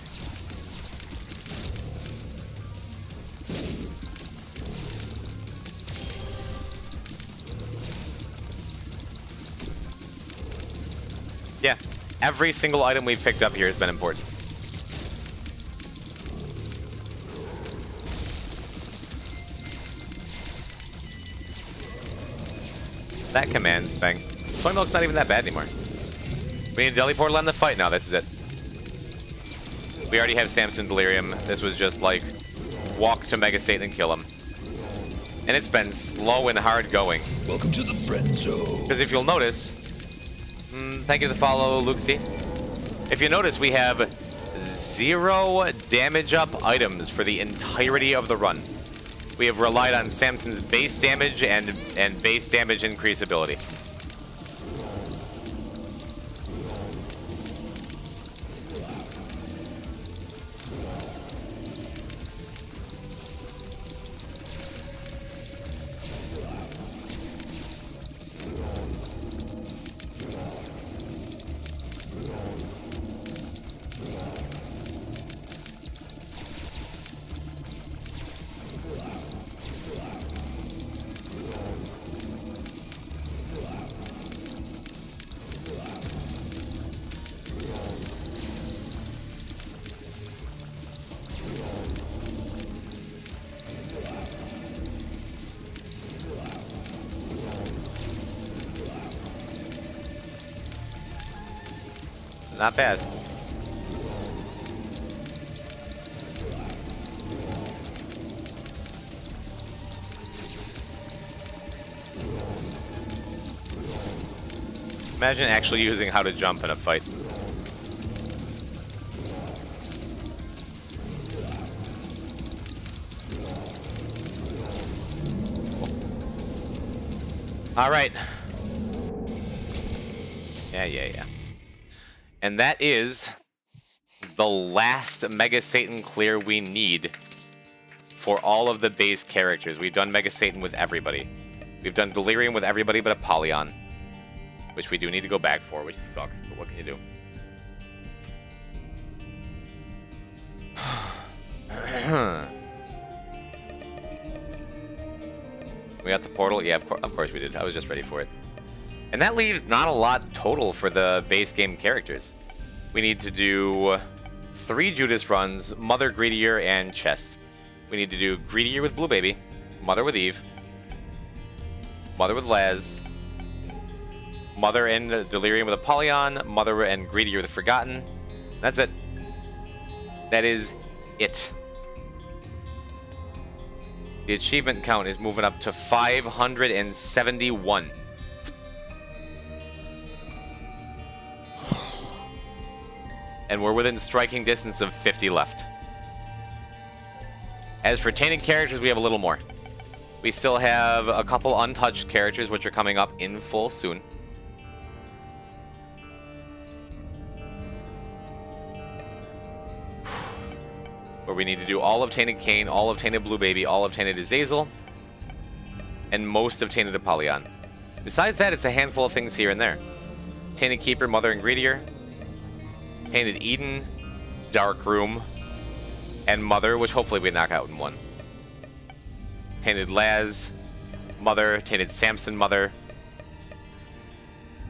Yeah, every single item we've picked up here has been important. That command spang. Soy Milk's not even that bad anymore. We need a Deli Portal on the fight now, this is it. We already have Samson Delirium. This was just like, walk to Mega Satan and kill him. And it's been slow and hard going. Welcome to the friend zone. Because if you'll notice, thank you for the follow, Luke C. If you notice, we have 0 damage up items for the entirety of the run. We have relied on Samson's base damage and base damage increase ability. Not bad. Imagine actually using how to jump in a fight. All right. Yeah. And that is the last Mega Satan clear we need for all of the base characters. We've done Mega Satan with everybody. We've done Delirium with everybody but Apollyon, which we do need to go back for, which sucks, but what can you do? We got the portal? Yeah, of course we did. I was just ready for it. And that leaves not a lot total for the base game characters. We need to do 3 Judas runs, Mother, Greedier, and Chest. We need to do Greedier with Blue Baby, Mother with Eve, Mother with Laz, Mother and Delirium with Apollyon, Mother and Greedier with Forgotten. That's it. That is it. The achievement count is moving up to 571. And we're within striking distance of 50 left. As for tainted characters, we have a little more. We still have a couple untouched characters, which are coming up in full soon. Where we need to do all of Tainted Cain, all of Tainted Blue Baby, all of Tainted Azazel, and most of Tainted Apollyon. Besides that, it's a handful of things here and there. Tainted Keeper, Mother and Greedier, Tainted Eden, Dark Room, and Mother, which hopefully we knock out in one. Tainted Laz, Mother, Tainted Samson Mother.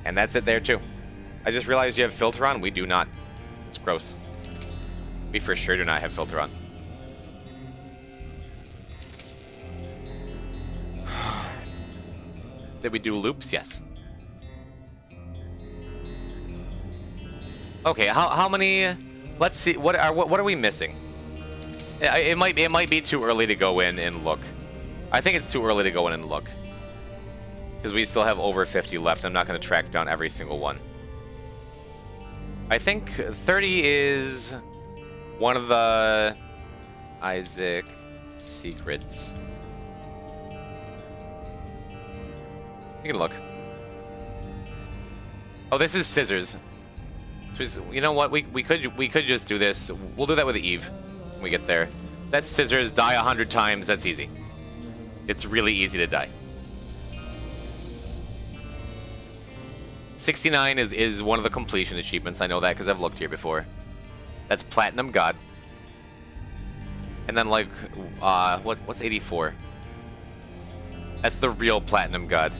And that's it there too. I just realized you have filter on. We do not. It's gross. We for sure do not have filter on. Did we do loops? Yes. Okay, how many? Let's see. What are we missing? It might be too early to go in and look. I think it's too early to go in and look because we still have over 50 left. I'm not going to track down every single one. I think 30 is one of the Isaac secrets. You can look. Oh, this is scissors. You know what? We could just do this. We'll do that with Eve when we get there. That's scissors. Die 100 times. That's easy. It's really easy to die. 69 is one of the completion achievements. I know that because I've looked here before. That's Platinum God. And then like, what's 84? That's the real Platinum God.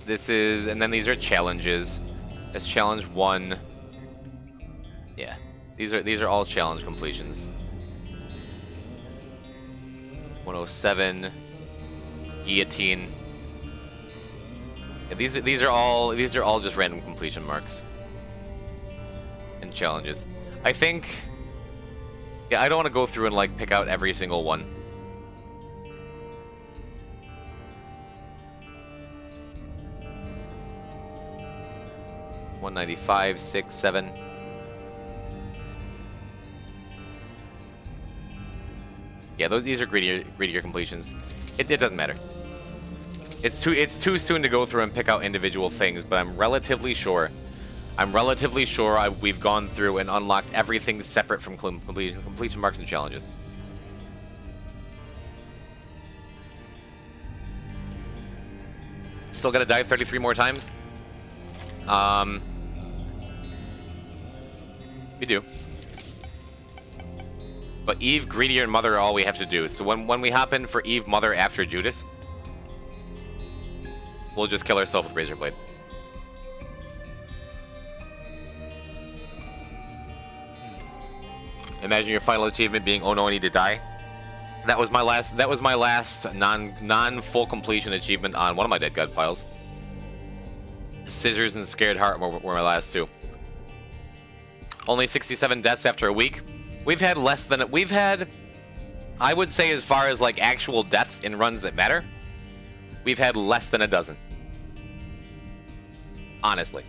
This is, and then these are challenges. That's challenge 1. Yeah, these are all challenge completions. 107, guillotine. Yeah, these are all just random completion marks and challenges. I think. Yeah, I don't want to go through and like pick out every single one. $195, 6, 7. Yeah, these are greedier completions. It doesn't matter. It's too soon to go through and pick out individual things, but I'm relatively sure we've gone through and unlocked everything separate from completion marks and challenges. Still gotta die 33 more times. We do. But Eve, Greedier, and Mother are all we have to do. So when we hop in for Eve, Mother after Judas, we'll just kill ourselves with Razor Blade. Imagine your final achievement being, oh no, I need to die. That was my last non-full completion achievement on one of my Dead God files. Scissors and Scared Heart were my last two. Only 67 deaths after a week. We've had, I would say, as far as like actual deaths in runs that matter, we've had less than a dozen. Honestly.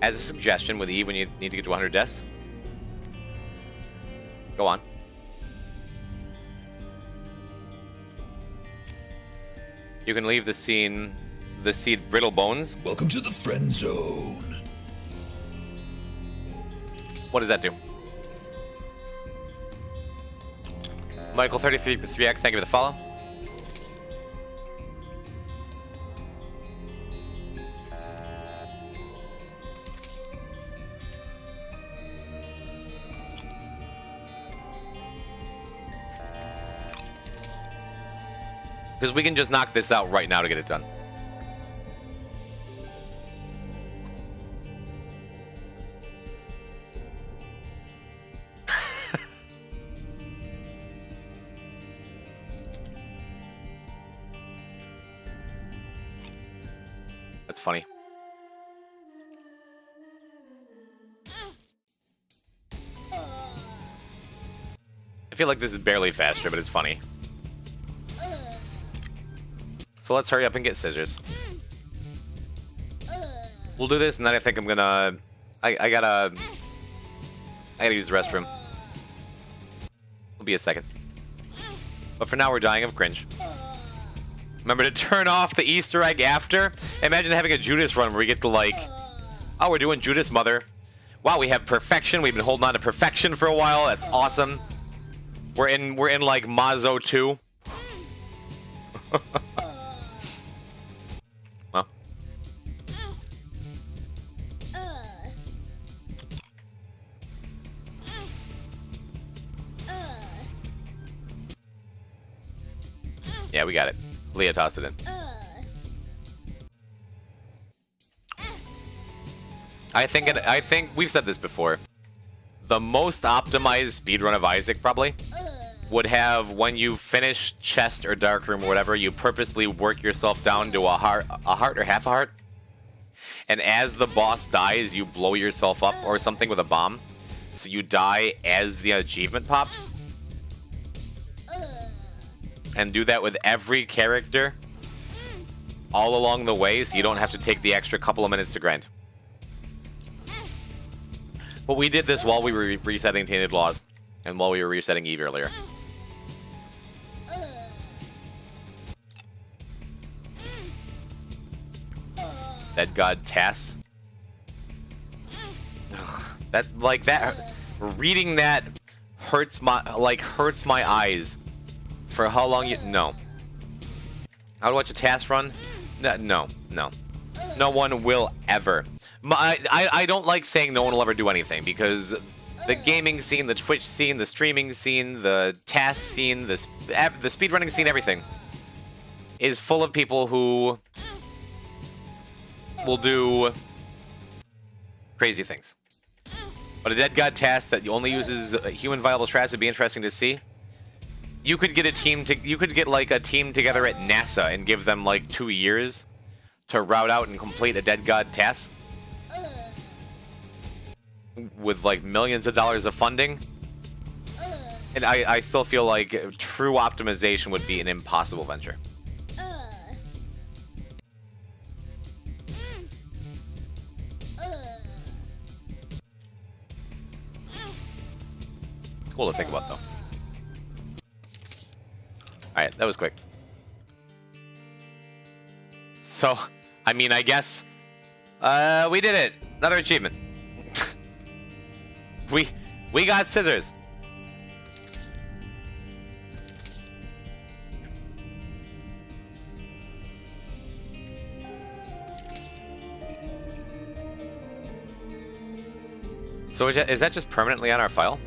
As a suggestion with Eve when you need to get to 100 deaths. Go on. You can leave the seed brittle bones. Welcome to the friend zone. What does that do? Michael 33X, thank you for the follow. Because we can just knock this out right now to get it done. That's funny. I feel like this is barely faster, but it's funny. So let's hurry up and get scissors. We'll do this, and then I think I'm gonna... I gotta use the restroom. It'll be a second. But for now, we're dying of cringe. Remember to turn off the Easter egg after. Imagine having a Judas run where we get to like... Oh, we're doing Judas Mother. Wow, we have perfection. We've been holding on to perfection for a while. That's awesome. We're in like Mazo 2. Well. we got it. Leah tossed it in. I think we've said this before. The most optimized speedrun of Isaac probably would have, when you finish chest or dark room or whatever, you purposely work yourself down to a heart or half a heart, and as the boss dies, you blow yourself up or something with a bomb, so you die as the achievement pops. And do that with every character all along the way, so you don't have to take the extra couple of minutes to grind. But we did this while we were resetting Tainted Laws, and while we were resetting Eve earlier. Dead God Tass. Reading that hurts my eyes. For how long you... No. I would watch a task run? No. No one will ever. I don't like saying no one will ever do anything, because the gaming scene, the Twitch scene, the streaming scene, the task scene, the speedrunning scene, everything is full of people who will do crazy things. But a Dead God task that only uses human viable strats would be interesting to see. You could get a team like a team together at NASA and give them like 2 years to route out and complete a Dead God task with like millions of dollars of funding. And I still feel like true optimization would be an impossible venture. It's cool to think about, though. Alright, that was quick. So, I mean, I guess we did it. Another achievement. we got scissors. So is that just permanently on our file?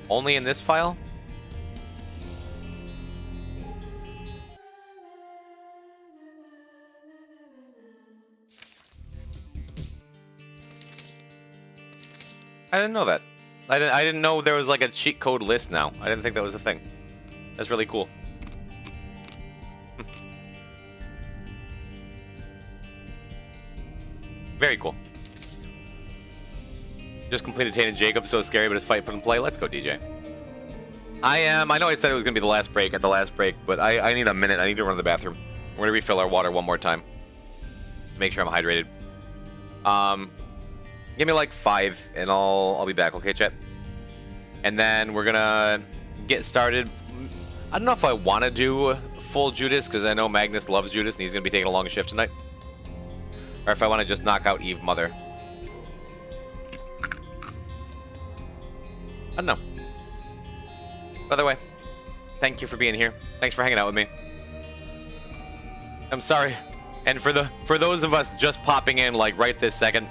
Only in this file? I didn't know that. I didn't know there was like a cheat code list now. I didn't think that was a thing. That's really cool. Very cool. Just completed Tainted Jacob, so scary, but his fight put in play. Let's go, DJ. I know I said it was going to be the last break at the last break, but I need a minute. I need to run to the bathroom. We're going to refill our water one more time to make sure I'm hydrated. Give me like 5, and I'll be back, okay, chat? And then we're going to get started. I don't know if I want to do full Judas, because I know Magnus loves Judas, and he's going to be taking a long shift tonight. Or if I want to just knock out Eve Mother. I don't know. By the way, thank you for being here. Thanks for hanging out with me. I'm sorry. And for those of us just popping in like right this second,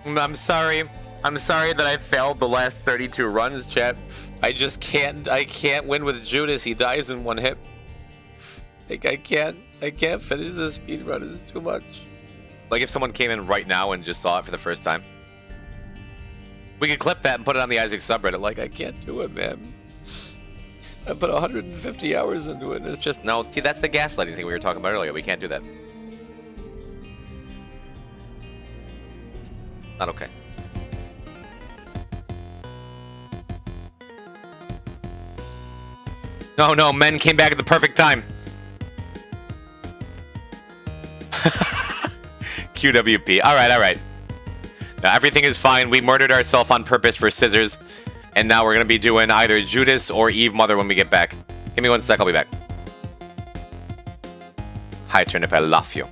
I'm sorry. I'm sorry that I failed the last 32 runs, chat. I can't win with Judas. He dies in one hit. Like I can't finish this speed run. It's too much. Like if someone came in right now and just saw it for the first time. We could clip that and put it on the Isaac subreddit. Like, I can't do it, man. I put 150 hours into it, and it's just... No, see, that's the gaslighting thing we were talking about earlier. We can't do that. It's not okay. No, men came back at the perfect time. QWP. All right. Now, everything is fine. We murdered ourselves on purpose for scissors. And now we're going to be doing either Judas or Eve Mother when we get back. Give me 1 sec. I'll be back. Hi, Turnip. I love you.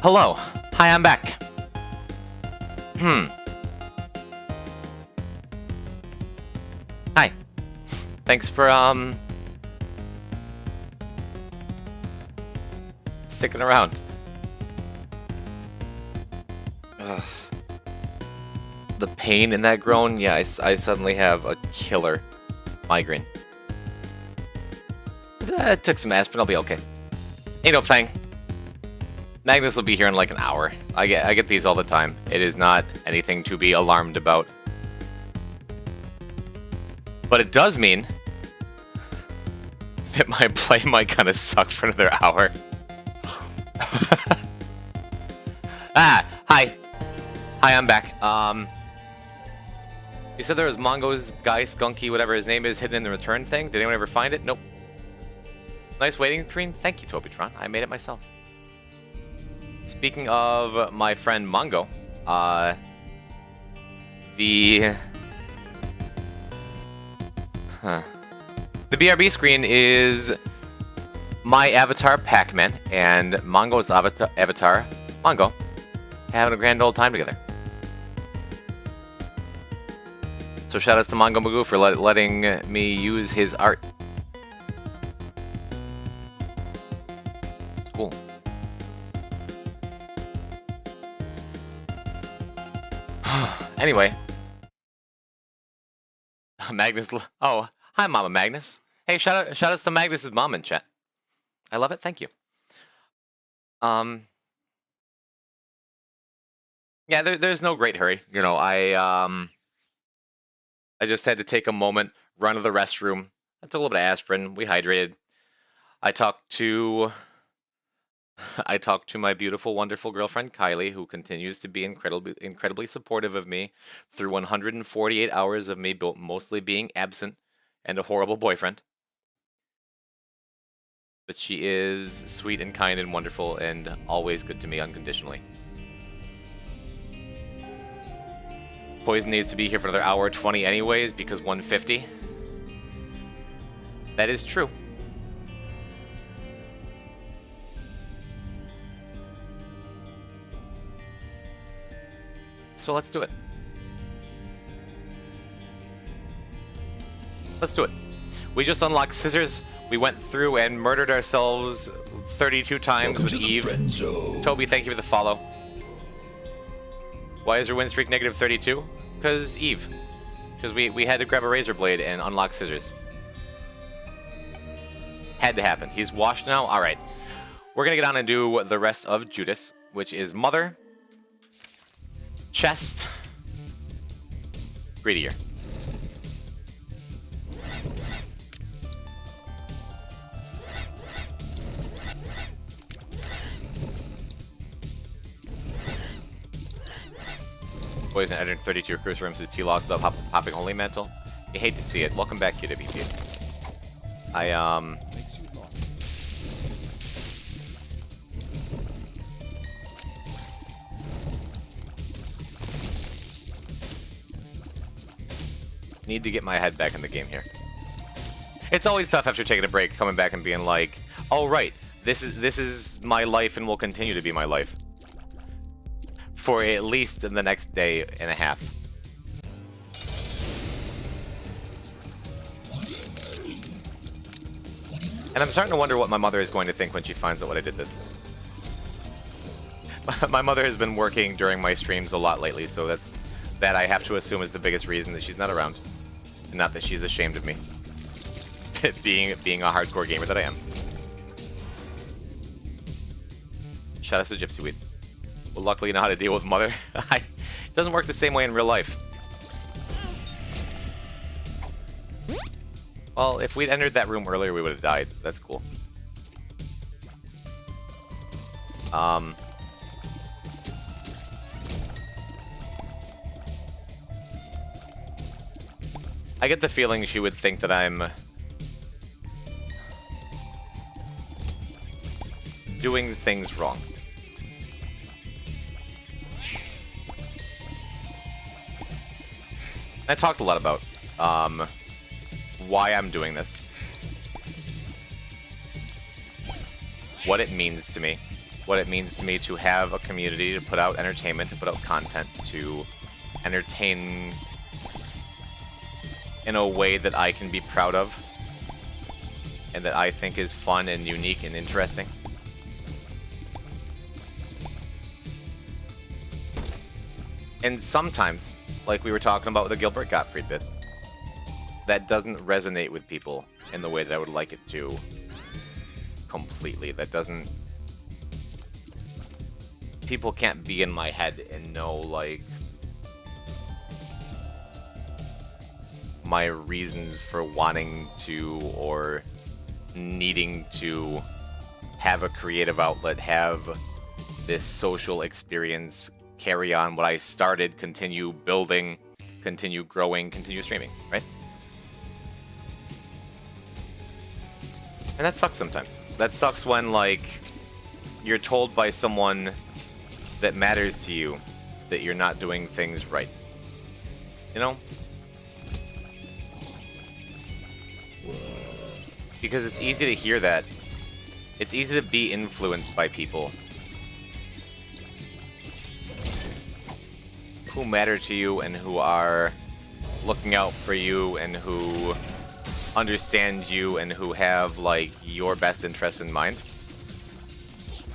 Hello. Hi, I'm back. Hi. Thanks for, sticking around. Ugh. The pain in that groan, yeah, I suddenly have a killer migraine. It took some aspirin, I'll be okay. Ain't no thing. Magnus will be here in like an hour. I get these all the time. It is not anything to be alarmed about. But it does mean that my play might kind of suck for another hour. Hi. Hi, I'm back. You said there was Mongo's guy, Skunky, whatever his name is, hidden in the return thing. Did anyone ever find it? Nope. Nice waiting screen. Thank you, Tobytron. I made it myself. Speaking of my friend Mongo, the BRB screen is my avatar, Pac-Man, and Mongo's avatar, Mongo, having a grand old time together. So shout outs to Mongo Magoo for letting me use his art. Cool. Anyway. Magnus. Oh, hi, Mama Magnus. Hey, shout outs to Magnus's mom in chat. I love it. Thank you. Yeah, there's no great hurry. You know, I just had to take a moment, run to the restroom. I took a little bit of aspirin. We hydrated. I talked to my beautiful, wonderful girlfriend Kylie, who continues to be incredibly supportive of me through 148 hours of me mostly being absent and a horrible boyfriend. But she is sweet and kind and wonderful and always good to me unconditionally. Poison needs to be here for another hour 20 anyways, because 150. That is true. So let's do it. Let's do it. We just unlocked scissors. We went through and murdered ourselves 32 times with Eve. Toby, thank you for the follow. Why is your win streak negative 32? Because Eve. Because we had to grab a razor blade and unlock scissors. Had to happen. He's washed now? Alright. We're going to get on and do the rest of Judas, which is Mother, Chest, Greedier. Poison entered 32 recruits rooms since he lost the popping holy mantle. You hate to see it. Welcome back, QWP. Need to get my head back in the game here. It's always tough after taking a break, coming back and being like, "Oh right, this is my life and will continue to be my life for at least in the next day and a half." And I'm starting to wonder what my mother is going to think when she finds out what I did this. My mother has been working during my streams a lot lately, so that I have to assume is the biggest reason that she's not around. And not that she's ashamed of me. being a hardcore gamer that I am. Shout out to Gypsy Weed. Well, luckily you know how to deal with mother. It doesn't work the same way in real life. Well, if we'd entered that room earlier, we would have died. That's cool. I get the feeling she would think that I'm doing things wrong. I talked a lot about why I'm doing this. what it means to me. What it means to me to have a community, to put out entertainment, to put out content, to entertain in a way that I can be proud of and that I think is fun and unique and interesting. And sometimes, like we were talking about with the Gilbert Gottfried bit, that doesn't resonate with people in the way that I would like it to completely. That doesn't... People can't be in my head and know, like, my reasons for wanting to or needing to have a creative outlet, have this social experience, carry on what I started, continue building, continue growing, continue streaming, right? And that sucks sometimes. That sucks when, like, you're told by someone that matters to you that you're not doing things right. You know? Because it's easy to hear that. It's easy to be influenced by people who matter to you and who are looking out for you and who understand you and who have, like, your best interests in mind.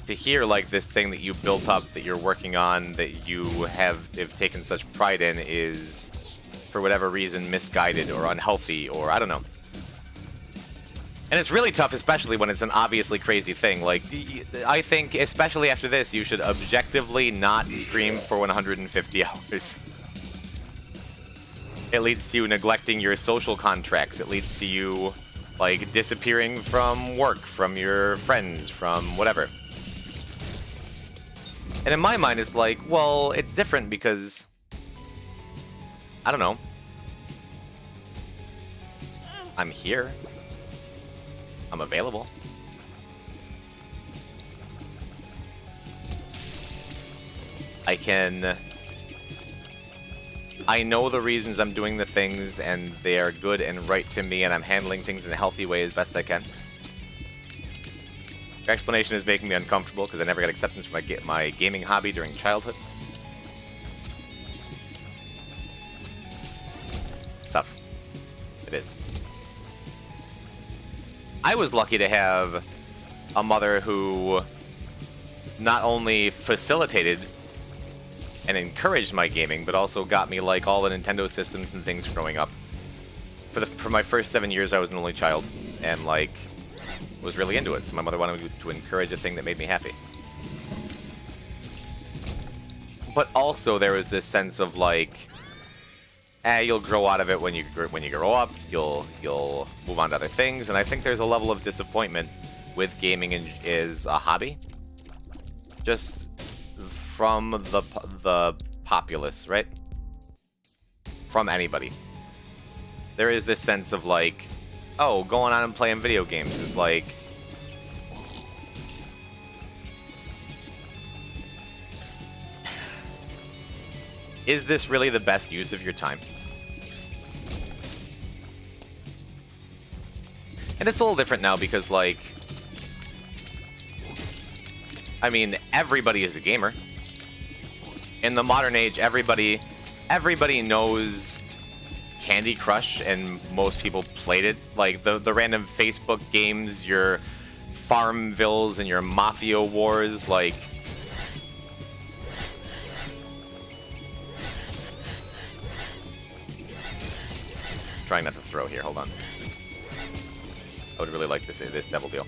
To hear, like, this thing that you built up, that you're working on, that you have taken such pride in is, for whatever reason, misguided or unhealthy or I don't know. And it's really tough, especially when it's an obviously crazy thing. Like, I think, especially after this, you should objectively not stream for 150 hours. It leads to you neglecting your social contracts. It leads to you, like, disappearing from work, from your friends, from whatever. And in my mind, it's like, well, it's different because, I don't know. I'm here. I'm available. I know the reasons I'm doing the things, and they are good and right to me, and I'm handling things in a healthy way as best I can. Your explanation is making me uncomfortable because I never got acceptance for my gaming hobby during childhood. It's tough. It is. I was lucky to have a mother who not only facilitated and encouraged my gaming, but also got me, like, all the Nintendo systems and things growing up. For my first 7 years, I was an only child, and, like, was really into it. So my mother wanted me to encourage a thing that made me happy. But also, there was this sense of, like, you'll grow out of it when you grow up. You'll move on to other things, and I think there's a level of disappointment with gaming as a hobby, just from the populace, right? From anybody. There is this sense of, like, oh, going on and playing video games is like, is this really the best use of your time? And it's a little different now because, like, I mean, everybody is a gamer. In the modern age, everybody knows Candy Crush, and most people played it. Like, the random Facebook games, your Farmvilles and your Mafia Wars, like... Trying not to throw here, hold on. I would really like to say this Devil Deal.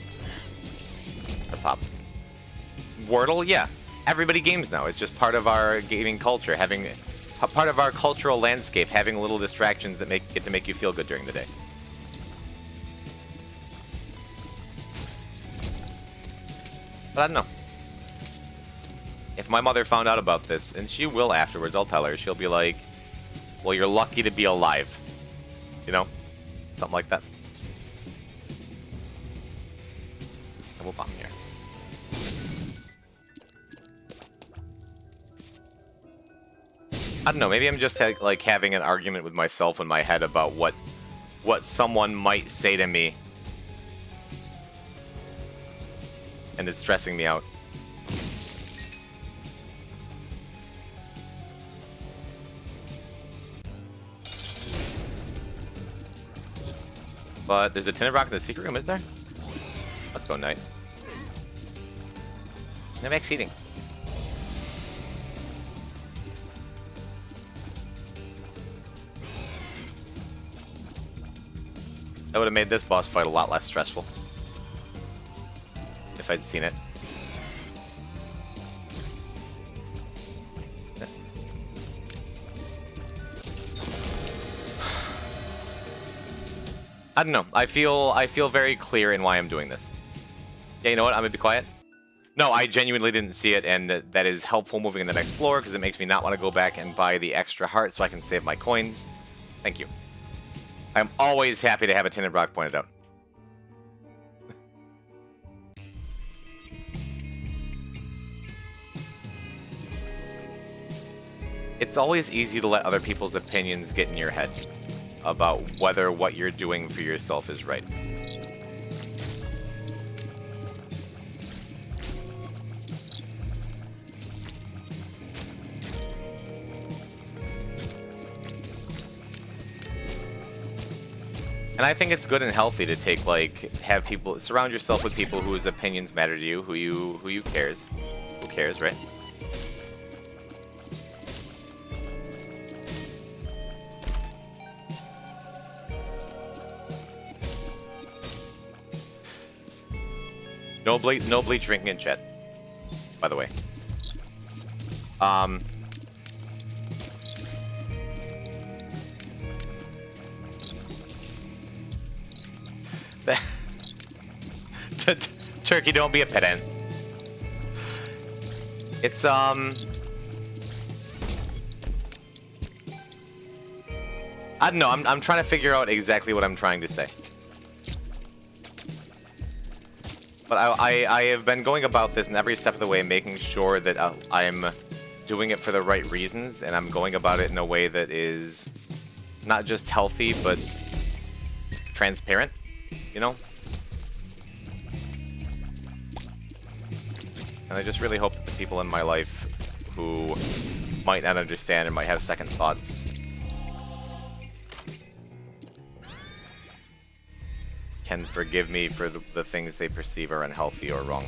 Or Pop. Wordle, yeah. Everybody games now. It's just part of our gaming culture, having a part of our cultural landscape, having little distractions that get to make you feel good during the day. But I don't know. If my mother found out about this, and she will afterwards, I'll tell her, she'll be like, well, you're lucky to be alive. You know? Something like that. Double bomb here. I don't know, maybe I'm just like having an argument with myself in my head about what someone might say to me. and it's stressing me out. But there's a tinted rock in the secret room, is there? Let's go, Knight. No max heating. That would have made this boss fight a lot less stressful if I'd seen it. I don't know. I feel very clear in why I'm doing this. Yeah, you know what? I'm gonna be quiet. No, I genuinely didn't see it, and that is helpful moving in the next floor because it makes me not want to go back and buy the extra heart so I can save my coins. Thank you. I'm always happy to have a tinted rock pointed out. It's always easy to let other people's opinions get in your head about whether what you're doing for yourself is right. And I think it's good and healthy to take, like, have people, surround yourself with people whose opinions matter to you, who cares, right? No bleach drinking in chat, by the way. Turkey, don't be a pedant. It's I don't know. I'm trying to figure out exactly what I'm trying to say. But I have been going about this in every step of the way, making sure that I'm doing it for the right reasons, and I'm going about it in a way that is not just healthy, but transparent, you know? And I just really hope that the people in my life who might not understand and might have second thoughts can forgive me for the things they perceive are unhealthy or wrong.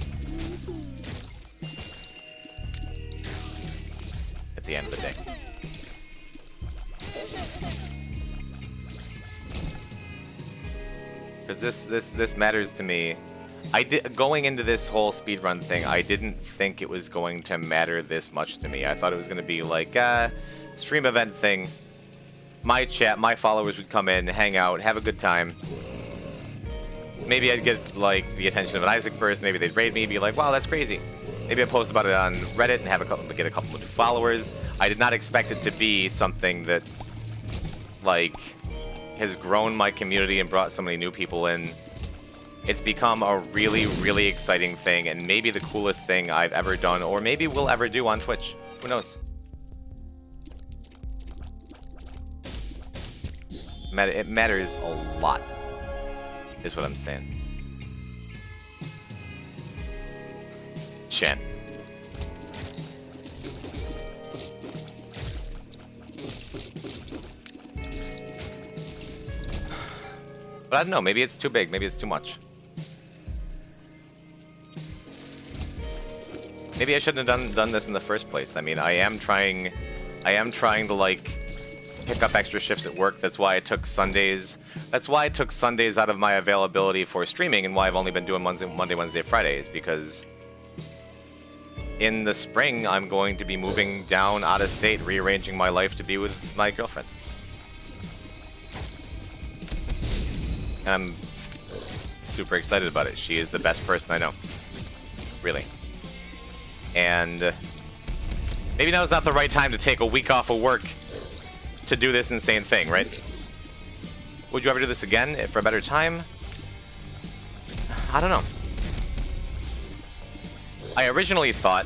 At the end of the day. Because this matters to me. Going into this whole speedrun thing, I didn't think it was going to matter this much to me. I thought it was going to be like a stream event thing. My chat, my followers would come in, hang out, have a good time. Maybe I'd get, like, the attention of an Isaac person. Maybe they'd raid me, be like, wow, that's crazy. Maybe I'd post about it on Reddit and get a couple of followers. I did not expect it to be something that, like, has grown my community and brought so many new people in. It's become a really, really exciting thing, and maybe the coolest thing I've ever done, or maybe will ever do on Twitch. Who knows? It matters a lot, is what I'm saying. Chan. But I don't know, maybe it's too big, maybe it's too much. Maybe I shouldn't have done this in the first place. I mean, I am trying to, like, pick up extra shifts at work. That's why I took Sundays. That's why I took Sundays out of my availability for streaming, and why I've only been doing Monday, Wednesday, Fridays, because in the spring I'm going to be moving down out of state, rearranging my life to be with my girlfriend. And I'm super excited about it. She is the best person I know. Really. And maybe now is not the right time to take a week off of work to do this insane thing, right? Would you ever do this again for a better time? I don't know. I originally thought,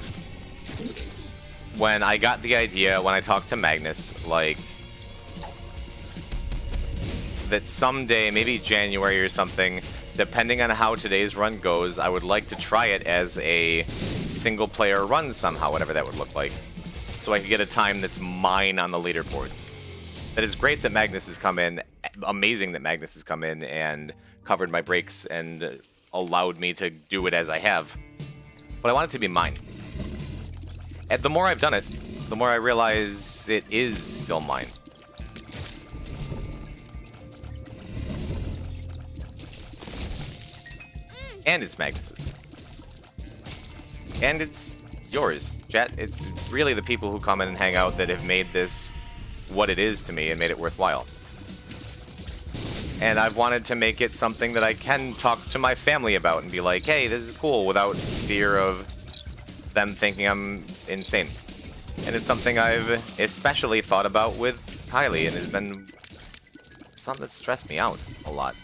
when I got the idea, when I talked to Magnus, like, that someday, maybe January or something, depending on how today's run goes, I would like to try it as a single-player run somehow, whatever that would look like, so I could get a time that's mine on the leaderboards. That is great that Magnus has come in, amazing that Magnus has come in and covered my breaks and allowed me to do it as I have. But I want it to be mine. And the more I've done it, the more I realize it is still mine. And it's Magnus's. And it's yours, chat. It's really the people who come in and hang out that have made this what it is to me and made it worthwhile. And I've wanted to make it something that I can talk to my family about and be like, hey, this is cool, without fear of them thinking I'm insane. And it's something I've especially thought about with Kylie, and has been something that stressed me out a lot.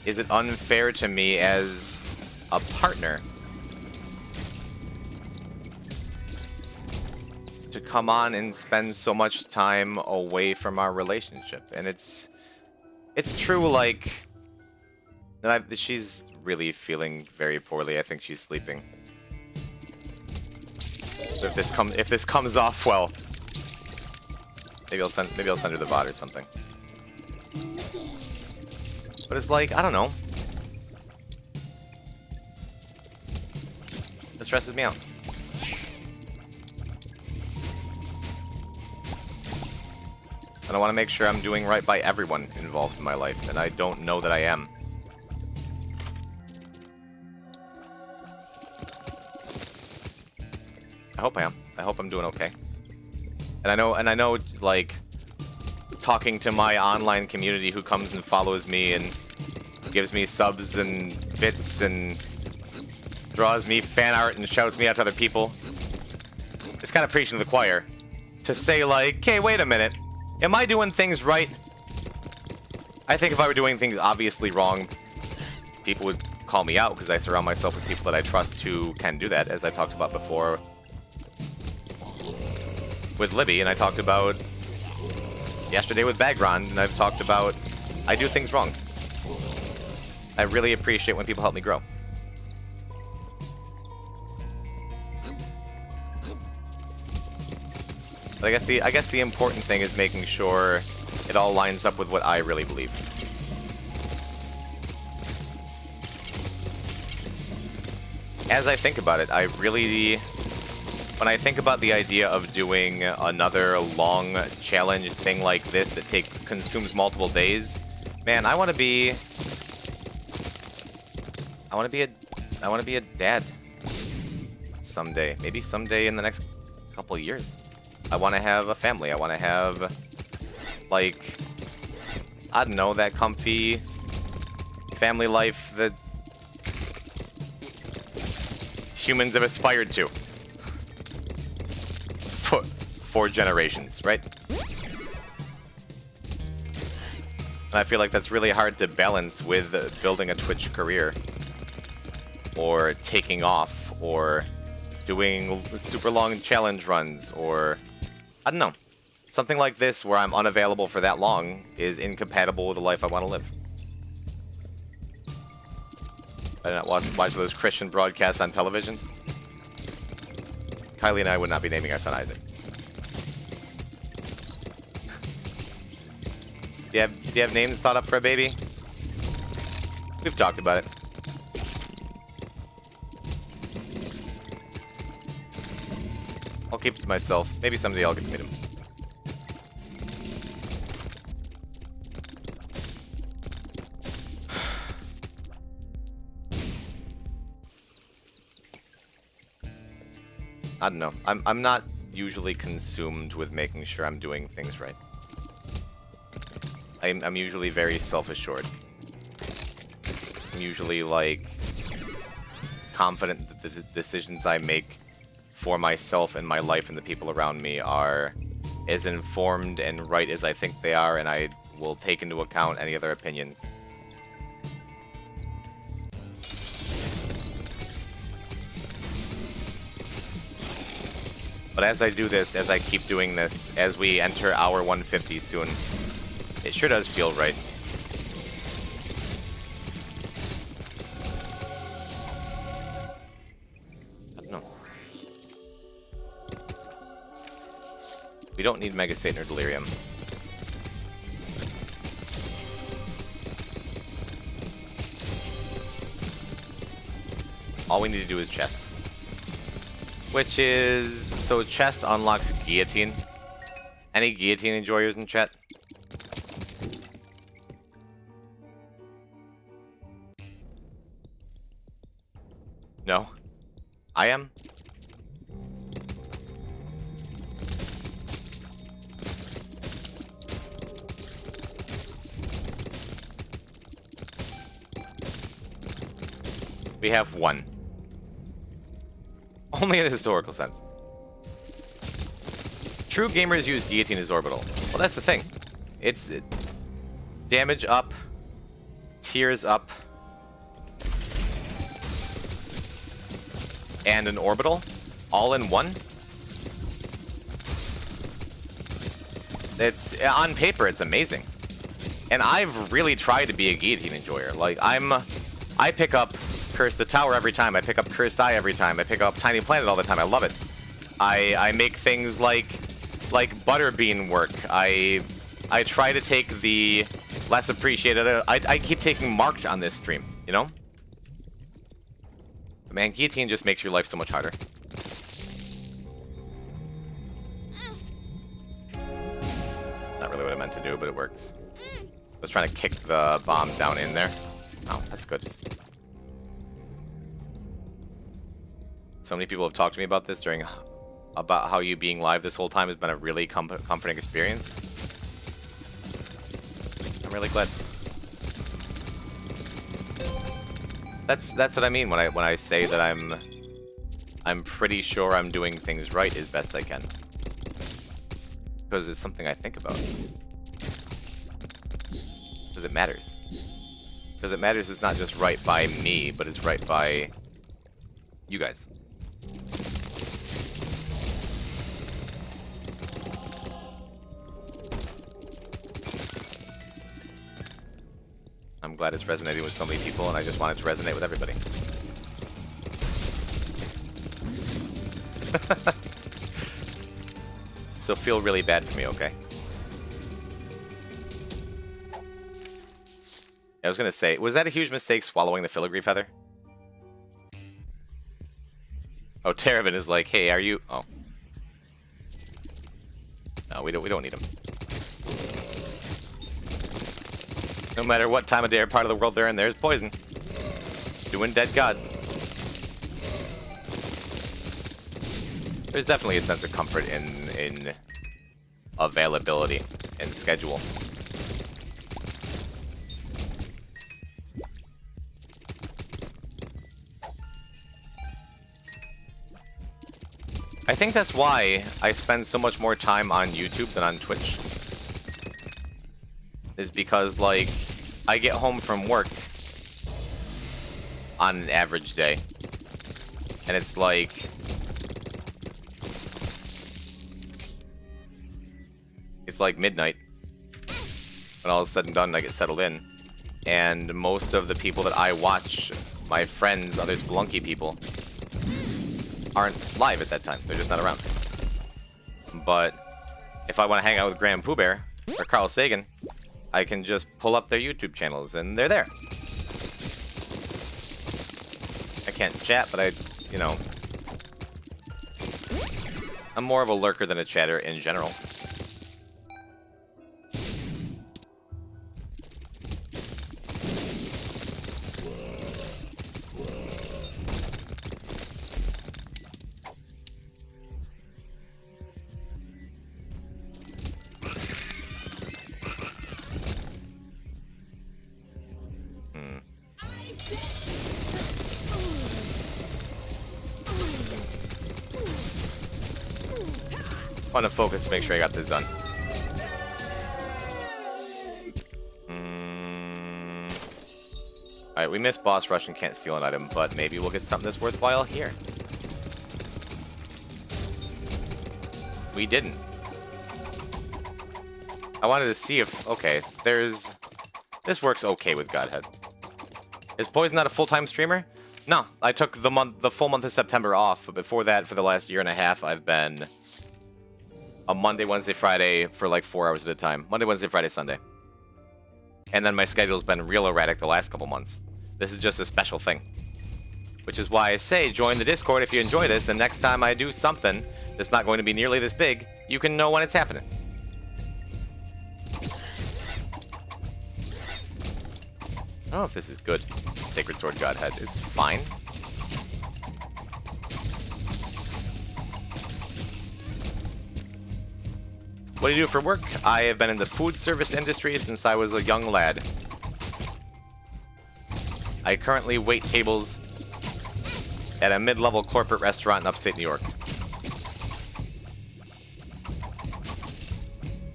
Is it unfair to me as a partner to come on and spend so much time away from our relationship? And it's true, like, that she's really feeling very poorly. I think she's sleeping. But if this comes off well, maybe I'll send her the VOD or something. But it's like, I don't know. It stresses me out. And I want to make sure I'm doing right by everyone involved in my life, and I don't know that I am. I hope I am. I hope I'm doing okay. And I know, like, talking to my online community who comes and follows me and gives me subs and bits and draws me fan art and shouts me out to other people. It's kind of preaching to the choir to say, like, hey, wait a minute. Am I doing things right? I think if I were doing things obviously wrong, people would call me out because I surround myself with people that I trust who can do that, as I talked about before with Libby, and I talked about yesterday with Bagron, and I've talked about I do things wrong. I really appreciate when people help me grow. But I guess the important thing is making sure it all lines up with what I really believe. As I think about it, when I think about the idea of doing another long challenge thing like this that consumes multiple days, man, I want to be a dad someday. Maybe someday in the next couple of years. I want to have a family. I want to have, like, I don't know, that comfy family life that humans have aspired to. For generations, right? And I feel like that's really hard to balance with building a Twitch career, or taking off, or doing super long challenge runs, or I don't know. Something like this where I'm unavailable for that long is incompatible with the life I want to live. I don't watch those Christian broadcasts on television. Kylie and I would not be naming our son Isaac. Do you have names thought up for a baby? We've talked about it. I'll keep it to myself. Maybe someday I'll get to meet him. I don't know. I'm not usually consumed with making sure I'm doing things right. I'm usually very self-assured. I'm usually, like, confident that the decisions I make for myself and my life and the people around me are as informed and right as I think they are, and I will take into account any other opinions. But as I do this, as I keep doing this, as we enter hour 150 soon, it sure does feel right. We don't need Mega Satan or Delirium. All we need to do is chest. Which is... So chest unlocks Guillotine. Any Guillotine enjoyers in chat? No. I am? We have one. Only in a historical sense. True gamers use Guillotine as orbital. Well, that's the thing. It's damage up, tears up, and an orbital, all in one. It's on paper, it's amazing. And I've really tried to be a Guillotine enjoyer. Like I pick up Curse the Tower every time. I pick up Cursed Eye every time. I pick up Tiny Planet all the time. I love it. I make things like Butterbean work. I try to take the less appreciated. I keep taking Marked on this stream, you know? But man, Guillotine just makes your life so much harder. It's not really what I meant to do, but it works. I was trying to kick the bomb down in there. Oh, that's good. So many people have talked to me about this about how you being live this whole time has been a really comforting experience. I'm really glad. That's what I mean when I say that I'm pretty sure I'm doing things right as best I can. Because it's something I think about. Because it matters. Because it matters it's not just right by me, but it's right by you guys. I'm glad it's resonating with so many people, and I just want it to resonate with everybody. So feel really bad for me, okay? I was gonna say, was that a huge mistake swallowing the filigree feather? Oh, Terravin is like, hey, are you... Oh. No, we don't need him. No matter what time of day or part of the world they're in, there's poison. Doing dead god. There's definitely a sense of comfort in availability and schedule. I think that's why I spend so much more time on YouTube than on Twitch. Is because, like, I get home from work on an average day. And it's like... It's like midnight. When all is said and done, I get settled in. And most of the people that I watch, my friends, other Spelunky people, aren't live at that time. They're just not around. But if I want to hang out with Graham Pooh Bear or Carl Sagan, I can just pull up their YouTube channels and they're there. I can't chat, but you know, I'm more of a lurker than a chatter in general. I want to focus to make sure I got this done. Alright, we missed boss rush and can't steal an item, but maybe we'll get something that's worthwhile here. We didn't. I wanted to see if... Okay, there's... This works okay with Godhead. Is Poison not a full-time streamer? No, I took the full month of September off, but before that, for the last year and a half, I've been a Monday, Wednesday, Friday for like 4 hours at a time. Monday, Wednesday, Friday, Sunday. And then my schedule's been real erratic the last couple months. This is just a special thing. Which is why I say join the Discord if you enjoy this, and next time I do something that's not going to be nearly this big, you can know when it's happening. I don't know if this is good. Sacred Sword Godhead. It's fine. What do you do for work? I have been in the food service industry since I was a young lad. I currently wait tables at a mid-level corporate restaurant in upstate New York.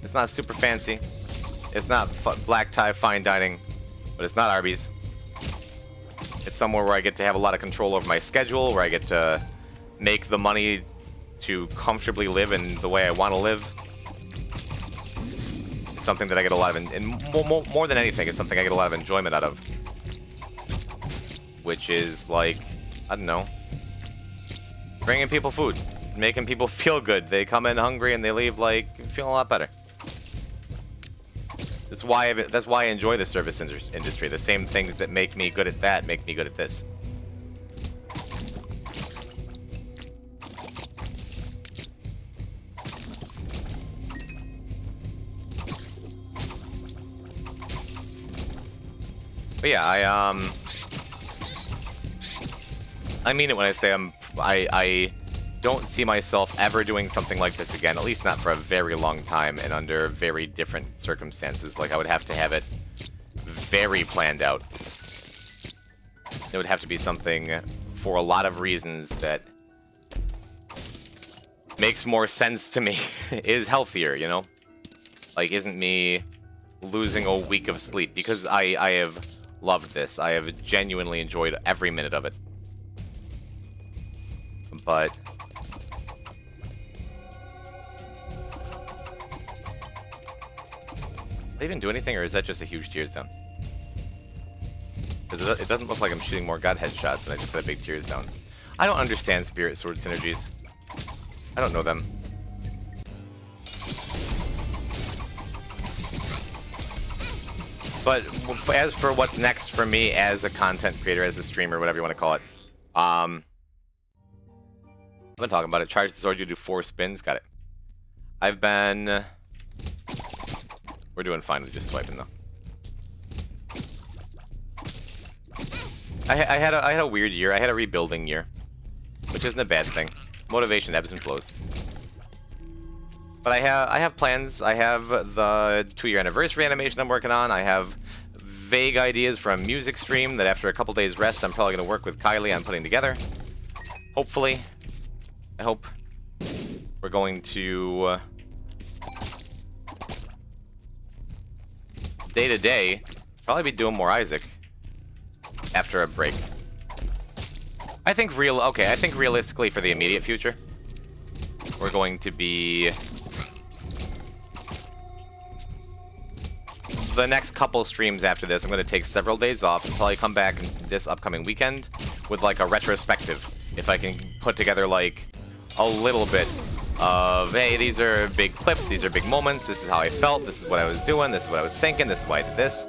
It's not super fancy. It's not black tie fine dining. But it's not Arby's. It's somewhere where I get to have a lot of control over my schedule, where I get to make the money to comfortably live in the way I want to live. It's something that I get a lot of, and more than anything, it's something I get a lot of enjoyment out of. Which is like, I don't know, bringing people food, making people feel good. They come in hungry and they leave like feeling a lot better. That's why I enjoy the service industry. The same things that make me good at that make me good at this. But yeah, I mean it when I say I don't see myself ever doing something like this again, at least not for a very long time and under very different circumstances. Like, I would have to have it very planned out. It would have to be something for a lot of reasons that makes more sense to me, is healthier, you know? Like, isn't me losing a week of sleep, because I have loved this. I have genuinely enjoyed every minute of it. But they even do anything, or is that just a huge tears down? Because it doesn't look like I'm shooting more Godhead shots, and I just got a big tears down. I don't understand Spirit Sword synergies. I don't know them. But as for what's next for me as a content creator, as a streamer, whatever you want to call it, I've been talking about it. Charge the sword, you do 4 spins. Got it. I've been... We're doing fine with just swiping, though. I had a weird year. I had a rebuilding year, which isn't a bad thing. Motivation ebbs and flows. But I have plans. I have the 2-year anniversary animation I'm working on. I have vague ideas for a music stream that after a couple days rest, I'm probably going to work with Kylie on putting together. Hopefully. I hope. We're going to... day to day, probably be doing more Isaac after a break. I think realistically for the immediate future, we're going to be the next couple streams after this. I'm going to take several days off and probably come back this upcoming weekend with like a retrospective. If I can put together like a little bit of, hey, these are big clips, these are big moments, this is how I felt, this is what I was doing, this is what I was thinking, this is why I did this.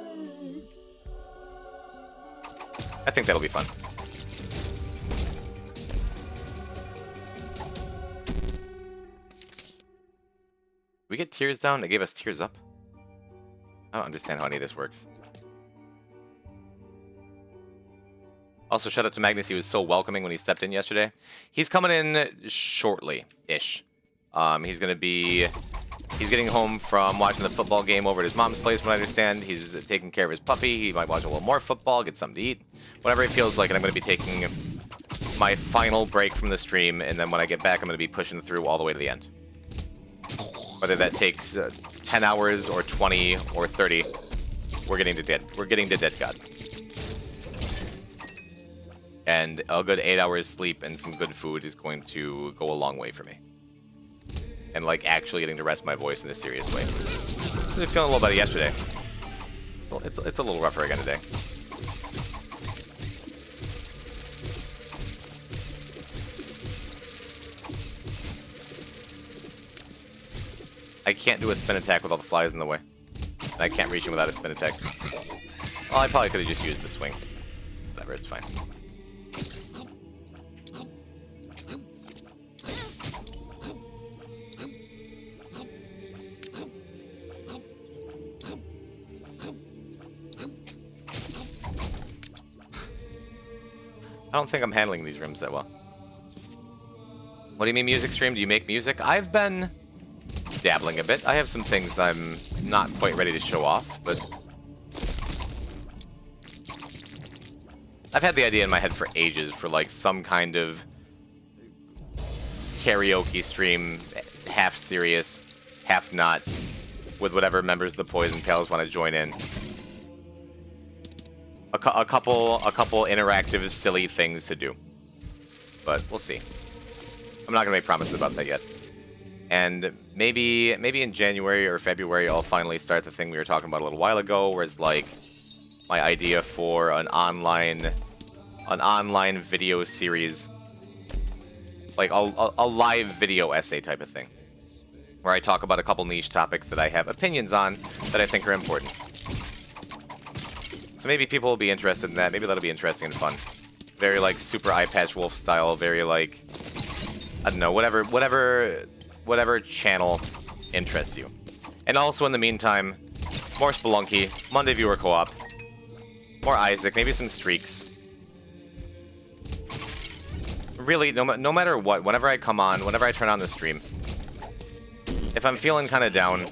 I think that'll be fun. We get tears down? It gave us tears up? I don't understand how any of this works. Also, shout out to Magnus. He was so welcoming when he stepped in yesterday. He's coming in shortly-ish. He's getting home from watching the football game over at his mom's place, from what I understand. He's taking care of his puppy. He might watch a little more football, get something to eat. Whatever it feels like, and I'm going to be taking my final break from the stream, and then when I get back, I'm going to be pushing through all the way to the end. Whether that takes 10 hours or 20 or 30, we're getting to Dead God. And a good 8 hours sleep and some good food is going to go a long way for me. And like actually getting to rest my voice in a serious way. I was feeling a little better yesterday. It's a little rougher again today. I can't do a spin attack with all the flies in the way. And I can't reach him without a spin attack. Well, I probably could have just used the swing. Whatever, it's fine. I don't think I'm handling these rooms that well. What do you mean music stream? Do you make music? I've been dabbling a bit. I have some things I'm not quite ready to show off, but I've had the idea in my head for ages for like some kind of karaoke stream, half serious, half not, with whatever members of the Poison Pals want to join in. A couple interactive, silly things to do. But we'll see. I'm not gonna make promises about that yet. And maybe in January or February I'll finally start the thing we were talking about a little while ago, where it's like my idea for an online video series, like a live video essay type of thing, where I talk about a couple niche topics that I have opinions on that I think are important. So maybe people will be interested in that. Maybe that'll be interesting and fun. Very like super Eye Patch Wolf style. Very like, I don't know, whatever channel interests you. And also in the meantime, more Spelunky, Monday viewer co-op, more Isaac, maybe some streaks. Really, no matter what, whenever I come on, whenever I turn on the stream, if I'm feeling kind of down,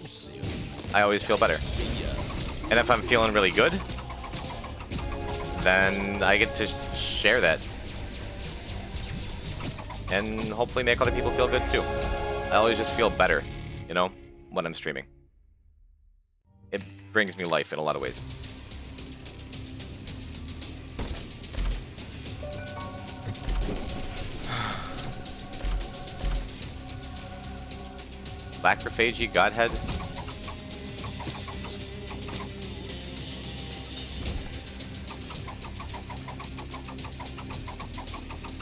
I always feel better. And if I'm feeling really good, then I get to share that. And hopefully make other people feel good too. I always just feel better, you know, when I'm streaming. It brings me life in a lot of ways. Lacrophagy, Godhead.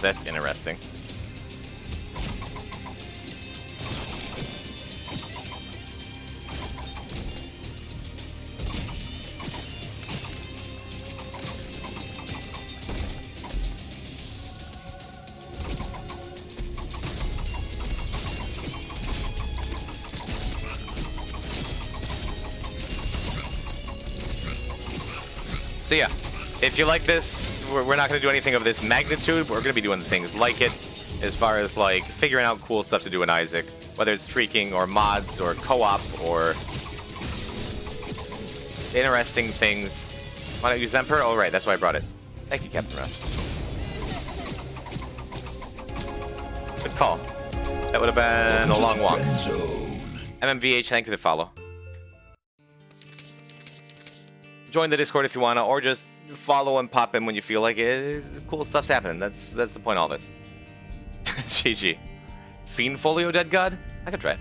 That's interesting. So yeah, if you like this, we're not going to do anything of this magnitude, but we're going to be doing things like it, as far as like figuring out cool stuff to do in Isaac, whether it's streaking or mods or co-op or interesting things. Why not use Emperor? Oh right, that's why I brought it. Thank you, Captain Rust. Good call. That would have been a long walk. MMVH, thank you for the follow. Join the Discord if you wanna, or just follow and pop in when you feel like it. Cool stuff's happening. That's the point of all this. GG. Fiend Folio Dead God? I could try it.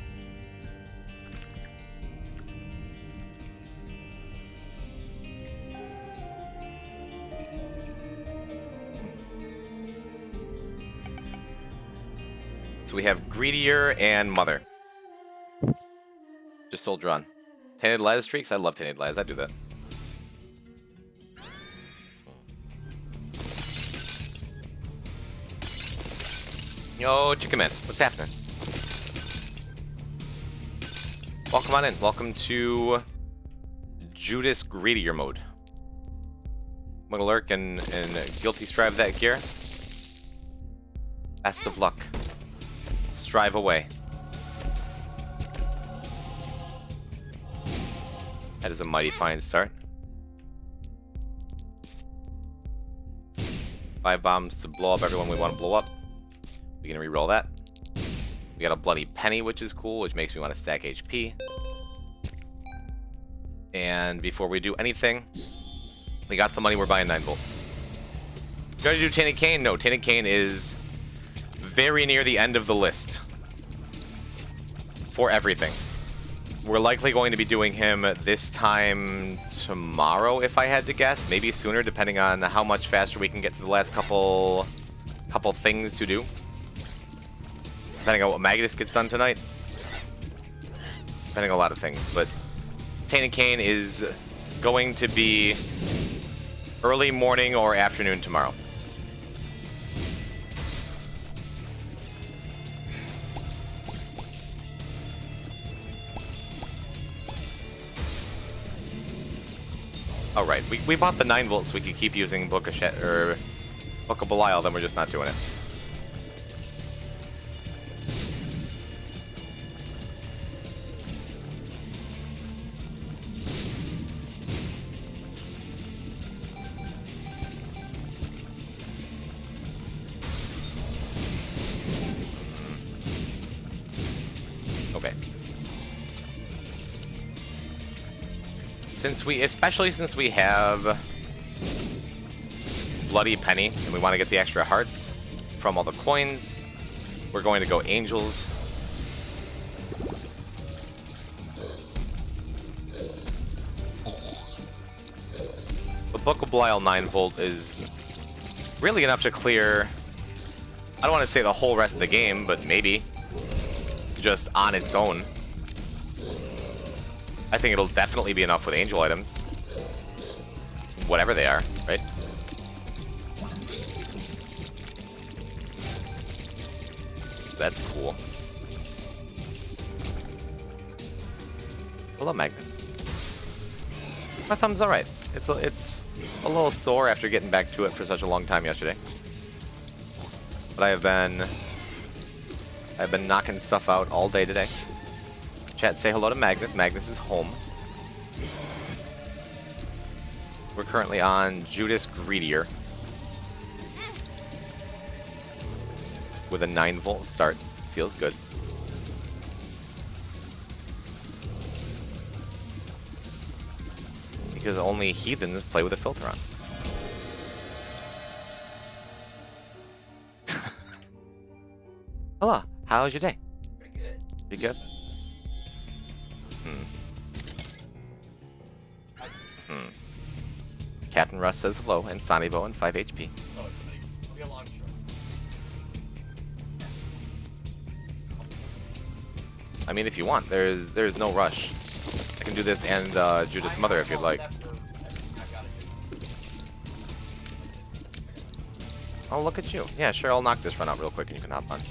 So we have Greedier and Mother. Just Soldier on. Tainted Lies streaks? I love Tainted Lies. I do that. Yo, Chicken Man, what's happening? Welcome on in. Welcome to Judas Greedier mode. I'm gonna lurk and guilty strive that gear. Best of luck. Strive away. That is a mighty fine start. 5 bombs to blow up everyone we want to blow up. We're gonna reroll that. We got a bloody penny, which is cool, which makes me want to stack HP. And before we do anything, we got the money, we're buying 9 volt. You ready to do Tainted Cane? No, Tainted Cane is very near the end of the list for everything. We're likely going to be doing him this time tomorrow, if I had to guess. Maybe sooner, depending on how much faster we can get to the last couple things to do. Depending on what Magnus gets done tonight. depending on a lot of things. But Tainted Cane is going to be early morning or afternoon tomorrow. Oh, right. We bought the 9 volts so we could keep using Book of Belial, then we're just not doing it. Okay. Especially since we have Bloody Penny and we want to get the extra hearts from all the coins, we're going to go Angels. The Book of Belial 9 volt is really enough to clear, I don't want to say the whole rest of the game, but maybe just on its own. I think it'll definitely be enough with angel items. Whatever they are, right? That's cool. Hello, Magnus. My thumb's alright. It's a little sore after getting back to it for such a long time yesterday. But I've been knocking stuff out all day today. Chat, say hello to Magnus. Magnus is home. We're currently on Judas Greedier with a 9 volt start. Feels good. Because only heathens play with a filter on. Hello, how was your day? Pretty good. Pretty good? Captain Russ says hello, and Sonibo and 5 HP. I mean, if you want, there's no rush. I can do this and Judas Mother if you'd like. Oh, look at you. Yeah, sure, I'll knock this run out real quick and you can hop on.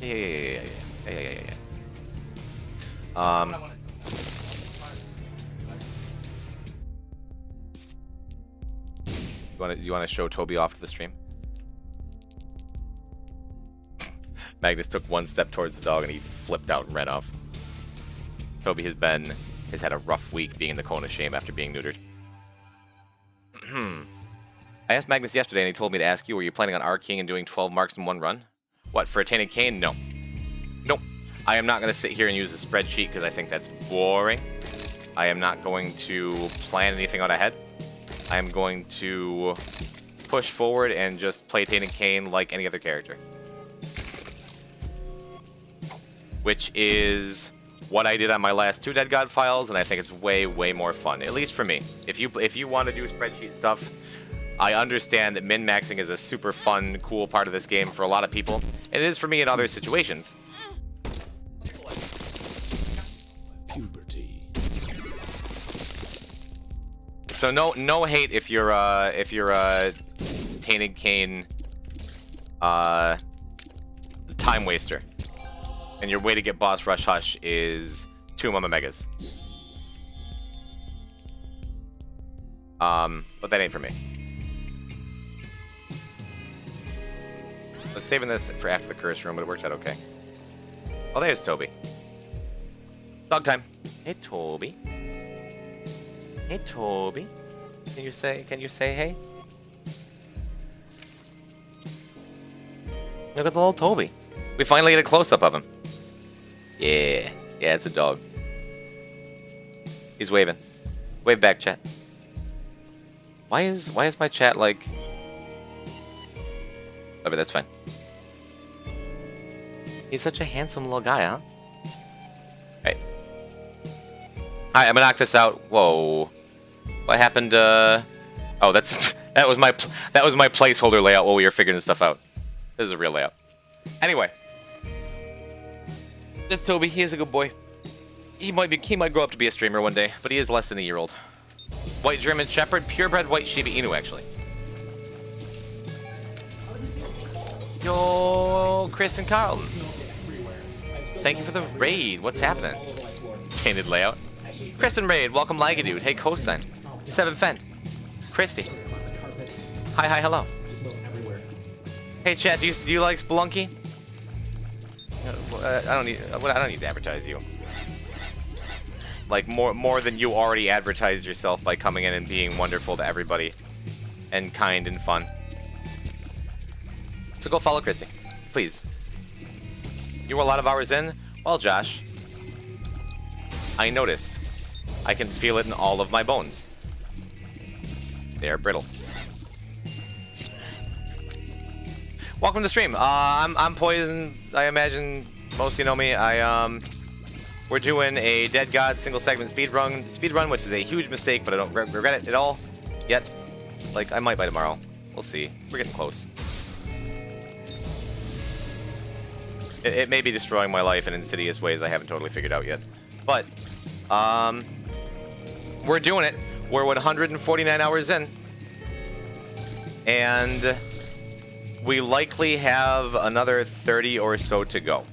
Yeah. You want to show Toby off to the stream? Magnus took one step towards the dog and he flipped out and ran off. Toby has had a rough week being in the cone of shame after being neutered. I asked Magnus yesterday and he told me to ask you, were you planning on arcing and doing 12 marks in one run? What, for a Tainted Cane? No. Nope. I am not going to sit here and use a spreadsheet because I think that's boring. I am not going to plan anything out ahead. I am going to push forward and just play Tainted Cane like any other character. Which is what I did on my last 2 Dead God files, and I think it's way, way more fun. At least for me. If you want to do spreadsheet stuff, I understand that min-maxing is a super fun, cool part of this game for a lot of people. And it is for me in other situations. Puberty. So no hate if you're a Tainted Cane time waster. And your way to get boss rush hush is 2 Mama Megas. But that ain't for me. I was saving this for after the curse room, but it worked out okay. Oh, there's Toby. Dog time. Hey, Toby. Hey, Toby. Can you say hey? Look at the little Toby. We finally get a close-up of him. Yeah, it's a dog. He's waving. Wave back, chat. Why is my chat like... Whatever, that's fine. He's such a handsome little guy, huh? Alright. Alright, I'm gonna knock this out. Whoa. What happened, Oh, that was my placeholder layout while we were figuring this stuff out. This is a real layout. Anyway, That's Toby. He is a good boy. He might grow up to be a streamer one day, but he is less than a year old. White German Shepherd, purebred white Shiba Inu, actually. Yo, Chris and Carlton. Thank you for the raid. What's happening? Tainted layout. Chris and raid, welcome Lagadude. Hey, Cosine. Seven Fen. Christy. Hi, hello. Hey, chat, do you like Spelunky? I don't need to advertise you. Like more than you already advertised yourself by coming in and being wonderful to everybody and kind and fun. So go follow Christy, please. You were a lot of hours in? Well, Josh, I noticed. I can feel it in all of my bones. They are brittle. Welcome to the stream. I'm Poison. I imagine most of you know me. We're doing a Dead God single segment speedrun, which is a huge mistake, but I don't regret it at all yet. Like, I might by tomorrow. We'll see. We're getting close. It may be destroying my life in insidious ways I haven't totally figured out yet. But, we're doing it. We're 149 hours in. And we likely have another 30 or so to go.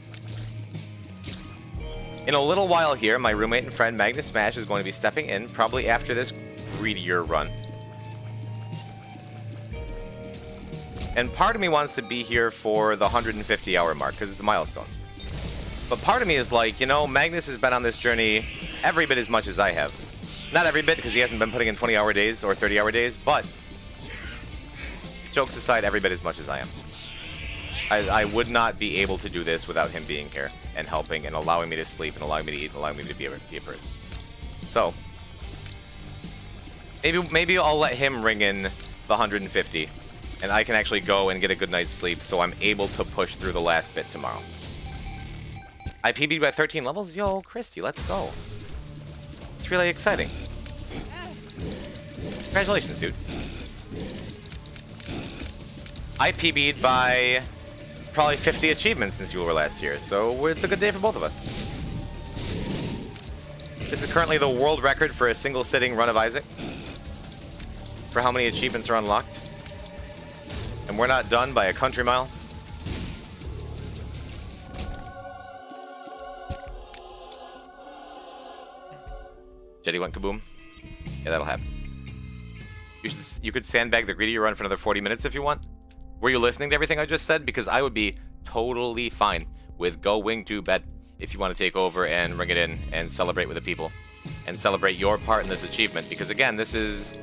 In a little while here, my roommate and friend Magnus Smash is going to be stepping in, probably after this greedier run. And part of me wants to be here for the 150-hour mark, because it's a milestone. But part of me is like, you know, Magnus has been on this journey every bit as much as I have. Not every bit, because he hasn't been putting in 20-hour days or 30-hour days, but jokes aside, every bit as much as I am. I would not be able to do this without him being here and helping and allowing me to sleep and allowing me to eat and allowing me to be a person. So, maybe I'll let him ring in the 150 and I can actually go and get a good night's sleep so I'm able to push through the last bit tomorrow. I PB'd by 13 levels? Yo, Christy, let's go. It's really exciting. Congratulations, dude. I PB'd by probably 50 achievements since you were last year, so it's a good day for both of us. This is currently the world record for a single sitting run of Isaac. For how many achievements are unlocked. And we're not done by a country mile. Jetty went kaboom. Yeah, that'll happen. You could sandbag the greedier run for another 40 minutes if you want. Were you listening to everything I just said? Because I would be totally fine with going to bed if you want to take over and ring it in and celebrate with the people and celebrate your part in this achievement. Because again, this is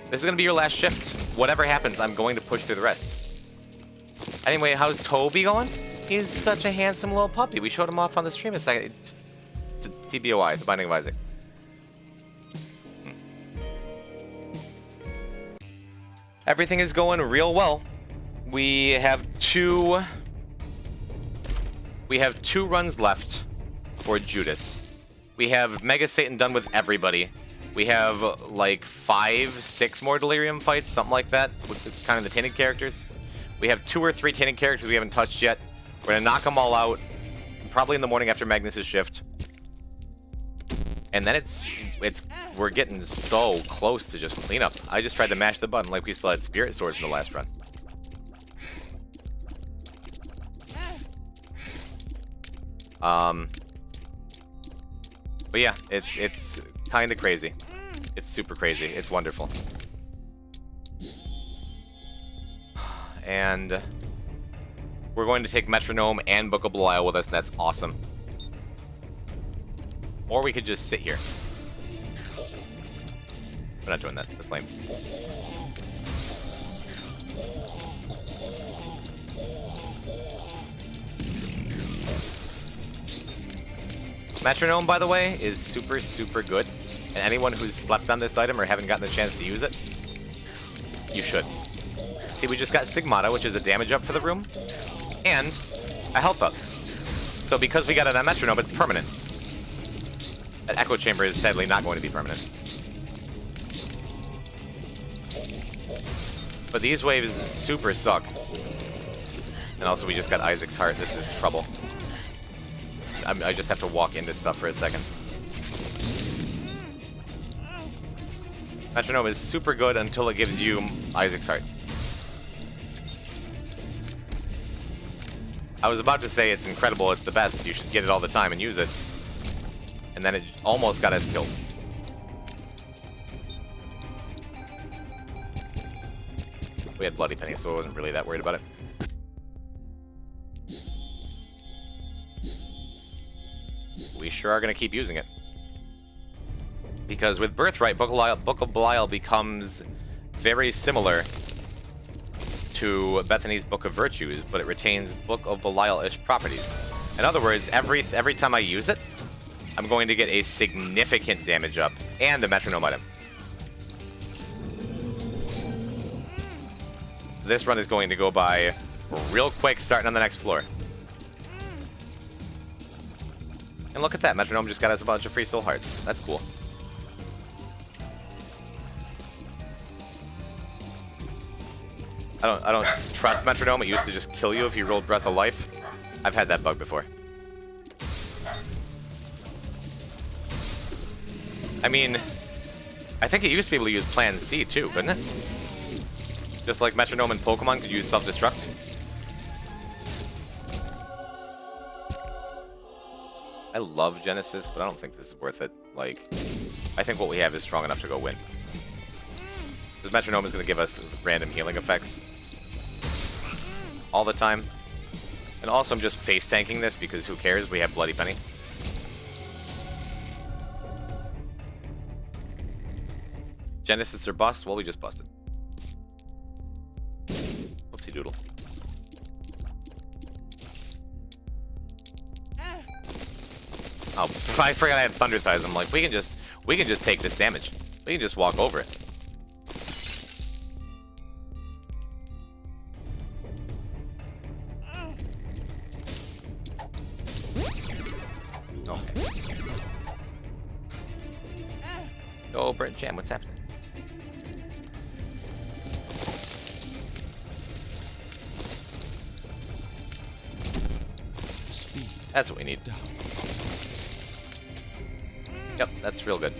going to be your last shift. Whatever happens, I'm going to push through the rest. Anyway, how's Toby going? He's such a handsome little puppy. We showed him off on the stream a second. TBOI, The Binding of Isaac. Everything is going real well. We have two runs left for Judas. We have Mega Satan done with everybody. We have like 5-6 more Delirium fights, something like that, with kind of the tainted characters. We have 2 or 3 tainted characters we haven't touched yet. We're gonna knock them all out, probably in the morning after Magnus's shift. And then we're getting so close to just cleanup. I just tried to mash the button like we still had Spirit Swords in the last run. But yeah, it's kind of crazy. It's super crazy. It's wonderful. And we're going to take Metronome and Book of Belial with us, and that's awesome. Or we could just sit here. We're not doing that. That's lame. Metronome, by the way, is super, super good. And anyone who's slept on this item or haven't gotten the chance to use it, you should. See, we just got Stigmata, which is a damage up for the room, and a health up. So because we got it on Metronome, it's permanent. That Echo Chamber is sadly not going to be permanent. But these waves super suck. And also we just got Isaac's Heart. This is trouble. I just have to walk into stuff for a second. Metronome is super good until it gives you Isaac's heart. I was about to say it's incredible, it's the best, you should get it all the time and use it. And then it almost got us killed. We had Bloody Penny, so I wasn't really that worried about it. We sure are going to keep using it. Because with Birthright, Book of Belial becomes very similar to Bethany's Book of Virtues, but it retains Book of Belial-ish properties. In other words, every time I use it, I'm going to get a significant damage up and a metronome item. This run is going to go by real quick, starting on the next floor. And look at that, metronome just got us a bunch of free soul hearts. That's cool. I don't trust metronome. It used to just kill you if you rolled Breath of Life. I've had that bug before. I mean, I think it used to be able to use Plan C too, couldn't it? Just like metronome and Pokemon could use self-destruct. I love Genesis, but I don't think this is worth it. Like, I think what we have is strong enough to go win. Because metronome is going to give us random healing effects all the time. And also, I'm just face tanking this because who cares? We have Bloody Penny. Genesis or bust? Well, we just busted. Whoopsie doodle. Oh, I forgot I had Thunder Thighs. I'm like, we can just take this damage. We can just walk over it. Okay. Oh, Brent Jam, what's happening? That's what we need. Yep, that's real good.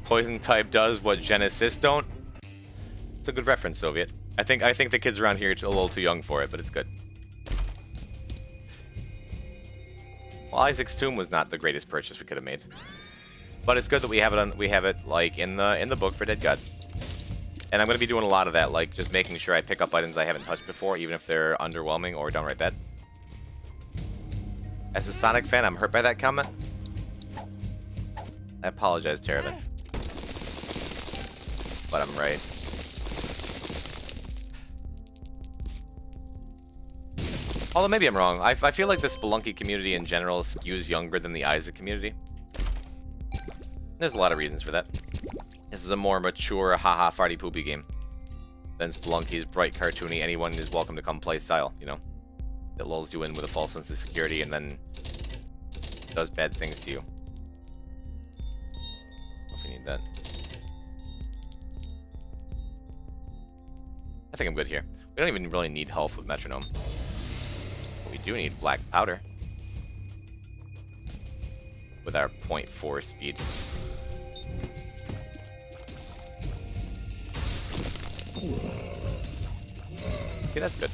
Poison type does what Genesis don't. It's a good reference, Soviet. I think the kids around here are a little too young for it, but it's good. Well, Isaac's Tomb was not the greatest purchase we could have made, but it's good that we have it like in the book for Dead God. And I'm going to be doing a lot of that, like just making sure I pick up items I haven't touched before, even if they're underwhelming or downright bad. As a Sonic fan, I'm hurt by that comment. I apologize, Terravan. But I'm right. Although maybe I'm wrong. I feel like the Spelunky community in general skews younger than the Isaac community. There's a lot of reasons for that. This is a more mature, haha, farty poopy game than Spelunky's bright, cartoony, anyone is welcome to come play style, you know? It lulls you in with a false sense of security and then does bad things to you. If we need that. I think I'm good here. We don't even really need health with metronome. But we do need black powder. With our 0.4 speed. See, that's good.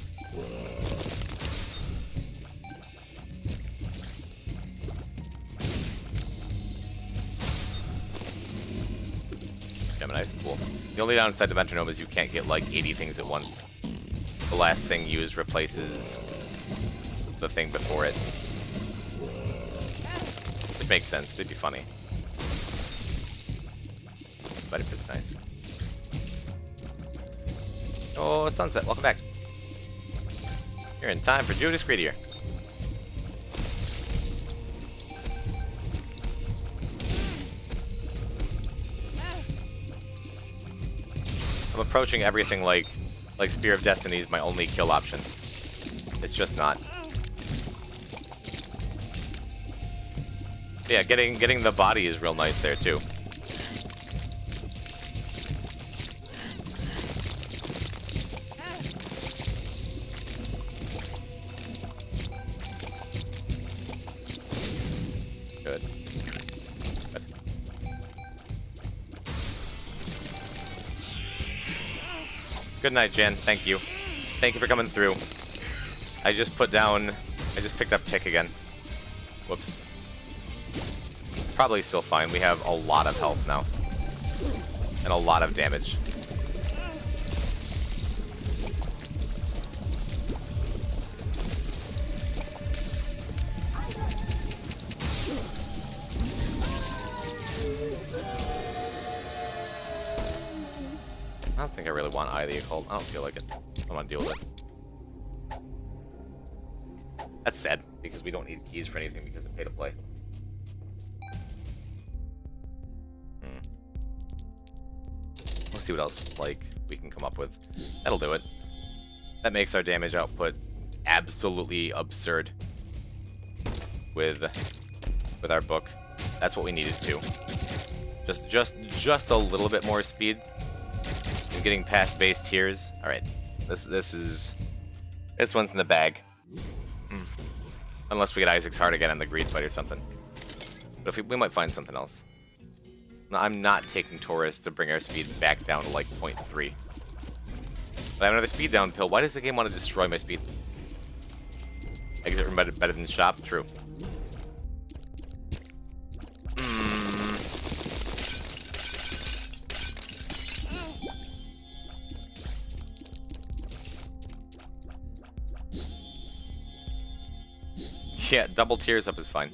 Gemini's cool. The only downside to metronome is you can't get like 80 things at once. The last thing used replaces the thing before it. Which makes sense, it'd be funny. But if it's nice. Oh, Sunset, welcome back. You're in time for Judas Greedier. I'm approaching everything like Spear of Destiny is my only kill option. It's just not. Yeah, getting the body is real nice there too. Good night, Jan. Thank you. Thank you for coming through. I just picked up Tick again. Whoops. Probably still fine. We have a lot of health now. And a lot of damage. I don't think I really want Eye of the Occult. I don't feel like it. I don't want to deal with it. That's sad, because we don't need keys for anything because of pay to play. We'll see what else like we can come up with. That'll do it. That makes our damage output absolutely absurd with our book. That's what we needed to. Just a little bit more speed. And getting past base tiers. All right, this one's in the bag. Unless we get Isaac's Heart again on the greed fight or something. But if we might find something else. No, I'm not taking Taurus to bring our speed back down to like 0.3. But I have another speed down pill. Why does the game want to destroy my speed? Exit room better than shop? True. Yeah, double tears up is fine.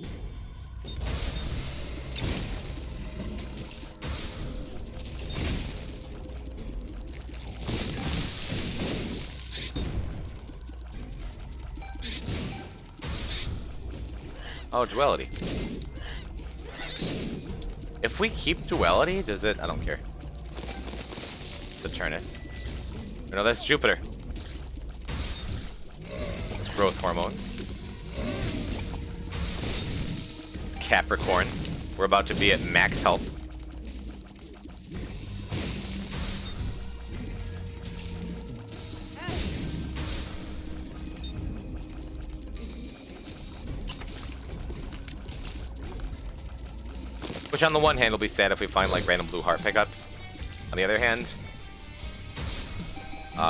Oh, duality. If we keep duality, does it? I don't care. Saturnus. No, that's Jupiter. It's growth hormones. Capricorn. We're about to be at max health. Which on the one hand will be sad if we find like random blue heart pickups. On the other hand,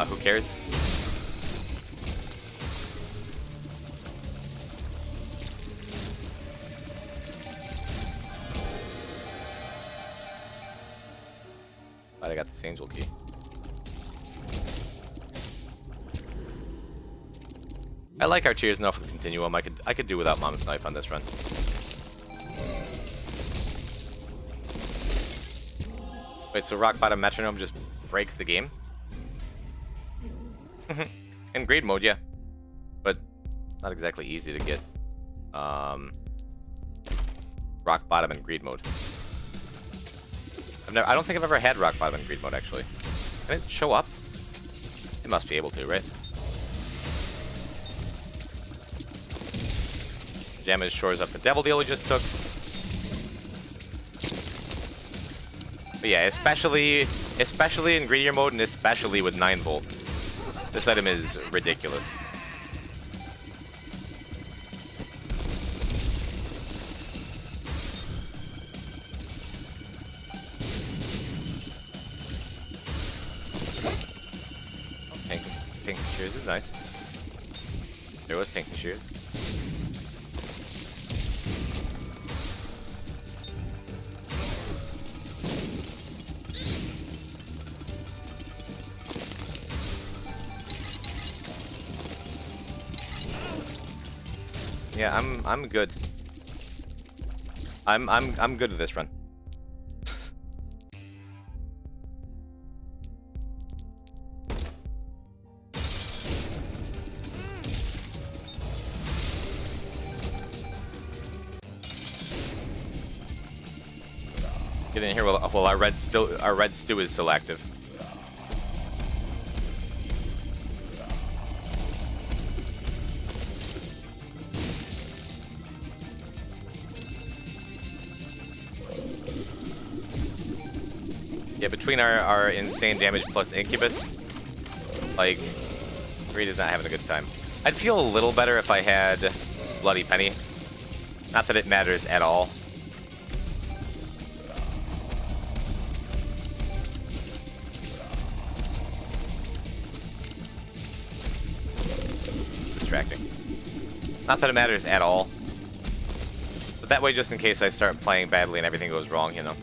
who cares? I got this angel key. I like our tiers enough for the continuum. I could do without Mom's Knife on this run. Wait, so Rock Bottom Metronome just breaks the game? In greed mode, yeah. But not exactly easy to get Rock Bottom in greed mode. I don't think I've ever had Rock Bottom in greed mode, actually. Can it show up? It must be able to, right? Damage shores up the devil deal we just took. But yeah, especially in greedier mode and especially with 9 volt. This item is ridiculous. Pink shears is nice. There was pink shears. Yeah, I'm good. I'm good with this run. Get in here while our red stew is still active. Yeah, between our insane damage plus Incubus, like, Greed is not having a good time. I'd feel a little better if I had Bloody Penny. Not that it matters at all. distracting. Not that it matters at all. But that way, just in case I start playing badly and everything goes wrong, you know.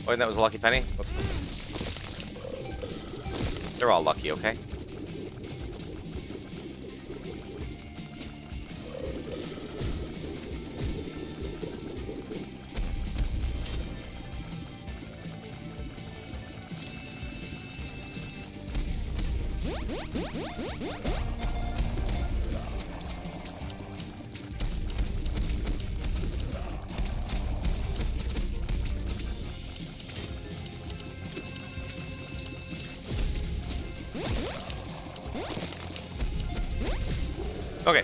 Oh, and that was a lucky penny? Whoops. They're all lucky, okay? Okay.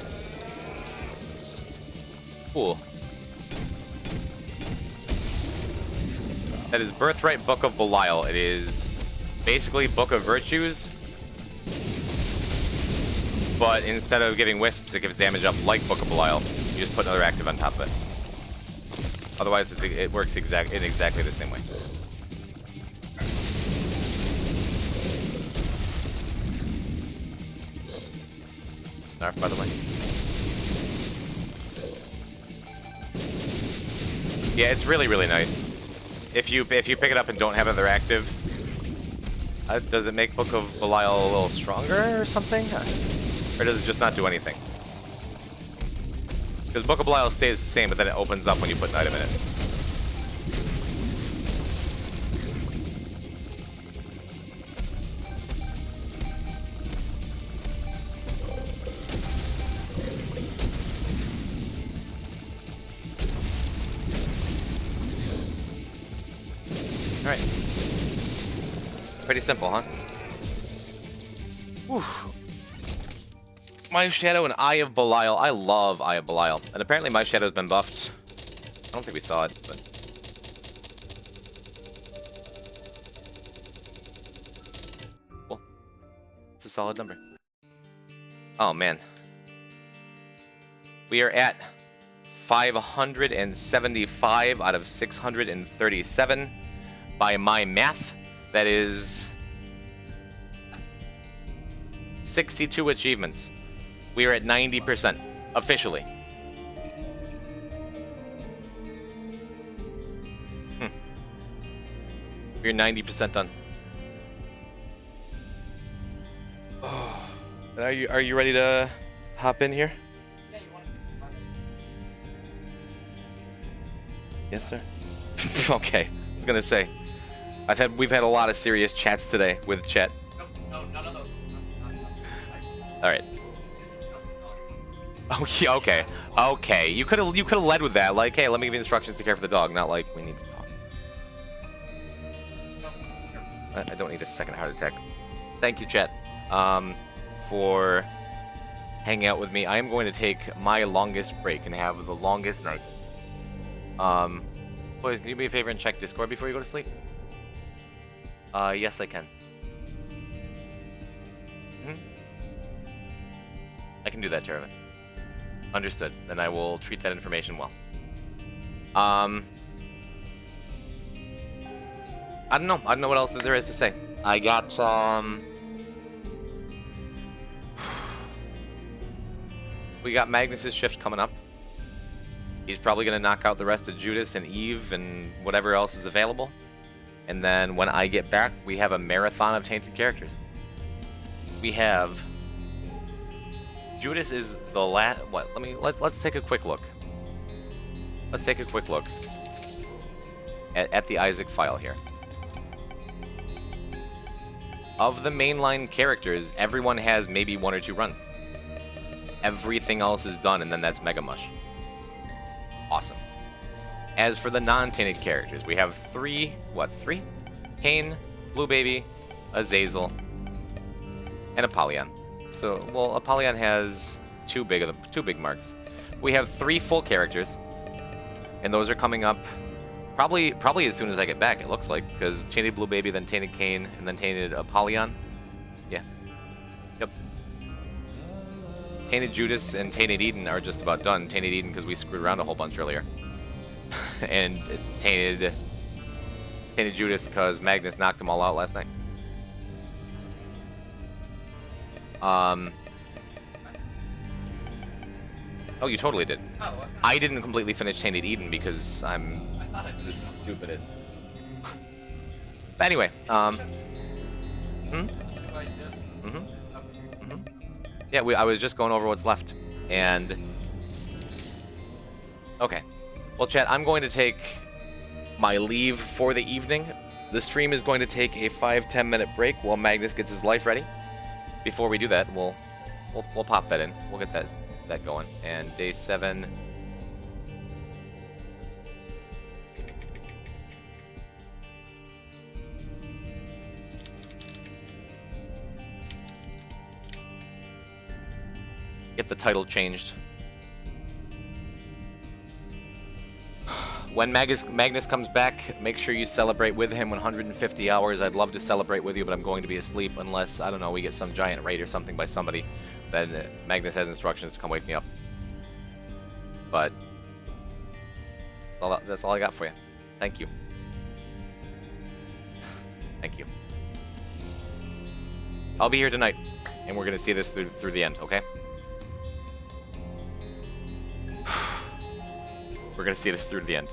Cool. That is Birthright Book of Belial. It is basically Book of Virtues, but instead of giving wisps, it gives damage up like Book of Belial. You just put another active on top of it. Otherwise, it works in exactly the same way. Snarf, by the way. Yeah, it's really, really nice. If you pick it up and don't have other active, does it make Book of Belial a little stronger or something? Or does it just not do anything? Because Book of Belial stays the same, but then it opens up when you put an item in it. Alright. Pretty simple, huh? Whew. My Shadow and Eye of Belial. I love Eye of Belial. And apparently my Shadow's been buffed. I don't think we saw it, but... Well, it's a solid number. Oh, man. We are at 575 out of 637. By my math, that is 62 achievements. We are at 90%, officially. We're 90% done. Oh, are you ready to hop in here? Yeah, you want to take a Yes, sir. Okay, I was gonna say. We've had a lot of serious chats today with chat. No, none of those. All right. Okay. Okay. You could have led with that. Like, hey, let me give you instructions to care for the dog. Not like we need to talk. I don't need a second heart attack. Thank you, chat, for hanging out with me. I am going to take my longest break and have the longest night. Boys, can you do me a favor and check Discord before you go to sleep? Yes, I can. I can do that, Jervin. Understood. Then I will treat that information well. I don't know. I don't know what else there is to say. I got, we got Magnus's shift coming up. He's probably going to knock out the rest of Judas and Eve and whatever else is available. And then when I get back, we have a marathon of tainted characters. We have... Judas is the last... What? Let's take a quick look. Let's take a quick look at the Isaac file here. Of the mainline characters, everyone has maybe 1 or 2 runs. Everything else is done, and then that's Mega Mush. Awesome. As for the non-tainted characters, we have 3... What, 3? Cain, Blue Baby, Azazel, and Apollyon. So, well, Apollyon has two big marks. We have 3 full characters, and those are coming up probably as soon as I get back, it looks like, because Tainted Blue Baby, then Tainted Cain, and then Tainted Apollyon. Yeah. Yep. Tainted Judas and Tainted Eden are just about done. Tainted Eden because we screwed around a whole bunch earlier. And Tainted Judas because Magnus knocked them all out last night. Oh, you totally did. I didn't completely finish Tainted Eden because I'm the stupidest. But anyway, yeah, I was just going over what's left, and okay. Well, chat, I'm going to take my leave for the evening. The stream is going to take a 5-10 minute break while Magnus gets his life ready. Before we do that, we'll pop that in. We'll get that going. And day 7. Get the title changed. When Magnus comes back, make sure you celebrate with him 150 hours. I'd love to celebrate with you, but I'm going to be asleep unless, I don't know, we get some giant raid or something by somebody. Then Magnus has instructions to come wake me up. But that's all I got for you. Thank you. Thank you. I'll be here tonight, and we're going to see this through the end, okay? We're going to see this through to the end.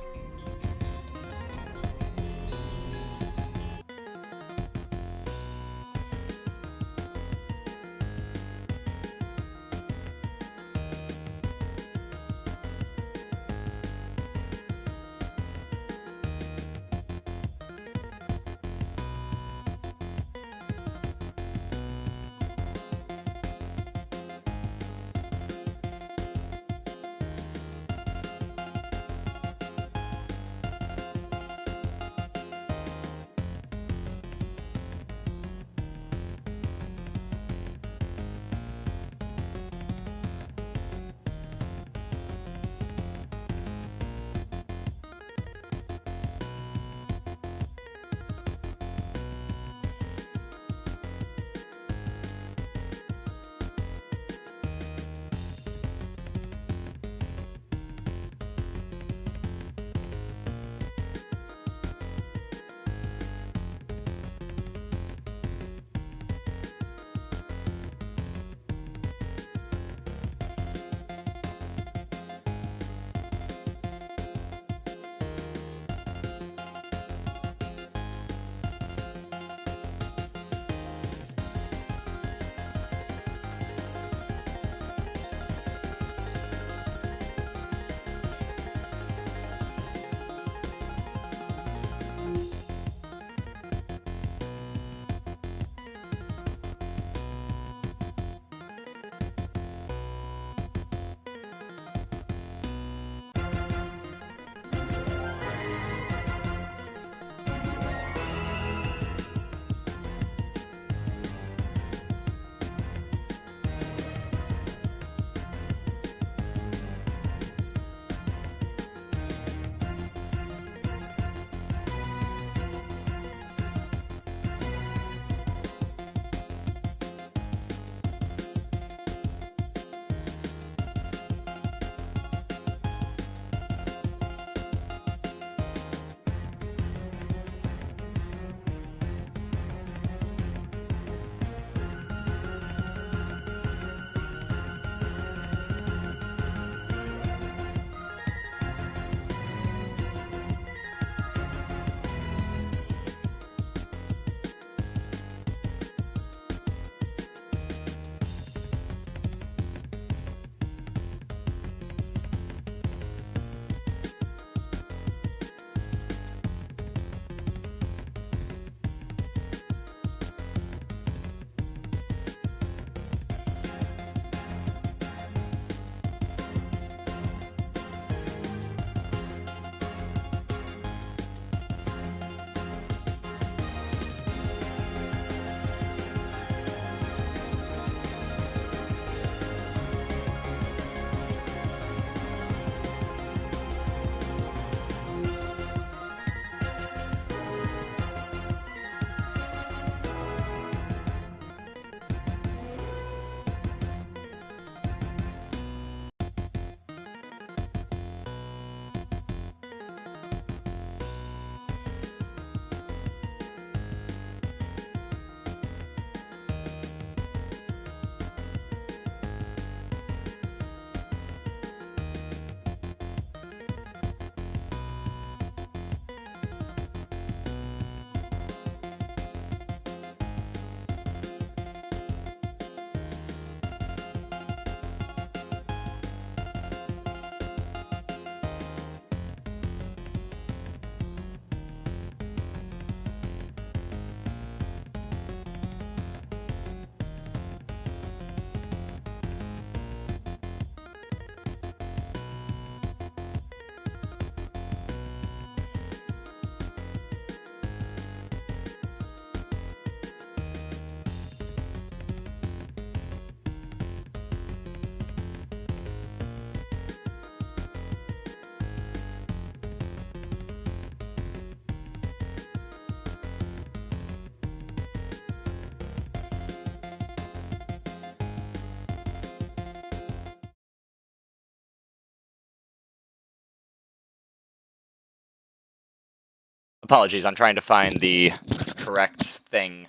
Apologies, I'm trying to find the correct thing.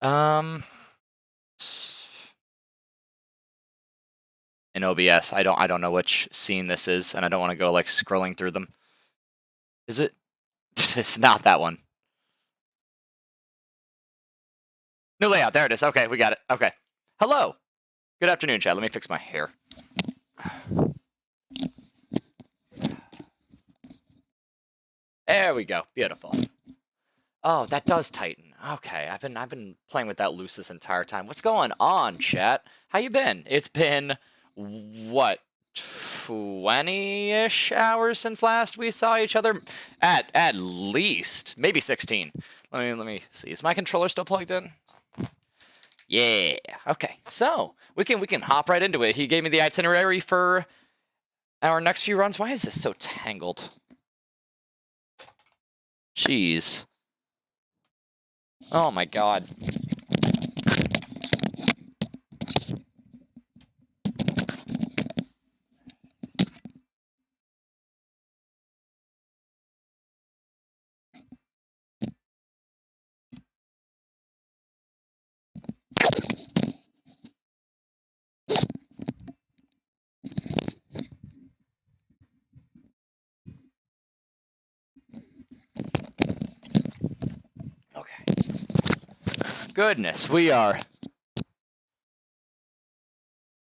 In OBS, I don't know which scene this is, and I don't want to go like scrolling through them. Is it? It's not that one. New layout. There it is. Okay, we got it. Okay. Hello. Good afternoon, chat. Let me fix my hair. There we go. Beautiful. Oh, that does tighten. Okay, I've been playing with that loose this entire time. What's going on, chat? How you been? It's been what, 20-ish hours since last we saw each other? At least, maybe 16. Let me see. Is my controller still plugged in? Yeah. Okay. So we can hop right into it. He gave me the itinerary for our next few runs. Why is this so tangled? Jeez. Oh my god. Okay. Goodness, we are...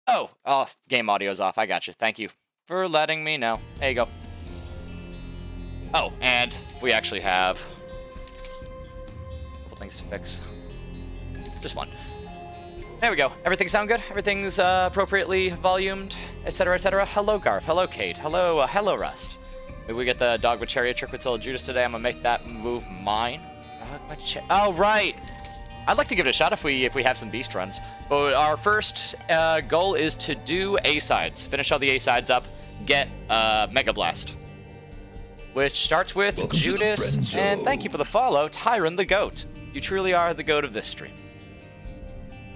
Oh, game audio's off. I got you. Thank you for letting me know. There you go. Oh, and we actually have a couple things to fix. Just one. There we go. Everything sound good? Everything's appropriately volumed, etc., etc. Hello, Garth. Hello, Kate. Hello, hello, Rust. Maybe we get the dog with chariot trick with Judas today. I'm gonna make that move mine. Oh, right. I'd like to give it a shot if we have some beast runs. But our first goal is to do A-sides. Finish all the A-sides up. Get Mega Blast. Which starts with Welcome Judas. And thank you for the follow, Tyron the Goat. You truly are the goat of this stream.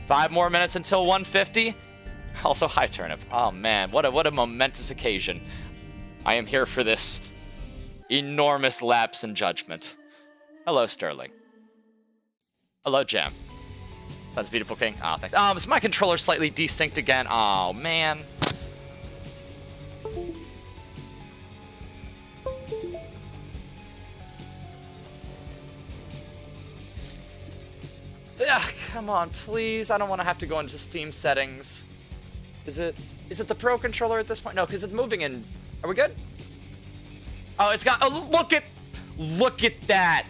5 more minutes until 150. Also, hi, Turnip. Oh, man. What a momentous occasion. I am here for this enormous lapse in judgment. Hello, Sterling. Hello, Jam. Sounds beautiful, King. Oh, thanks. Is my controller slightly desynced again? Oh, man. Ugh, come on, please. I don't want to have to go into Steam settings. Is it the Pro controller at this point? No, because it's moving in. Are we good? Oh, it's got. Oh, look at that.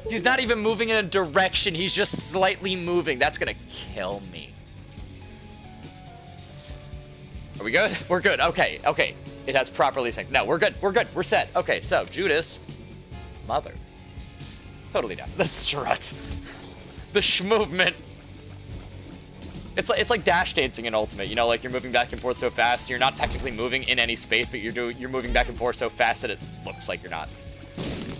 He's not even moving in a direction. He's just slightly moving. That's gonna kill me. Are we good? We're good. Okay. Okay. It has properly synced. No, we're good. We're good. We're set. Okay, so Judas, mother, totally down. The strut, the movement. It's like dash dancing in Ultimate. You know, like you're moving back and forth so fast. You're not technically moving in any space, but you're moving back and forth so fast that it looks like you're not.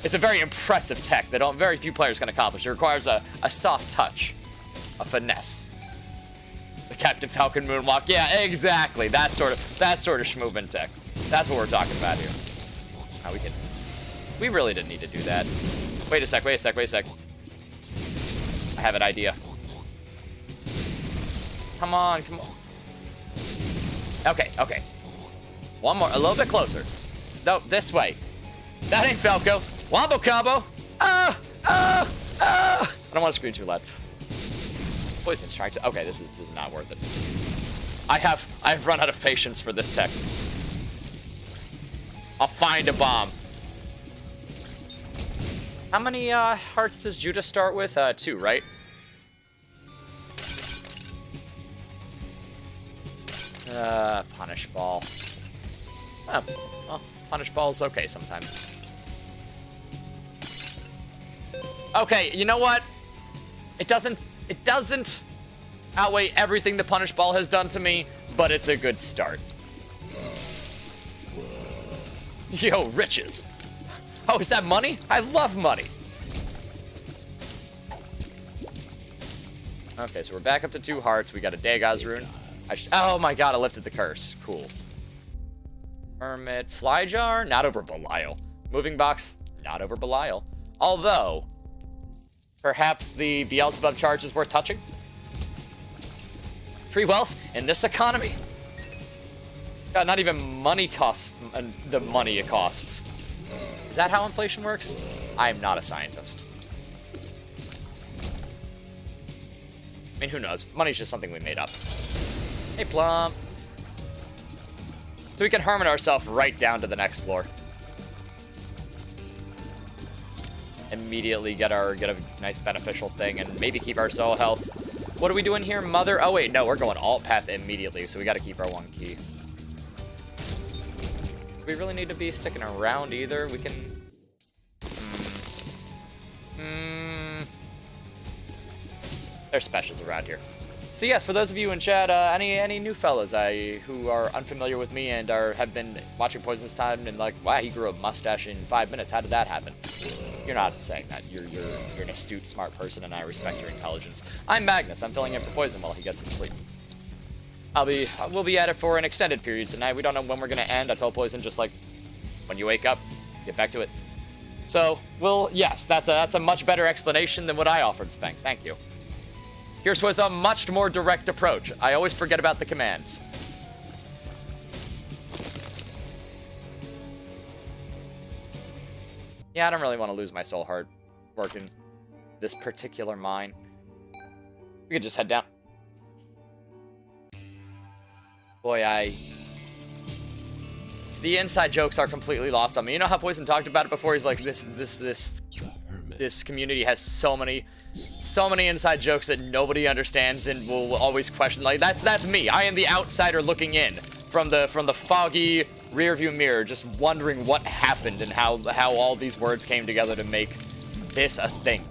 It's a very impressive tech that very few players can accomplish. It requires a soft touch, a finesse. The Captain Falcon moonwalk. Yeah, exactly. That sort of movement tech. That's what we're talking about here. Now we really didn't need to do that. Wait a sec. I have an idea. Come on. Okay. One more, a little bit closer. No, this way. That ain't Falco. Wombo combo. I don't want to scream too loud. Poison strike. Okay, this is not worth it. I've run out of patience for this tech. I'll find a bomb. How many hearts does Judas start with? 2, right? Punish ball. Oh, well, punish ball's okay sometimes. Okay, you know what? It doesn't outweigh everything the punish ball has done to me, but it's a good start. Yo, riches. Oh, is that money? I love money. Okay, so we're back up to 2 hearts. We got a Dagaz rune. Oh my god, I lifted the curse. Cool. Hermit. Fly jar? Not over Belial. Moving box? Not over Belial. Although, perhaps the Beelzebub charge is worth touching? Free wealth in this economy. God, not even money costs the money it costs. Is that how inflation works? I am not a scientist. I mean, who knows? Money's just something we made up. Hey, Plum. So we can hermit ourselves right down to the next floor. Immediately get a nice beneficial thing and maybe keep our soul health. What are we doing here, Mother? Oh, wait, no, we're going alt path immediately, so we got to keep our one key. Do we really need to be sticking around either? We can... There's specials around here. So yes, for those of you in chat, any new fellas who are unfamiliar with me and have been watching Poison this time and like, wow, he grew a mustache in 5 minutes. How did that happen? You're not saying that. You're an astute, smart person, and I respect your intelligence. I'm Magnus. I'm filling in for Poison while he gets some sleep. We'll be at it for an extended period tonight. We don't know when we're gonna end. I told Poison just like, when you wake up, get back to it. So, yes, that's a much better explanation than what I offered, Spank. Thank you. Here's was a much more direct approach. I always forget about the commands. Yeah, I don't really want to lose my soul heart working this particular mine. We could just head down. Boy, the inside jokes are completely lost on me. You know how Poison talked about it before? He's like, this community has so many inside jokes that nobody understands and will always question. Like, that's me. I am the outsider looking in from the foggy rearview mirror, just wondering what happened and how all these words came together to make this a thing.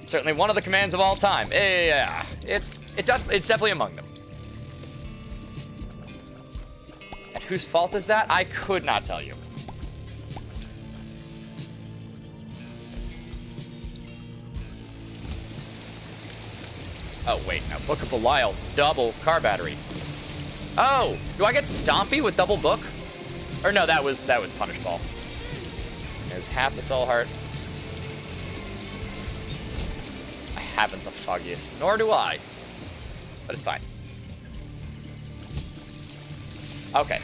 Certainly one of the commands of all time. Yeah, it's definitely among them. And whose fault is that? I could not tell you. Oh, wait, now Book of Belial, double car battery. Oh, do I get Stompy with double book? Or no, that was Punish Ball. There's half the soul heart. I haven't the foggiest, nor do I. But it's fine. Okay.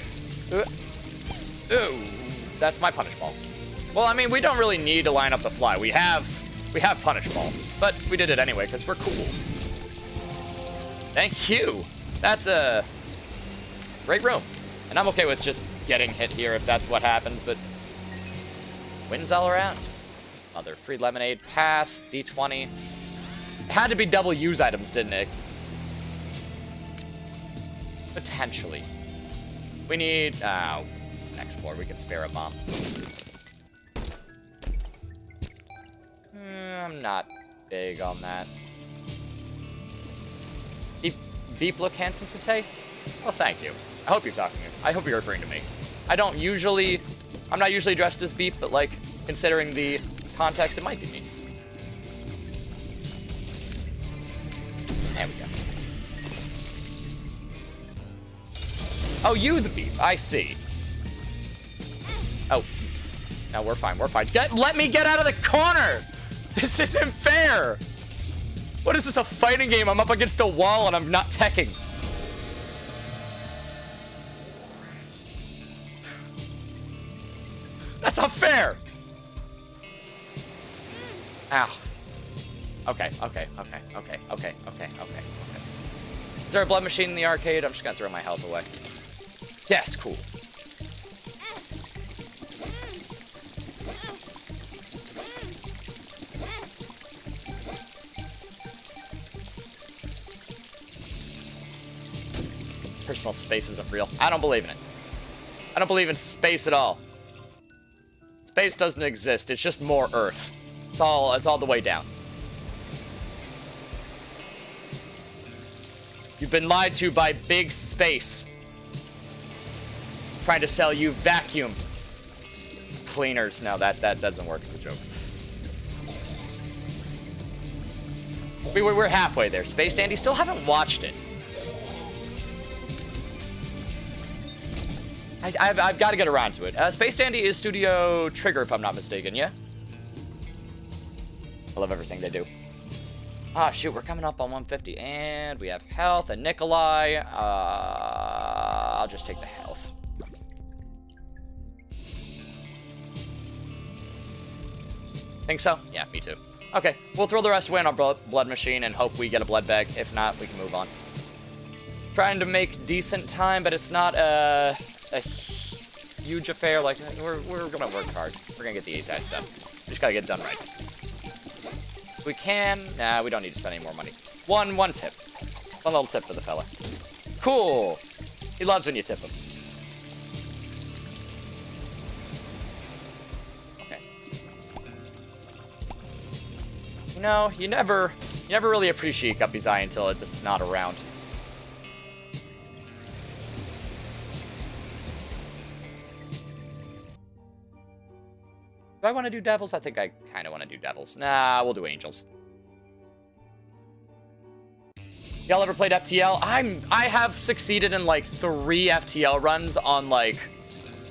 Ooh, that's my Punish Ball. Well, I mean, we don't really need to line up the fly. We have Punish Ball, but we did it anyway because we're cool. Thank you. That's a great room. And I'm okay with just getting hit here if that's what happens, but wins all around. Mother, free lemonade, pass, D20. It had to be double use items, didn't it? Potentially. We need, it's next floor. We can spare a bomb. I'm not big on that. Beep look handsome today? Well, thank you. I hope you're talking to me. I hope you're referring to me. I'm not usually dressed as Beep, but like, considering the context, it might be me. There we go. Oh, you the Beep. I see. Oh. No, we're fine. We're fine. Let me get out of the corner! This isn't fair! What is this, a fighting game? I'm up against a wall and I'm not teching. That's not fair! Ow. Okay. Is there a blood machine in the arcade? I'm just gonna throw my health away. Yes, cool. Personal space isn't real. I don't believe in it. I don't believe in space at all. Space doesn't exist. It's just more Earth. It's all the way down. You've been lied to by big space. Trying to sell you vacuum cleaners. No, that doesn't work as a joke. We're halfway there. Space Dandy, still haven't watched it. I've got to get around to it. Space Dandy is Studio Trigger, if I'm not mistaken, yeah? I love everything they do. Ah, shoot, we're coming up on 150, and we have health and Nikolai. I'll just take the health. Think so? Yeah, me too. Okay, we'll throw the rest away in our blood machine and hope we get a blood bag. If not, we can move on. Trying to make decent time, but it's not a huge affair. Like, we're gonna work hard. We're gonna get the A-side stuff. We just gotta get it done right. We can. Nah, we don't need to spend any more money. One tip. One little tip for the fella. Cool. He loves when you tip him. Okay. You know, you never really appreciate Guppy's Eye until it's not around. Do I want to do Devils? I think I kind of want to do Devils. Nah, we'll do Angels. Y'all ever played FTL? I have succeeded in like 3 FTL runs on like,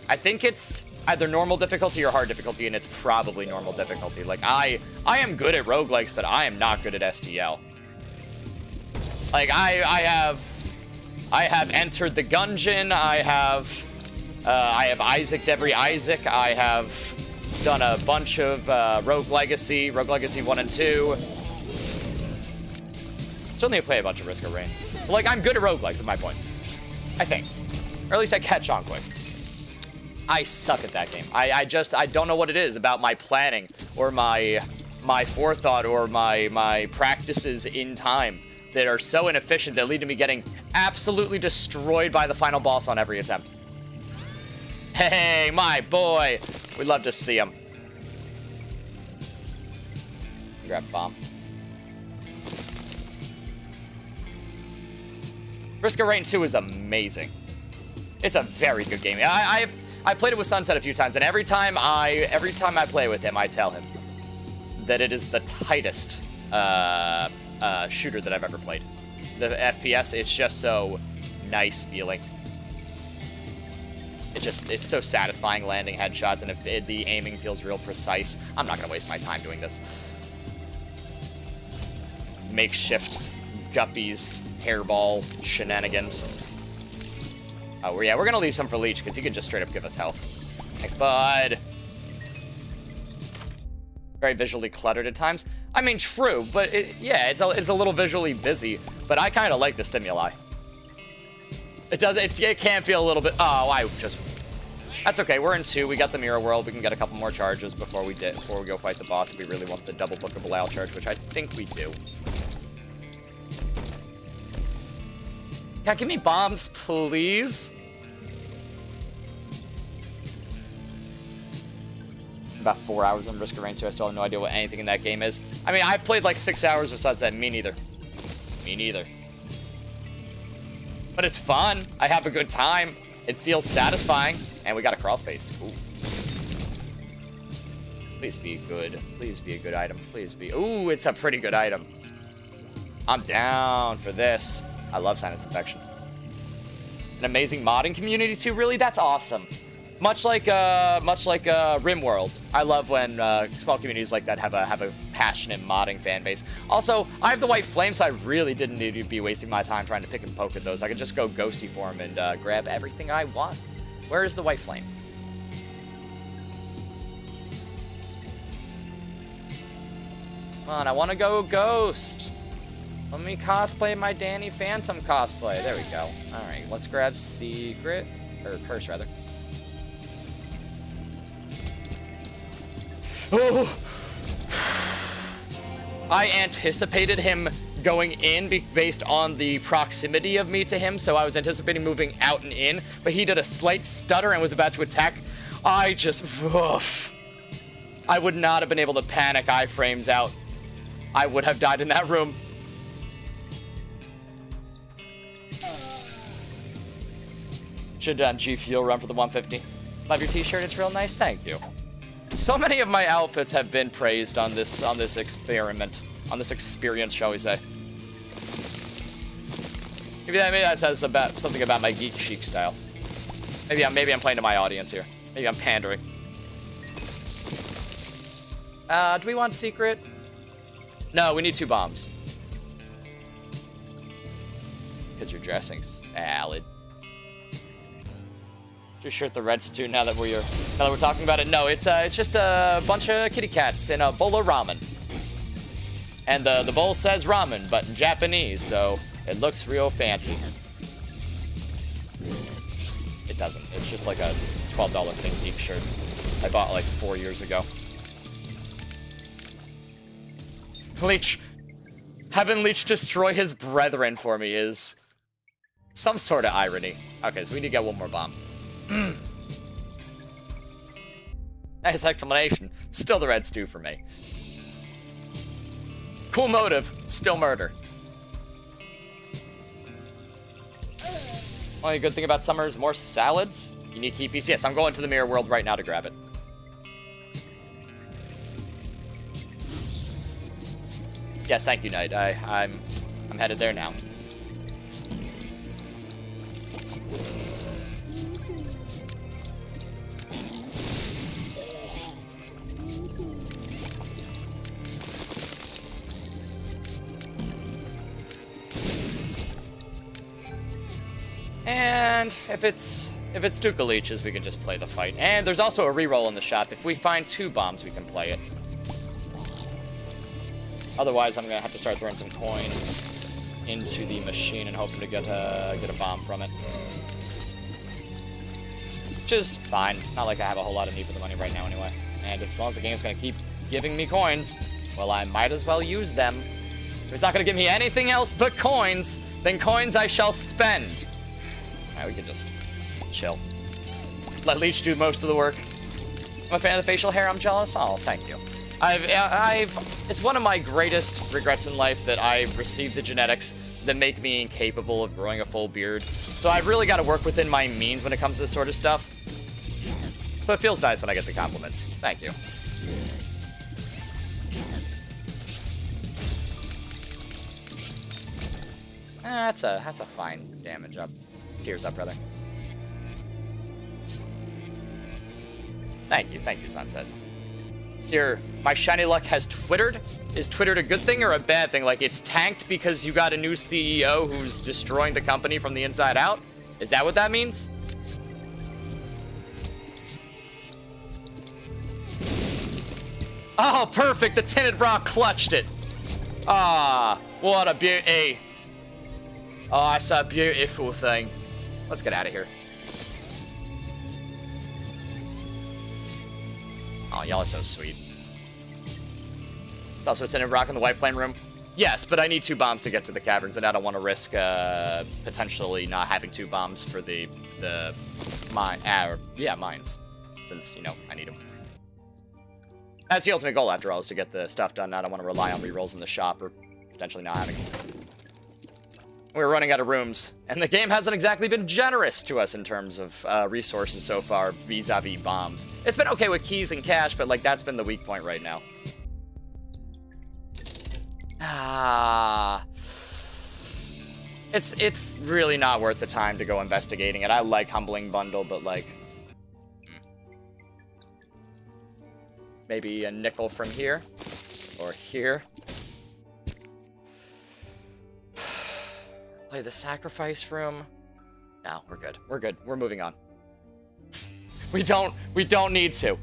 I think it's either normal difficulty or hard difficulty, and it's probably normal difficulty. Like I am good at roguelikes, but I am not good at STL. Like I have entered the Gungeon. I have Isaac Devery Isaac. I have done a bunch of Rogue Legacy 1 and 2. Still need to play a bunch of Risk of Rain. But, like, I'm good at roguelikes, is my point. I think. Or at least I catch on quick. I suck at that game. I don't know what it is about my planning or my forethought or my practices in time that are so inefficient that lead to me getting absolutely destroyed by the final boss on every attempt. Hey, my boy. We'd love to see him. Grab bomb. Risk of Rain 2 is amazing. It's a very good game. I played it with Sunset a few times, and every time I play with him, I tell him that it is the tightest shooter that I've ever played. The FPS, it's just so nice feeling. It's so satisfying landing headshots, and if the aiming feels real precise. I'm not gonna waste my time doing this. Makeshift Guppy's hairball shenanigans. Oh, yeah, we're gonna leave some for Leech, because he can just straight up give us health. Thanks, bud. Very visually cluttered at times. I mean, true, but it's a little visually busy, but I kind of like the stimuli. It can feel a little bit, that's okay, we're in 2, we got the Mirror World, we can get a couple more charges before we go fight the boss if we really want the double bookable out charge, which I think we do. Yeah, give me bombs, please. About 4 hours on Risk of Rain 2, I still have no idea what anything in that game is. I mean, I've played like 6 hours besides that, me neither. Me neither. But it's fun. I have a good time. It feels satisfying. And we got a crawl space. Ooh. Please be good. Please be a good item. Please be. Ooh, it's a pretty good item. I'm down for this. I love Sinus Infection. An amazing modding community too, really? That's awesome. Much like RimWorld. I love when small communities like that have a passionate modding fan base. Also, I have the White Flame, so I really didn't need to be wasting my time trying to pick and poke at those. I could just go ghosty form and grab everything I want. Where is the White Flame? Come on, I want to go Ghost. Let me cosplay my Danny Phantom cosplay. There we go. All right, let's grab Secret, or Curse rather. Oh! I anticipated him going in based on the proximity of me to him, so I was anticipating moving out and in, but he did a slight stutter and was about to attack. I just, oof. I would not have been able to panic iframes out. I would have died in that room. Should have done G Fuel run for the 150. Love your t-shirt, it's real nice, thank you. So many of my outfits have been praised on this experiment, on this experience, shall we say. Maybe that says something about my geek chic style. Maybe I'm playing to my audience here. Maybe I'm pandering. Do we want secret? No, we need 2 bombs. Because you're dressing salad. Just shirt the red stew now that we're talking about it. No, it's just a bunch of kitty cats in a bowl of ramen. And the bowl says ramen, but in Japanese, so it looks real fancy. It doesn't. It's just like a $12 Think Geek shirt I bought like 4 years ago. Leech. Having Leech destroy his brethren for me is some sort of irony. Okay, so we need to get 1 more bomb. Nice explanation. Still the red stew for me. Cool motive. Still murder. Only good thing about summer is more salads. Unique key piece. Yes, I'm going to the mirror world right now to grab it. Yes, thank you, Knight. I'm headed there now. And if it's Duca Leeches, we can just play the fight. And there's also a reroll in the shop. If we find 2 bombs, we can play it. Otherwise, I'm gonna have to start throwing some coins into the machine and hoping to get a bomb from it. Which is fine. Not like I have a whole lot of need for the money right now anyway. And as long as the game's gonna keep giving me coins, well, I might as well use them. If it's not gonna give me anything else but coins, then coins I shall spend. Alright, we can just chill. Let Leech do most of the work. I'm a fan of the facial hair. I'm jealous. Oh, thank you. It's one of my greatest regrets in life that I've received the genetics that make me incapable of growing a full beard. So I've really got to work within my means when it comes to this sort of stuff. So it feels nice when I get the compliments. Thank you. That's a fine damage up. Tears up, brother. Thank you, Sunset. Here, my shiny luck has twittered. Is twittered a good thing or a bad thing? Like, it's tanked because you got a new CEO who's destroying the company from the inside out? Is that what that means? Oh, perfect! The tinted rock clutched it! Ah, what a beauty. Oh, it's a beautiful thing. Let's get out of here. Oh, y'all are so sweet. It's also a tinted rock in the white flame room. Yes, but I need 2 bombs to get to the caverns, and I don't want to risk potentially not having 2 bombs for the mines. Since, you know, I need them. That's the ultimate goal, after all, is to get the stuff done. I don't want to rely on rerolls in the shop, or potentially not having them. We're running out of rooms, and the game hasn't exactly been generous to us in terms of resources so far, vis-a-vis bombs. It's been okay with keys and cash, but, like, that's been the weak point right now. It's really not worth the time to go investigating it. I like Humbling Bundle, but, like... Maybe a nickel from here, or here. Play the sacrifice room. No, we're good. We're good. We're moving on. We don't need to.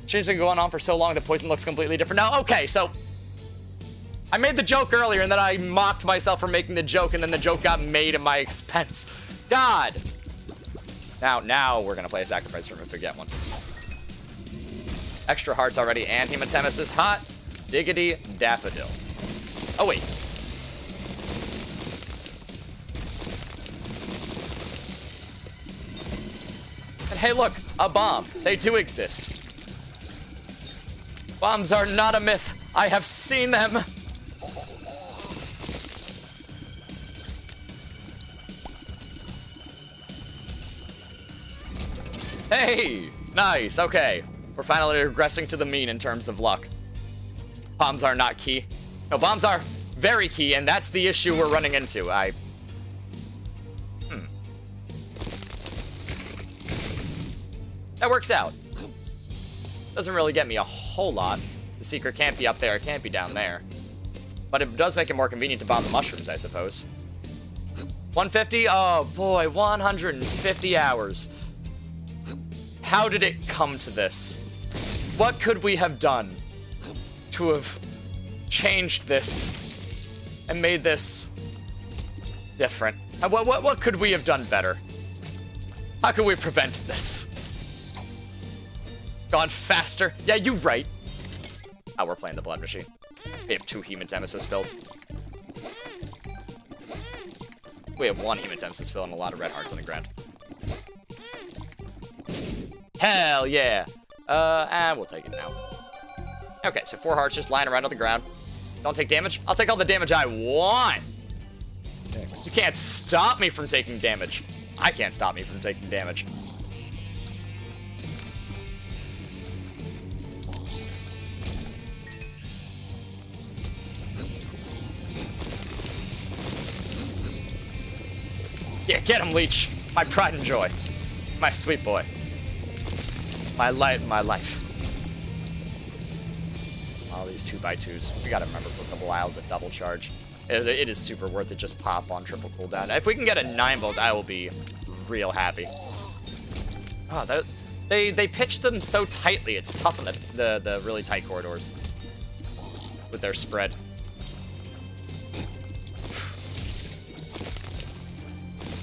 Stream's been going on for so long that Poison looks completely different now. Okay, so I made the joke earlier and then I mocked myself for making the joke and then the joke got made at my expense. God. Now we're gonna play a sacrifice room if we get one. Extra hearts already and Hematemis is hot. Diggity daffodil. Oh wait. And hey, look, a bomb. They do exist. Bombs are not a myth. I have seen them. Hey, nice, okay. We're finally regressing to the mean in terms of luck. Bombs are not key. No, bombs are very key, and that's the issue we're running into. That works out. Doesn't really get me a whole lot. The secret can't be up there, it can't be down there. But it does make it more convenient to bomb the mushrooms, I suppose. 150? Oh boy, 150 hours. How did it come to this? What could we have done to have changed this and made this different? What could we have done better? How could we prevent this? Gone faster? Yeah, you're right. Oh, we're playing the blood machine. We have 2 hematemesis spills. We have 1 hematemesis spill and a lot of red hearts on the ground. Hell yeah! And we'll take it now. Okay, so 4 hearts just lying around on the ground. Don't take damage? I'll take all the damage I want! You can't stop me from taking damage. I can't stop me from taking damage. Yeah, get him, Leech. My pride and joy. My sweet boy. My life. All these 2x2s. We gotta remember Book of Belial's a double charge. It is super worth it, just pop on triple cooldown. If we can get a 9-volt, I will be real happy. Oh, they pitched them so tightly. It's tough on the really tight corridors with their spread.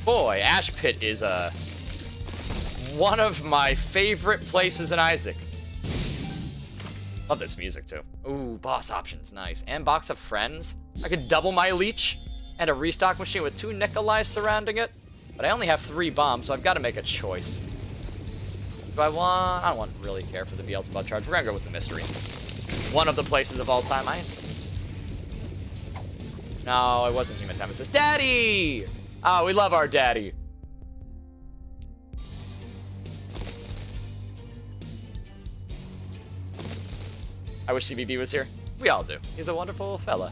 Boy, Ash Pit is one of my favorite places in Isaac. Love this music too. Ooh, boss options, nice. And box of friends. I could double my leech and a restock machine with 2 Nikolai surrounding it. But I only have 3 bombs, so I've got to make a choice. Do I don't really care for the Beelzebub charge. We're gonna go with the mystery. One of the places of all time. No, it wasn't Hematemesis. Daddy! Oh, we love our daddy. I wish CBB was here. We all do. He's a wonderful fella.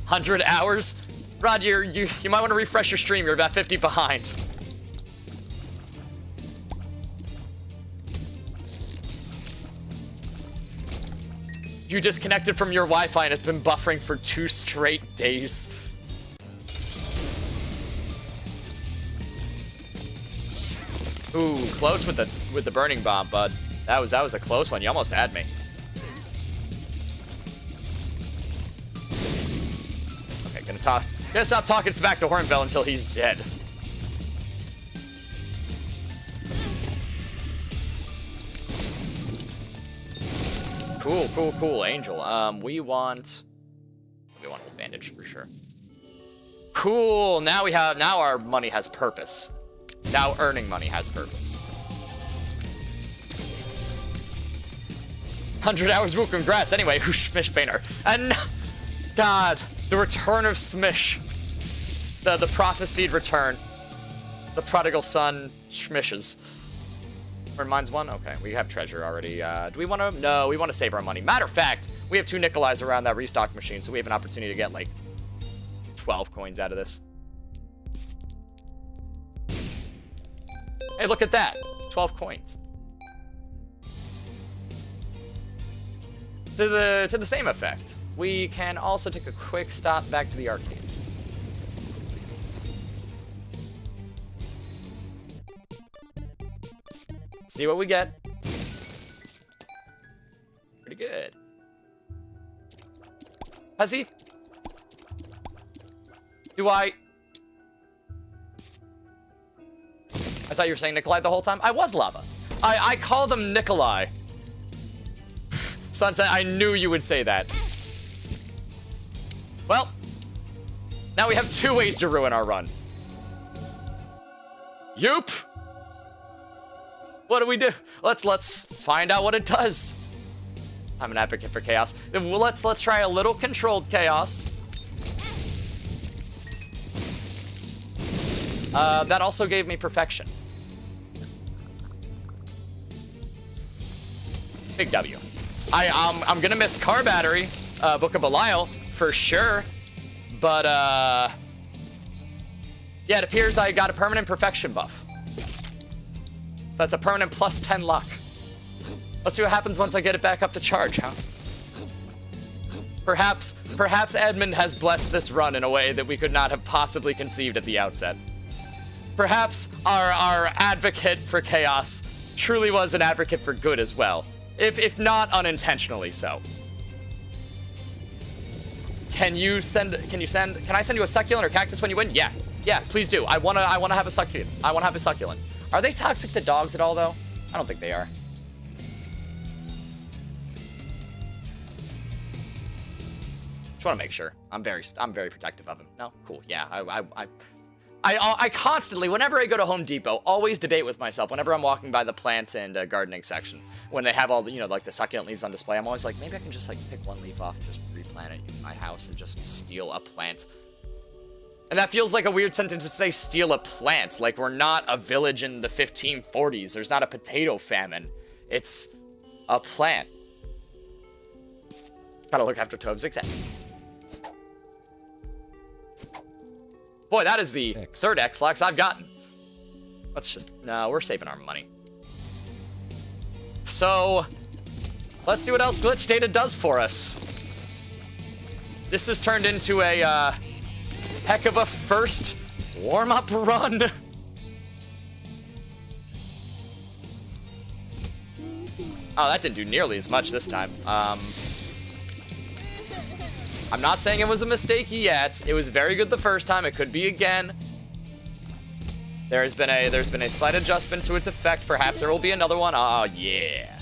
$100 hours? Rod, you might want to refresh your stream. You're about 50 behind. You disconnected from your Wi-Fi and it's been buffering for 2 straight days. Ooh, close with the burning bomb, bud. That was a close one. You almost had me. Okay, gonna stop talking smack to Hornfell until he's dead. Cool, Angel. We want a bandage for sure. Cool. Now our money has purpose. Now earning money has purpose. 100 hours, woo, congrats. Anyway, who's Smish Painter? And God, the return of Smish. The prophesied return. The prodigal son Schmishes. Mine's 1? Okay, we have treasure already. Do we want to? No, we want to save our money. Matter of fact, we have 2 Nikolais around that restock machine, so we have an opportunity to get like 12 coins out of this. Hey, look at that. 12 coins. To the same effect, we can also take a quick stop back to the arcade. See what we get. Pretty good. Has he? I thought you were saying Nikolai the whole time. I was Lava. I call them Nikolai. Sunset, I knew you would say that. Well, now we have 2 ways to ruin our run. Yoop. What do we do? Let's find out what it does. I'm an advocate for chaos. Let's try a little controlled chaos. That also gave me perfection. Big W. I'm gonna miss Car Battery, Book of Belial for sure, But, yeah, it appears I got a permanent perfection buff. That's a permanent plus 10 luck. Let's see what happens once I get it back up to charge, huh? Perhaps Edmund has blessed this run in a way that we could not have possibly conceived at the outset. Perhaps our advocate for chaos truly was an advocate for good as well, if not unintentionally so. Can I send you a succulent or cactus when you win? Yeah, please do. I wanna have a succulent. I wanna have a succulent. Are they toxic to dogs at all though? I don't think they are. Just want to make sure. I'm very protective of him. No, cool. Yeah, I constantly, whenever I go to Home Depot, always debate with myself. Whenever I'm walking by the plants and gardening section, when they have all the, like the succulent leaves on display, I'm always like, maybe I can just like pick one leaf off and just replant it in my house and just steal a plant. And that feels like a weird sentence to say, steal a plant. Like we're not a village in the 1540s. There's not a potato famine. It's a plant. Gotta look after Tovzik's. Boy, that is the third X-Lax I've gotten. No, we're saving our money. So, let's see what else Glitch Data does for us. This has turned into a, heck of a first warm-up run. Oh, that didn't do nearly as much this time. I'm not saying it was a mistake yet. It was very good the first time. It could be again. There's been a slight adjustment to its effect. Perhaps there will be another one. Oh yeah.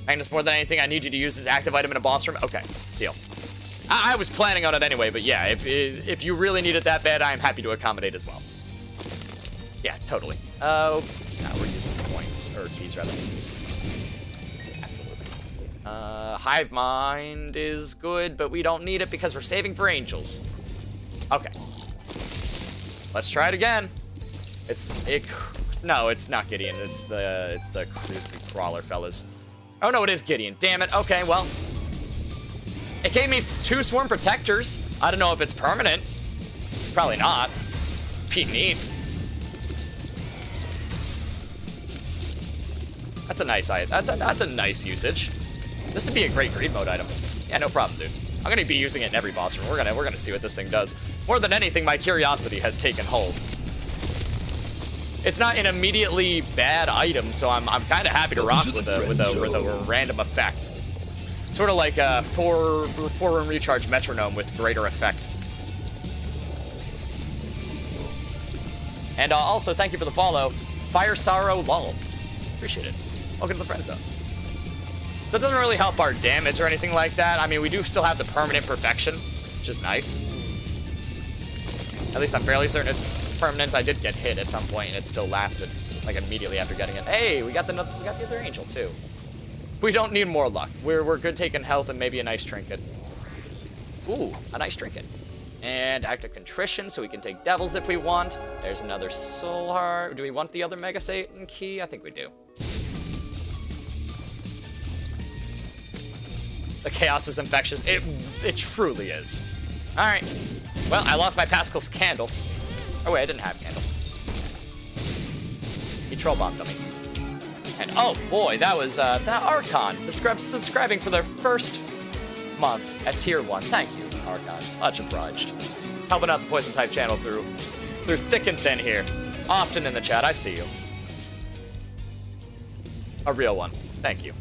Magnus, more than anything, I need you to use this active item in a boss room. Okay, deal. I was planning on it anyway, but yeah, if you really need it that bad, I am happy to accommodate as well. Yeah, totally. Oh, now we're using points or keys rather. Absolutely. Hive Mind is good, but we don't need it because we're saving for angels. Okay. Let's try it again. No, it's not Gideon. It's the crawler fellas. Oh no, it is Gideon. Damn it. Okay, well. It gave me 2 swarm protectors. I don't know if it's permanent. Probably not. Pete neat. That's a nice item. That's a nice usage. This would be a great greed mode item. Yeah, no problem, dude. I'm gonna be using it in every boss room. We're gonna see what this thing does. More than anything, my curiosity has taken hold. It's not an immediately bad item, so I'm kind of happy to rock with a random effect. Sort of like a 4-room recharge metronome with greater effect. And also, thank you for the follow, Fire Sorrow Lull. Appreciate it. Welcome to the friend zone. So it doesn't really help our damage or anything like that. I mean, we do still have the permanent perfection, which is nice. At least I'm fairly certain it's permanent. I did get hit at some point, and it still lasted, like immediately after getting it. Hey, we got the other angel too. We don't need more luck. We're good taking health and maybe a nice trinket. Ooh, a nice trinket. And Act of Contrition, so we can take devils if we want. There's another soul heart. Do we want the other Mega Satan key? I think we do. The chaos is infectious. It truly is. All right. Well, I lost my Pascal's candle. Oh wait, I didn't have candle. He troll bombed on me. And oh boy, that was that Archon subscribing for their first month at tier 1. Thank you, Archon. Much obliged. Helping out the poison type channel through thick and thin here. Often in the chat. I see you. A real one. Thank you.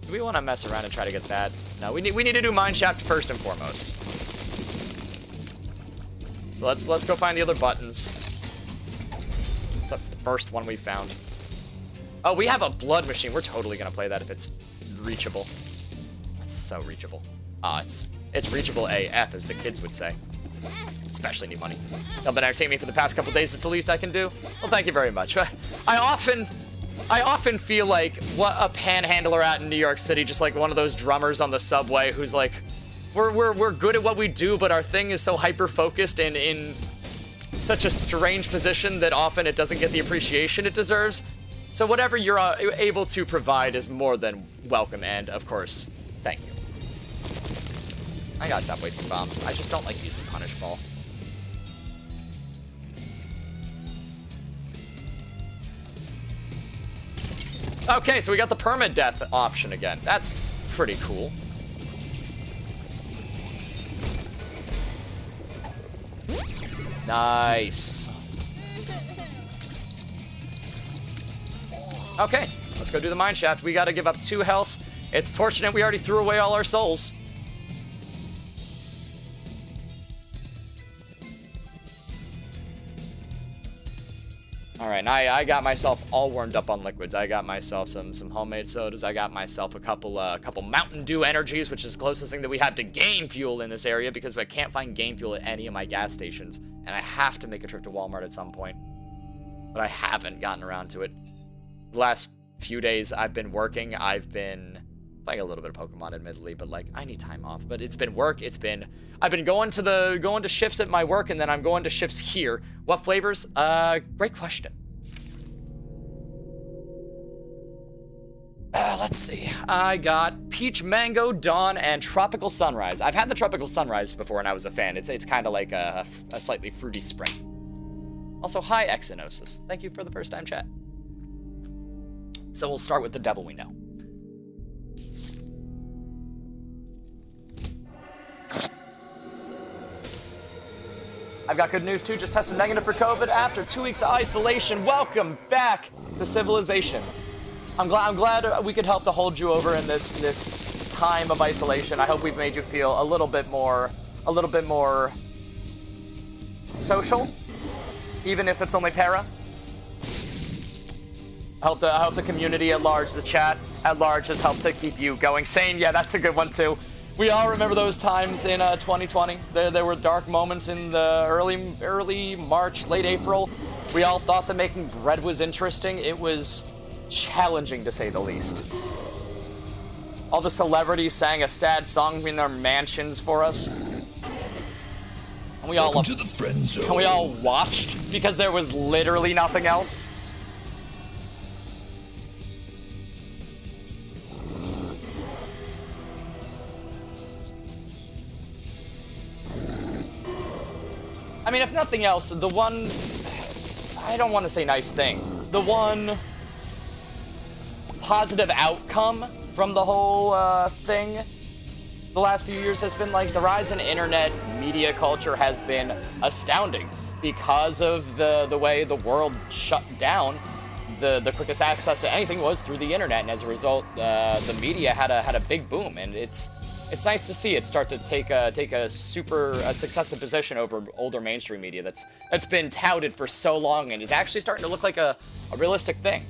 Do we want to mess around and try to get that? No, we need to do Mineshaft first and foremost. So let's go find the other buttons. It's the first one we found. Oh, we have a blood machine. We're totally gonna play that if it's reachable. That's so reachable. It's reachable AF, as the kids would say. Especially need money. Y'all been entertaining me for the past couple days. It's the least I can do. Well, thank you very much. I often feel like what a panhandler out in New York City, just like one of those drummers on the subway who's like, we're good at what we do, but our thing is so hyper-focused and in such a strange position that often it doesn't get the appreciation it deserves. So whatever you're able to provide is more than welcome, and of course, thank you. I gotta stop wasting bombs. I just don't like using Punish Ball. Okay, so we got the permadeath option again. That's pretty cool. Nice. Okay, let's go do the mine shaft. We gotta give up 2 health. It's fortunate we already threw away all our souls. Alright, I got myself all warmed up on liquids. I got myself some homemade sodas. I got myself a couple Mountain Dew energies, which is the closest thing that we have to game fuel in this area because I can't find game fuel at any of my gas stations. And I have to make a trip to Walmart at some point. But I haven't gotten around to it. The last few days I've been working. I've been playing a little bit of Pokemon, admittedly, but like I need time off. But it's been work. I've been going to shifts at my work, and then I'm going to shifts here. What flavors? Great question. Let's see. I got Peach Mango Dawn and Tropical Sunrise. I've had the Tropical Sunrise before, and I was a fan. It's kind of like a slightly fruity spring. Also, hi Exynosis. Thank you for the first time chat. So we'll start with the devil we know. I've got good news too, just tested negative for COVID after 2 weeks of isolation. Welcome back to civilization. I'm glad we could help to hold you over in this time of isolation. I hope we've made you feel a little bit more social, even if it's only para. I hope the community at large, the chat at large, has helped to keep you going sane. Yeah, that's a good one too. We all remember those times in 2020. There were dark moments in the early March, late April. We all thought that making bread was interesting. It was challenging, to say the least. All the celebrities sang a sad song in their mansions for us. And we all Welcome to the friend zone. And we all watched because there was literally nothing else. I mean, if nothing else, the one, I don't want to say nice thing, the one positive outcome from the whole thing the last few years has been like the rise in internet media culture has been astounding because of the way the world shut down. The quickest access to anything was through the internet, and as a result, the media had a big boom, and it's nice to see it start to take a successive position over older mainstream media that's been touted for so long and is actually starting to look like a realistic thing.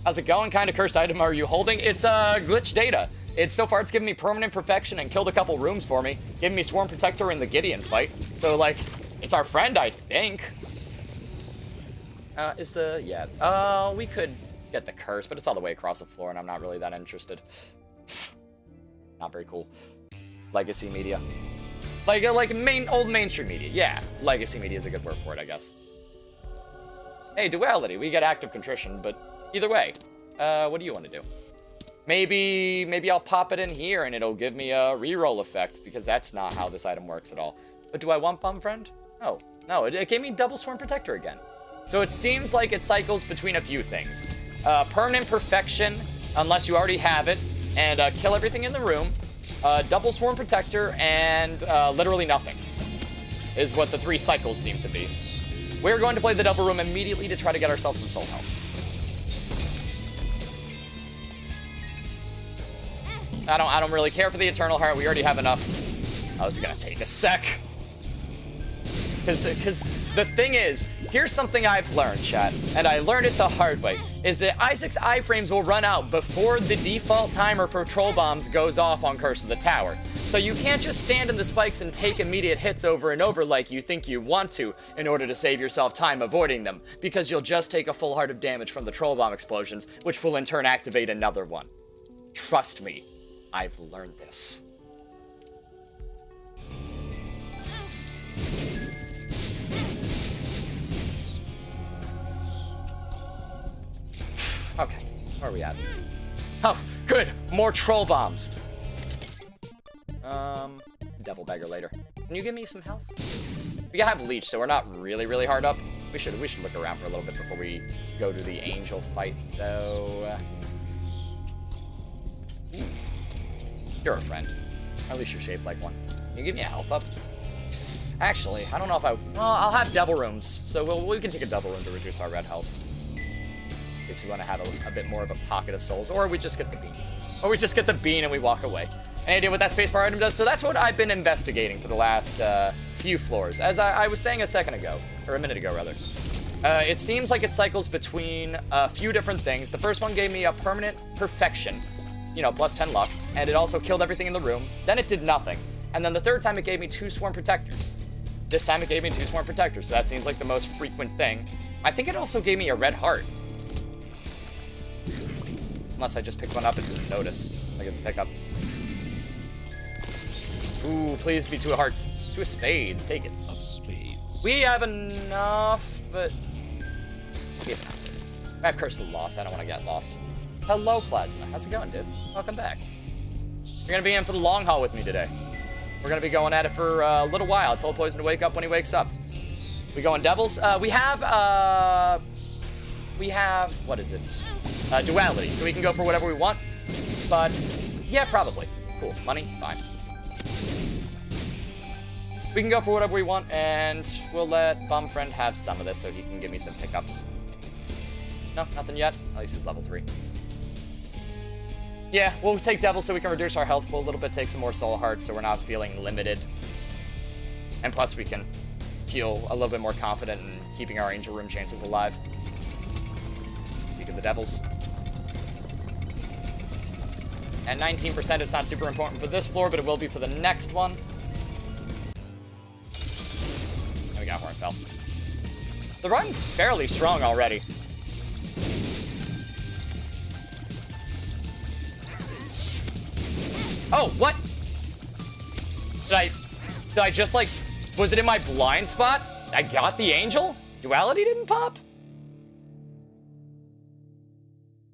How's it going? Kind of cursed item are you holding? It's glitch data. So far it's given me permanent perfection and killed a couple rooms for me, giving me Swarm Protector in the Gideon fight. So like, it's our friend, I think. We could get the curse, but it's all the way across the floor and I'm not really that interested. Not very cool. Legacy media. Like old mainstream media. Yeah, legacy media is a good word for it, I guess. Hey, duality. We get active contrition, but either way, what do you want to do? Maybe I'll pop it in here and it'll give me a reroll effect, because that's not how this item works at all. But do I want Bum Friend? No, it gave me double Swarm Protector again. So it seems like it cycles between a few things. Permanent perfection, unless you already have it, and kill everything in the room, double Swarm Protector, and literally nothing is what the 3 cycles seem to be. We're going to play the double room immediately to try to get ourselves some soul health. I don't really care for the Eternal Heart. We already have enough. Oh, this is gonna take a sec. Because the thing is, here's something I've learned, chat, and I learned it the hard way, is that Isaac's iframes will run out before the default timer for troll bombs goes off on Curse of the Tower. So you can't just stand in the spikes and take immediate hits over and over like you think you want to in order to save yourself time avoiding them, because you'll just take a full heart of damage from the troll bomb explosions, which will in turn activate another one. Trust me, I've learned this. Okay, where are we at? Oh, good! More troll bombs! Devil Beggar later. Can you give me some health? We have Leech, so we're not really hard up. We should look around for a little bit before we go to the Angel fight, though. You're a friend. Or at least you're shaped like one. Can you give me a health up? Actually, I don't know if I... Well, I'll have Devil Rooms, so we can take a Devil Room to reduce our red health. In case you want to have a bit more of a pocket of souls, or we just get the bean. Or we just get the bean and we walk away. Any idea what that spacebar item does? So that's what I've been investigating for the last few floors. As I was saying a second ago, or a minute ago rather. It seems like it cycles between a few different things. The first one gave me a permanent perfection, you know, plus 10 luck, and it also killed everything in the room. Then it did nothing. And then the third time it gave me 2 swarm protectors. This time it gave me 2 swarm protectors, so that seems like the most frequent thing. I think it also gave me a red heart. Unless I just picked one up and didn't notice. Like it's a pickup. Ooh, please be 2 hearts. 2 spades, take it. Of spades. We have enough, but... we have enough. I have Curse of the Lost, I don't want to get lost. Hello, Plasma. How's it going, dude? Welcome back. You're gonna be in for the long haul with me today. We're gonna be going at it for a little while. I told Poison to wake up when he wakes up. We going Devils? We have, what is it? Duality, so we can go for whatever we want. But, yeah, probably. Cool. Money? Fine. We can go for whatever we want, and we'll let Bumfriend have some of this so he can give me some pickups. No, nothing yet. At least he's level 3. Yeah, we'll take Devil so we can reduce our health pool a little bit, take some more soul hearts so we're not feeling limited. And plus we can feel a little bit more confident in keeping our Angel Room chances alive. Speak of the Devils. At 19%, it's not super important for this floor, but it will be for the next one. And we got Hornfell. The run's fairly strong already. Oh, what? Did I just like, was it in my blind spot? I got the Angel? Duality didn't pop?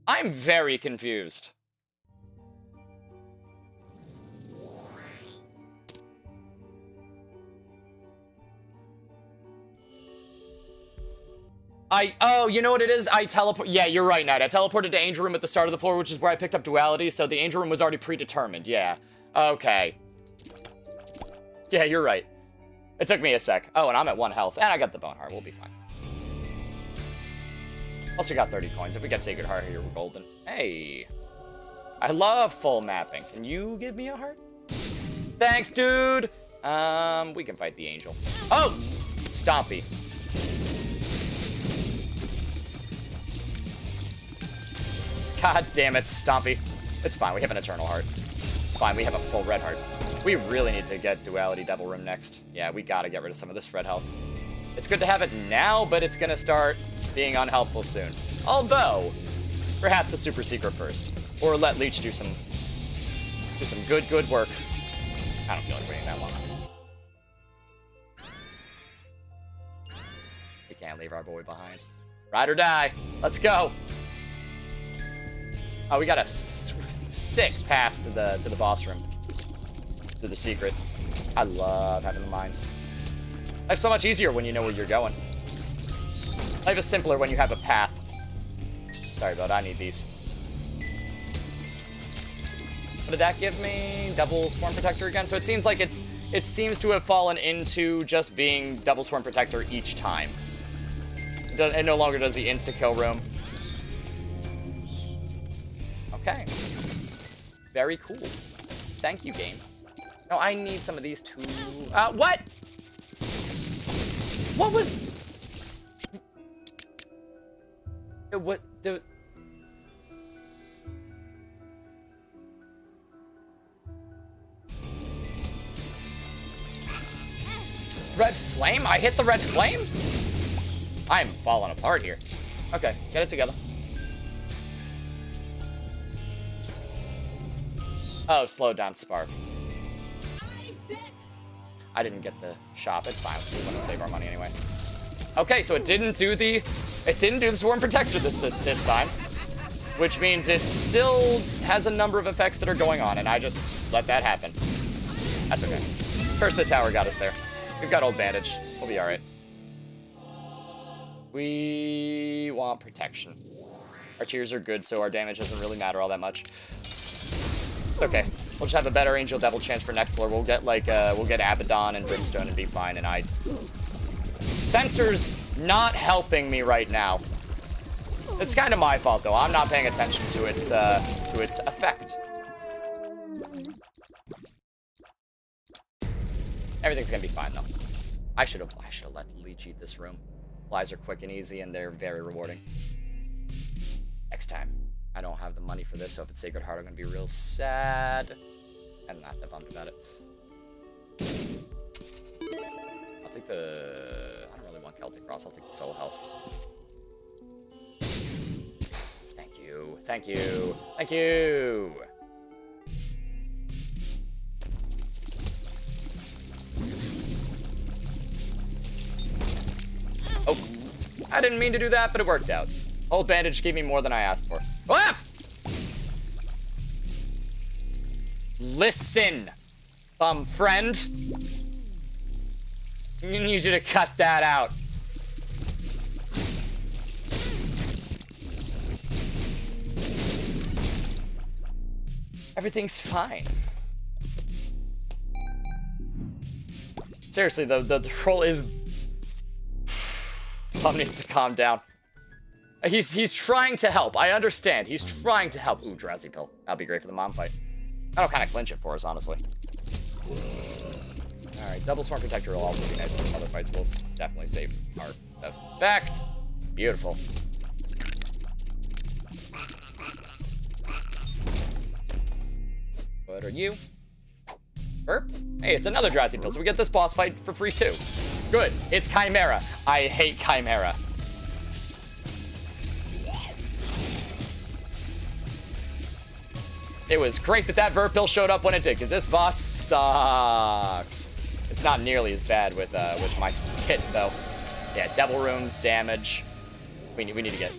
I'm very confused. Oh, you know what it is? Yeah, you're right, Knight. I teleported to Angel Room at the start of the floor, which is where I picked up Duality, so the Angel Room was already predetermined, yeah. Okay. Yeah, you're right. It took me a sec. Oh, and I'm at 1 health, and I got the Bone Heart. We'll be fine. Also got 30 coins. If we get Sacred Heart here, we're golden. Hey. I love full mapping. Can you give me a heart? Thanks, dude. We can fight the Angel. Oh! Stompy. God damn it, Stompy. It's fine, we have an Eternal Heart. It's fine, we have a full red heart. We really need to get Duality Devil Room next. Yeah, we gotta get rid of some of this red health. It's good to have it now, but it's gonna start being unhelpful soon. Although, perhaps a Super Secret first. Or let Leech do some good work. I don't feel like waiting that long. We can't leave our boy behind. Ride or die. Let's go. Oh, we got a sick pass to the boss room. To the secret. I love having the mind. Life's so much easier when you know where you're going. Life is simpler when you have a path. Sorry, bud, I need these. What did that give me? Double Swarm Protector again? So it seems like it seems to have fallen into just being Double Swarm Protector each time. It no longer does the insta-kill room. Okay. Very cool. Thank you, game. No, I need some of these too. What? What was... What the... Red flame? I hit the red flame? I'm falling apart here. Okay, get it together. Oh, slow down spark. I didn't get the shop. It's fine. We want to save our money anyway. Okay, so it didn't do the Swarm Protector this time, which means it still has a number of effects that are going on, and I just let that happen. That's okay. Curse of the tower got us there. We've got old bandage. We'll be alright. We want protection. Our tiers are good, so our damage doesn't really matter all that much. It's okay. We'll just have a better Angel Devil chance for next floor. We'll get like we'll get Abaddon and Brimstone and be fine. And Sensor's not helping me right now. It's kind of my fault though. I'm not paying attention to its effect. Everything's gonna be fine though. I should have let the leech eat this room. Flies are quick and easy, and they're very rewarding. Next time. I don't have the money for this, so if it's Sacred Heart, I'm gonna be real sad. I'm not that bummed about it. I'll take the... I don't really want Celtic Cross, I'll take the Soul Health. Thank you, thank you, thank you! Oh, I didn't mean to do that, but it worked out. Old bandage gave me more than I asked for. Ah! Listen, friend. I need you to cut that out. Everything's fine. Seriously, the troll is... Bum needs to calm down. He's trying to help. I understand. He's trying to help. Ooh, Drowsy Pill. That'll be great for the mom fight. That'll kind of clinch it for us, honestly. Alright, Double Swarm Protector will also be nice for the other fights. We'll definitely save our effect. Beautiful. What are you? Burp? Hey, it's another Drowsy Pill, so we get this boss fight for free too. Good. It's Chimera. I hate Chimera. It was great that Vert Pill showed up when it did, because this boss sucks. It's not nearly as bad with my kit, though. Yeah, Devil Rooms, damage. We need to get...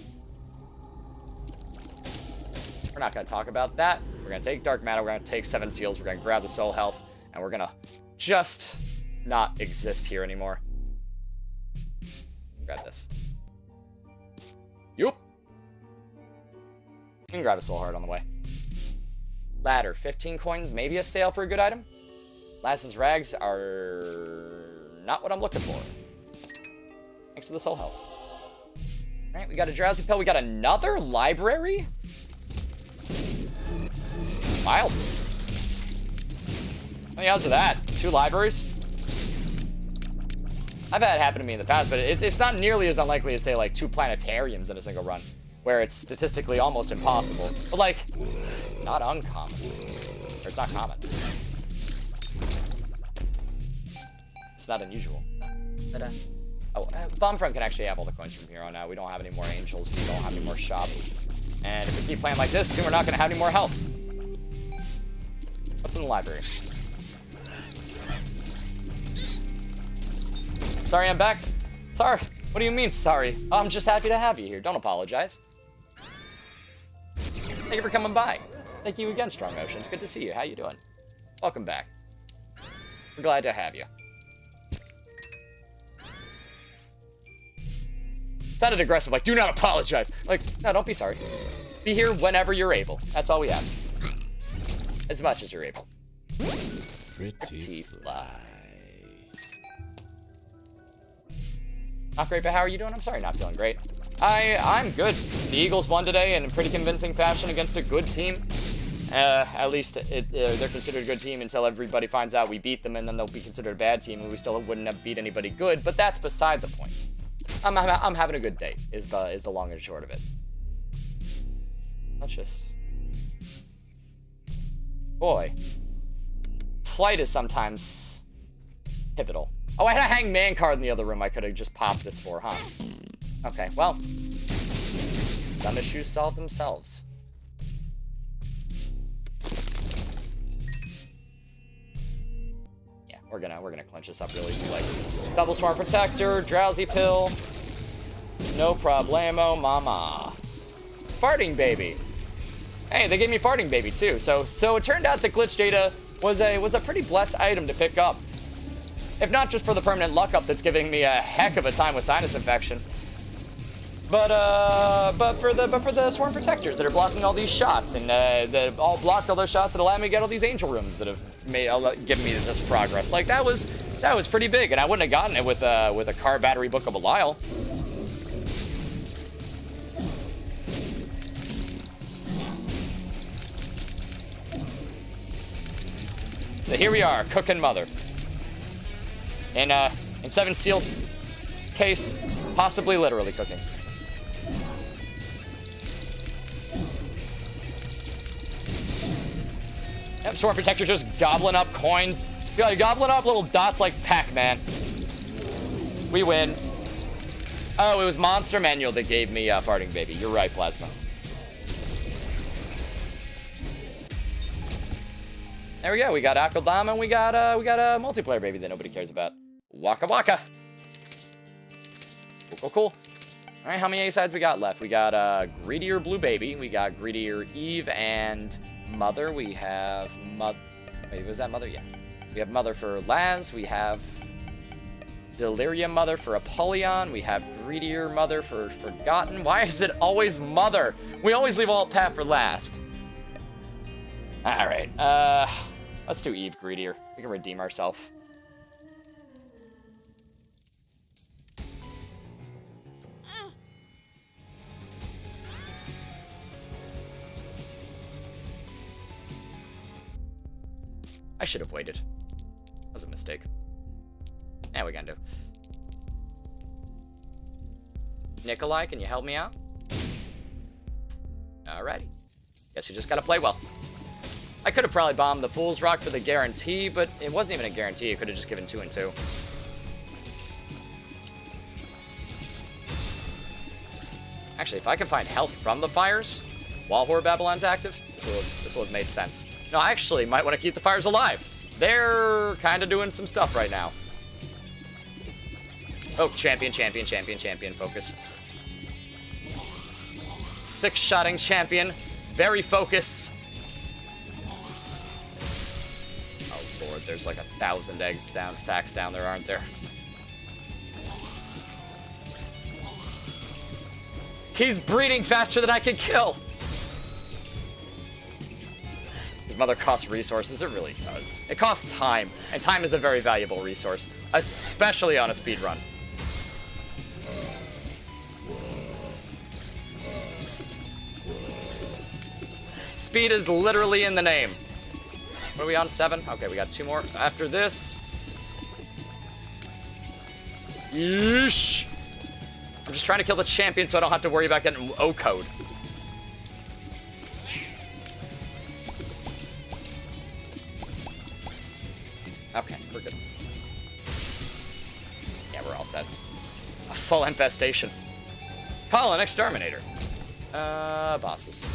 We're not going to talk about that. We're going to take Dark Matter, we're going to take 7 Seals, we're going to grab the Soul Health, and we're going to just not exist here anymore. Grab this. Yup. You can grab a Soul Heart on the way. Ladder, 15 coins, maybe a sale for a good item. Lass's Rags are not what I'm looking for. Thanks for the Soul Health. Alright, we got a Drowsy Pill, we got another library? Wild. How many odds of that? 2 libraries? I've had it happen to me in the past, but it's not nearly as unlikely as, say, like 2 planetariums in a single run, where it's statistically almost impossible. But, like, it's not uncommon. Or it's not common. It's not unusual. Oh, Bombfront can actually have all the coins from here on out. We don't have any more angels. We don't have any more shops. And if we keep playing like this, soon we're not going to have any more health. What's in the library? Sorry, I'm back. Sorry. What do you mean, sorry? I'm just happy to have you here. Don't apologize. Thank you for coming by. Thank you again, Strong Motions. Good to see you. How you doing? Welcome back. We're glad to have you. Sounded aggressive, like, do not apologize. Like, no, don't be sorry. Be here whenever you're able. That's all we ask. As much as you're able. Pretty fly. Not great, but how are you doing? I'm sorry, not feeling great. I'm good. The Eagles won today in a pretty convincing fashion against a good team. At least they're considered a good team until everybody finds out we beat them, and then they'll be considered a bad team, and we still wouldn't have beat anybody good. But that's beside the point. I'm having a good day. Is the long and short of it. Let's just... Boy. Flight is sometimes pivotal. Oh, I had a Hangman card in the other room I could have just popped this for, huh? Okay, well. Some issues solve themselves. Yeah, we're gonna clinch this up real easy. Like, Double Swarm Protector, Drowsy Pill. No problemo, mama. Farting Baby. Hey, they gave me Farting Baby too. So it turned out the glitch data was a pretty blessed item to pick up. If not just for the permanent luck up that's giving me a heck of a time with sinus infection. But for the swarm protectors that are blocking all these shots, and that all blocked all those shots that allowed me to get all these angel rooms that have given me this progress. Like that was pretty big, and I wouldn't have gotten it with a car battery book of Belial. So here we are, cooking Mother. And in Seven Seals' case, possibly literally cooking. Yep, Swarm Protector's just gobbling up coins. Gobbling up little dots like Pac-Man. We win. Oh, it was Monster Manual that gave me Farting Baby. You're right, Plasma. There we go. We got Akaldama, and we got a multiplayer baby that nobody cares about. Waka Waka. Cool, cool. All right, how many A-sides we got left? We got Greedier Blue Baby. We got Greedier Eve and Mother. We have Wait, was that Mother? Yeah. We have Mother for Laz. We have Delirium Mother for Apollyon. We have Greedier Mother for Forgotten. Why is it always Mother? We always leave Alt Pat for last. All right. Let's do Eve Greedier. We can redeem ourselves. I should have waited. That was a mistake. Yeah, we can do. Nikolai, can you help me out? Alrighty. Guess you just gotta play well. I could have probably bombed the Fool's Rock for the guarantee, but it wasn't even a guarantee. It could have just given 2 and 2. Actually, if I can find health from the fires while Horror Babylon's active, this will have made sense. No, I actually might want to keep the fires alive. They're kind of doing some stuff right now. Oh, champion, focus. 6-shotting champion, very focus. Oh lord, there's like 1,000 eggs down, sacks down there, aren't there? He's breeding faster than I can kill. His Mother costs resources, it really does. It costs time, and time is a very valuable resource, especially on a speedrun. Speed is literally in the name. What are we on, 7? Okay, we got 2 more. After this... Yeesh! I'm just trying to kill the champion so I don't have to worry about getting O-code. Okay, we're good. Yeah, we're all set. A full infestation. Call an exterminator. Bosses.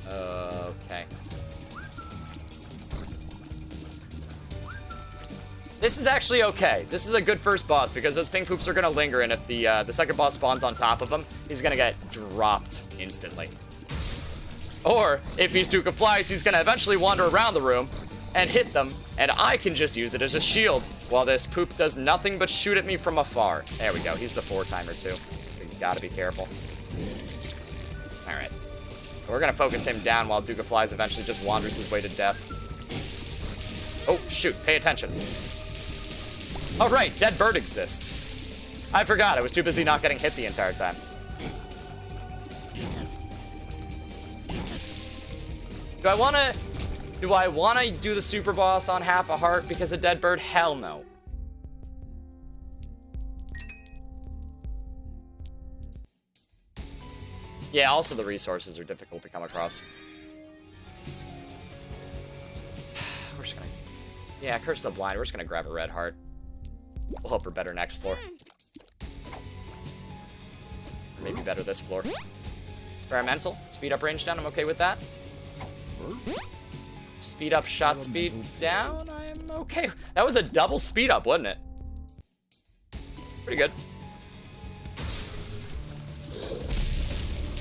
Okay. This is actually okay. This is a good first boss because those pink poops are gonna linger, and if the second boss spawns on top of him, he's gonna get dropped instantly. Or if he's Duke of Flies, he's gonna eventually wander around the room and hit them, and I can just use it as a shield while this poop does nothing but shoot at me from afar. There we go. He's the 4-timer too. You gotta be careful. All right. We're gonna focus him down while Duke of Flies eventually just wanders his way to death. Oh, shoot, pay attention. Oh right, Dead Bird exists. I forgot, I was too busy not getting hit the entire time. Do I wanna do the super boss on half a heart because of Dead Bird? Hell no. Yeah, also the resources are difficult to come across. We're just gonna... Yeah, Curse of the Blind. We're just gonna grab a red heart. We'll hope for better next floor. Or maybe better this floor. Experimental. Speed up, range down. I'm okay with that. Speed up, shot speed down. I'm okay. That was a double speed up, wasn't it? Pretty good.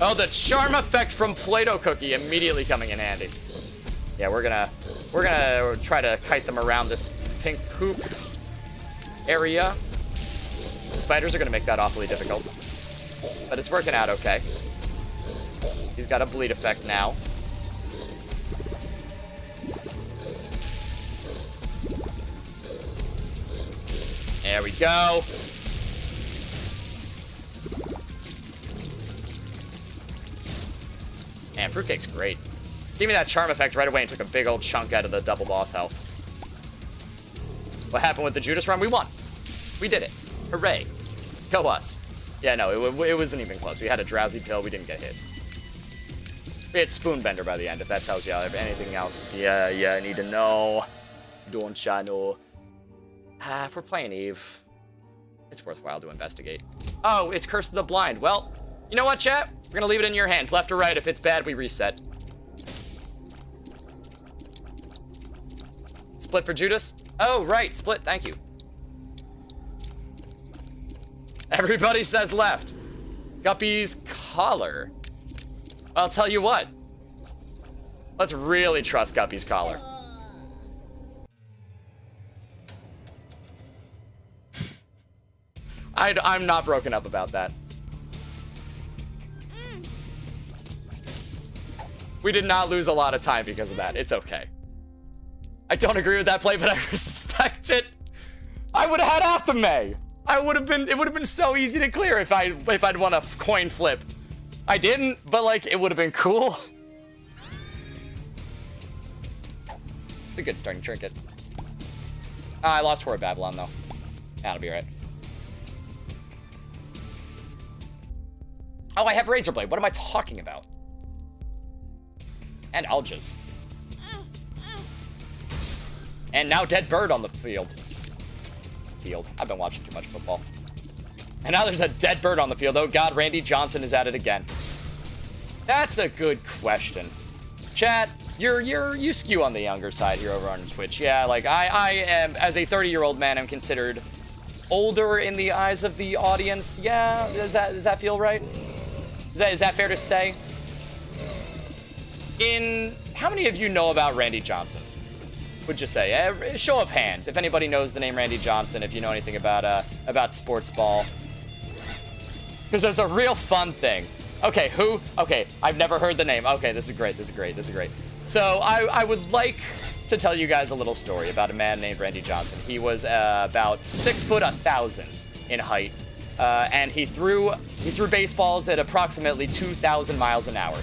Oh, the charm effect from Play-Doh Cookie immediately coming in handy. Yeah, we're gonna try to kite them around this pink poop. area. The spiders are going to make that awfully difficult. But it's working out okay. He's got a bleed effect now. There we go. Man, Fruitcake's great. Gave me that charm effect right away and took a big old chunk out of the double boss health. What happened with the Judas run? We won. We did it. Hooray. Go us. Yeah, no, it wasn't even close. We had a drowsy pill. We didn't get hit. We had Spoonbender by the end, if that tells you anything else. Yeah, I need to know. Don't ya know? If we're playing Eve, it's worthwhile to investigate. Oh, it's Curse of the Blind. Well, you know what, chat? We're gonna leave it in your hands. Left or right. If it's bad, we reset. Split for Judas? Oh, right. Split. Thank you. Everybody says left. Guppy's collar. I'll tell you what. Let's really trust Guppy's collar. I'm not broken up about that. We did not lose a lot of time because of that. It's okay. I don't agree with that play, but I respect it. I would have had Athame. It would have been so easy to clear if I'd won a coin flip. I didn't, but like it would have been cool. It's a good starting trinket. I lost Horror Babylon though. That'll be right. Oh, I have Razor Blade. What am I talking about? And Alges. And now Dead Bird on the field. I've been watching too much football. And now there's a dead bird on the field. Oh God, Randy Johnson is at it again. That's a good question. Chat, you skew on the younger side here over on Twitch. Yeah, like I am, as a 30-year-old man, I'm considered older in the eyes of the audience. Yeah, does that feel right? Is that fair to say? How many of you know about Randy Johnson? Would you say? Show of hands, if anybody knows the name Randy Johnson, if you know anything about sports ball. Because there's a real fun thing. Okay, who? Okay, I've never heard the name. Okay, this is great. So I would like to tell you guys a little story about a man named Randy Johnson. He was about 6'1,000" in height, and he threw baseballs at approximately 2,000 miles an hour.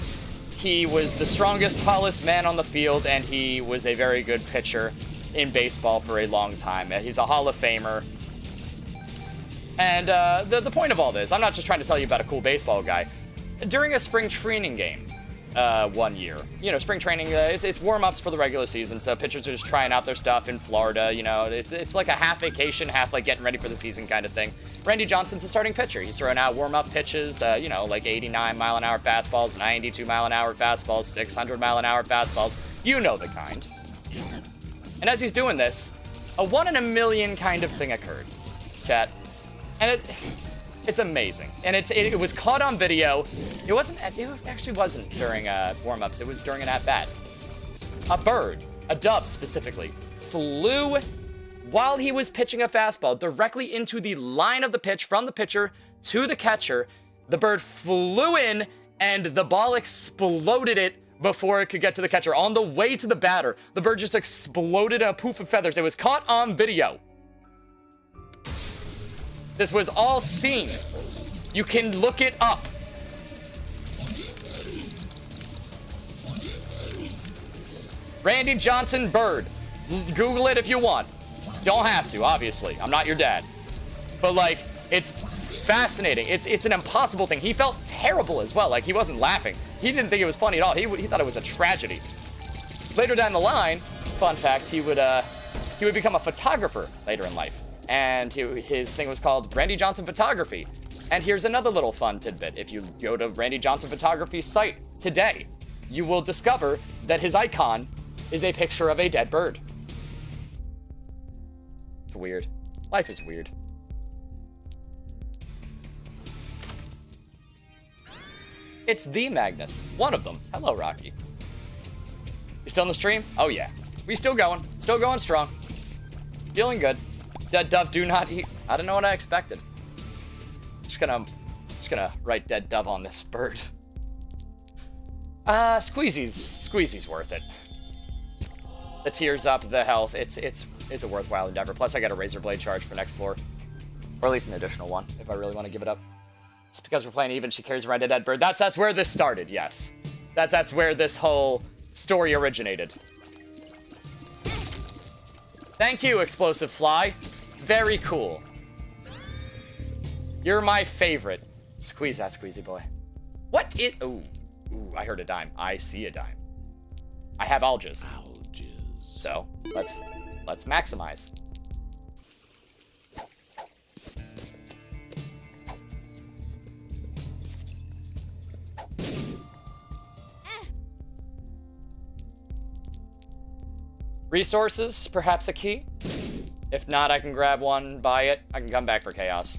He was the strongest, tallest man on the field, and he was a very good pitcher in baseball for a long time. He's a Hall of Famer. And the point of all this, I'm not just trying to tell you about a cool baseball guy. During a spring training game one year, spring training, it's warm-ups for the regular season, so pitchers are just trying out their stuff in Florida. It's like a half vacation, half like getting ready for the season kind of thing. Randy Johnson's the starting pitcher. He's throwing out warm-up pitches, like 89-mile-an-hour fastballs, 92-mile-an-hour fastballs, 600-mile-an-hour fastballs. You know the kind. And as he's doing this, a 1 in a million kind of thing occurred, chat. And it's amazing. And it was caught on video. It actually wasn't during warm-ups. It was during an at-bat. A bird, a dove specifically, flew while he was pitching a fastball directly into the line of the pitch from the pitcher to the catcher. The bird flew in and the ball exploded it before it could get to the catcher. On the way to the batter, the bird just exploded in a poof of feathers. It was caught on video. This was all seen. You can look it up. Randy Johnson bird. Google it if you want. Don't have to, obviously. I'm not your dad. But like, it's fascinating. It's an impossible thing. He felt terrible as well. Like, he wasn't laughing. He didn't think it was funny at all. He thought it was a tragedy. Later down the line, fun fact, he would become a photographer later in life. And his thing was called Randy Johnson Photography. And here's another little fun tidbit. If you go to Randy Johnson Photography's site today, you will discover that his icon is a picture of a dead bird. It's weird. Life is weird. It's the Magnus. One of them. Hello, Rocky. You still in the stream? Oh, yeah. We still going. Still going strong. Feeling good. Dead dove do not eat. I don't know what I expected. Just gonna write dead dove on this bird. Squeezy's worth it. The tears up, the health, it's a worthwhile endeavor. Plus I got a razor blade charge for next floor. Or at least an additional one, if I really want to give it up. It's because we're playing even, she carries around a dead bird. That's where this started, yes. That's where this whole story originated. Thank you, Explosive Fly. Very cool. You're my favorite. Squeeze that, Squeezy boy. What is... Ooh, I heard a dime. I see a dime. I have alges. So, let's maximize. Resources, perhaps a key? If not, I can grab one, buy it. I can come back for chaos.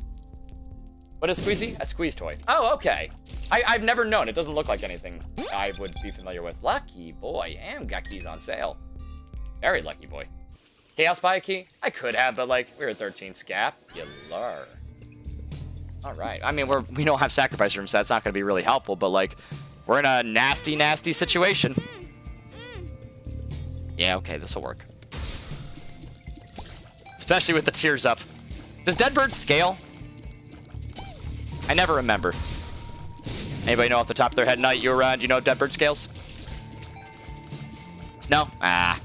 What is Squeezy? A squeeze toy. Oh, okay. I've never known. It doesn't look like anything I would be familiar with. Lucky boy. And got keys on sale. Very lucky boy. Chaos buy a key? I could have, but like, we're at 13 scap. You lure. Alright. I mean, we don't have sacrifice rooms, so that's not going to be really helpful, but like, we're in a nasty, nasty situation. Yeah, okay, this'll work. Especially with the tears up. Does dead bird scale? I never remember. Anybody know off the top of their head, Night, you around, you know dead bird scales? No? Ah.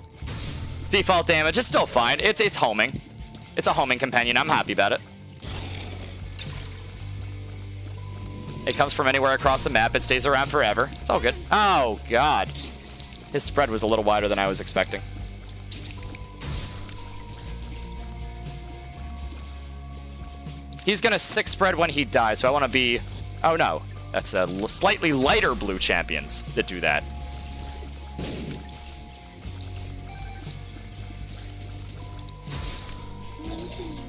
Default damage, it's still fine. It's homing. It's a homing companion, I'm happy about it. It comes from anywhere across the map, it stays around forever. It's all good. Oh, God. His spread was a little wider than I was expecting. He's gonna 6 spread when he dies, so I want to be... Oh, no. That's slightly lighter blue champions that do that.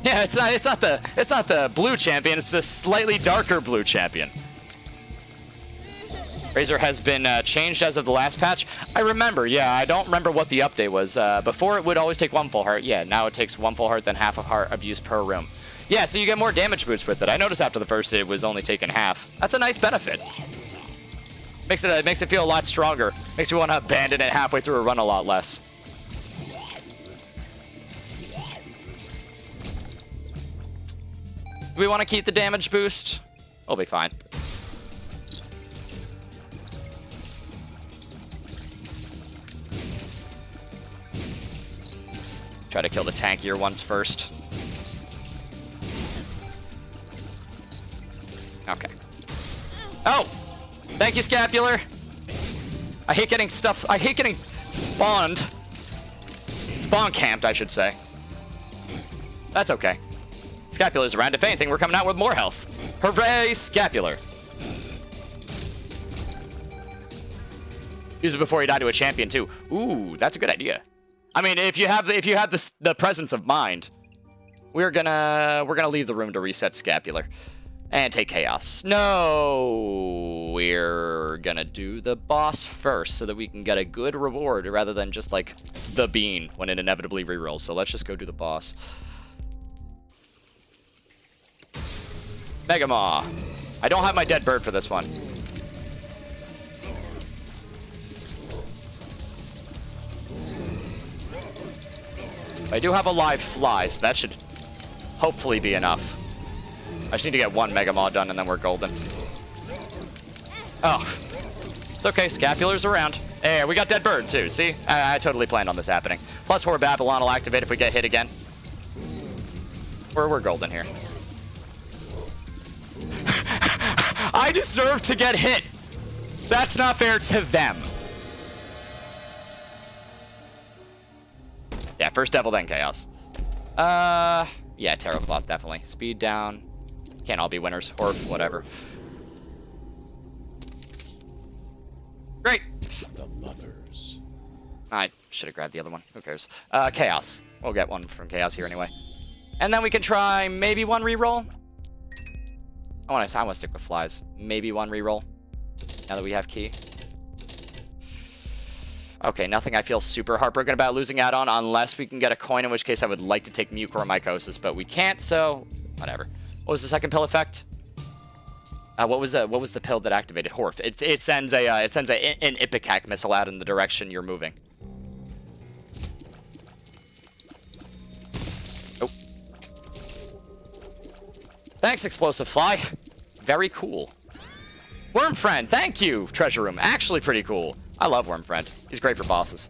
Yeah, it's not the blue champion, it's the slightly darker blue champion. Razor has been changed as of the last patch. I remember, yeah, I don't remember what the update was. Before it would always take 1 full heart. Yeah, now it takes 1 full heart, then half a heart of use per room. Yeah, so you get more damage boost with it. I noticed after the first it was only taking half. That's a nice benefit. Makes it feel a lot stronger. Makes me want to abandon it halfway through a run a lot less. Do we want to keep the damage boost? We'll be fine. Try to kill the tankier ones first. Okay. Oh! Thank you, Scapular! I hate getting spawned. Spawn camped, I should say. That's okay. Scapular's around. If anything, we're coming out with more health. Hooray, Scapular! Use it before you die to a champion, too. Ooh, that's a good idea. I mean, if you have the presence of mind, we're gonna leave the room to reset Scapular and take chaos. No, we're gonna do the boss first so that we can get a good reward rather than just like the bean when it inevitably rerolls. So let's just go do the boss. Mega Maw. I don't have my dead bird for this one. I do have a live fly, so that should hopefully be enough. I just need to get 1 Mega Maw done and then we're golden. Oh. It's okay, Scapular's around. Hey, we got dead bird too, see? I totally planned on this happening. Plus Horde Babylon will activate if we get hit again. We're golden here. I deserve to get hit! That's not fair to them. Yeah, first Devil, then Chaos. Yeah, Tarot Cloth, definitely. Speed down. Can't all be winners. Or whatever. Great! The mothers. I should have grabbed the other one. Who cares? Chaos. We'll get one from Chaos here anyway. And then we can try maybe 1 reroll. I want to stick with flies. Maybe 1 reroll. Now that we have key. Okay, nothing I feel super heartbroken about losing out on, unless we can get a coin, in which case I would like to take mucormycosis, but we can't, so whatever. What was the second pill effect? What was the pill that activated Horf? It sends an Ipecac missile out in the direction you're moving. Oh. Thanks, Explosive Fly. Very cool. Worm Friend, thank you, Treasure Room. Actually pretty cool. I love Worm Friend. He's great for bosses.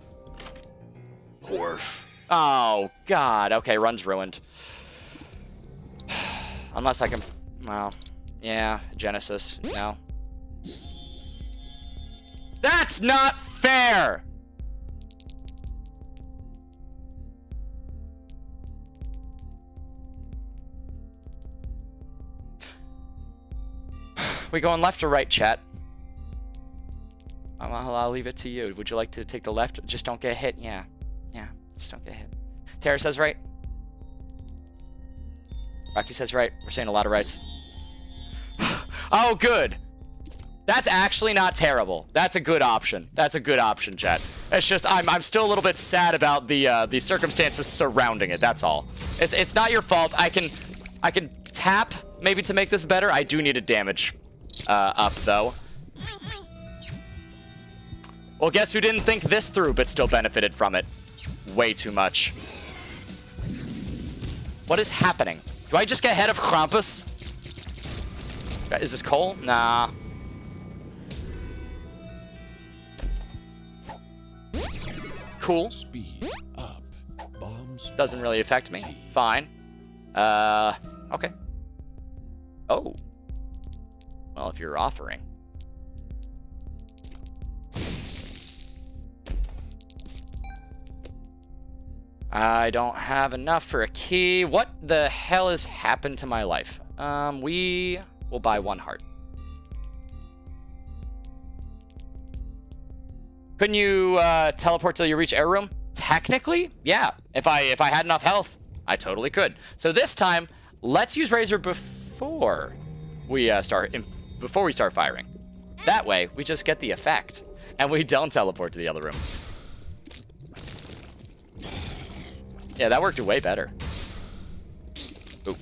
Horf. Oh, God. Okay, run's ruined. Unless I can... Well, yeah, Genesis. No. That's not fair! We going left or right, chat? I'll leave it to you. Would you like to take the left? Just don't get hit. Yeah. Yeah, just don't get hit. Tara says right. Rocky says right. We're saying a lot of rights. Oh, good. That's actually not terrible. That's a good option. That's a good option, chat. It's just I'm still a little bit sad about the circumstances surrounding it. That's all. It's not your fault. I can tap maybe to make this better. I do need a damage up though. Well, guess who didn't think this through but still benefited from it? Way too much. What is happening? Do I just get ahead of Krampus? Is this Cole? Nah. Cool. Speed up. Bombs. Doesn't really affect me. Fine. Okay. Oh. Well, if you're offering. I don't have enough for a key. What the hell has happened to my life? We will buy 1 heart. Couldn't you teleport till you reach air room? Technically, yeah. If I had enough health, I totally could. So this time, let's use Razor before we start firing. That way, we just get the effect, and we don't teleport to the other room. Yeah, that worked way better. Ooh.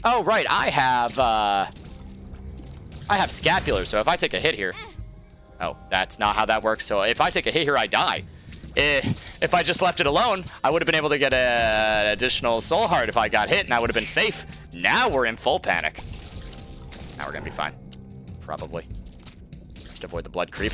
Oh, right, I have scapular, so if I take a hit here... Oh, that's not how that works. So if I take a hit here, I die. If I just left it alone, I would have been able to get an additional soul heart if I got hit, and I would have been safe. Now we're in full panic. Now we're gonna be fine. Probably. Just avoid the blood creep.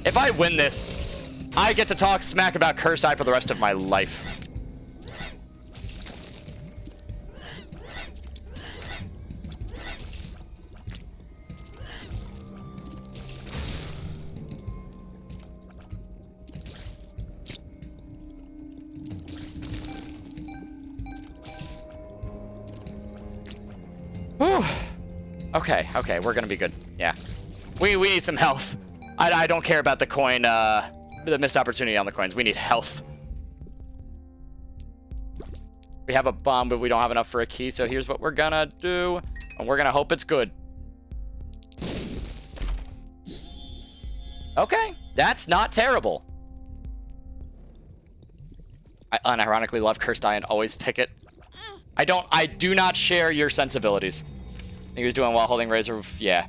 If I win this, I get to talk smack about Cursed Eye for the rest of my life. Whew. Okay, we're gonna be good. Yeah. We need some health. I don't care about the coin, the missed opportunity on the coins. We need health. We have a bomb, but we don't have enough for a key, so here's what we're gonna do. And we're gonna hope it's good. Okay, that's not terrible. I unironically love Cursed Eye and always pick it. I do not share your sensibilities. He was doing while holding Razor, yeah.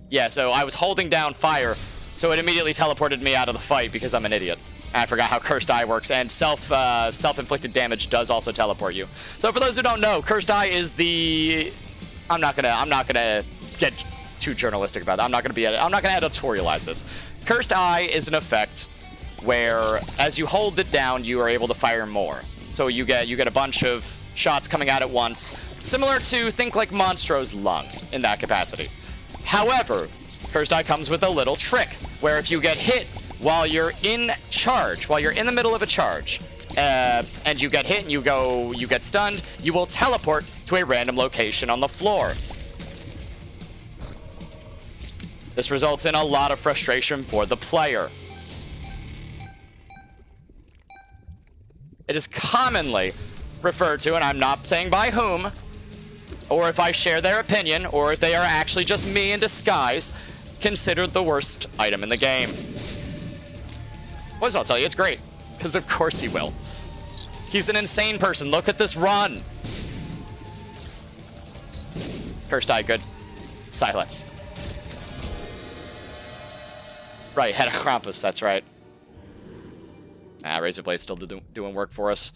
Yeah, so I was holding down fire, so it immediately teleported me out of the fight because I'm an idiot. And I forgot how Cursed Eye works, and self-inflicted damage does also teleport you. So for those who don't know, Cursed Eye is the... I'm not gonna get too journalistic about that. I'm not gonna editorialize this. Cursed Eye is an effect where, as you hold it down, you are able to fire more. So you get a bunch of shots coming out at once, similar to, think like Monstro's lung in that capacity. However, Cursed Eye comes with a little trick, where if you get hit while you're in charge, while you're in the middle of a charge, and you get hit and you get stunned, you will teleport to a random location on the floor. This results in a lot of frustration for the player. It is commonly referred to, and I'm not saying by whom, or if I share their opinion, or if they are actually just me in disguise, considered the worst item in the game. Poison, I'll tell you, it's great. Because of course he will. He's an insane person. Look at this run. Curse die, good. Silence. Right, head of Krampus, that's right. Razor Blade's still doing work for us.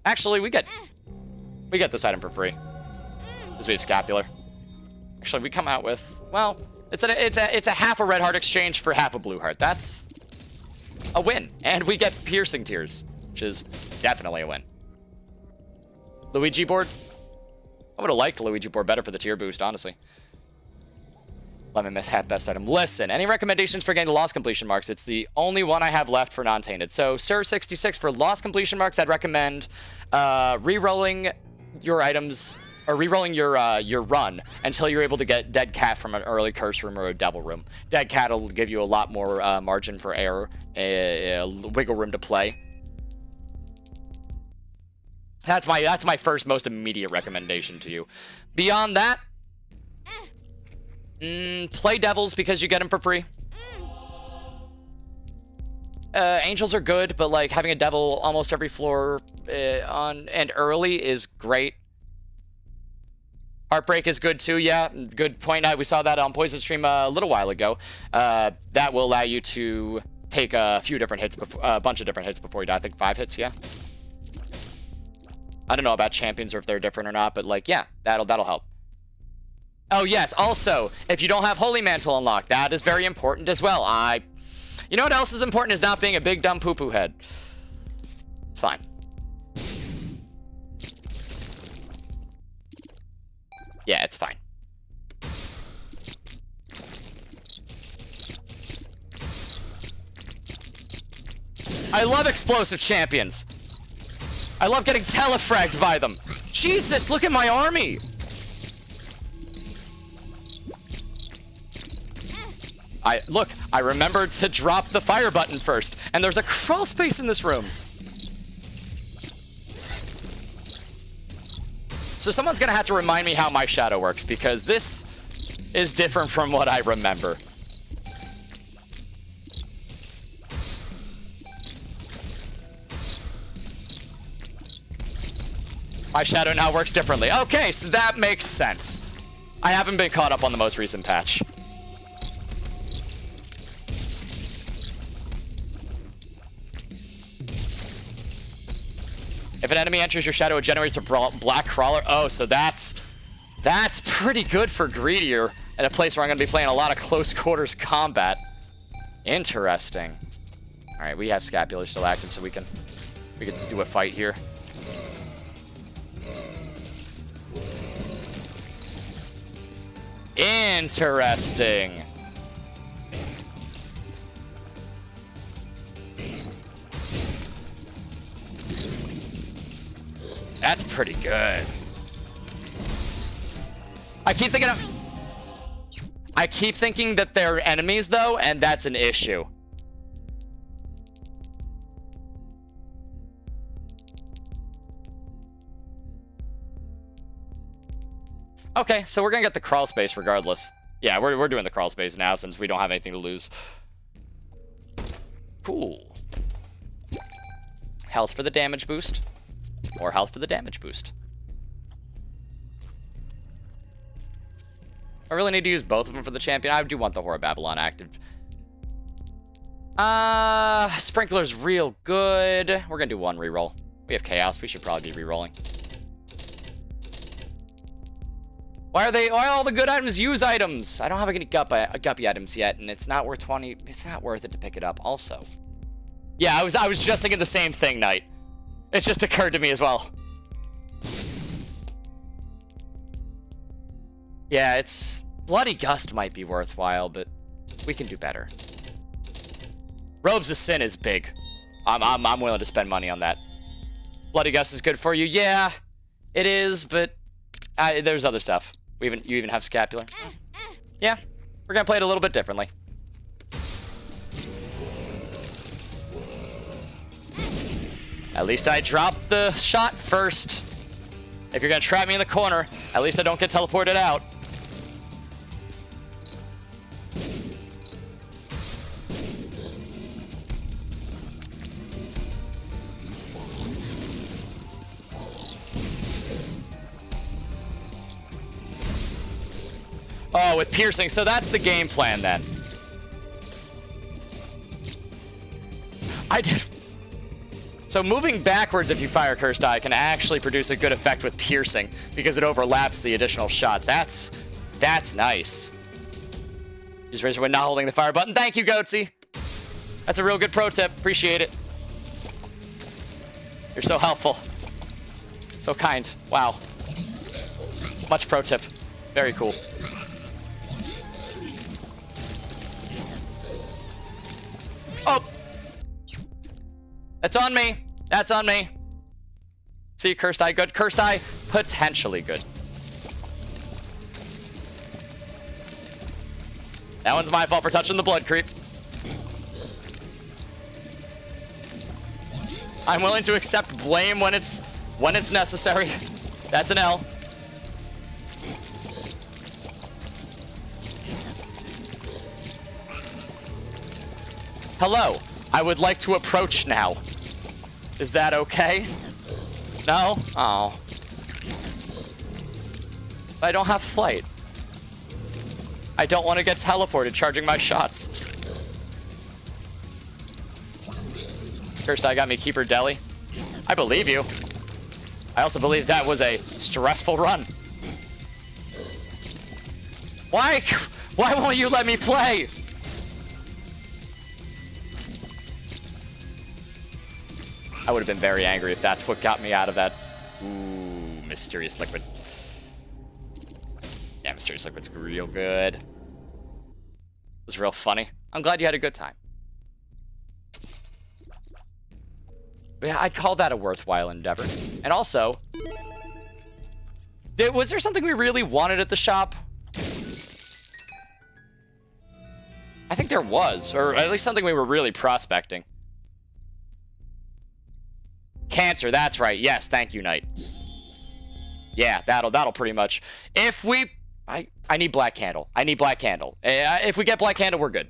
Actually, we get this item for free. Because we have Scapular. Actually, we come out with, well, it's a half a red heart exchange for half a blue heart. That's a win. And we get Piercing Tears, which is definitely a win. Luigi board? I would have liked the Luigi board better for the tier boost, honestly. Lemon Mishap best item. Listen, any recommendations for getting the lost completion marks? It's the only one I have left for non-tainted. So, Sir66, for lost completion marks, I'd recommend re-rolling your items, or re-rolling your run until you're able to get Dead Cat from an early Curse Room or a Devil Room. Dead Cat will give you a lot more margin for error, wiggle room to play. That's my first most immediate recommendation to you. Beyond that, play Devils because you get them for free. Angels are good, but like having a Devil almost every floor on and early is great. Heartbreak is good too, yeah. Good point. We saw that on Poison Stream a little while ago. That will allow you to take a few different hits, a bunch of different hits before you die. I think 5 hits, yeah. I don't know about champions or if they're different or not, but like, yeah, that'll help. Oh yes, also, if you don't have Holy Mantle unlocked, that is very important as well. You know what else is important is not being a big dumb poo-poo head. It's fine. Yeah, it's fine. I love explosive champions. I love getting telefragged by them. Jesus, look at my army. I remembered to drop the fire button first, and there's a crawl space in this room. So someone's gonna have to remind me how my shadow works, because this is different from what I remember. My shadow now works differently. Okay, so that makes sense. I haven't been caught up on the most recent patch. If an enemy enters your shadow, it generates a black crawler. Oh, so that's pretty good for Greedier at a place where I'm going to be playing a lot of close quarters combat. Interesting. All right, we have Scapular still active, so we can do a fight here. Interesting. That's pretty good. I keep thinking that they're enemies though, and that's an issue. Okay, so we're gonna get the crawl space regardless. Yeah, we're doing the crawl space now since we don't have anything to lose. Cool. Health for the damage boost. More health for the damage boost. I really need to use both of them for the champion. I do want the Horror Babylon active. Sprinkler's real good. We're gonna do one reroll. We have Chaos. We should probably be rerolling. Why are all the good items use items? I don't have any guppy items yet, and it's not worth 20. It's not worth it to pick it up. Also, yeah, I was just thinking the same thing, Knight. It just occurred to me as well. Yeah, it's Bloody Gust might be worthwhile, but we can do better. Robes of Sin is big. I'm willing to spend money on that. Bloody Gust is good for you. Yeah, it is, but there's other stuff. You even have Scapular. Yeah, we're gonna play it a little bit differently. At least I dropped the shot first. If you're gonna trap me in the corner, at least I don't get teleported out. Oh, with piercing. So that's the game plan then. I did. So moving backwards if you fire Cursed Eye can actually produce a good effect with piercing because it overlaps the additional shots. That's nice. Use Razor when not holding the fire button. Thank you, Goatsy. That's a real good pro tip. Appreciate it. You're so helpful. So kind. Wow. Much pro tip. Very cool. Oh! That's on me. That's on me. See, Cursed Eye good. Cursed Eye potentially good. That one's my fault for touching the blood creep. I'm willing to accept blame when it's necessary. That's an L. Hello. I would like to approach now. Is that okay? No? Oh. I don't have flight. I don't want to get teleported charging my shots. Cursed Eye got me Keeper Deli. I believe you. I also believe that was a stressful run. Why won't you let me play? I would have been very angry if that's what got me out of that. Ooh, Mysterious Liquid. Yeah, Mysterious Liquid's real good. It was real funny. I'm glad you had a good time. But yeah, I'd call that a worthwhile endeavor. And also, was there something we really wanted at the shop? I think there was, or at least something we were really prospecting. Cancer, that's right. Yes, thank you, Knight. Yeah, that'll pretty much. If we, I need Black Candle. I need Black Candle. If we get Black Candle, we're good.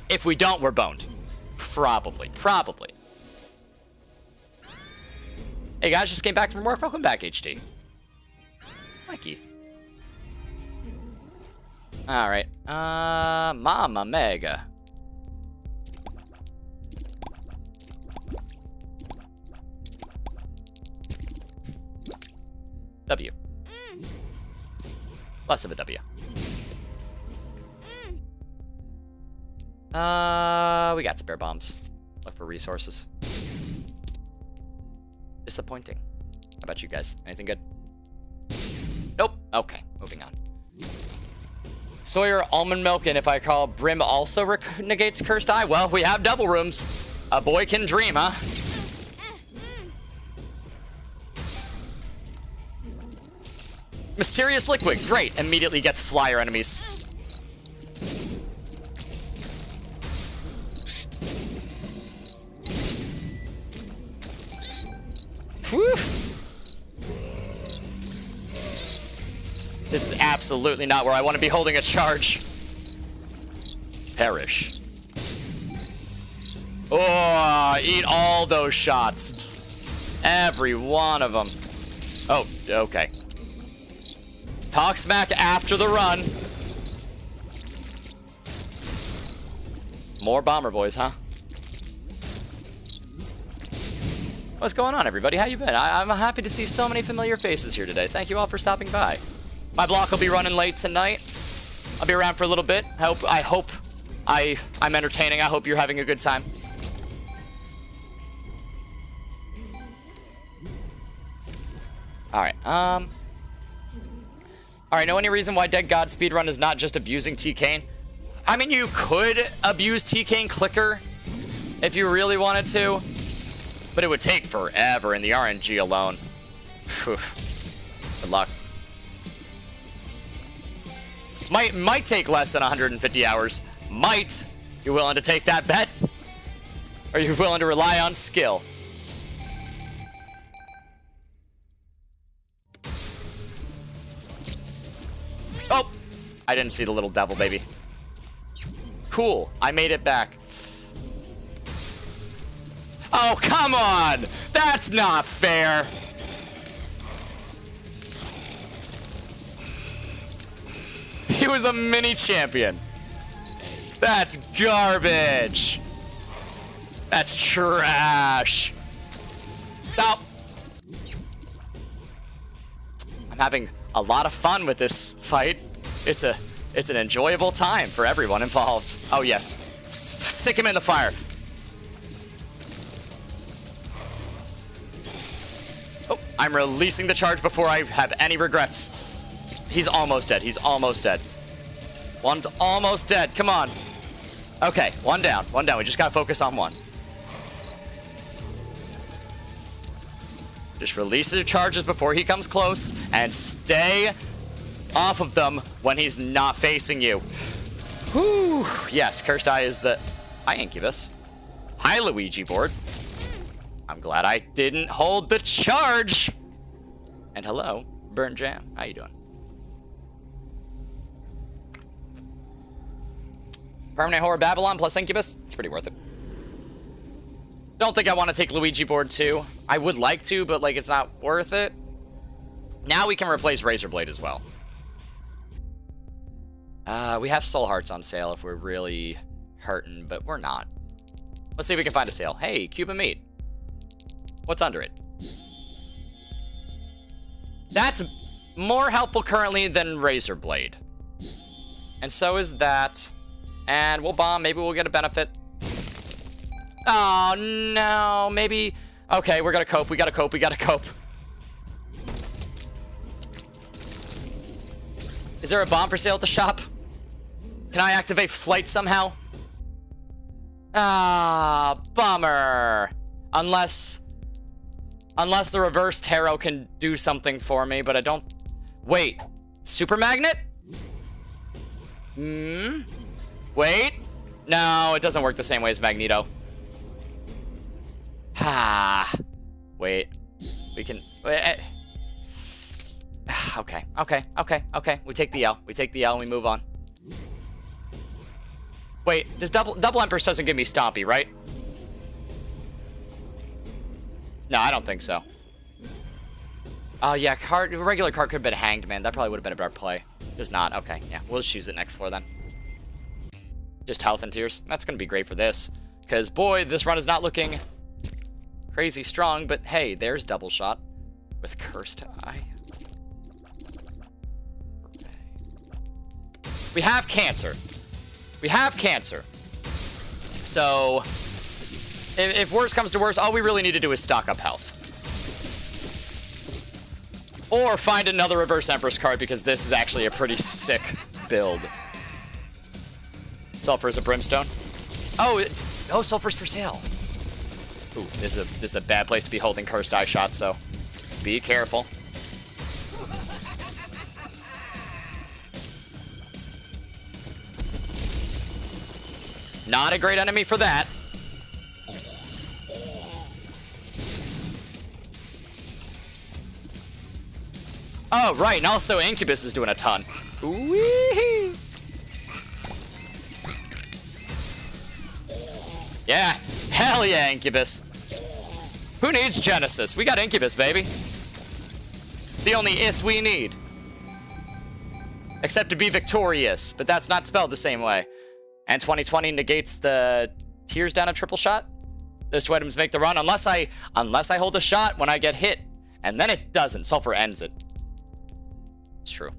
If we don't, we're boned. Probably. Hey guys, just came back from work. Welcome back, HD. Mikey. All right. Mama Mega. W. Less of a W. We got spare bombs. Look for resources. Disappointing. How about you guys? Anything good? Nope. Okay, moving on. Sawyer almond milk, and if I call Brim also negates Cursed Eye, well, we have double rooms. A boy can dream, huh? Mysterious Liquid, great. Immediately gets flyer enemies. Woof. This is absolutely not where I want to be holding a charge. Perish. Oh, eat all those shots. Every one of them. Oh, okay. Talk smack after the run. More bomber boys, huh? What's going on, everybody? How you been? I'm happy to see so many familiar faces here today. Thank you all for stopping by. My block will be running late tonight. I'll be around for a little bit. I hope I'm entertaining. I hope you're having a good time. All right. All right, know any reason why Dead God Speedrun is not just abusing T-Kane? I mean, you could abuse T-Kane Clicker if you really wanted to, but it would take forever in the RNG alone. Phew. Good luck. Might take less than 150 hours. Might. You willing to take that bet? Are you willing to rely on skill? Oh! I didn't see the little devil, baby. Cool. I made it back. Oh, come on! That's not fair! He was a mini champion. That's garbage. That's trash. Stop. I'm having a lot of fun with this fight. It's an enjoyable time for everyone involved. Oh yes. Stick him in the fire. Oh, I'm releasing the charge before I have any regrets. He's almost dead. He's almost dead. One's almost dead. Come on. Okay, one down. One down. We just gotta focus on one. Just release the charges before he comes close and stay off of them when he's not facing you. Whew. Yes, Cursed Eye is the... Hi, Incubus. Hi, Luigi board. I'm glad I didn't hold the charge. And hello, Burn Jam. How you doing? Permanent Horror Babylon plus Incubus. It's pretty worth it. Don't think I want to take Luigi board too. I would like to, but like it's not worth it. Now we can replace Razorblade as well. We have Soul Hearts on sale if we're really hurting, but we're not. Let's see if we can find a sale. Hey, Cuban Meat. What's under it? That's more helpful currently than Razorblade. And so is that. And we'll bomb. Maybe we'll get a benefit. Oh, no. Maybe. Okay, we're gonna cope. We gotta cope. We gotta cope. Is there a bomb for sale at the shop? Can I activate flight somehow? Ah, bummer. Unless the reverse tarot can do something for me, but I don't... Wait. Super magnet? Wait. No, it doesn't work the same way as Magneto. Wait. We can... Okay. We take the L. We take the L and we move on. Wait, this double Empress doesn't give me Stompy, right? No, I don't think so. Oh, yeah, regular card could have been Hanged Man. That probably would have been a better play. Does not. Okay, yeah, we'll just use it next floor then. Just Health and Tears. That's going to be great for this. Because, boy, this run is not looking crazy strong. But, hey, there's Double Shot with Cursed Eye. We have Cancer. We have Cancer. So, if worse comes to worse, all we really need to do is stock up health. Or find another Reverse Empress card, because this is actually a pretty sick build. Sulfur's a Brimstone. Oh, Sulfur's for sale. Ooh, this is a bad place to be holding Cursed Eye shots, so be careful. Not a great enemy for that. Oh, right, and also Incubus is doing a ton. Wee-hee. Yeah, hell yeah, Incubus. Who needs Genesis? We got Incubus, baby. The only is we need. Except to be victorious, but that's not spelled the same way. And 2020 negates the tears down a triple shot. Those two items make the run unless I hold a shot when I get hit, and then it doesn't. Sulfur ends it. It's true.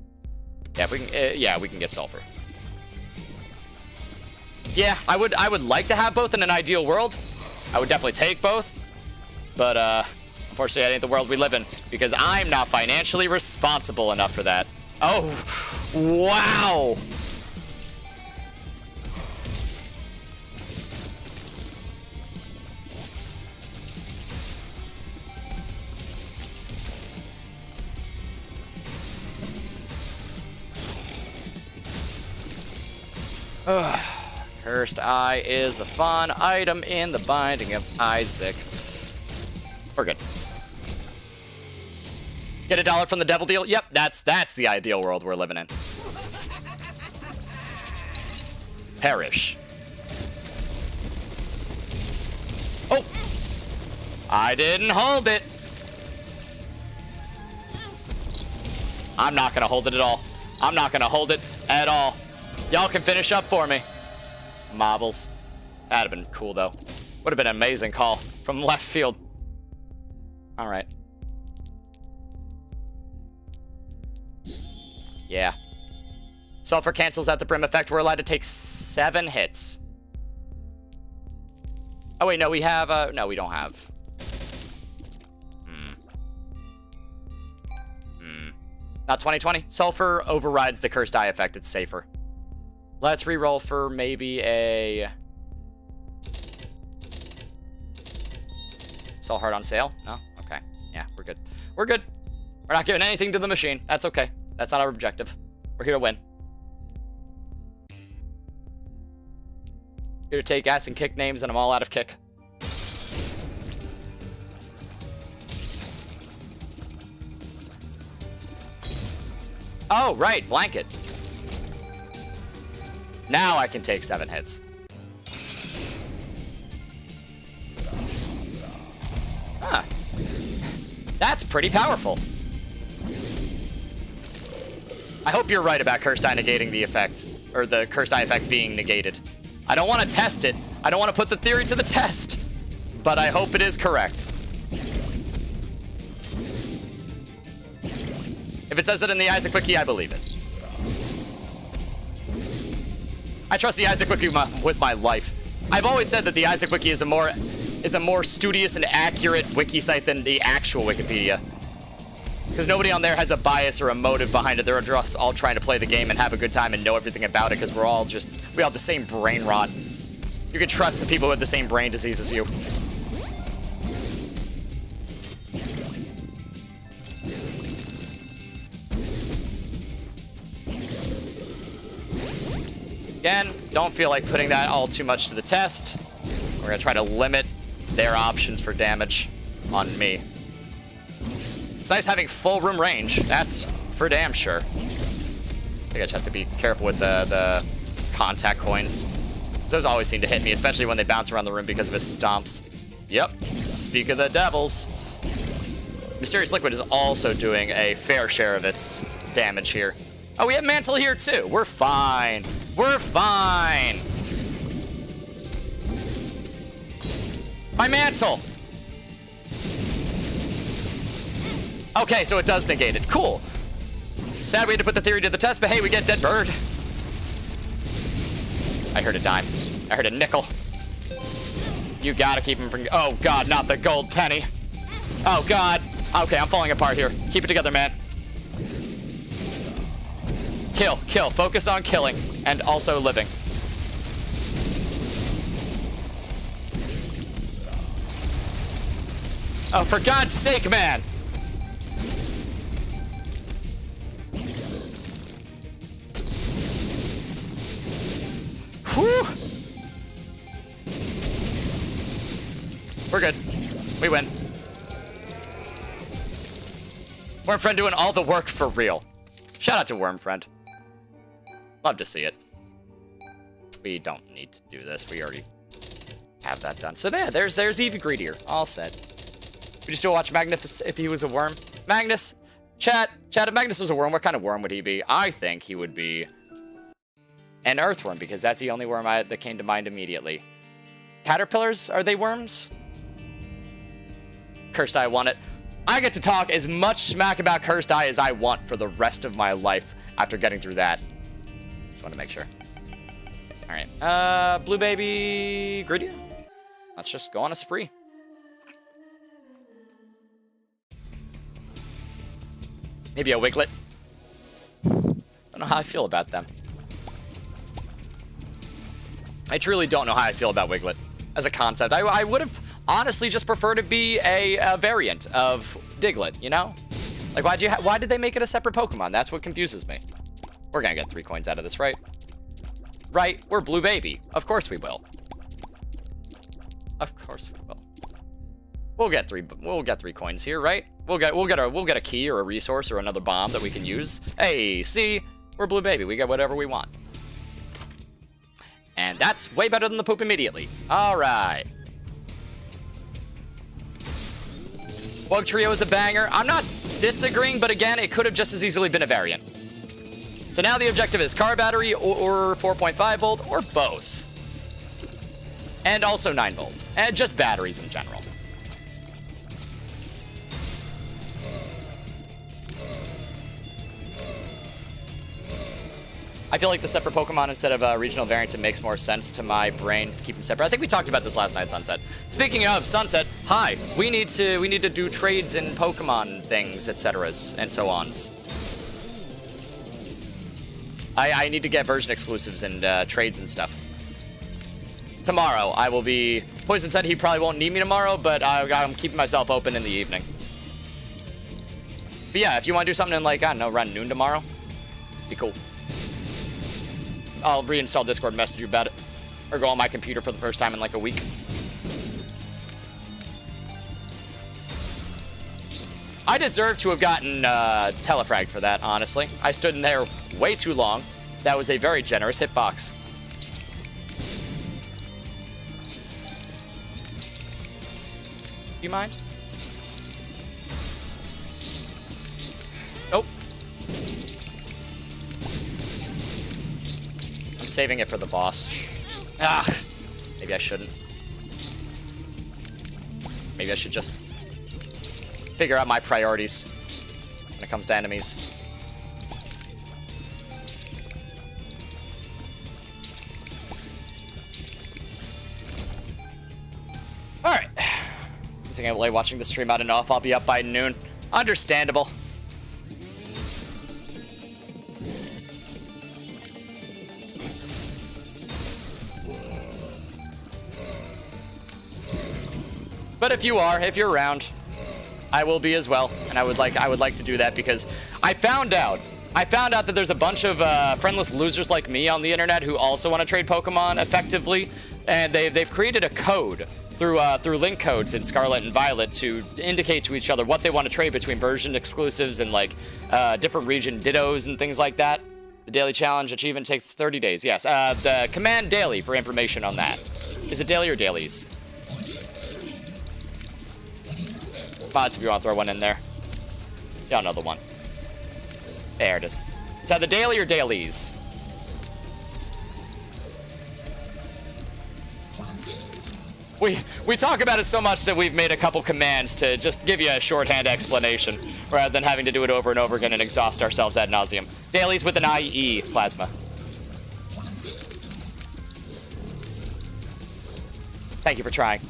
Yeah, if we can, we can get Sulfur. Yeah, I would like to have both in an ideal world. I would definitely take both, but unfortunately, that ain't the world we live in because I'm not financially responsible enough for that. Oh, wow. Cursed Eye is a fun item in the Binding of Isaac. We're good. Get $1 from the devil deal? Yep, that's the ideal world we're living in. Perish. Oh! I didn't hold it. I'm not gonna hold it at all. I'm not gonna hold it at all. Y'all can finish up for me. Marbles. That'd have been cool, though. Would have been an amazing call from left field. All right. Yeah. Sulfur cancels out the brim effect. We're allowed to take 7 hits. Oh, wait, no, we have, no, we don't have. Not 2020. Sulfur overrides the Cursed Eye effect. It's safer. Let's reroll for maybe a... Sell hard on sale? No? Okay. Yeah, we're good. We're good. We're not giving anything to the machine. That's okay. That's not our objective. We're here to win. Here to take ass and kick names, and I'm all out of kick. Oh, right, blanket. Now I can take 7 hits. Huh. That's pretty powerful. I hope you're right about Cursed Eye negating the effect, or the Cursed Eye effect being negated. I don't want to test it. I don't want to put the theory to the test, but I hope it is correct. If it says it in the Isaac Wiki, I believe it. I trust the Isaac Wiki with my life. I've always said that the Isaac Wiki is a more studious and accurate wiki site than the actual Wikipedia. Because nobody on there has a bias or a motive behind it. They're just all trying to play the game and have a good time and know everything about it because we all have the same brain rot. You can trust the people who have the same brain disease as you. Again, don't feel like putting that all too much to the test. We're gonna try to limit their options for damage on me. It's nice having full room range. That's for damn sure. I think I just have to be careful with the contact coins. Those always seem to hit me, especially when they bounce around the room because of his stomps. Yep, speak of the devils. Mysterious Liquid is also doing a fair share of its damage here. Oh, we have Mantle here too. We're fine. We're fine. My Mantle. Okay, so it does negate it. Cool. Sad we had to put the theory to the test, but hey, we get Dead Bird. I heard a dime. I heard a nickel. You gotta keep him from... Oh, God, not the gold penny. Oh, God. Okay, I'm falling apart here. Keep it together, man. Kill, kill. Focus on killing and also living. Oh, for God's sake, man. Whew. We're good. We win. Wormfriend doing all the work for real. Shout out to Wormfriend. Love to see it. We don't need to do this. We already have that done. So there, there's Evie Greedier. All set. We just still watch Magnus if he was a worm. Magnus, chat, if Magnus was a worm, what kind of worm would he be? I think he would be an earthworm, because that's the only worm that came to mind immediately. Caterpillars, are they worms? Cursed Eye want it. I get to talk as much smack about Cursed Eye as I want for the rest of my life after getting through that. Just want to make sure. All right. Blue Baby Grittier? Let's just go on a spree. Maybe a Wiglet. Don't know how I feel about them. I truly don't know how I feel about Wiglet as a concept. I would have honestly just preferred to be a variant of Diglett, you know? Like, why did they make it a separate Pokemon? That's what confuses me. We're gonna get 3 coins out of this, right? right? We're Blue Baby. Of course we will. Of course we will. We'll get three coins here, right? We'll get a key or a resource or another bomb that we can use. Hey, see? We're Blue Baby. We get whatever we want. And that's way better than the poop immediately. All right. Bug Trio is a banger. I'm not disagreeing, but again, it could have just as easily been a variant. So now the objective is car battery or 4.5 volt or both. And also 9 volt. And just batteries in general. I feel like the separate Pokemon instead of regional variants, it makes more sense to my brain to keep them separate. I think we talked about this last night, Sunset. Speaking of Sunset, hi. We need to do trades in Pokemon things, etc. and so ons. I need to get version exclusives and trades and stuff. Tomorrow, I will be... Poison said he probably won't need me tomorrow, but I'm keeping myself open in the evening. But yeah, if you want to do something in, like, I don't know, around noon tomorrow, be cool. I'll reinstall Discord and message you about it. Or go on my computer for the first time in like a week. I deserve to have gotten telefragged for that, honestly. I stood in there way too long. That was a very generous hitbox. Do you mind? Oh. I'm saving it for the boss. Ah, maybe I shouldn't. Maybe I should just figure out my priorities when it comes to enemies. Alright. I think I'm late watching the stream. I don't know if I'll be up by noon. Understandable. But if you are, if you're around, I will be as well, and I would like to do that because I found out that there's a bunch of friendless losers like me on the internet who also want to trade Pokemon effectively, and they've created a code through link codes in Scarlet and Violet to indicate to each other what they want to trade between version exclusives and like different region dittos and things like that. The daily challenge achievement takes 30 days. Yes, the command daily for information on that. Is it daily or dailies? Mods, if you want to throw one in there. Y'all know the one. There it is. Is that the daily or dailies? We talk about it so much that we've made a couple commands to just give you a shorthand explanation, rather than having to do it over and over again and exhaust ourselves ad nauseum. Dailies with an IE, Plasma. Thank you for trying.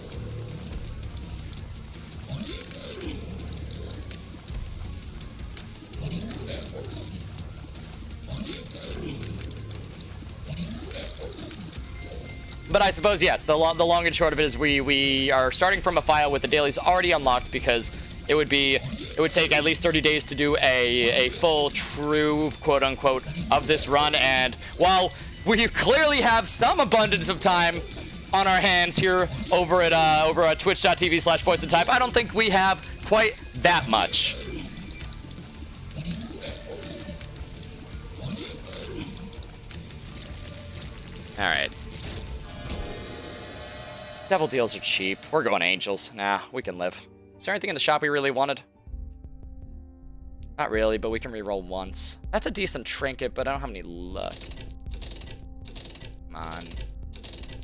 But I suppose, yes, the long and short of it is we are starting from a file with the dailies already unlocked because it would take at least 30 days to do a full, true, quote-unquote, of this run. And while we clearly have some abundance of time on our hands here over at twitch.tv/poisontype, I don't think we have quite that much. All right. Devil deals are cheap. We're going angels. Nah, we can live. Is there anything in the shop we really wanted? Not really, but we can reroll once. That's a decent trinket, but I don't have any luck. Come on.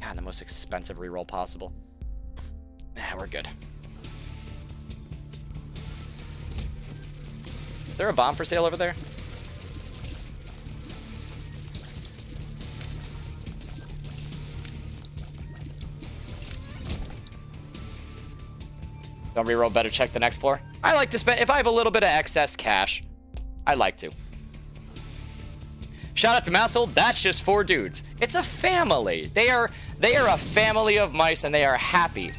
God, the most expensive reroll possible. Nah, we're good. Is there a bomb for sale over there? Don't reroll, better check the next floor. I like to spend, if I have a little bit of excess cash, I like to. Shout out to Mousehold, that's just 4 dudes. It's a family. They are a family of mice and they are happy.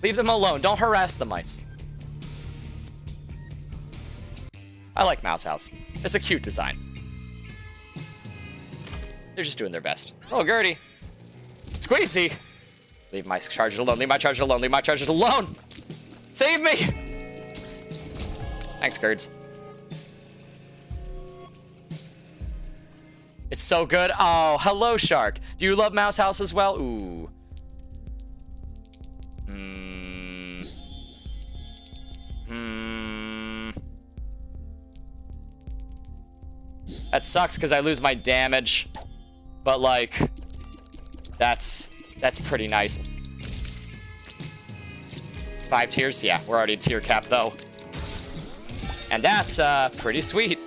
Leave them alone, don't harass the mice. I like Mouse House. It's a cute design. They're just doing their best. Oh, Gertie. Squeezy. Leave my charges alone. Leave my charges alone. Leave my charges alone. Save me. Thanks, Gerds. It's so good. Oh, hello, Shark. Do you love Mouse House as well? Ooh. That sucks because I lose my damage. But, like, that's pretty nice. 5 tiers? Yeah, we're already tier cap, though. And that's, pretty sweet.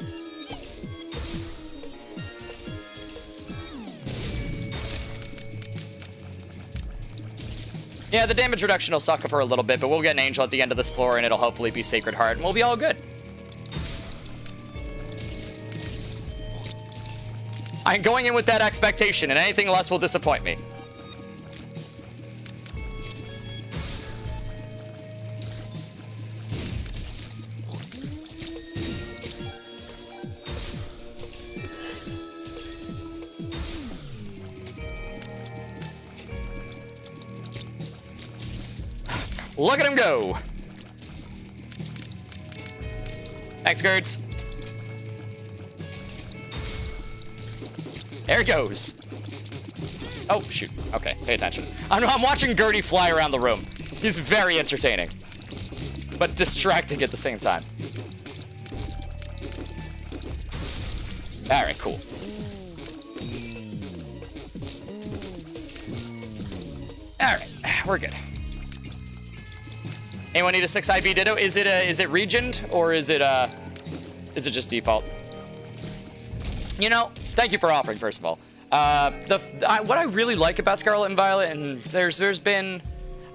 Yeah, the damage reduction will suck for a little bit, but we'll get an angel at the end of this floor, and it'll hopefully be Sacred Heart, and we'll be all good. I'm going in with that expectation, and anything less will disappoint me. Look at him go. Thanks, Gerds. There he goes. Oh, shoot. Okay, pay attention. I'm watching Gertie fly around the room. He's very entertaining, but distracting at the same time. All right, cool. All right, we're good. Anyone need a 6 IB Ditto? Is it regened or is it just default? You know, thank you for offering, first of all. What I really like about Scarlet and Violet, and there's been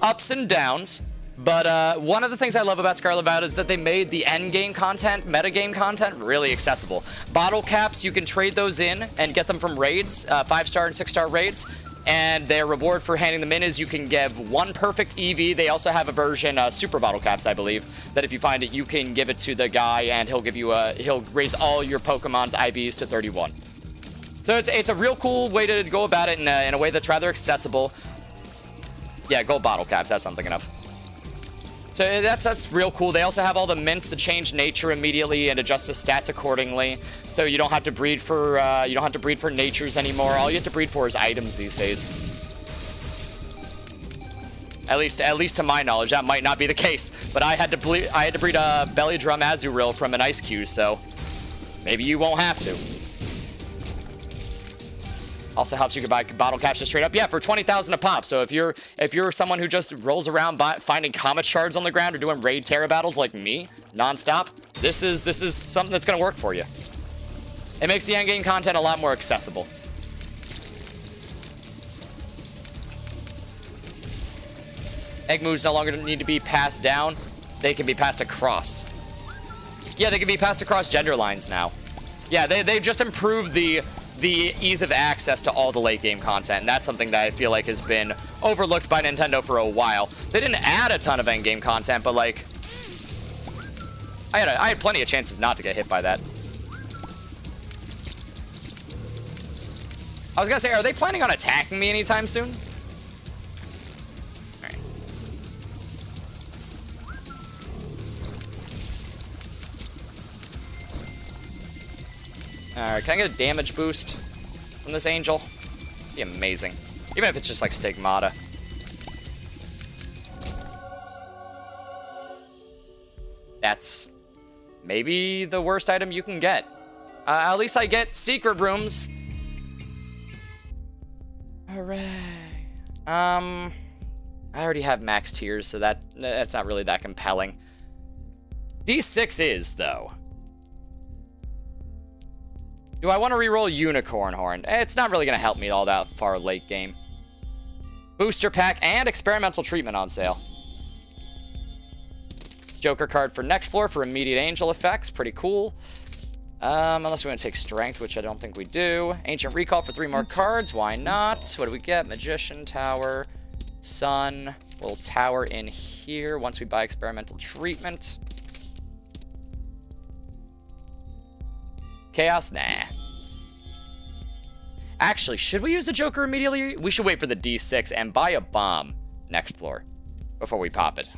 ups and downs, but one of the things I love about Scarlet and Violet is that they made the end game content, metagame content, really accessible. Bottle caps, you can trade those in and get them from raids, 5-star and 6-star raids. And their reward for handing them in is you can give 1 perfect EV. They also have a version, super bottle caps, I believe, that if you find it, you can give it to the guy and he'll give you he'll raise all your Pokemon's IVs to 31. So it's a real cool way to go about it in a way that's rather accessible. Yeah, gold bottle caps, that's something enough. So that's real cool. They also have all the mints that change nature immediately and adjust the stats accordingly. So you don't have to breed for natures anymore. All you have to breed for is items these days. At least to my knowledge, that might not be the case. But I had to breed a Belly Drum Azurill from an Ice Cube, so maybe you won't have to. Also helps you buy bottle caps just straight up. Yeah, for 20,000 a pop. So if you're someone who just rolls around finding comet shards on the ground or doing raid terra battles like me, nonstop, this is something that's gonna work for you. It makes the end game content a lot more accessible. Egg moves no longer need to be passed down. They can be passed across. Yeah, they can be passed across gender lines now. Yeah, they just improved the ease of access to all the late game content, and that's something that I feel like has been overlooked by Nintendo for a while. They didn't add a ton of end game content, but like, I had plenty of chances not to get hit by that. I was gonna say, are they planning on attacking me anytime soon? Alright. Alright, can I get a damage boost from this angel? That'd be amazing. Even if it's just like Stigmata. That's maybe the worst item you can get. At least I get secret rooms. Hooray. I already have max tiers, so that's not really that compelling. D6 is, though. Do I want to reroll Unicorn Horn? It's not really going to help me all that far late game. Booster pack and experimental treatment on sale. Joker card for next floor for immediate angel effects. Pretty cool. Unless we want to take strength, which I don't think we do. Ancient recall for 3 more cards. Why not? What do we get? Magician, tower, sun. We'll tower in here once we buy experimental treatment. Chaos? Nah. Actually, should we use the Joker immediately? We should wait for the D6 and buy a bomb next floor before we pop it.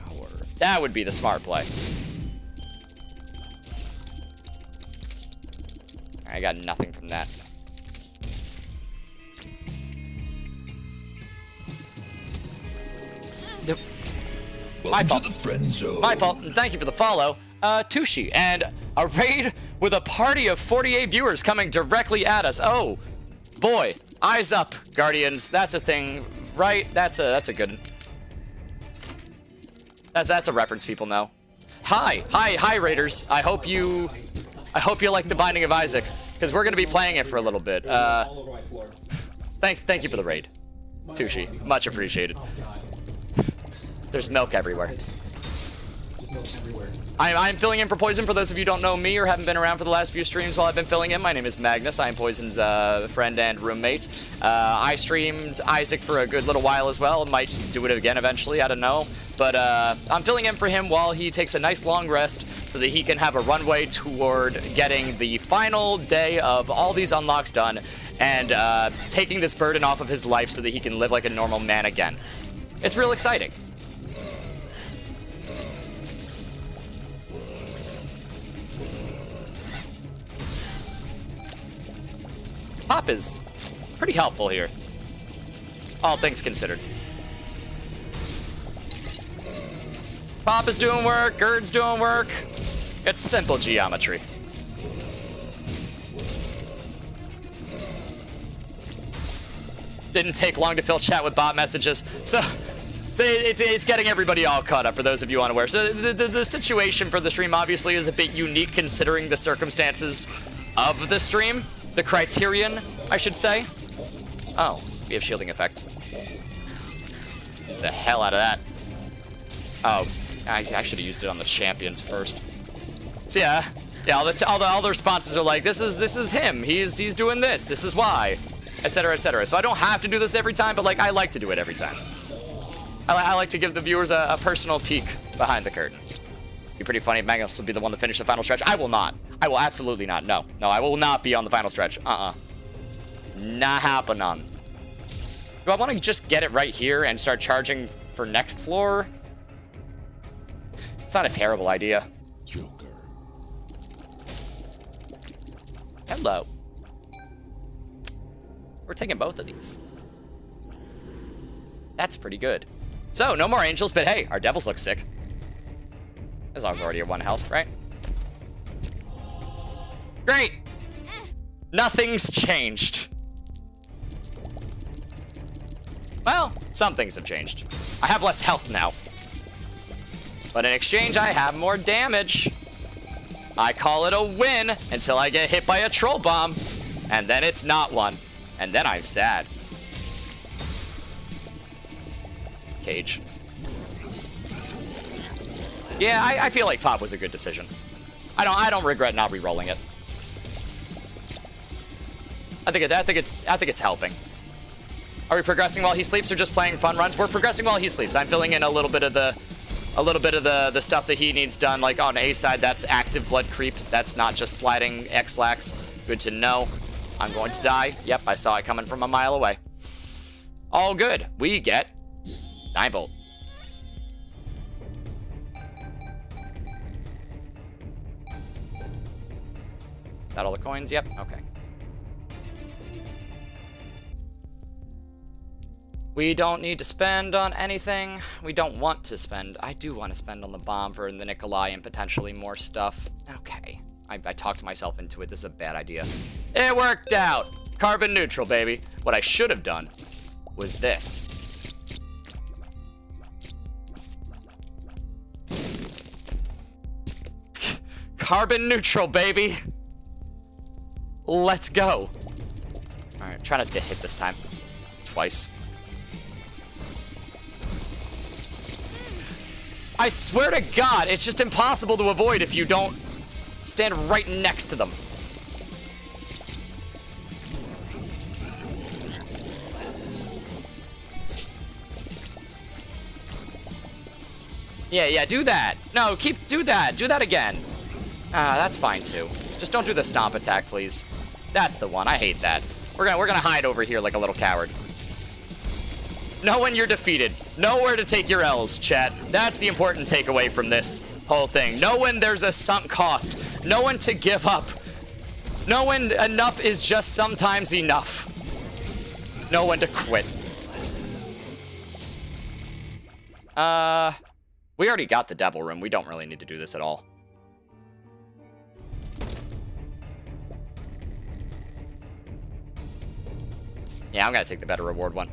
That would be the smart play. I got nothing from that. My fault. To the friend zone. My fault, and thank you for the follow, Tushi, and a raid with a party of 48 viewers coming directly at us. Oh, boy, eyes up, Guardians. That's a thing, right? That's a good one. That's a reference people know. Hi, Raiders. I hope you like the Binding of Isaac, because we're gonna be playing it for a little bit. Thank you for the raid, Tushi. Much appreciated. There's milk everywhere. I'm filling in for Poison. For those of you who don't know me or haven't been around for the last few streams while I've been filling in, my name is Magnus. I am Poison's friend and roommate. I streamed Isaac for a good little while as well. Might do it again eventually, I don't know. But I'm filling in for him while he takes a nice long rest so that he can have a runway toward getting the final day of all these unlocks done and taking this burden off of his life so that he can live like a normal man again. It's real exciting. Pop is pretty helpful here, all things considered. Pop is doing work, Gerd's doing work. It's simple geometry. Didn't take long to fill chat with bot messages, so it's getting everybody all caught up for those of you unaware. So the situation for the stream obviously is a bit unique considering the circumstances of the stream. The criterion, I should say. Oh, we have shielding effect. Use the hell out of that. Oh, I should have used it on the champions first. So yeah, all the responses are like, this is him. He's doing this. This is why, etc., etc. So I don't have to do this every time, but like I like to do it every time. I like to give the viewers a personal peek behind the curtain. Be pretty funny if Magnus will be the one to finish the final stretch. I will not. I will absolutely not. No, I will not be on the final stretch. Not happening. Do I want to just get it right here and start charging for next floor? It's not a terrible idea. Joker. Hello. We're taking both of these. That's pretty good. So, no more angels, but hey, our devils look sick. As long as we're already at 1 health, right? Great! Nothing's changed. Well, some things have changed. I have less health now. But in exchange, I have more damage. I call it a win until I get hit by a troll bomb. And then it's not one. And then I'm sad. Cage. Yeah, I feel like Pop was a good decision. I don't regret not re-rolling it. I think it's helping. Are we progressing while he sleeps or just playing fun runs? We're progressing while he sleeps. I'm filling in a little bit of the stuff that he needs done. Like on A side, that's active blood creep. That's not just sliding X-lax. Good to know. I'm going to die. Yep, I saw it coming from a mile away. All good. We get 9 volt. Got all the coins? Yep. Okay. We don't need to spend on anything. We don't want to spend. I do want to spend on the bomb for the Nikolai and potentially more stuff. Okay. I talked myself into it. This is a bad idea. It worked out. Carbon neutral, baby. What I should have done was this. Carbon neutral, baby. Let's go. All right, try not to get hit this time. Twice. I swear to God, it's just impossible to avoid if you don't stand right next to them. Yeah, do that. No, do that. Do that again. That's fine too. Just don't do the stomp attack, please. That's the one. I hate that. We're gonna hide over here like a little coward. Know when you're defeated. Know where to take your L's, chat. That's the important takeaway from this whole thing. Know when there's a sunk cost. Know when to give up. Know when enough is just sometimes enough. Know when to quit. We already got the devil room. We don't really need to do this at all. Yeah, I'm gonna take the better reward one.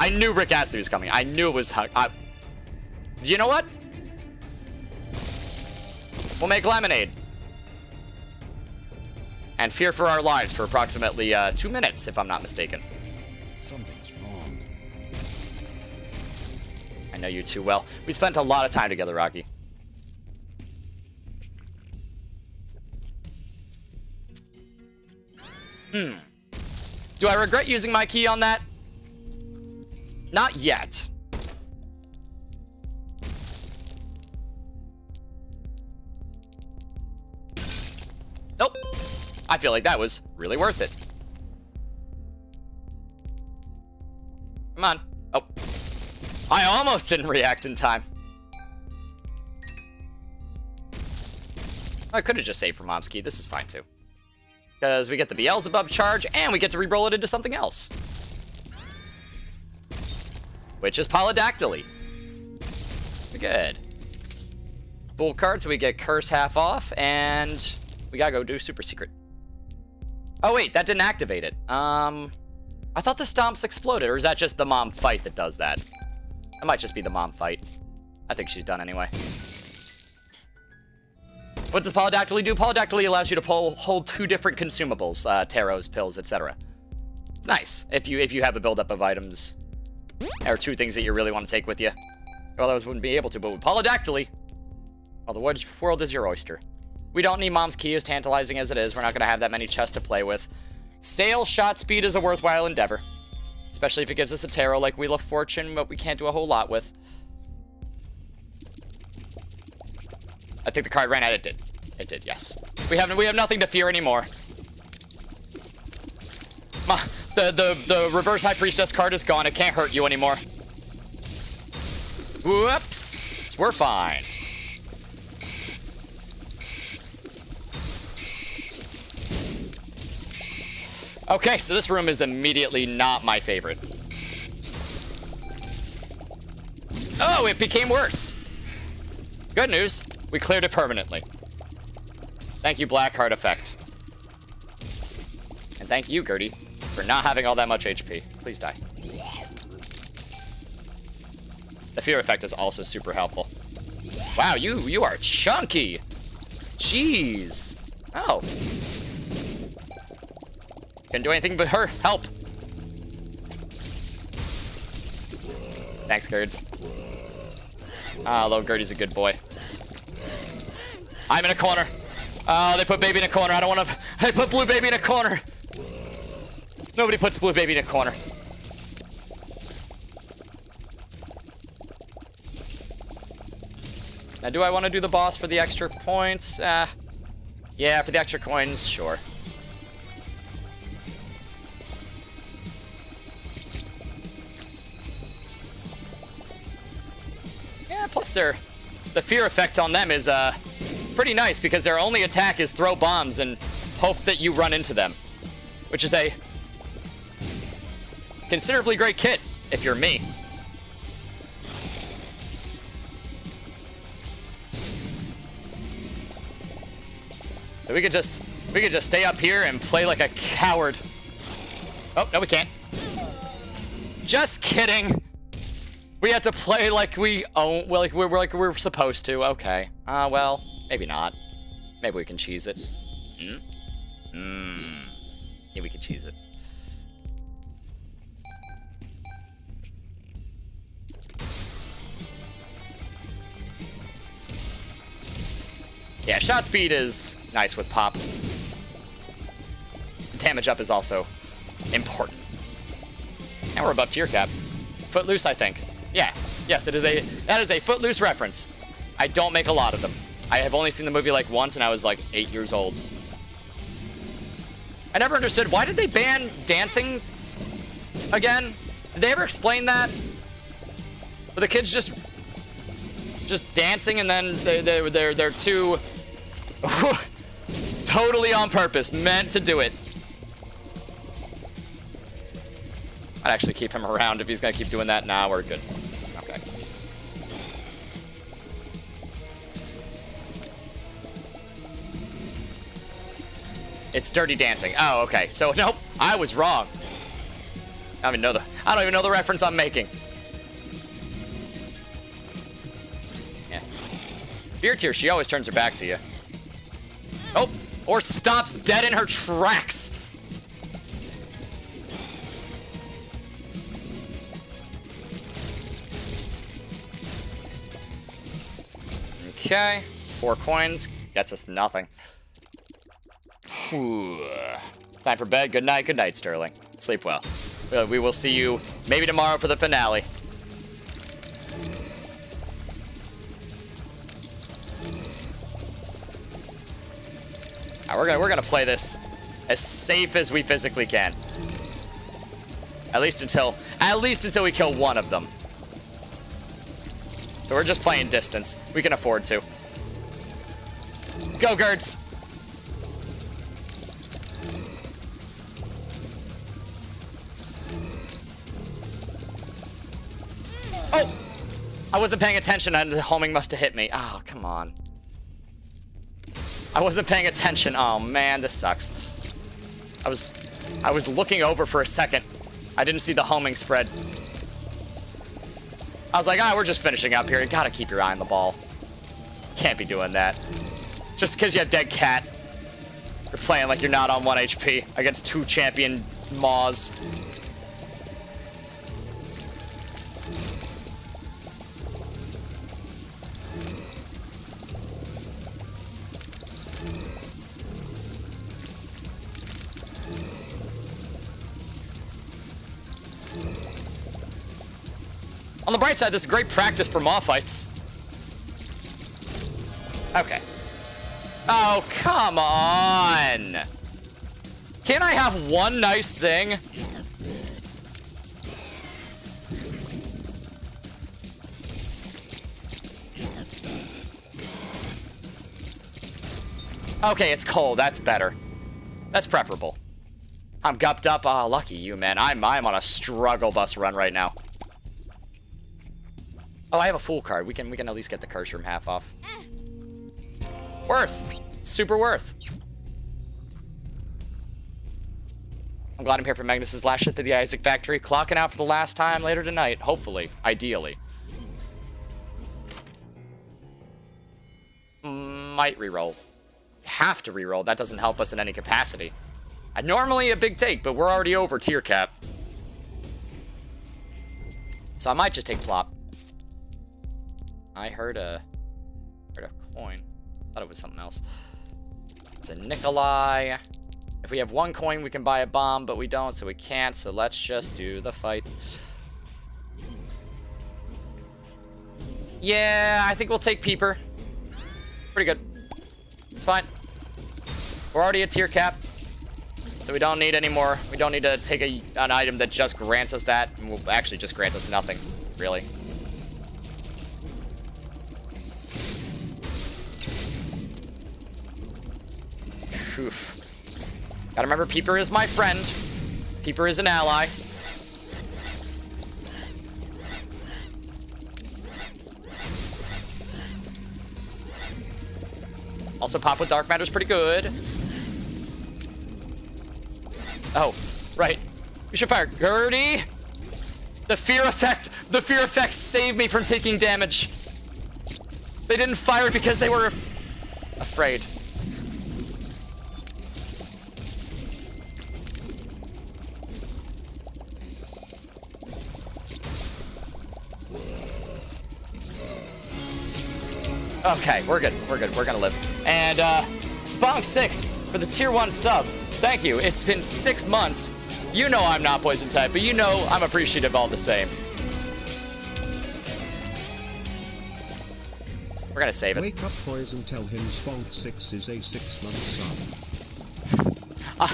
I knew Rick Astley was coming. I knew it was... you know what? We'll make lemonade. And fear for our lives for approximately 2 minutes, if I'm not mistaken. Something's wrong. I know you too well. We spent a lot of time together, Rocky. Do I regret using my key on that? Not yet. Nope. I feel like that was really worth it. Come on. Oh. I almost didn't react in time. I could have just saved for Mom's key. This is fine too. Because we get the Beelzebub charge and we get to re-roll it into something else. Which is Polydactyly. Good. Full card, so we get Curse half off, and we gotta go do Super Secret. Oh wait, that didn't activate it. I thought the stomps exploded, or is that just the mom fight that does that? It might just be the mom fight. I think she's done anyway. What does Polydactyly do? Polydactyly allows you to hold 2 different consumables, taros, pills, etc. It's nice if you have a buildup of items, or 2 things that you really want to take with you. Well, those wouldn't be able to, but with Polydactyly, well, the world is your oyster. We don't need Mom's key, as tantalizing as it is. We're not going to have that many chests to play with. Stale shot speed is a worthwhile endeavor, especially if it gives us a tarot like Wheel of Fortune, but we can't do a whole lot with. I think the card ran out. It did. It did, yes. We have nothing to fear anymore. The reverse High Priestess card is gone. It can't hurt you anymore. Whoops. We're fine. Okay, so this room is immediately not my favorite. Oh, it became worse. Good news. We cleared it permanently. Thank you, Blackheart Effect. And thank you, Gertie, for not having all that much HP. Please die. The Fear Effect is also super helpful. Wow, you are chunky. Jeez. Oh. Couldn't do anything but her. Help. Thanks, Gerds. Ah, little Gertie's a good boy. I'm in a corner. Oh, they put baby in a corner. I don't want to. They put blue baby in a corner. Nobody puts blue baby in a corner. Now, do I want to do the boss for the extra points? Yeah, for the extra coins, sure. Yeah, plus the fear effect on them is pretty nice because their only attack is throw bombs and hope that you run into them, which is a considerably great kit if you're me. So we could just stay up here and play like a coward. Oh, no, we can't. Just kidding. We have to play like we own, well, like we're supposed to. Okay. Well, maybe not. Maybe we can cheese it. Yeah, we can cheese it. Yeah, shot speed is nice with pop. Damage up is also important. And we're above tier cap. Footloose, I think. Yeah, yes, that is a Footloose reference. I don't make a lot of them. I have only seen the movie like once, and I was like 8 years old. I never understood, why did they ban dancing again? Did they ever explain that? Were the kids just dancing and then they're too totally on purpose, meant to do it. I'd actually keep him around if he's gonna keep doing that. Now we're good. Okay. It's Dirty Dancing. Oh, okay. So nope, I was wrong. I don't even know the reference I'm making. Yeah. Fear Tear, she always turns her back to you. Oh, or stops dead in her tracks. Okay, 4 coins gets us nothing. Time for bed. Good night, Sterling. Sleep well. We will see you maybe tomorrow for the finale. All right, we're gonna play this as safe as we physically can. At least until we kill one of them. So we're just playing distance. We can afford to. Go, Gertz! Oh! I wasn't paying attention and the homing must have hit me. Oh, come on. I wasn't paying attention. Oh, man, this sucks. I was looking over for a second. I didn't see the homing spread. I was like, we're just finishing up here. You gotta keep your eye on the ball. Can't be doing that. Just because you have dead cat. You're playing like you're not on 1 HP against 2 champion Maws. On the bright side, this is great practice for Maw fights. Okay. Oh, come on! Can't I have one nice thing? Okay, it's cold. That's better. That's preferable. I'm gupped up. Oh, lucky you, man. I'm on a struggle bus run right now. Oh, I have a full card. We can at least get the curse room half off. Worth. Super worth. I'm glad I'm here for Magnus's last shit to the Isaac factory. Clocking out for the last time later tonight. Hopefully. Ideally. Might reroll. Have to reroll. That doesn't help us in any capacity. Normally a big take, but we're already over tier cap. So I might just take plop. I heard a coin. Thought it was something else. It's a Nikolai. If we have 1 coin, we can buy a bomb, but we don't, so we can't. So let's just do the fight. Yeah, I think we'll take Peeper. Pretty good. It's fine. We're already at tier cap, so we don't need any more. We don't need to take an item that just grants us that, and will actually just grant us nothing, really. Oof. Gotta remember, Peeper is my friend. Peeper is an ally. Also, pop with Dark Matter's pretty good. Oh, right. We should fire Gertie. The fear effect saved me from taking damage. They didn't fire it because they were afraid. Okay, we're good. We're good. We're gonna live. And, Spunk6 for the tier 1 sub. Thank you. It's been 6 months. You know I'm not poison type, but you know I'm appreciative all the same. We're gonna save it. Wake up, poison. Tell him Spunk6 is a 6-month sub.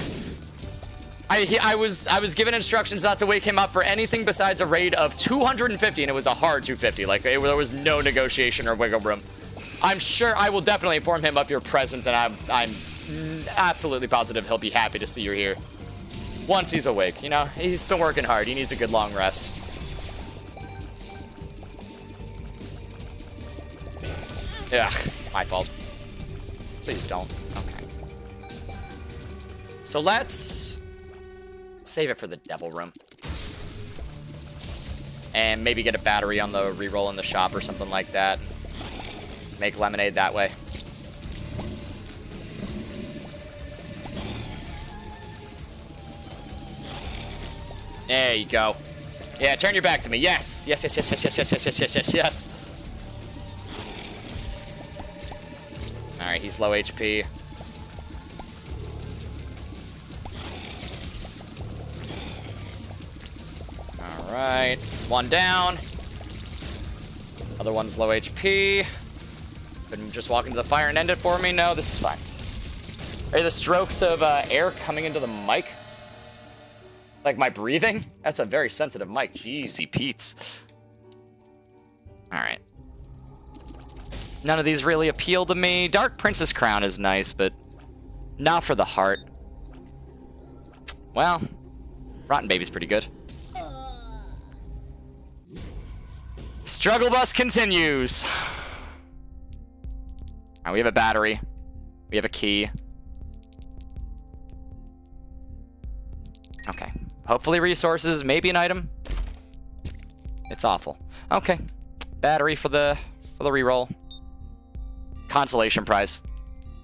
I was given instructions not to wake him up for anything besides a raid of 250, and it was a hard 250. Like, there was no negotiation or wiggle room. I'm sure I will definitely inform him of your presence, and I'm absolutely positive he'll be happy to see you here. Once he's awake, you know? He's been working hard. He needs a good long rest. Ugh, my fault. Please don't. Okay. So let's save it for the devil room. And maybe get a battery on the reroll in the shop or something like that. Make lemonade that way. There you go. Yeah, turn your back to me. Yes. Yes, yes, yes, yes, yes, yes, yes, yes, yes, yes, yes. Alright, he's low HP. Alright, one down. Other one's low HP. Couldn't just walk into the fire and end it for me? No, this is fine. Are the strokes of air coming into the mic? Like my breathing? That's a very sensitive mic. Jeezy Pete's. Alright. None of these really appeal to me. Dark Princess Crown is nice, but not for the heart. Well, Rotten Baby's pretty good. Struggle bus continues. Alright, we have a battery. We have a key. Okay. Hopefully resources, maybe an item. It's awful. Okay. Battery for the reroll. Consolation prize.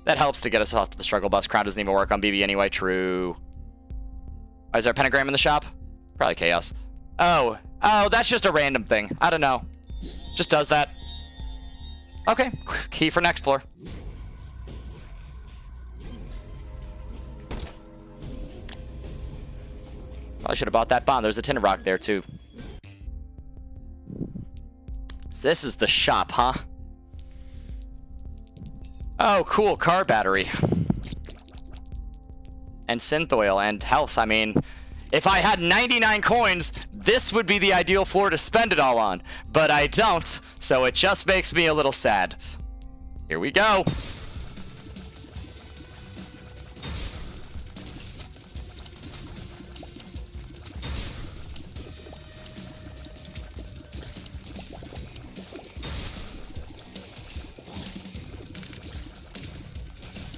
That helps to get us off the struggle bus. Crown doesn't even work on BB anyway. True. Oh, is there a pentagram in the shop? Probably chaos. Oh, that's just a random thing. I don't know. Just does that. Okay. Key for next floor. Probably should have bought that bomb. There's a tin rock there too. So this is the shop, huh? Oh, cool. Car battery. And synth oil and health. I mean, if I had 99 coins, this would be the ideal floor to spend it all on. But I don't, so it just makes me a little sad. Here we go.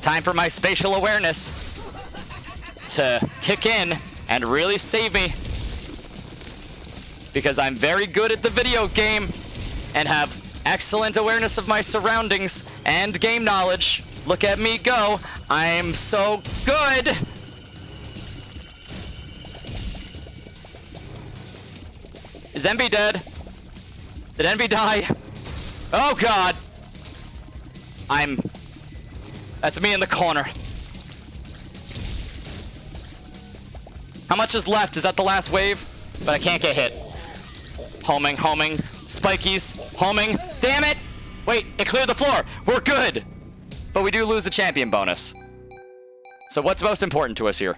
Time for my spatial awareness to kick in and really save me. Because I'm very good at the video game and have excellent awareness of my surroundings and game knowledge. Look at me go. I'm so good. Is Envy dead? Did Envy die? Oh god. That's me in the corner. How much is left? Is that the last wave? But I can't get hit. Homing. Spikies. Homing. Damn it! Wait, it cleared the floor. We're good. But we do lose the champion bonus. So what's most important to us here?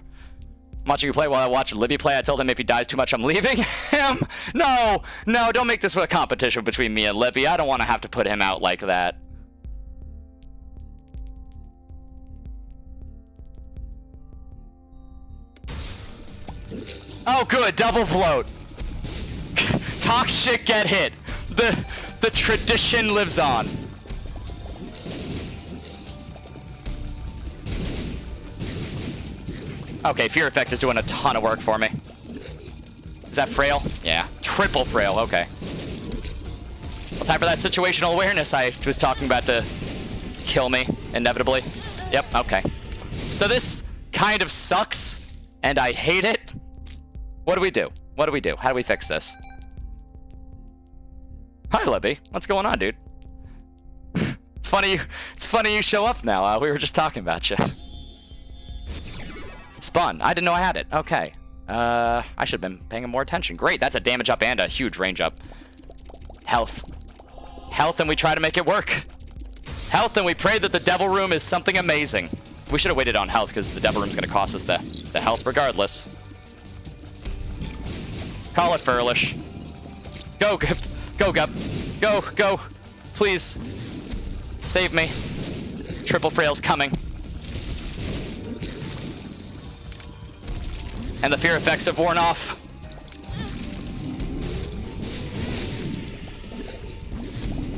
I'm watching you play while I watch Libby play. I told him if he dies too much, I'm leaving him. No, don't make this a competition between me and Libby. I don't want to have to put him out like that. Oh, good. Double float. Talk shit, get hit. The tradition lives on. Okay, Fear Effect is doing a ton of work for me. Is that frail? Yeah. Triple frail. Okay. Well, time for that situational awareness I was talking about to kill me, inevitably. Yep, okay. So this kind of sucks, and I hate it. What do we do? What do we do? How do we fix this? Hi, Libby. What's going on, dude? It's funny you show up now. We were just talking about you. Spun. I didn't know I had it. Okay. I should have been paying more attention. Great. That's a damage up and a huge range up. Health. Health, and we try to make it work. Health, and we pray that the devil room is something amazing. We should have waited on health because the devil room's going to cost us the health regardless. Call it Furlish. Go, Gup. Go, Gup. Go, go. Please. Save me. Triple Frail's coming. And the fear effects have worn off.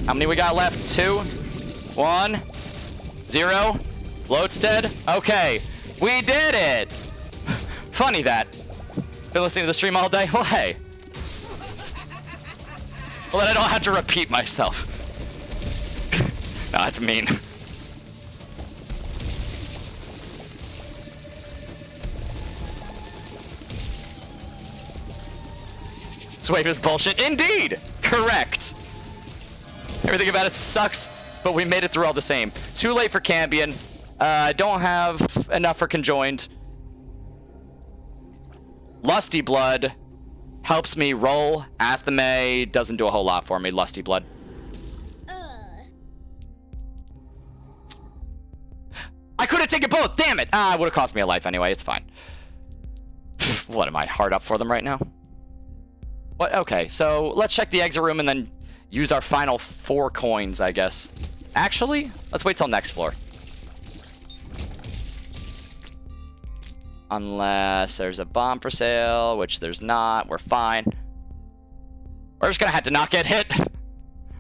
How many we got left? 2, 1, 0. Bloat's dead. Okay, we did it. Funny that. Been listening to the stream all day? Well, hey. Well, then I don't have to repeat myself. No, that's mean. This wave is bullshit. Indeed! Correct. Everything about it sucks, but we made it through all the same. Too late for Cambion. I don't have enough for Conjoined. Lusty Blood helps me roll. Athame doesn't do a whole lot for me. Lusty Blood. I could have taken both. Damn it. It would have cost me a life anyway. It's fine. What am I, hard up for them right now? What? Okay, so let's check the exit room and then use our final 4 coins, I guess. Actually, let's wait till next floor. Unless there's a bomb for sale, which there's not. We're fine. We're just gonna have to not get hit.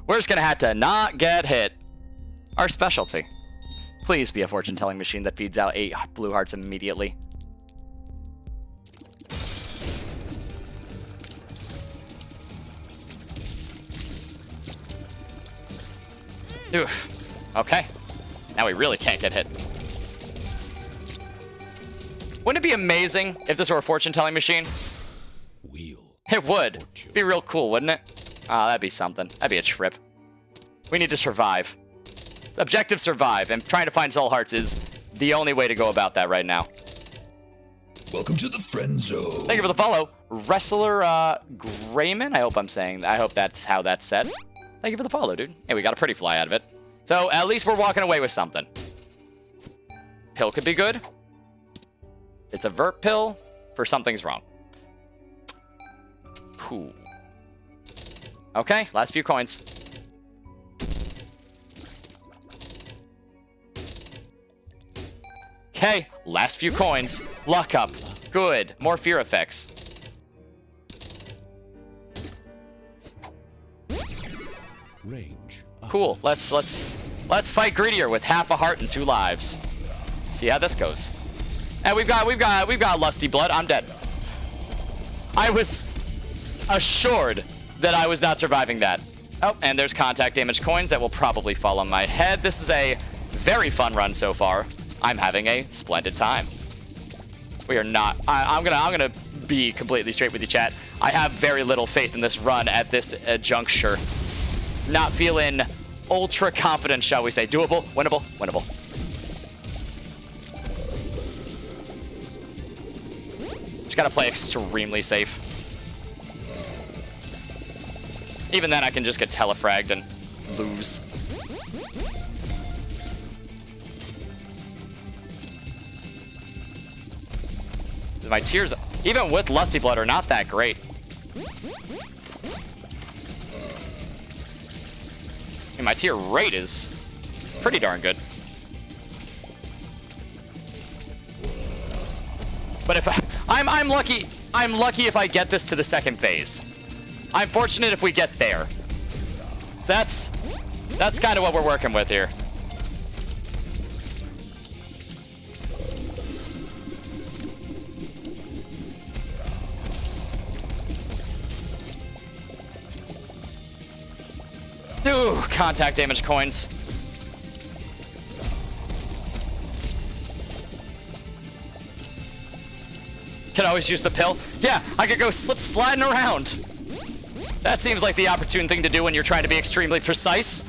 We're just gonna have to not get hit. Our specialty. Please be a fortune-telling machine that feeds out 8 blue hearts immediately. Oof. Okay. Now we really can't get hit. Wouldn't it be amazing if this were a fortune-telling machine? It would. Be real cool, wouldn't it? Oh, that'd be something. That'd be a trip. We need to survive. Objective survive, and trying to find soul hearts is the only way to go about that right now. Welcome to the friend zone. Thank you for the follow. Wrestler Grayman, I hope that's how that's said. Thank you for the follow, dude. Hey, we got a pretty fly out of it. So at least we're walking away with something. Pill could be good. It's a vert pill for something's wrong. Cool. Okay, last few coins. Okay, last few coins. Luck up. Good. More fear effects. Range. Cool. Let's fight greedier with half a heart and 2 lives. See how this goes. And we've got Lusty Blood. I'm dead. I was assured that I was not surviving that. Oh, and there's contact damage coins that will probably fall on my head. This is a very fun run so far. I'm having a splendid time. We are not. I'm gonna be completely straight with you, chat. I have very little faith in this run at this juncture. Not feeling ultra confident, shall we say. Doable, winnable, winnable. Just gotta play extremely safe. Even then, I can just get telefragged and lose. My tears, even with Lusty Blood, are not that great. And my tier rate is pretty darn good. But if I'm lucky if I get this to the second phase. I'm fortunate if we get there. So that's kind of what we're working with here. Ooh, contact damage coins. Can always use the pill. Yeah, I could go slip sliding around. That seems like the opportune thing to do when you're trying to be extremely precise.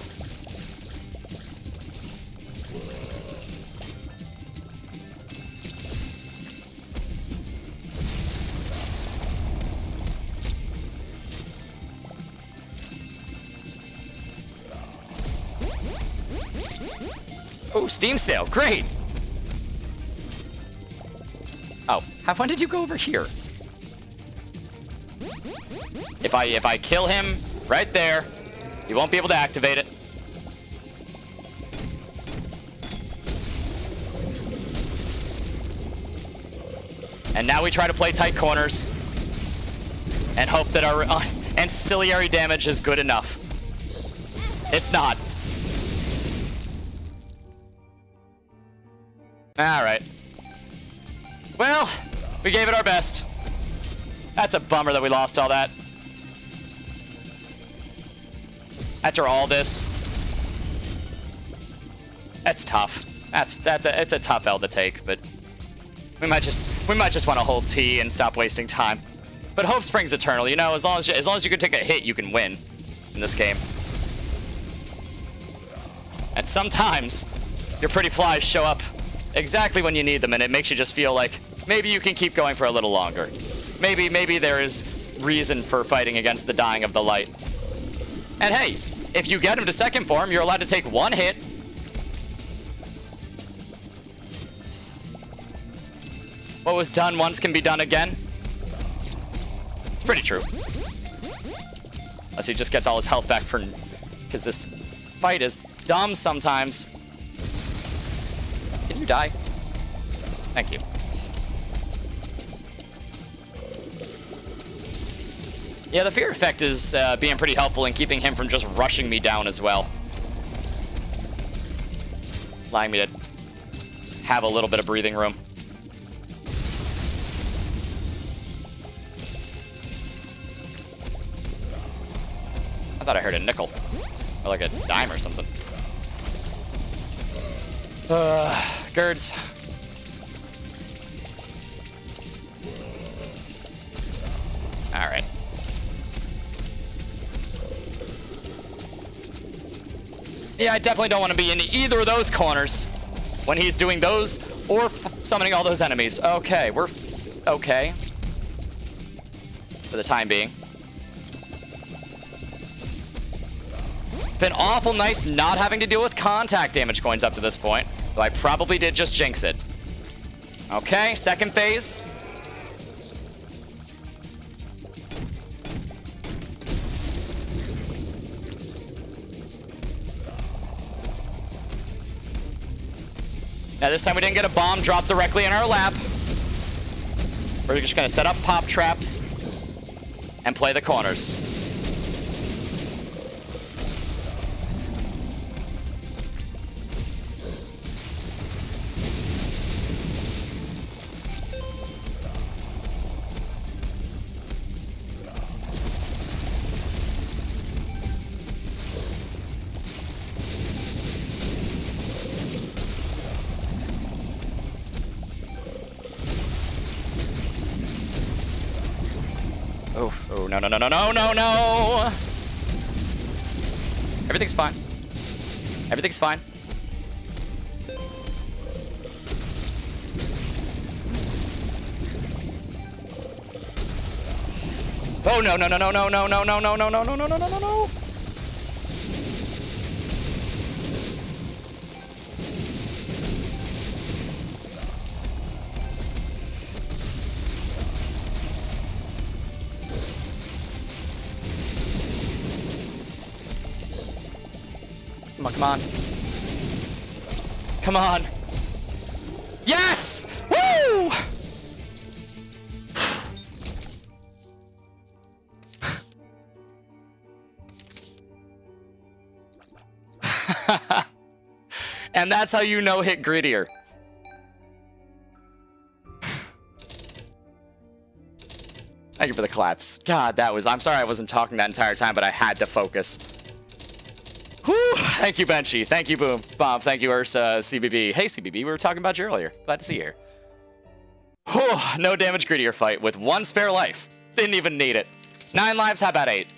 Oh, Steam sale, great. Oh, when did you go over here? If I kill him right there, he won't be able to activate it. And now we try to play tight corners and hope that our ancillary damage is good enough. It's not. All right. Well, we gave it our best. That's a bummer that we lost all that. After all this. That's tough. It's a tough L to take, but we might just want to hold T and stop wasting time. But hope springs eternal, you know, as long as you can take a hit, you can win in this game. And sometimes your pretty flies show up exactly when you need them, and it makes you just feel like maybe you can keep going for a little longer. Maybe there is reason for fighting against the dying of the light. And hey, if you get him to second form, you're allowed to take one hit. What was done once can be done again. It's pretty true. Unless he just gets all his health back for... because this fight is dumb sometimes. Can you die? Thank you. Yeah, the fear effect is being pretty helpful in keeping him from just rushing me down as well. Allowing me to have a little bit of breathing room. I thought I heard a nickel. Or like a dime or something. Girds. Alright. Yeah, I definitely don't want to be in either of those corners when he's doing those or summoning all those enemies. Okay, we're okay. For the time being. It's been awful nice not having to deal with contact damage coins up to this point, though I probably did just jinx it. Okay, second phase. Now this time we didn't get a bomb dropped directly in our lap. We're just gonna set up pop traps and play the corners. Oh, no, no, no, no, no, no, no! Everything's fine. Everything's fine. Oh, no, no, no, no, no, no, no, no, no, no, no, no, no, no, no, no! Come on. Come on. Yes! Woo! And that's how you know hit grittier. Thank you for the claps. God, that was... I'm sorry I wasn't talking that entire time, but I had to focus. Whew. Thank you, Benchy. Thank you, Boom. Bob. Thank you, Ursa, CBB. Hey, CBB. We were talking about you earlier. Glad to see you here. Whew. No damage grittier fight with 1 spare life. Didn't even need it. 9 lives. How about 8?